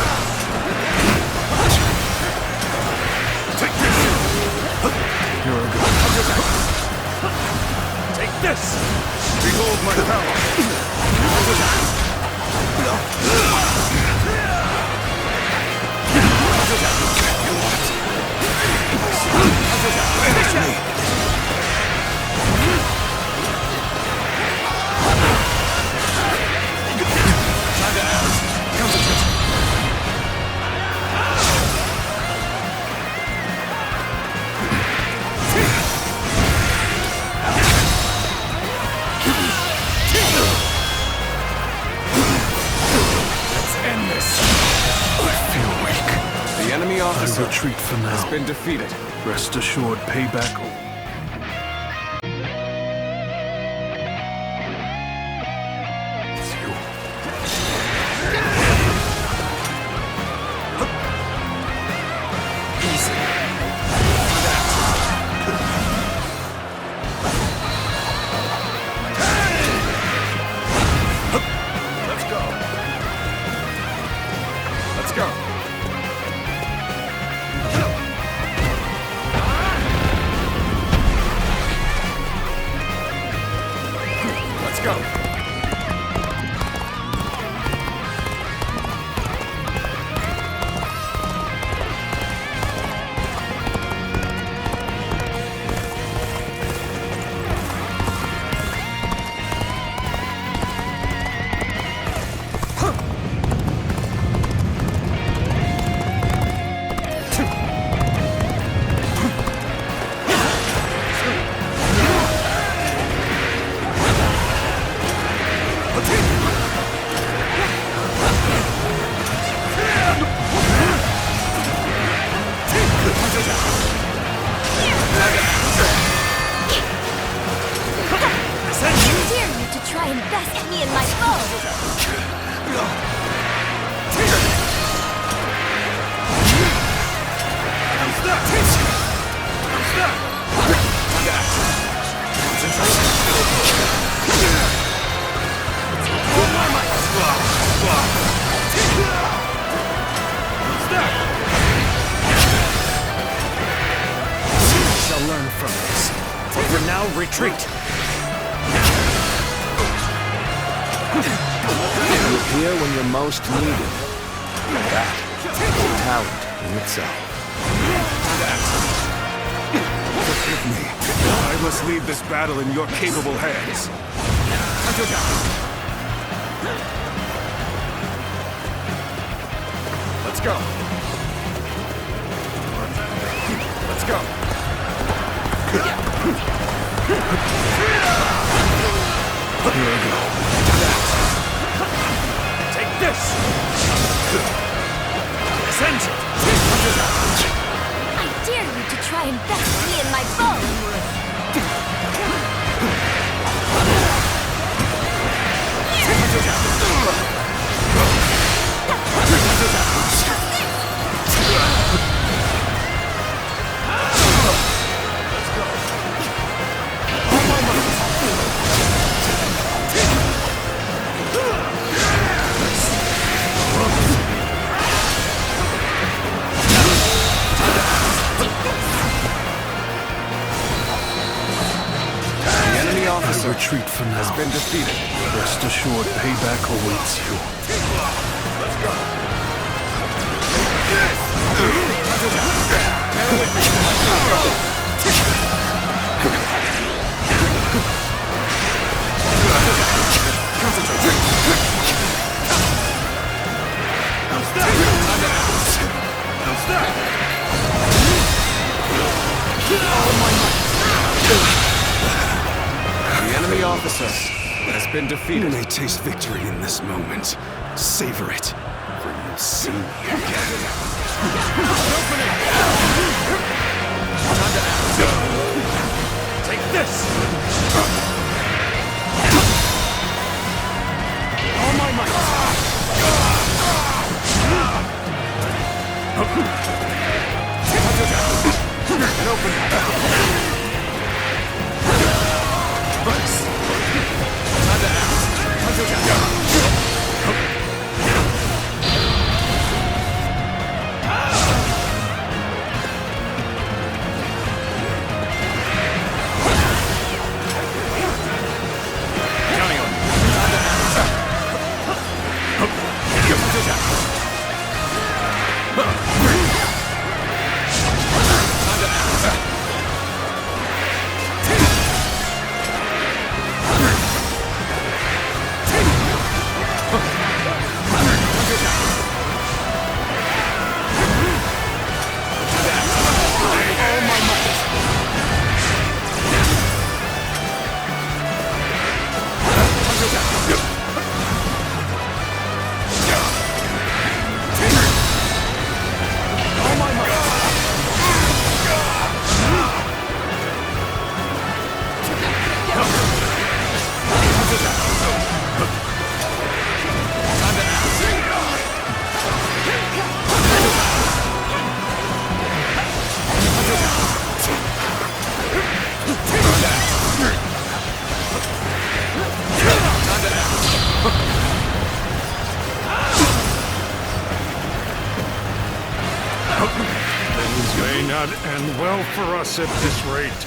Take this. Here I go. Take this. Behold my power. The enemy officer I retreat for now. has been defeated. Rest assured, payback. best me and my foe! I'm stuck! I'm stuck! All my might! I'm stuck! We shall learn from this. But for now, retreat! You appear when you're most needed. That is talent in itself. Forgive me. I must leave this battle in your capable hands. Let's go. Let's go. Here I go. Take this! Send it! I dare you to try and best me and my foe! The retreat for now has been defeated. Rest assured, payback awaits you. Let's go. I'm stuck. I'm stuck. All my might! The enemy officer has been defeated. You may taste victory in this moment. Savor it, for you'll see me again. Take this! All my might! And open it. Things may not end well for us at this rate.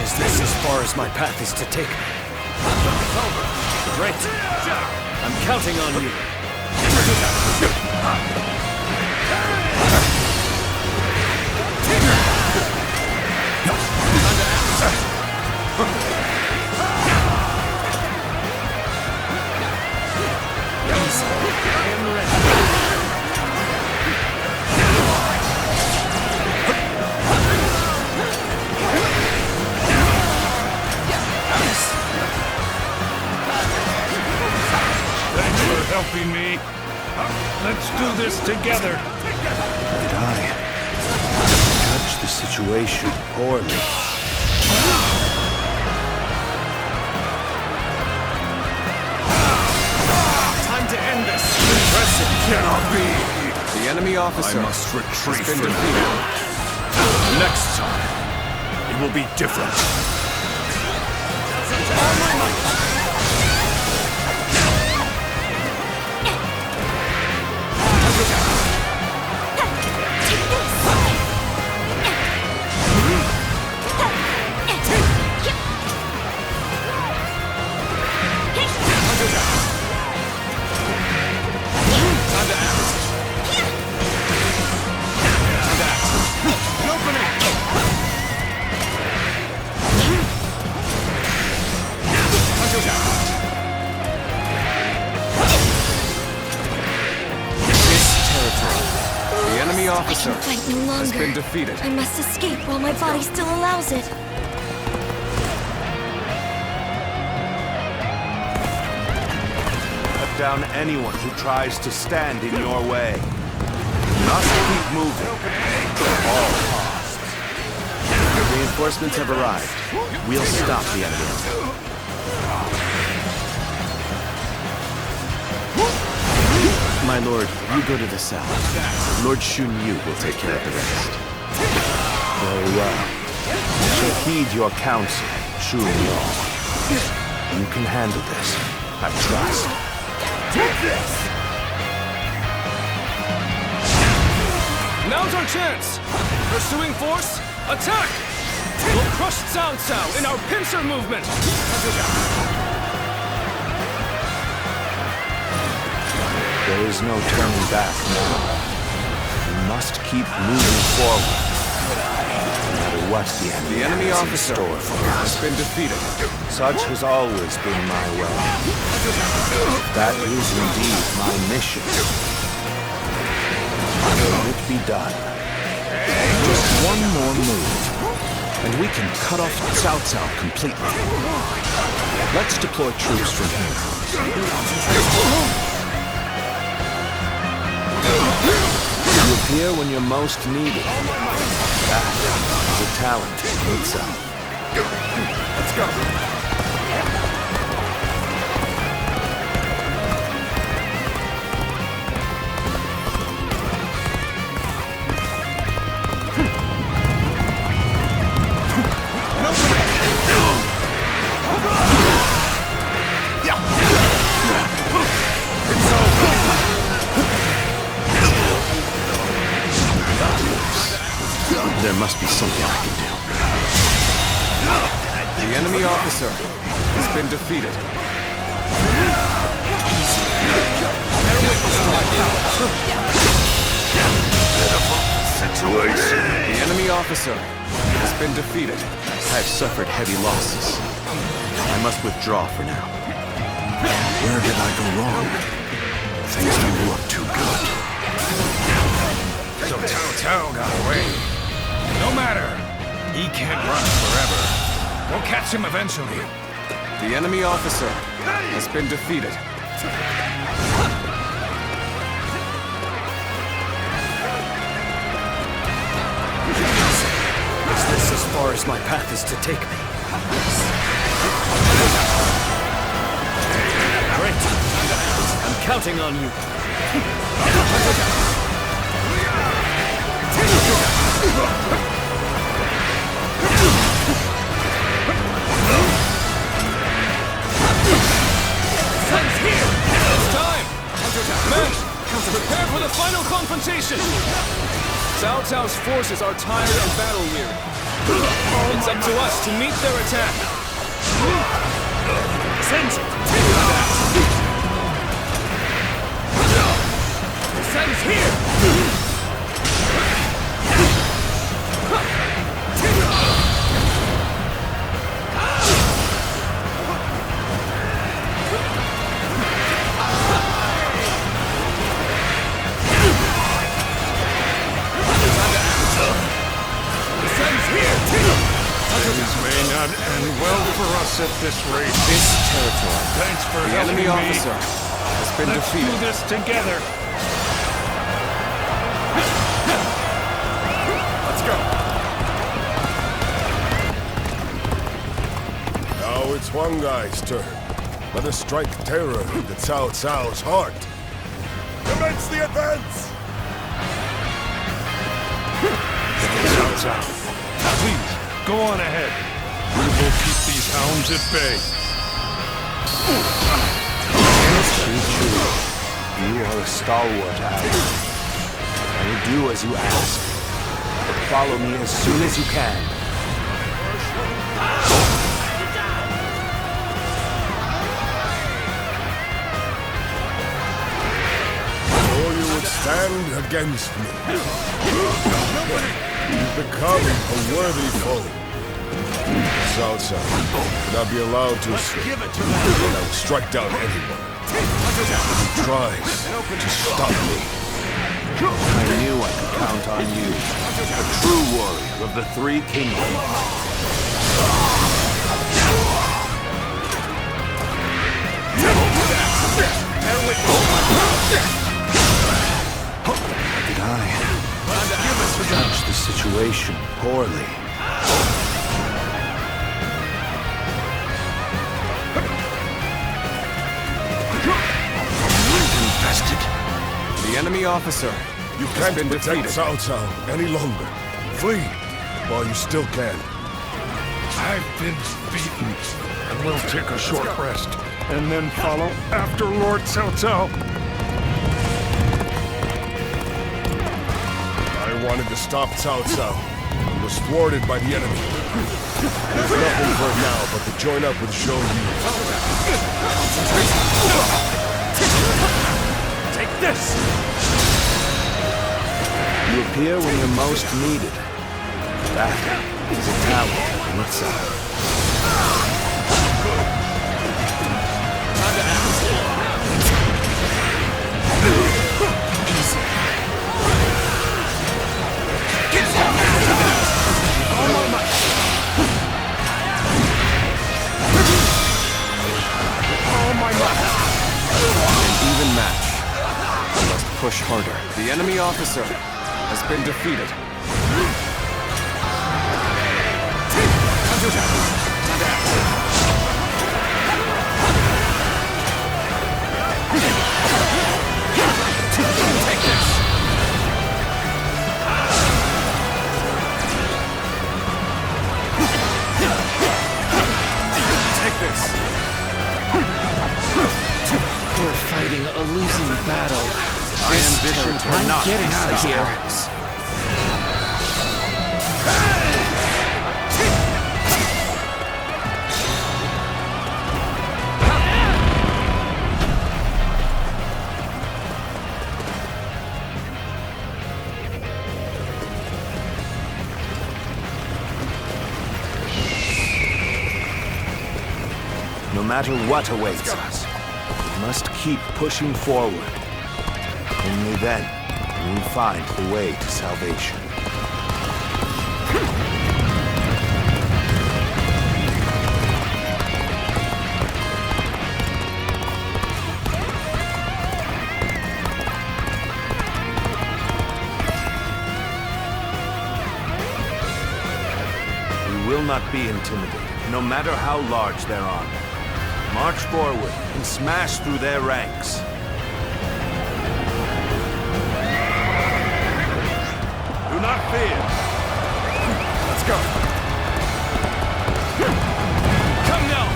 Is this as far as my path is to take? Great. I'm counting on you. Thanks for helping me. Let's do this together. Did I judge the situation poorly? cannot be! The enemy officer I must retreat has been for defeated. now. Next time, it will be different. Officer I can fight no longer. has been defeated. I must escape while my body still allows it. Cut down anyone who tries to stand in your way. You must keep moving at all costs. The reinforcements have arrived. We'll stop the enemy. My lord, you go to the south. Lord Shun Yu will take care of the rest. Very well. I shall heed your counsel, Shun Yu. You can handle this. I trust. Take this! Now's our chance! Pursuing force, attack! We'll crush Cao Cao in our pincer movement! There is no turning back now. We must keep moving forward. No matter what the enemy officer has been defeated. Such has always been my way. That is indeed my mission. Will it be done? Just one more move, and we can cut off Cao Cao completely. Let's deploy troops from here. You appear when you're most needed. That is a talent in itself. Let's go. There must be something I can do. The enemy officer has been defeated. Situation. The enemy officer has been defeated. I've suffered heavy losses. I must withdraw for now. Where did I go wrong? Things don't look too good. So Cao Cao got away. No matter. He can't run forever. We'll catch him eventually. The enemy officer has been defeated. Is this as far as my path is to take me? Great. I'm counting on you. Sun's here! It's time! Men, prepare for the final confrontation! Cao Cao's forces are tired and battle-weary. It's up to us to meet their attack. Send it! The sun's here! Things may not end well for us at this rate. This territory. Thanks for The helping enemy me. officer has been Let's defeated. do this together. Let's go. Now it's Huang Gai's turn. Let us strike terror into Cao Cao's heart. Commence the advance! Cao Cao, please, go on ahead. We will keep these hounds at bay. You are a stalwart, Ally. I will do as you ask. But follow me as soon as you can. Or you would stand against me. You've become a worthy foe. Cao Cao cannot be allowed to escape. And I will strike down anyone who tries to stop me. I knew I could count on you, a true warrior of the Three Kingdoms. Did I judge the situation poorly? The enemy officer. You can't protect Cao Cao any longer. Flee while you still can. I've been beaten, and we'll take a short rest, and then follow after Lord Cao Cao. I wanted to stop Cao Cao, and was thwarted by the enemy. There's nothing for it now but to join up with Zhou Yu. Take this! You appear when you're most needed. That is a talent in itself. An even match. We must push harder. The enemy officer has been defeated. Take this! Take this! We're fighting a losing battle. Our ambitions were not getting out of here. No matter what awaits us, we must keep pushing forward. Only then will we find the way to salvation. We will not be intimidated, no matter how large their army. March forward and smash through their ranks. Do not fear. Let's go. Come now!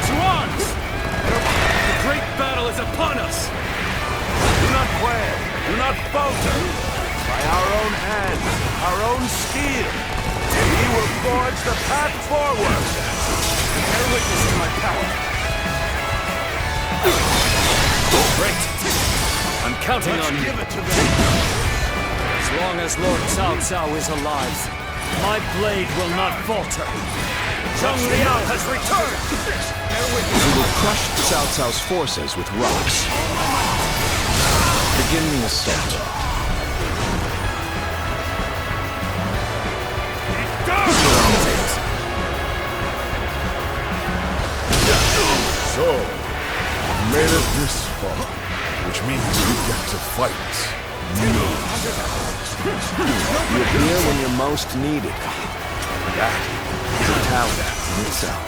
To arms! The great battle is upon us! Do not quail. Do not falter. By our own hands, our own steel, we will forge the path forward. Bear witness to my power. Great. I'm counting on you. Give it to them. As long as Lord Cao Cao is alive, my blade will not falter. Zhang Liao has returned! We will crush Cao Cao's forces with rocks. Begin the assault. So, you've made it this far, which means you get to fight me. You appear when you're most needed. That is a talent in itself.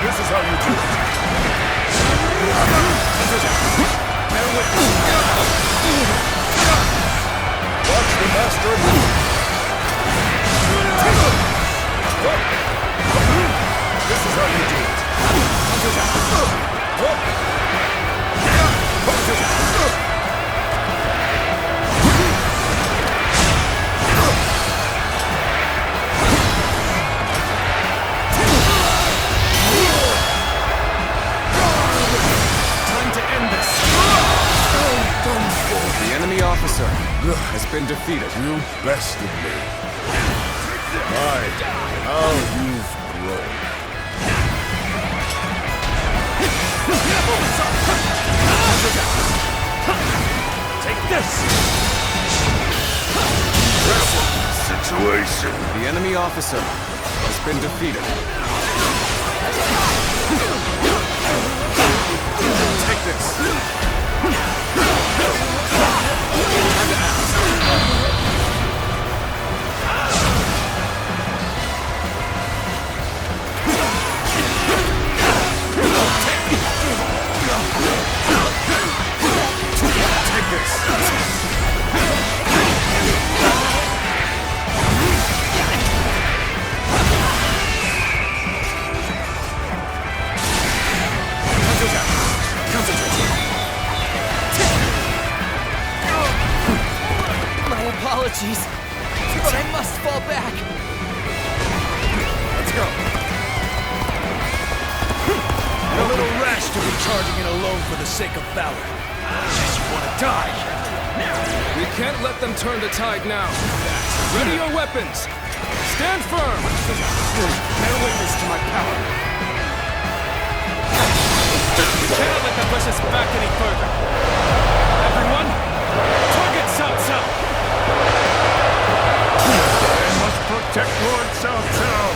This is how you do it. Watch the master move. This is how you do it. Time to end this. The enemy officer has been defeated. You bested me. My, how you've grown. Take this! Situation. The enemy officer has been defeated. Take this! Take this! My apologies, but I must fall back. Let's go. A little rash to be charging in alone for the sake of valor. Unless you want to die. We can't let them turn the tide now. Ready your weapons. Stand firm. Bear witness to my power. We cannot let them push us back any further. Everyone, target Cao Cao! I must protect Lord Cao Cao.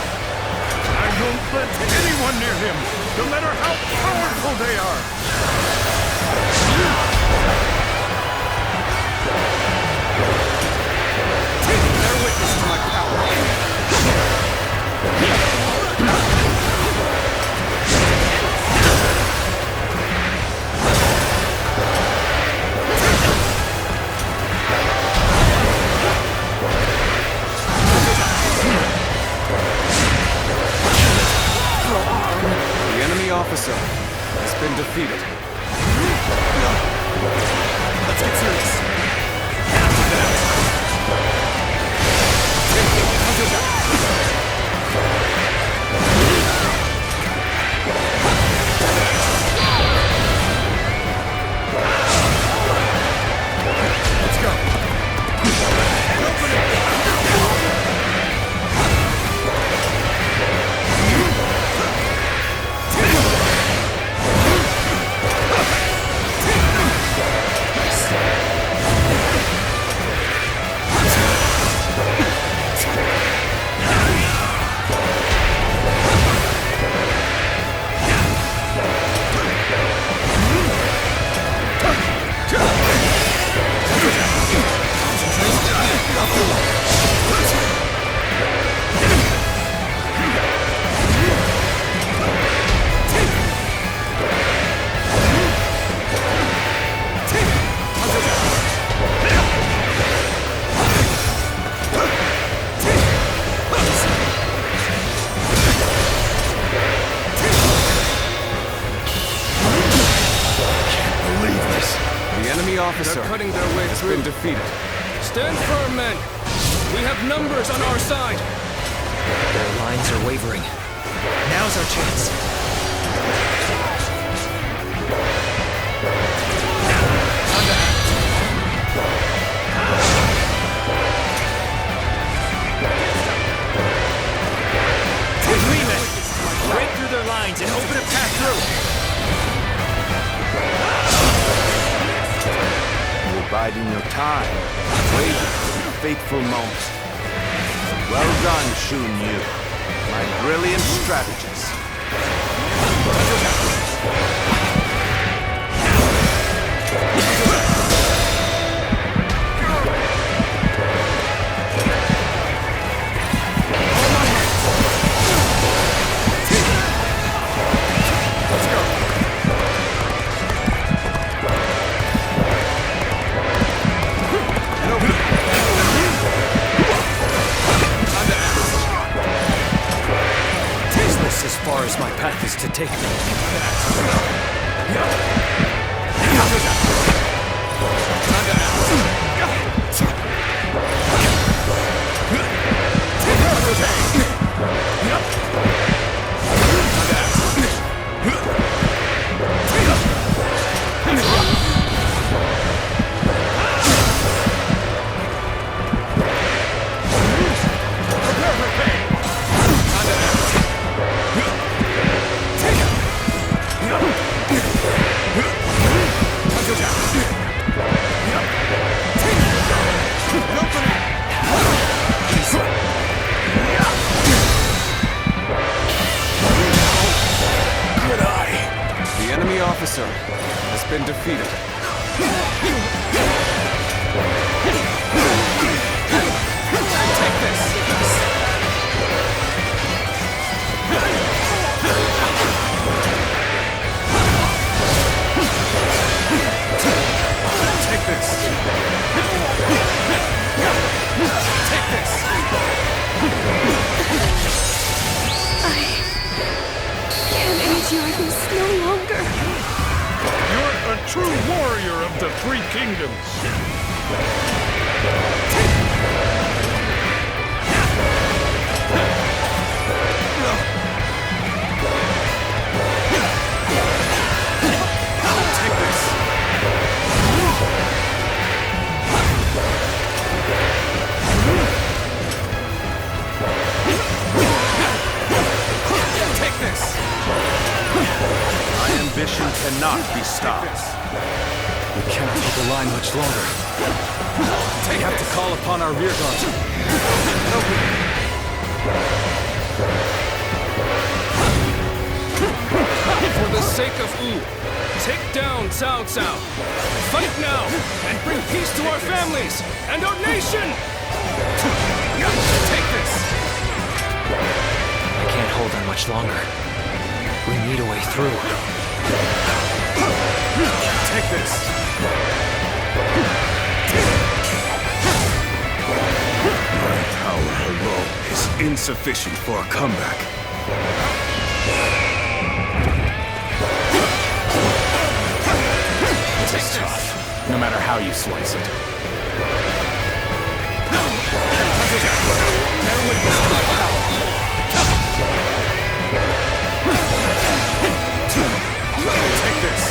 I don't let anyone near him, no matter how powerful they are. Bear witness to my power. The enemy officer has been defeated. Let's get serious. Let's go. Open it. Officer They're cutting their way through. Been defeated. Stand firm, men. We have numbers on our side. Their lines are wavering. Now's our chance. Leave it! Break through their lines and open a path through! Biding your time, waiting for the fateful moment. Well done, Xun Yu, my brilliant strategist. far as my path is to take me. The enemy officer has been defeated. Take this! Take this! Take this! Can't aid you in this no longer. You're a true warrior of the Three Kingdoms. Take this! Take this! My ambition cannot be stopped. We cannot hold the line much longer. We have to call upon our rear guard. For the sake of Wu, take down Cao Cao. Fight now and bring peace to our families and our nation! Take this! I can't hold on much longer. We need a way through. Take this! My power alone is insufficient for a comeback. This is tough, no matter how you slice it. Take this!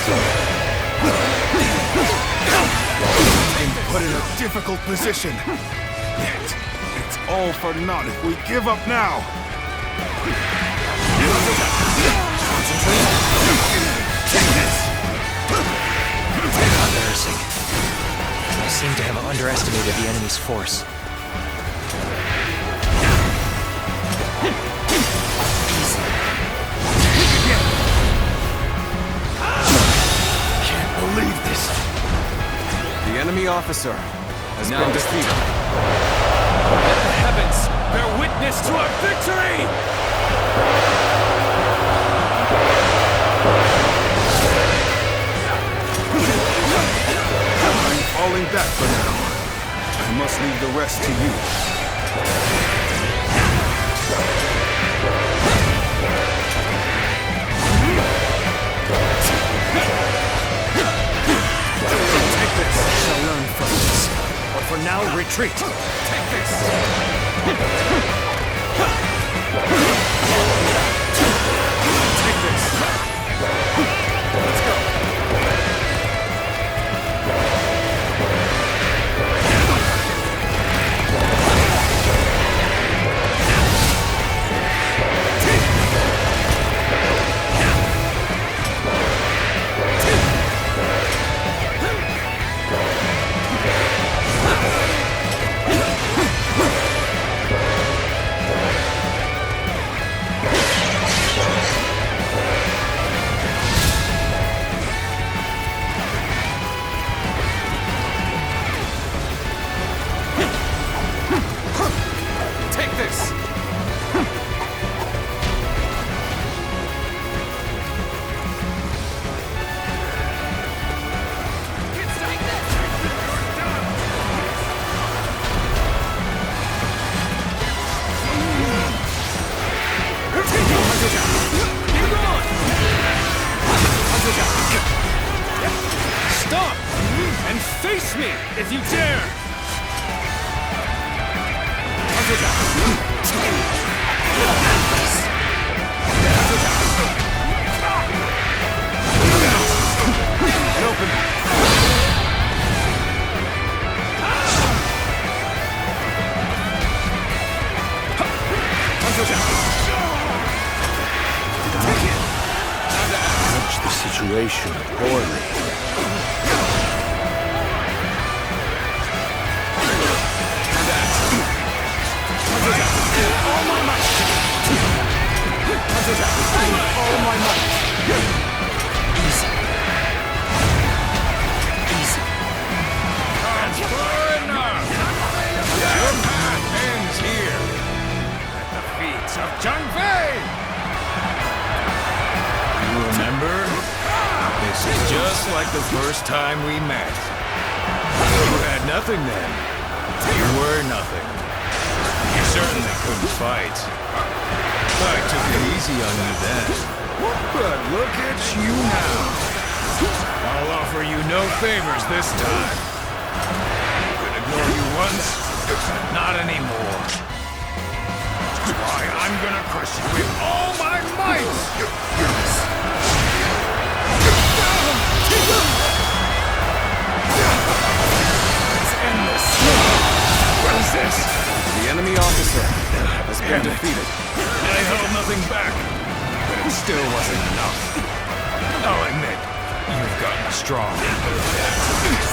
Been put in a difficult position. Yet, it's all for naught if we give up now. Take this! Embarrassing. I seem to have underestimated the enemy's force. Can't believe this. The enemy officer has been defeated. Let the heavens bear witness to our victory! I'm falling back for now. I must leave the rest to you. Take this! Shall learn from this. But for now, retreat. Take this! Take this! Let's go! Face me, if you dare! Manage the situation poorly. All my might. Easy. That's far enough. Your path ends here. At the feet of Zhang Fei. You remember? This is just like the first time we met. You had nothing then. You were nothing. You certainly couldn't fight. I took it easy on you then. But look at you now. I'll offer you no favors this time. I could ignore you once, but not anymore. That's why I'm gonna crush you with all my might! Let's end this. What is this? The enemy officer has been defeated. I held nothing back, but it still wasn't enough. I'll admit, you've gotten strong.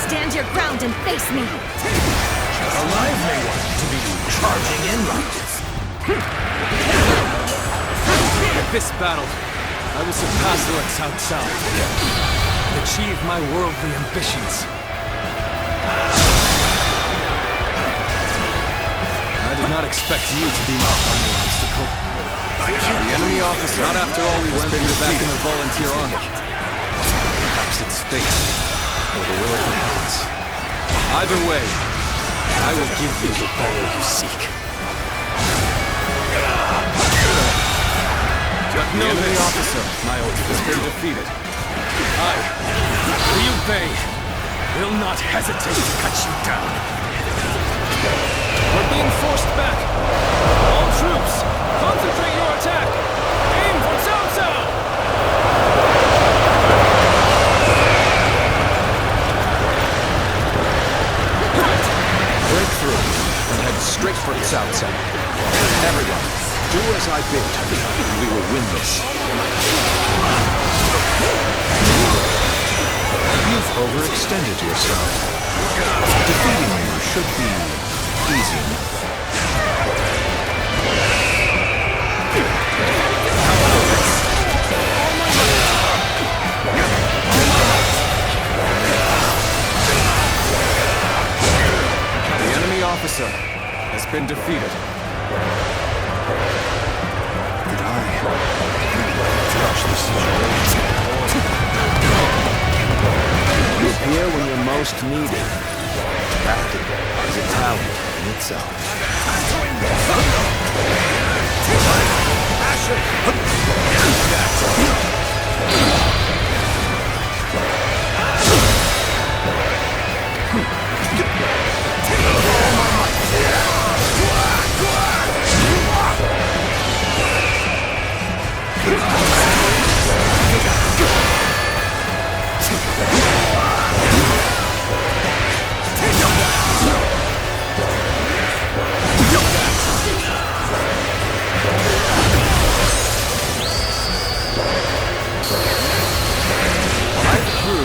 Stand your ground and face me! A lively one to be charging in like this. At this battle, I will surpass Lord Cao Cao and achieve my worldly ambitions. I did not expect you to be my final obstacle. The enemy officer, not after all we went through back in the volunteer army. Perhaps it's fate, or the will of the heavens. Either way, I will give you the battle you seek. The enemy officer, my old, has been defeated. I, Liu Bei, will not hesitate to cut you down. We're being forced back. All troops, concentrate your attack. Aim for Cao Cao! Break through and head straight for Cao Cao. Everyone, do as I bid, and we will win this. You've overextended yourself. Defeating you should be easy enough. The enemy officer has been defeated. Did I judge the situation? You appear when you're most needed. That is a talent in itself.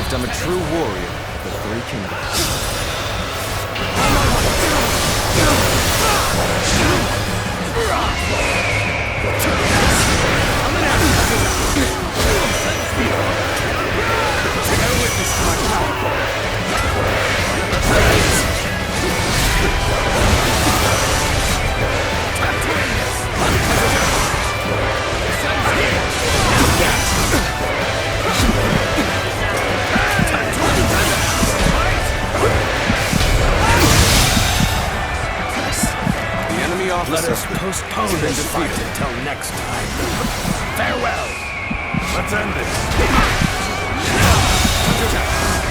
I'm a true warrior of the Three Kingdoms. Let us postpone this fight until next time. Farewell! Let's end this.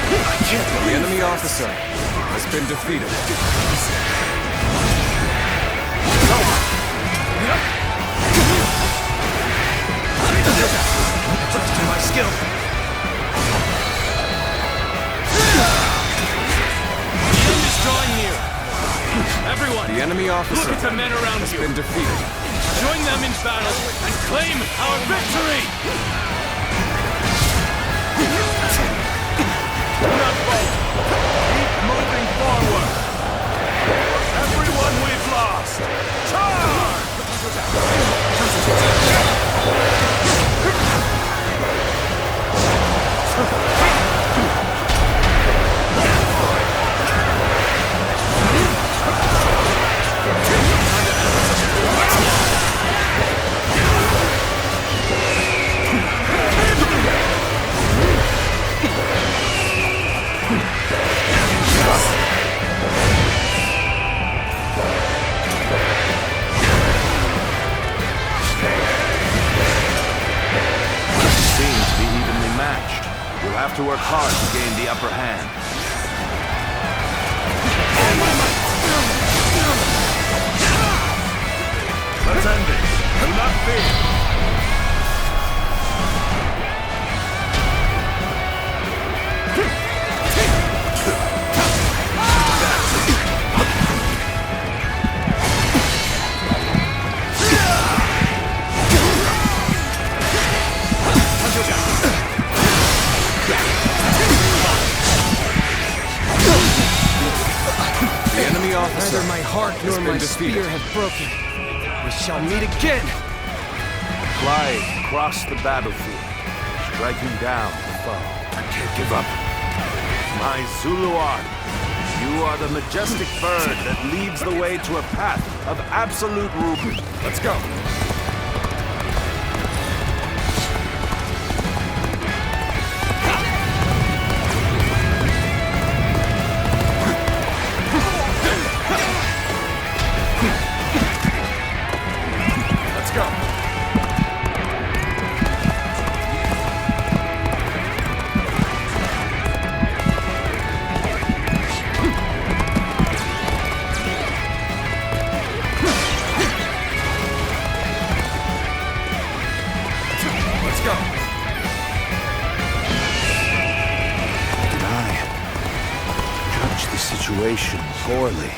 The enemy officer has been defeated. Trust in my skill. The end is drawing near. Everyone, The enemy officer look at the men around has you. been defeated. Join them in battle and claim our victory! Do not falter. Keep moving forward. Everyone we've lost, charge! You'll have to work hard to gain the upper hand. Let's end this. Do not fear. The enemy officer Neither my heart nor my defeated. spear have broken. We shall meet again! Fly across the battlefield, striking down the foe. I can't give up. My Zulu art, you are the majestic bird that leads the way to a path of absolute ruby. Let's go. Let's go. Let's go. Did I judge the situation poorly?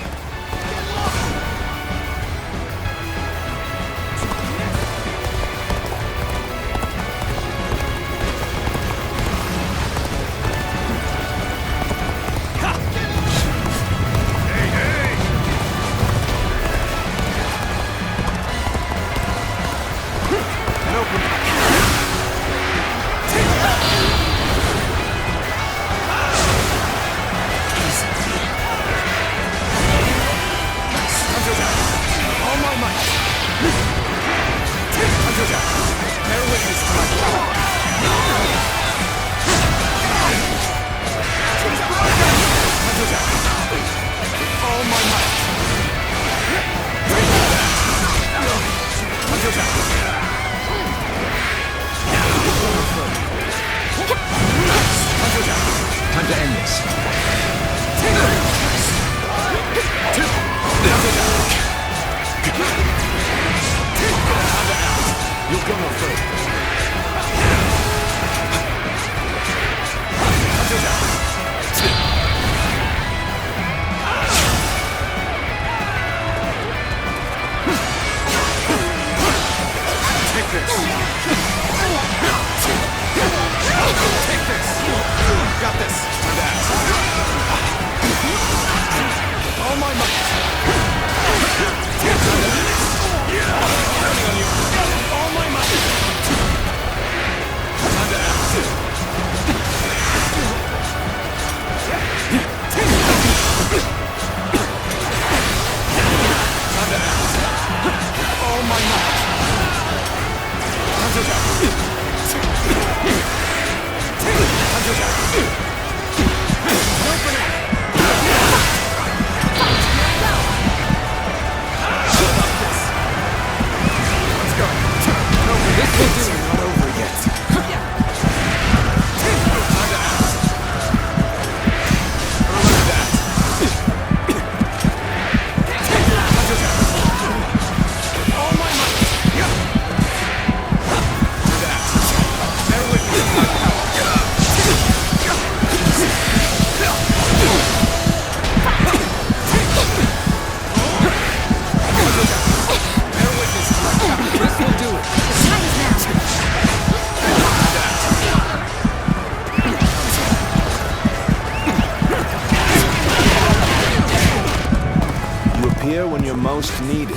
here when you're most needed.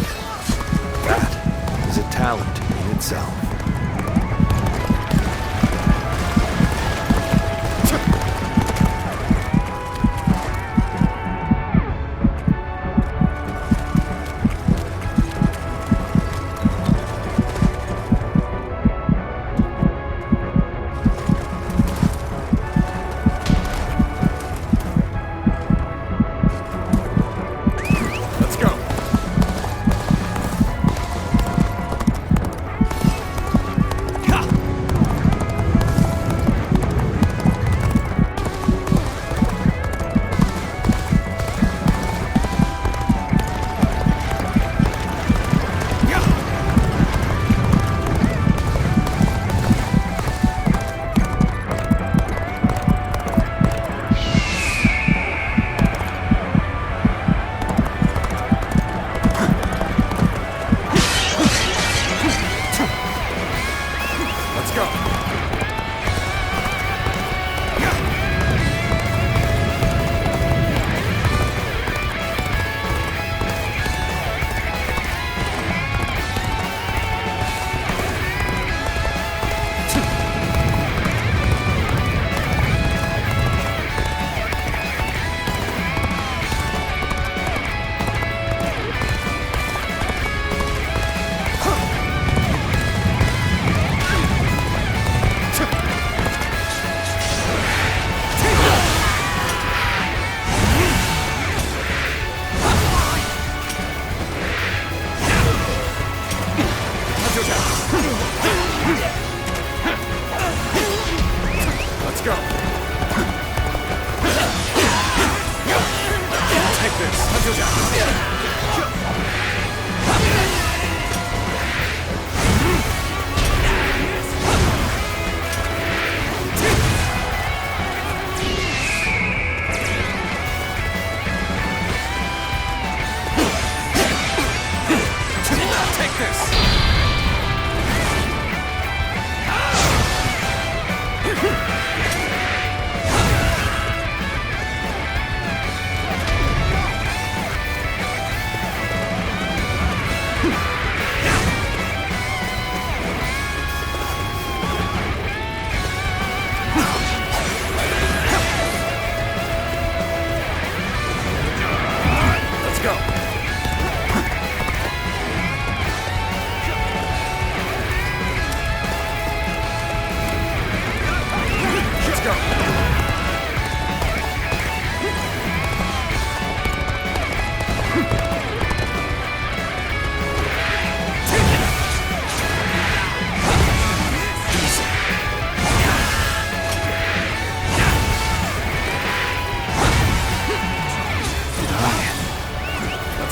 That is a talent in itself.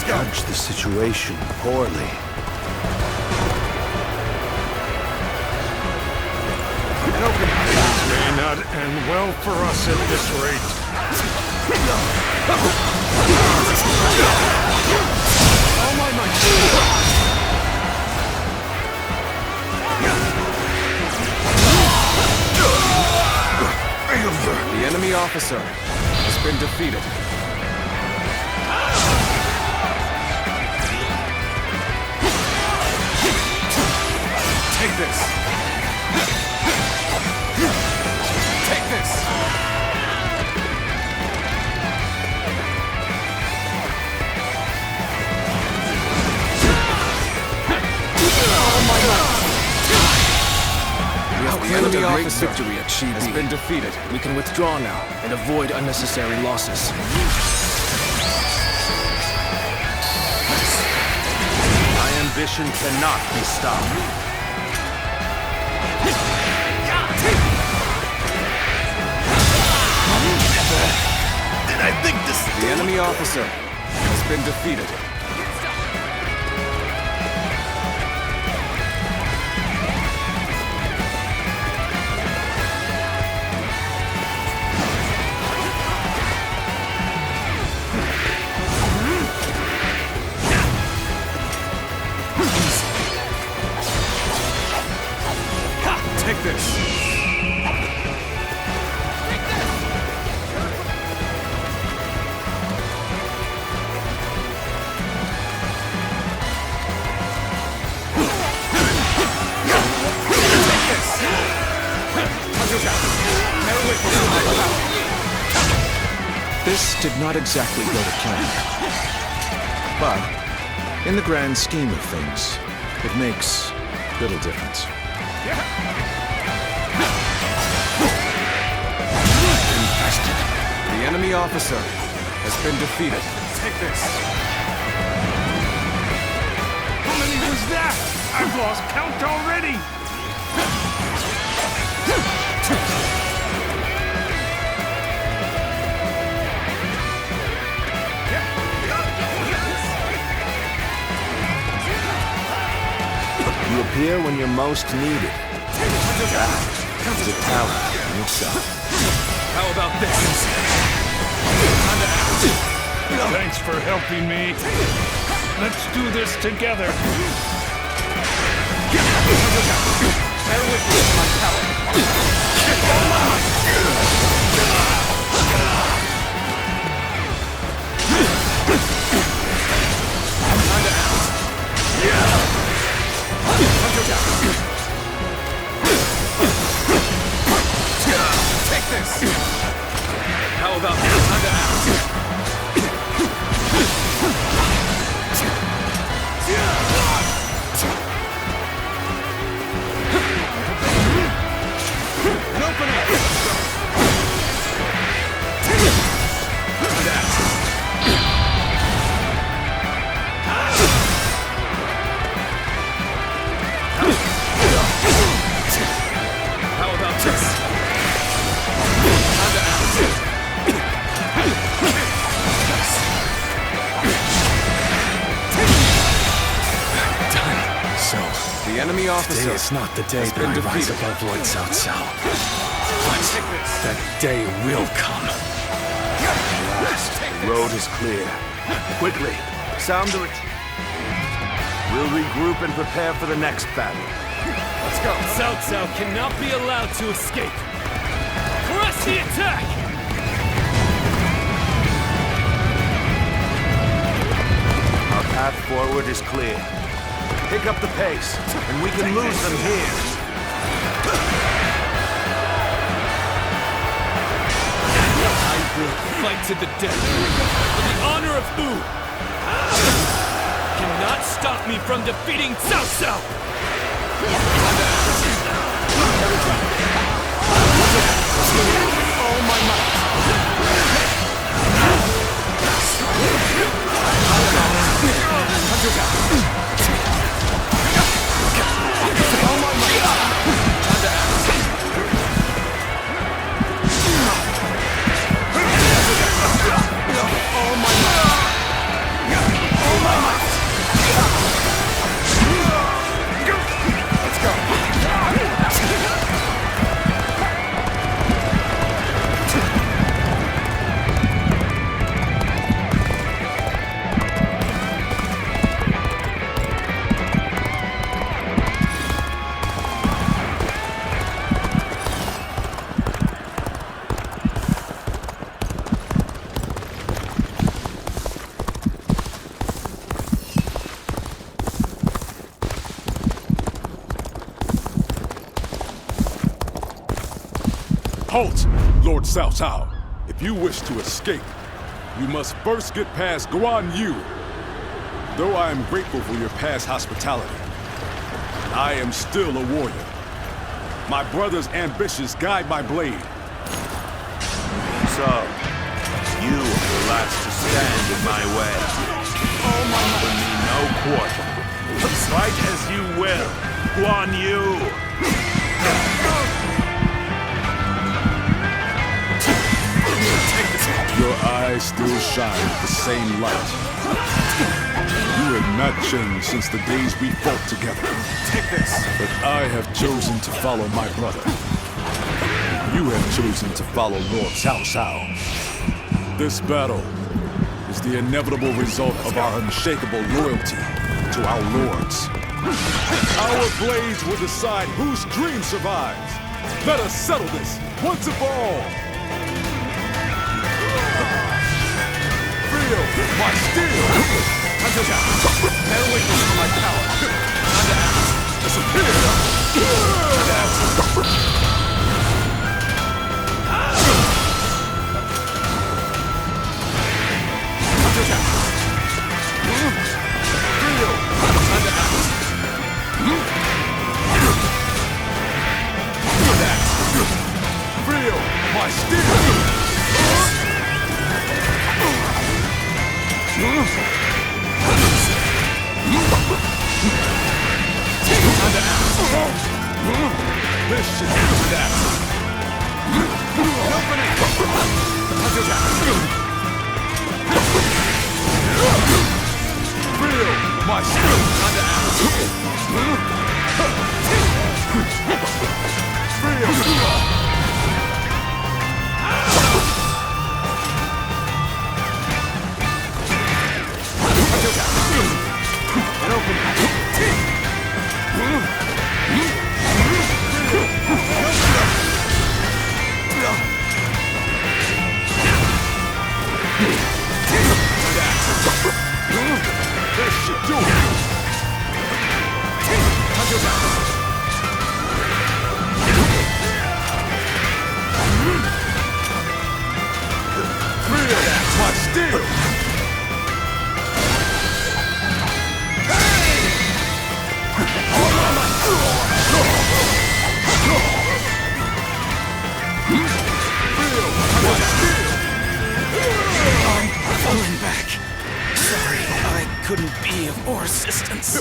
Judge the situation poorly. May not end well for us at this rate. Oh my might! The enemy officer has been defeated. Take this! Take this! Oh my God! The enemy officer has been defeated. We can withdraw now and avoid unnecessary losses. My ambition cannot be stopped. Did I think this? The enemy officer has been defeated. Take this. This did not exactly go to plan. But, in the grand scheme of things, it makes little difference. Infested. The enemy officer has been defeated. Take this. How many was that? I've lost count already! You appear when you're most needed. That is a talent in itself. How about this? Thanks for helping me. Let's do this together. Bear with me for my power. Take this! How about this? Time to act. An opening! How about this? The enemy officer. Today is not the day that I rise above Lord Cao Cao. But that day will come. At last, the road is clear. Quickly, sound the retreat. We'll regroup and prepare for the next battle. Let's go. Cao Cao cannot be allowed to escape. Press the attack! Our path forward is clear. Pick up the pace, and we can lose them here. I will fight to the death for the honor of Wu. Cannot stop me from defeating Cao Cao. All my might. Halt, Lord Cao Cao. If you wish to escape, you must first get past Guan Yu. Though I am grateful for your past hospitality, I am still a warrior. My brother's ambitions guide my blade. So, you are the last to stand in my way. Offer me no quarter. Fight as you will, Guan Yu! Your eyes still shine with the same light. You have not changed since the days we fought together. Take this. But I have chosen to follow my brother. You have chosen to follow Lord Cao Cao. This battle is the inevitable result of our unshakable loyalty to our lords. Our blades will decide whose dream survives. Let us settle this once and for all. Feel my steel! Bear witness to my power. Disappear! Feel my steel! Under axe. This should do that. Opening. Under attack. Feel my steel. Under axe. Feel. And open. This should do it. Feel my steel. I'm falling back. Sorry, I couldn't be of more assistance.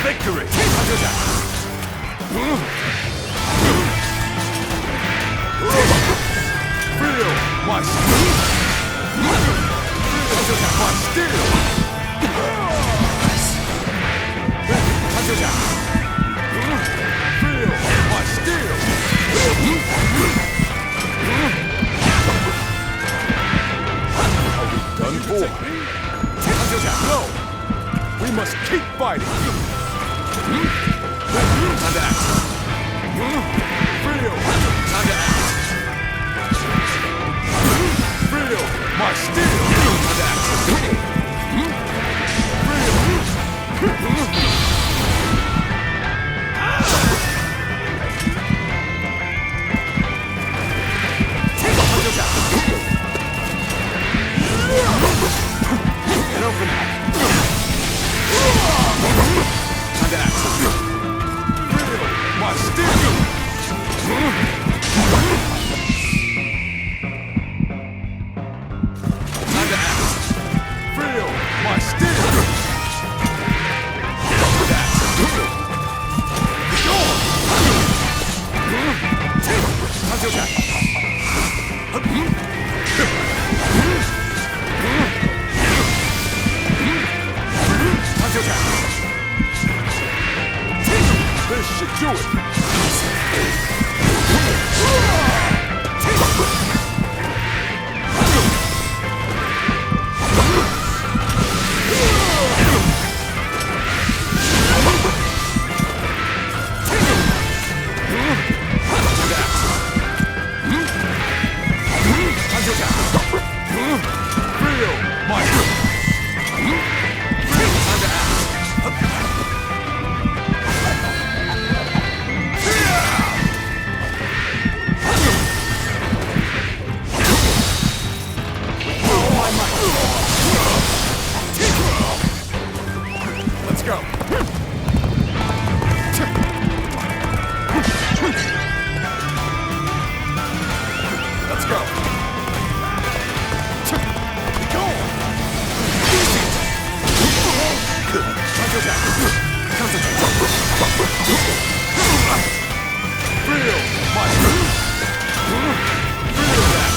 Victory! Feel my steel! My steel! Feel my steel! Are we done for? No! We must keep fighting! Time to act! Feel! Time to act! Feel my steel! Time to act! And open. Time to act. Feel my steel! Time to act. Feel my steel! Time to act. Time to attack. This should do it! Feel my Let's go. Let's go. Go. Concentrate. Feel my Feel that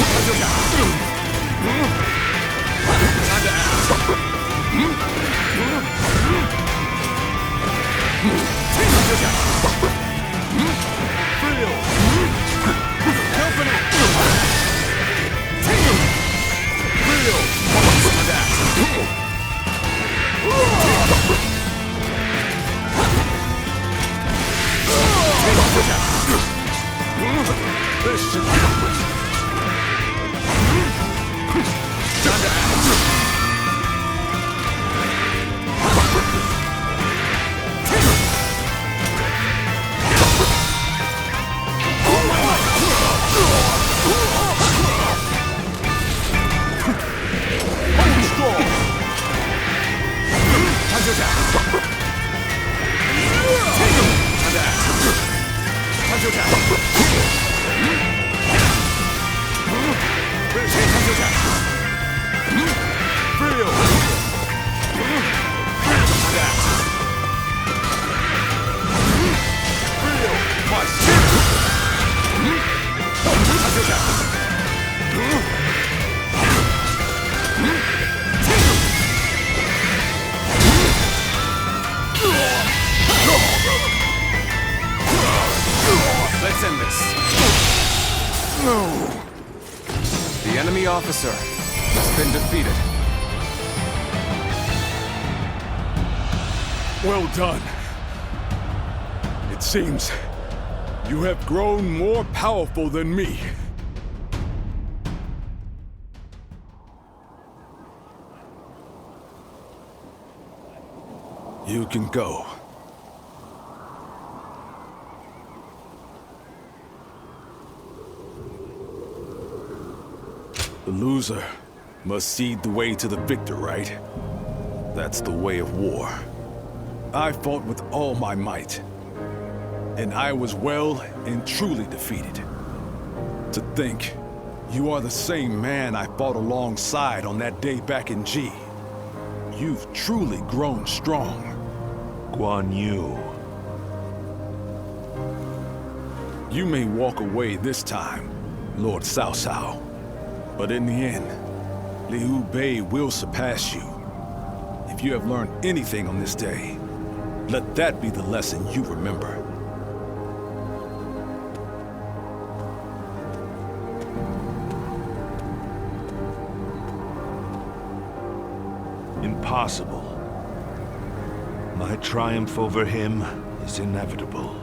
Time to act. Feel. Company. The enemy officer has been defeated. Well done. It seems you have grown more powerful than me. You can go. The loser must cede the way to the victor, right? That's the way of war. I fought with all my might, and I was well and truly defeated. To think, you are the same man I fought alongside on that day back in G. You've truly grown strong. Guan Yu. You may walk away this time, Lord Cao Cao. But in the end, Liu Bei will surpass you. If you have learned anything on this day, let that be the lesson you remember. Impossible. My triumph over him is inevitable.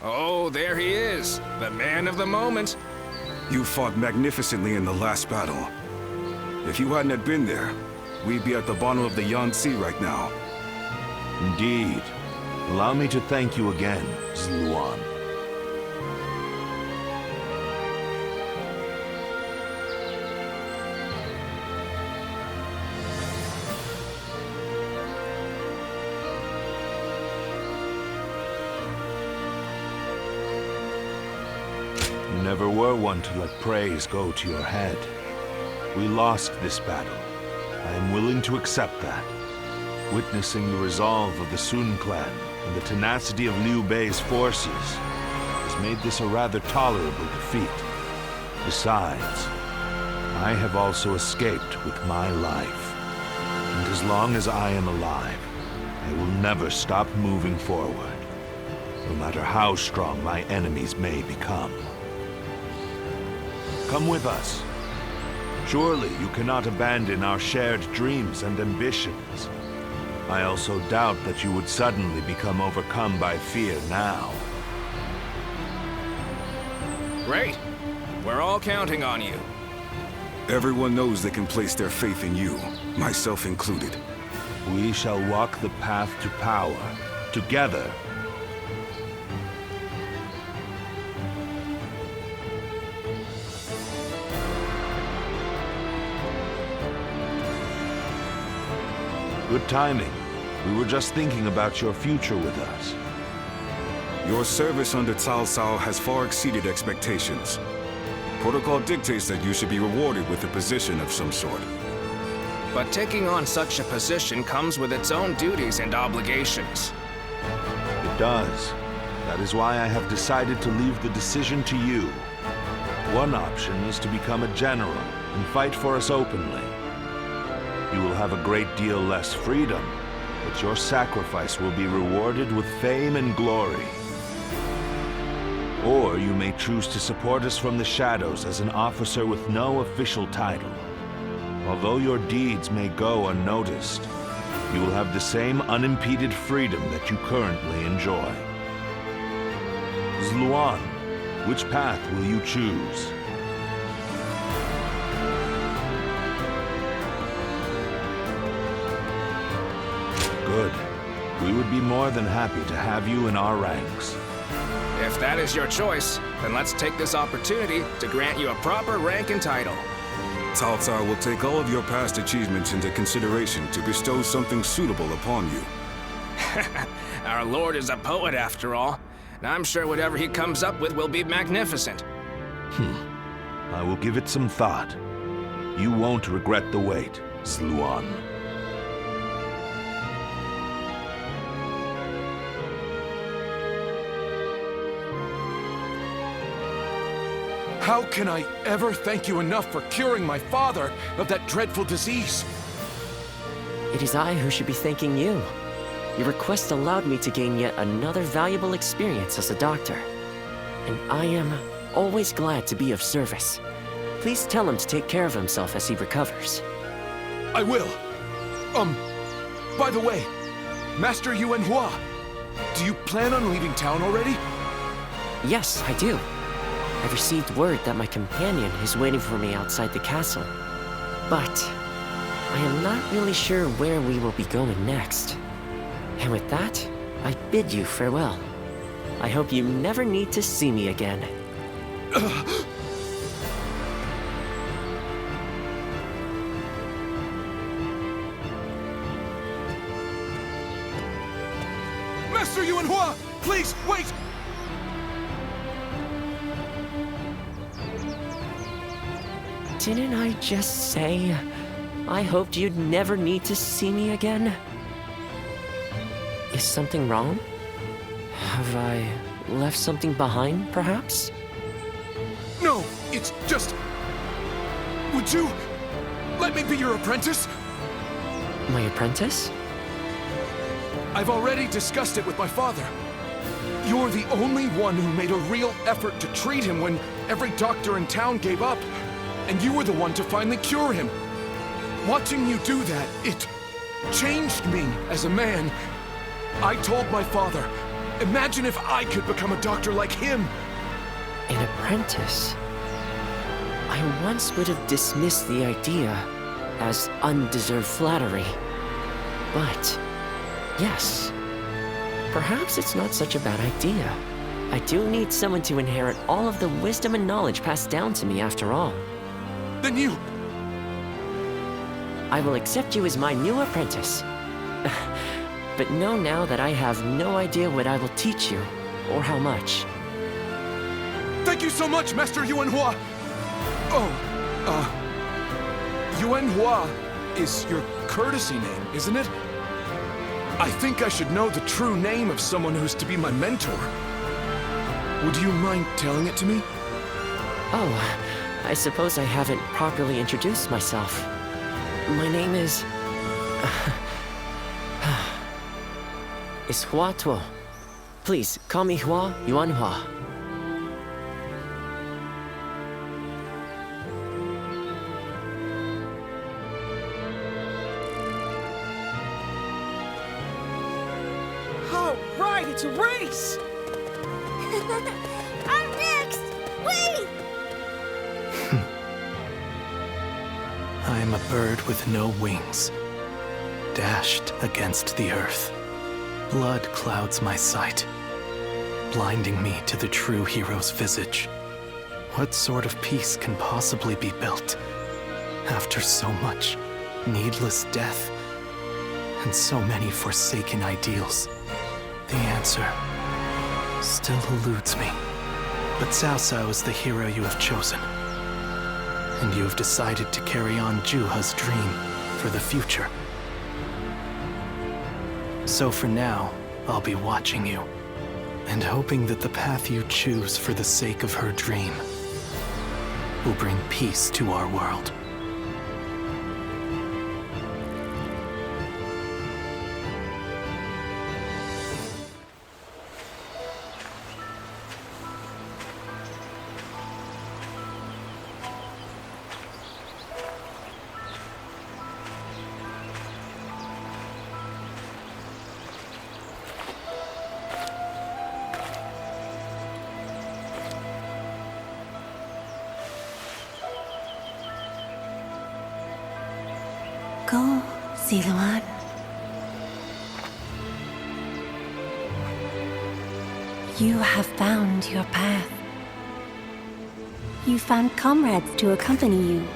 Oh, there he is, the man of the moment. You fought magnificently in the last battle. If you hadn't have been there, we'd be at the bottom of the Yangtze right now. Indeed. Allow me to thank you again, Zluan. You never were one to let praise go to your head. We lost this battle. I am willing to accept that. Witnessing the resolve of the Sun clan and the tenacity of Liu Bei's forces has made this a rather tolerable defeat. Besides, I have also escaped with my life. And as long as I am alive, I will never stop moving forward, no matter how strong my enemies may become. Come with us. Surely you cannot abandon our shared dreams and ambitions. I also doubt that you would suddenly become overcome by fear now. Great. We're all counting on you. Everyone knows they can place their faith in you, myself included. We shall walk the path to power, together. Good timing. We were just thinking about your future with us. Your service under Cao Cao has far exceeded expectations. Protocol dictates that you should be rewarded with a position of some sort. But taking on such a position comes with its own duties and obligations. It does. That is why I have decided to leave the decision to you. One option is to become a general and fight for us openly. You will have a great deal less freedom, but your sacrifice will be rewarded with fame and glory. Or you may choose to support us from the shadows as an officer with no official title. Although your deeds may go unnoticed, you will have the same unimpeded freedom that you currently enjoy. Zluan, which path will you choose? Good. We would be more than happy to have you in our ranks. If that is your choice, then let's take this opportunity to grant you a proper rank and title. Cao Cao will take all of your past achievements into consideration to bestow something suitable upon you. Our lord is a poet after all, and I'm sure whatever he comes up with will be magnificent. I will give it some thought. You won't regret the wait, Zluan. How can I ever thank you enough for curing my father of that dreadful disease? It is I who should be thanking you. Your request allowed me to gain yet another valuable experience as a doctor. And I am always glad to be of service. Please tell him to take care of himself as he recovers. I will. By the way, Master Yuanhua, do you plan on leaving town already? Yes, I do. I've received word that my companion is waiting for me outside the castle. But I am not really sure where we will be going next. And with that, I bid you farewell. I hope you never need to see me again. Master Yuanhua, please, wait! Didn't I just say I hoped you'd never need to see me again? Is something wrong? Have I left something behind, perhaps? No, it's just... Would you let me be your apprentice? My apprentice? I've already discussed it with my father. You're the only one who made a real effort to treat him when every doctor in town gave up. And you were the one to finally cure him. Watching you do that, it changed me as a man. I told my father, imagine if I could become a doctor like him. An apprentice? I once would have dismissed the idea as undeserved flattery. But, yes, perhaps it's not such a bad idea. I do need someone to inherit all of the wisdom and knowledge passed down to me after all. Then you... I will accept you as my new apprentice. But know now that I have no idea what I will teach you, or how much. Thank you so much, Master Yuanhua! Yuanhua is your courtesy name, isn't it? I think I should know the true name of someone who's to be my mentor. Would you mind telling it to me? Oh, I suppose I haven't properly introduced myself. My name is... is Hua Tuo. Please, call me Hua Yuanhua. All right, it's a race! I'm next! Wait! I am a bird with no wings. dashed against the earth. Blood clouds my sight, blinding me to the true hero's visage. What sort of peace can possibly be built after so much needless death and so many forsaken ideals? The answer still eludes me. But Cao Cao is the hero you have chosen, and you have decided to carry on Juha's dream for the future. So for now, I'll be watching you, and hoping that the path you choose for the sake of her dream will bring peace to our world. Go, Ziluan. You have found your path. You found comrades to accompany you.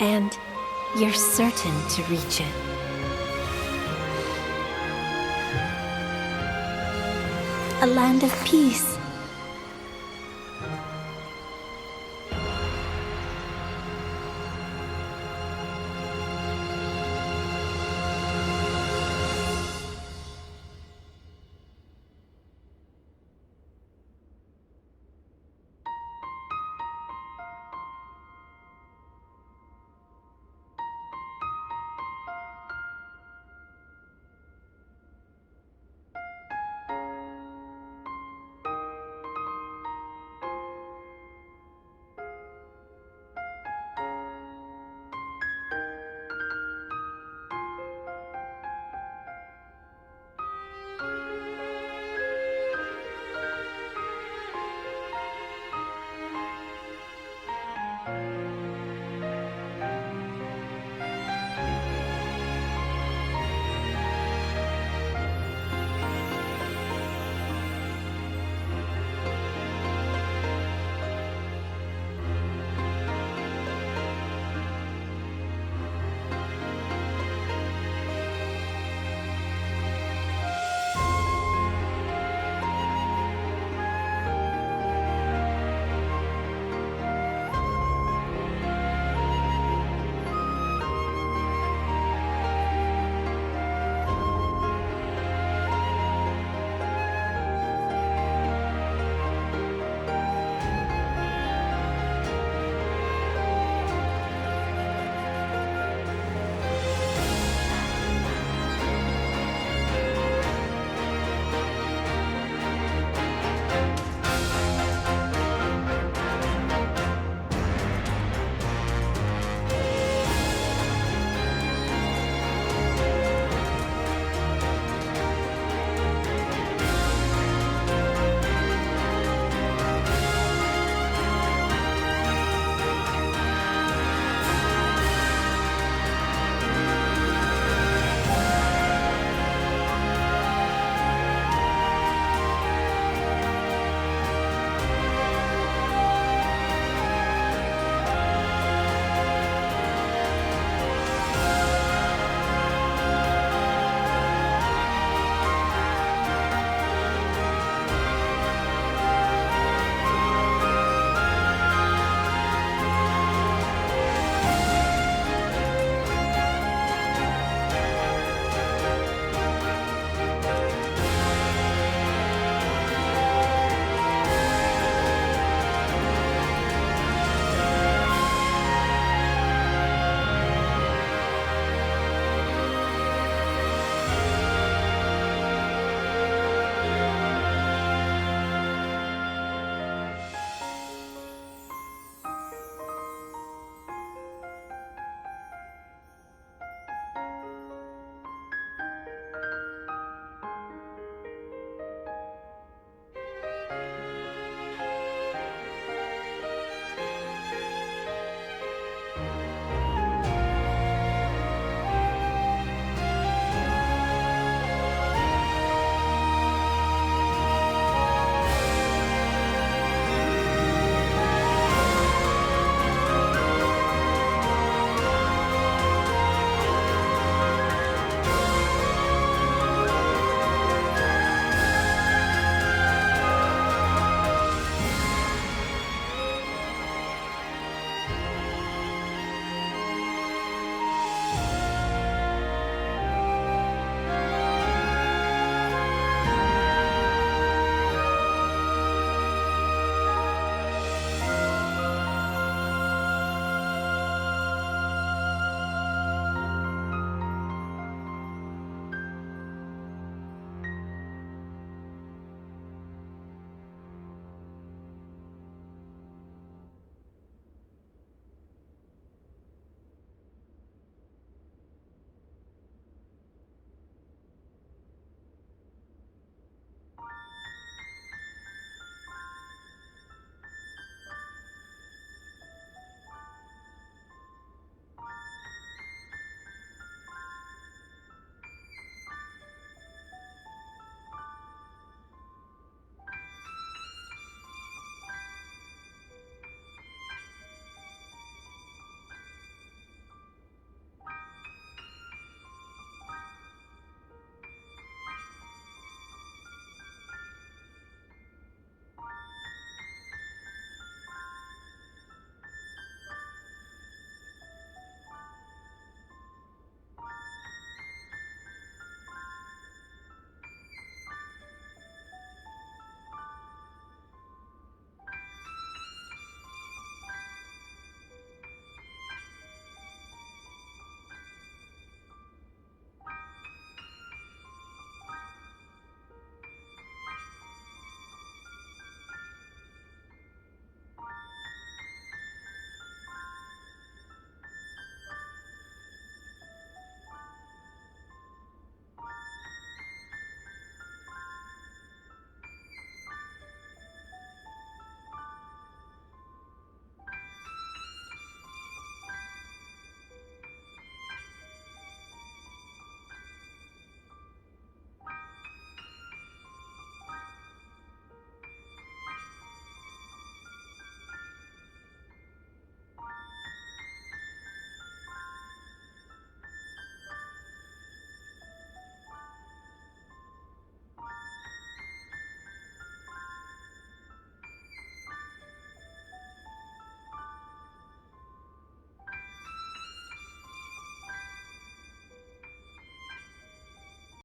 And you're certain to reach it. A land of peace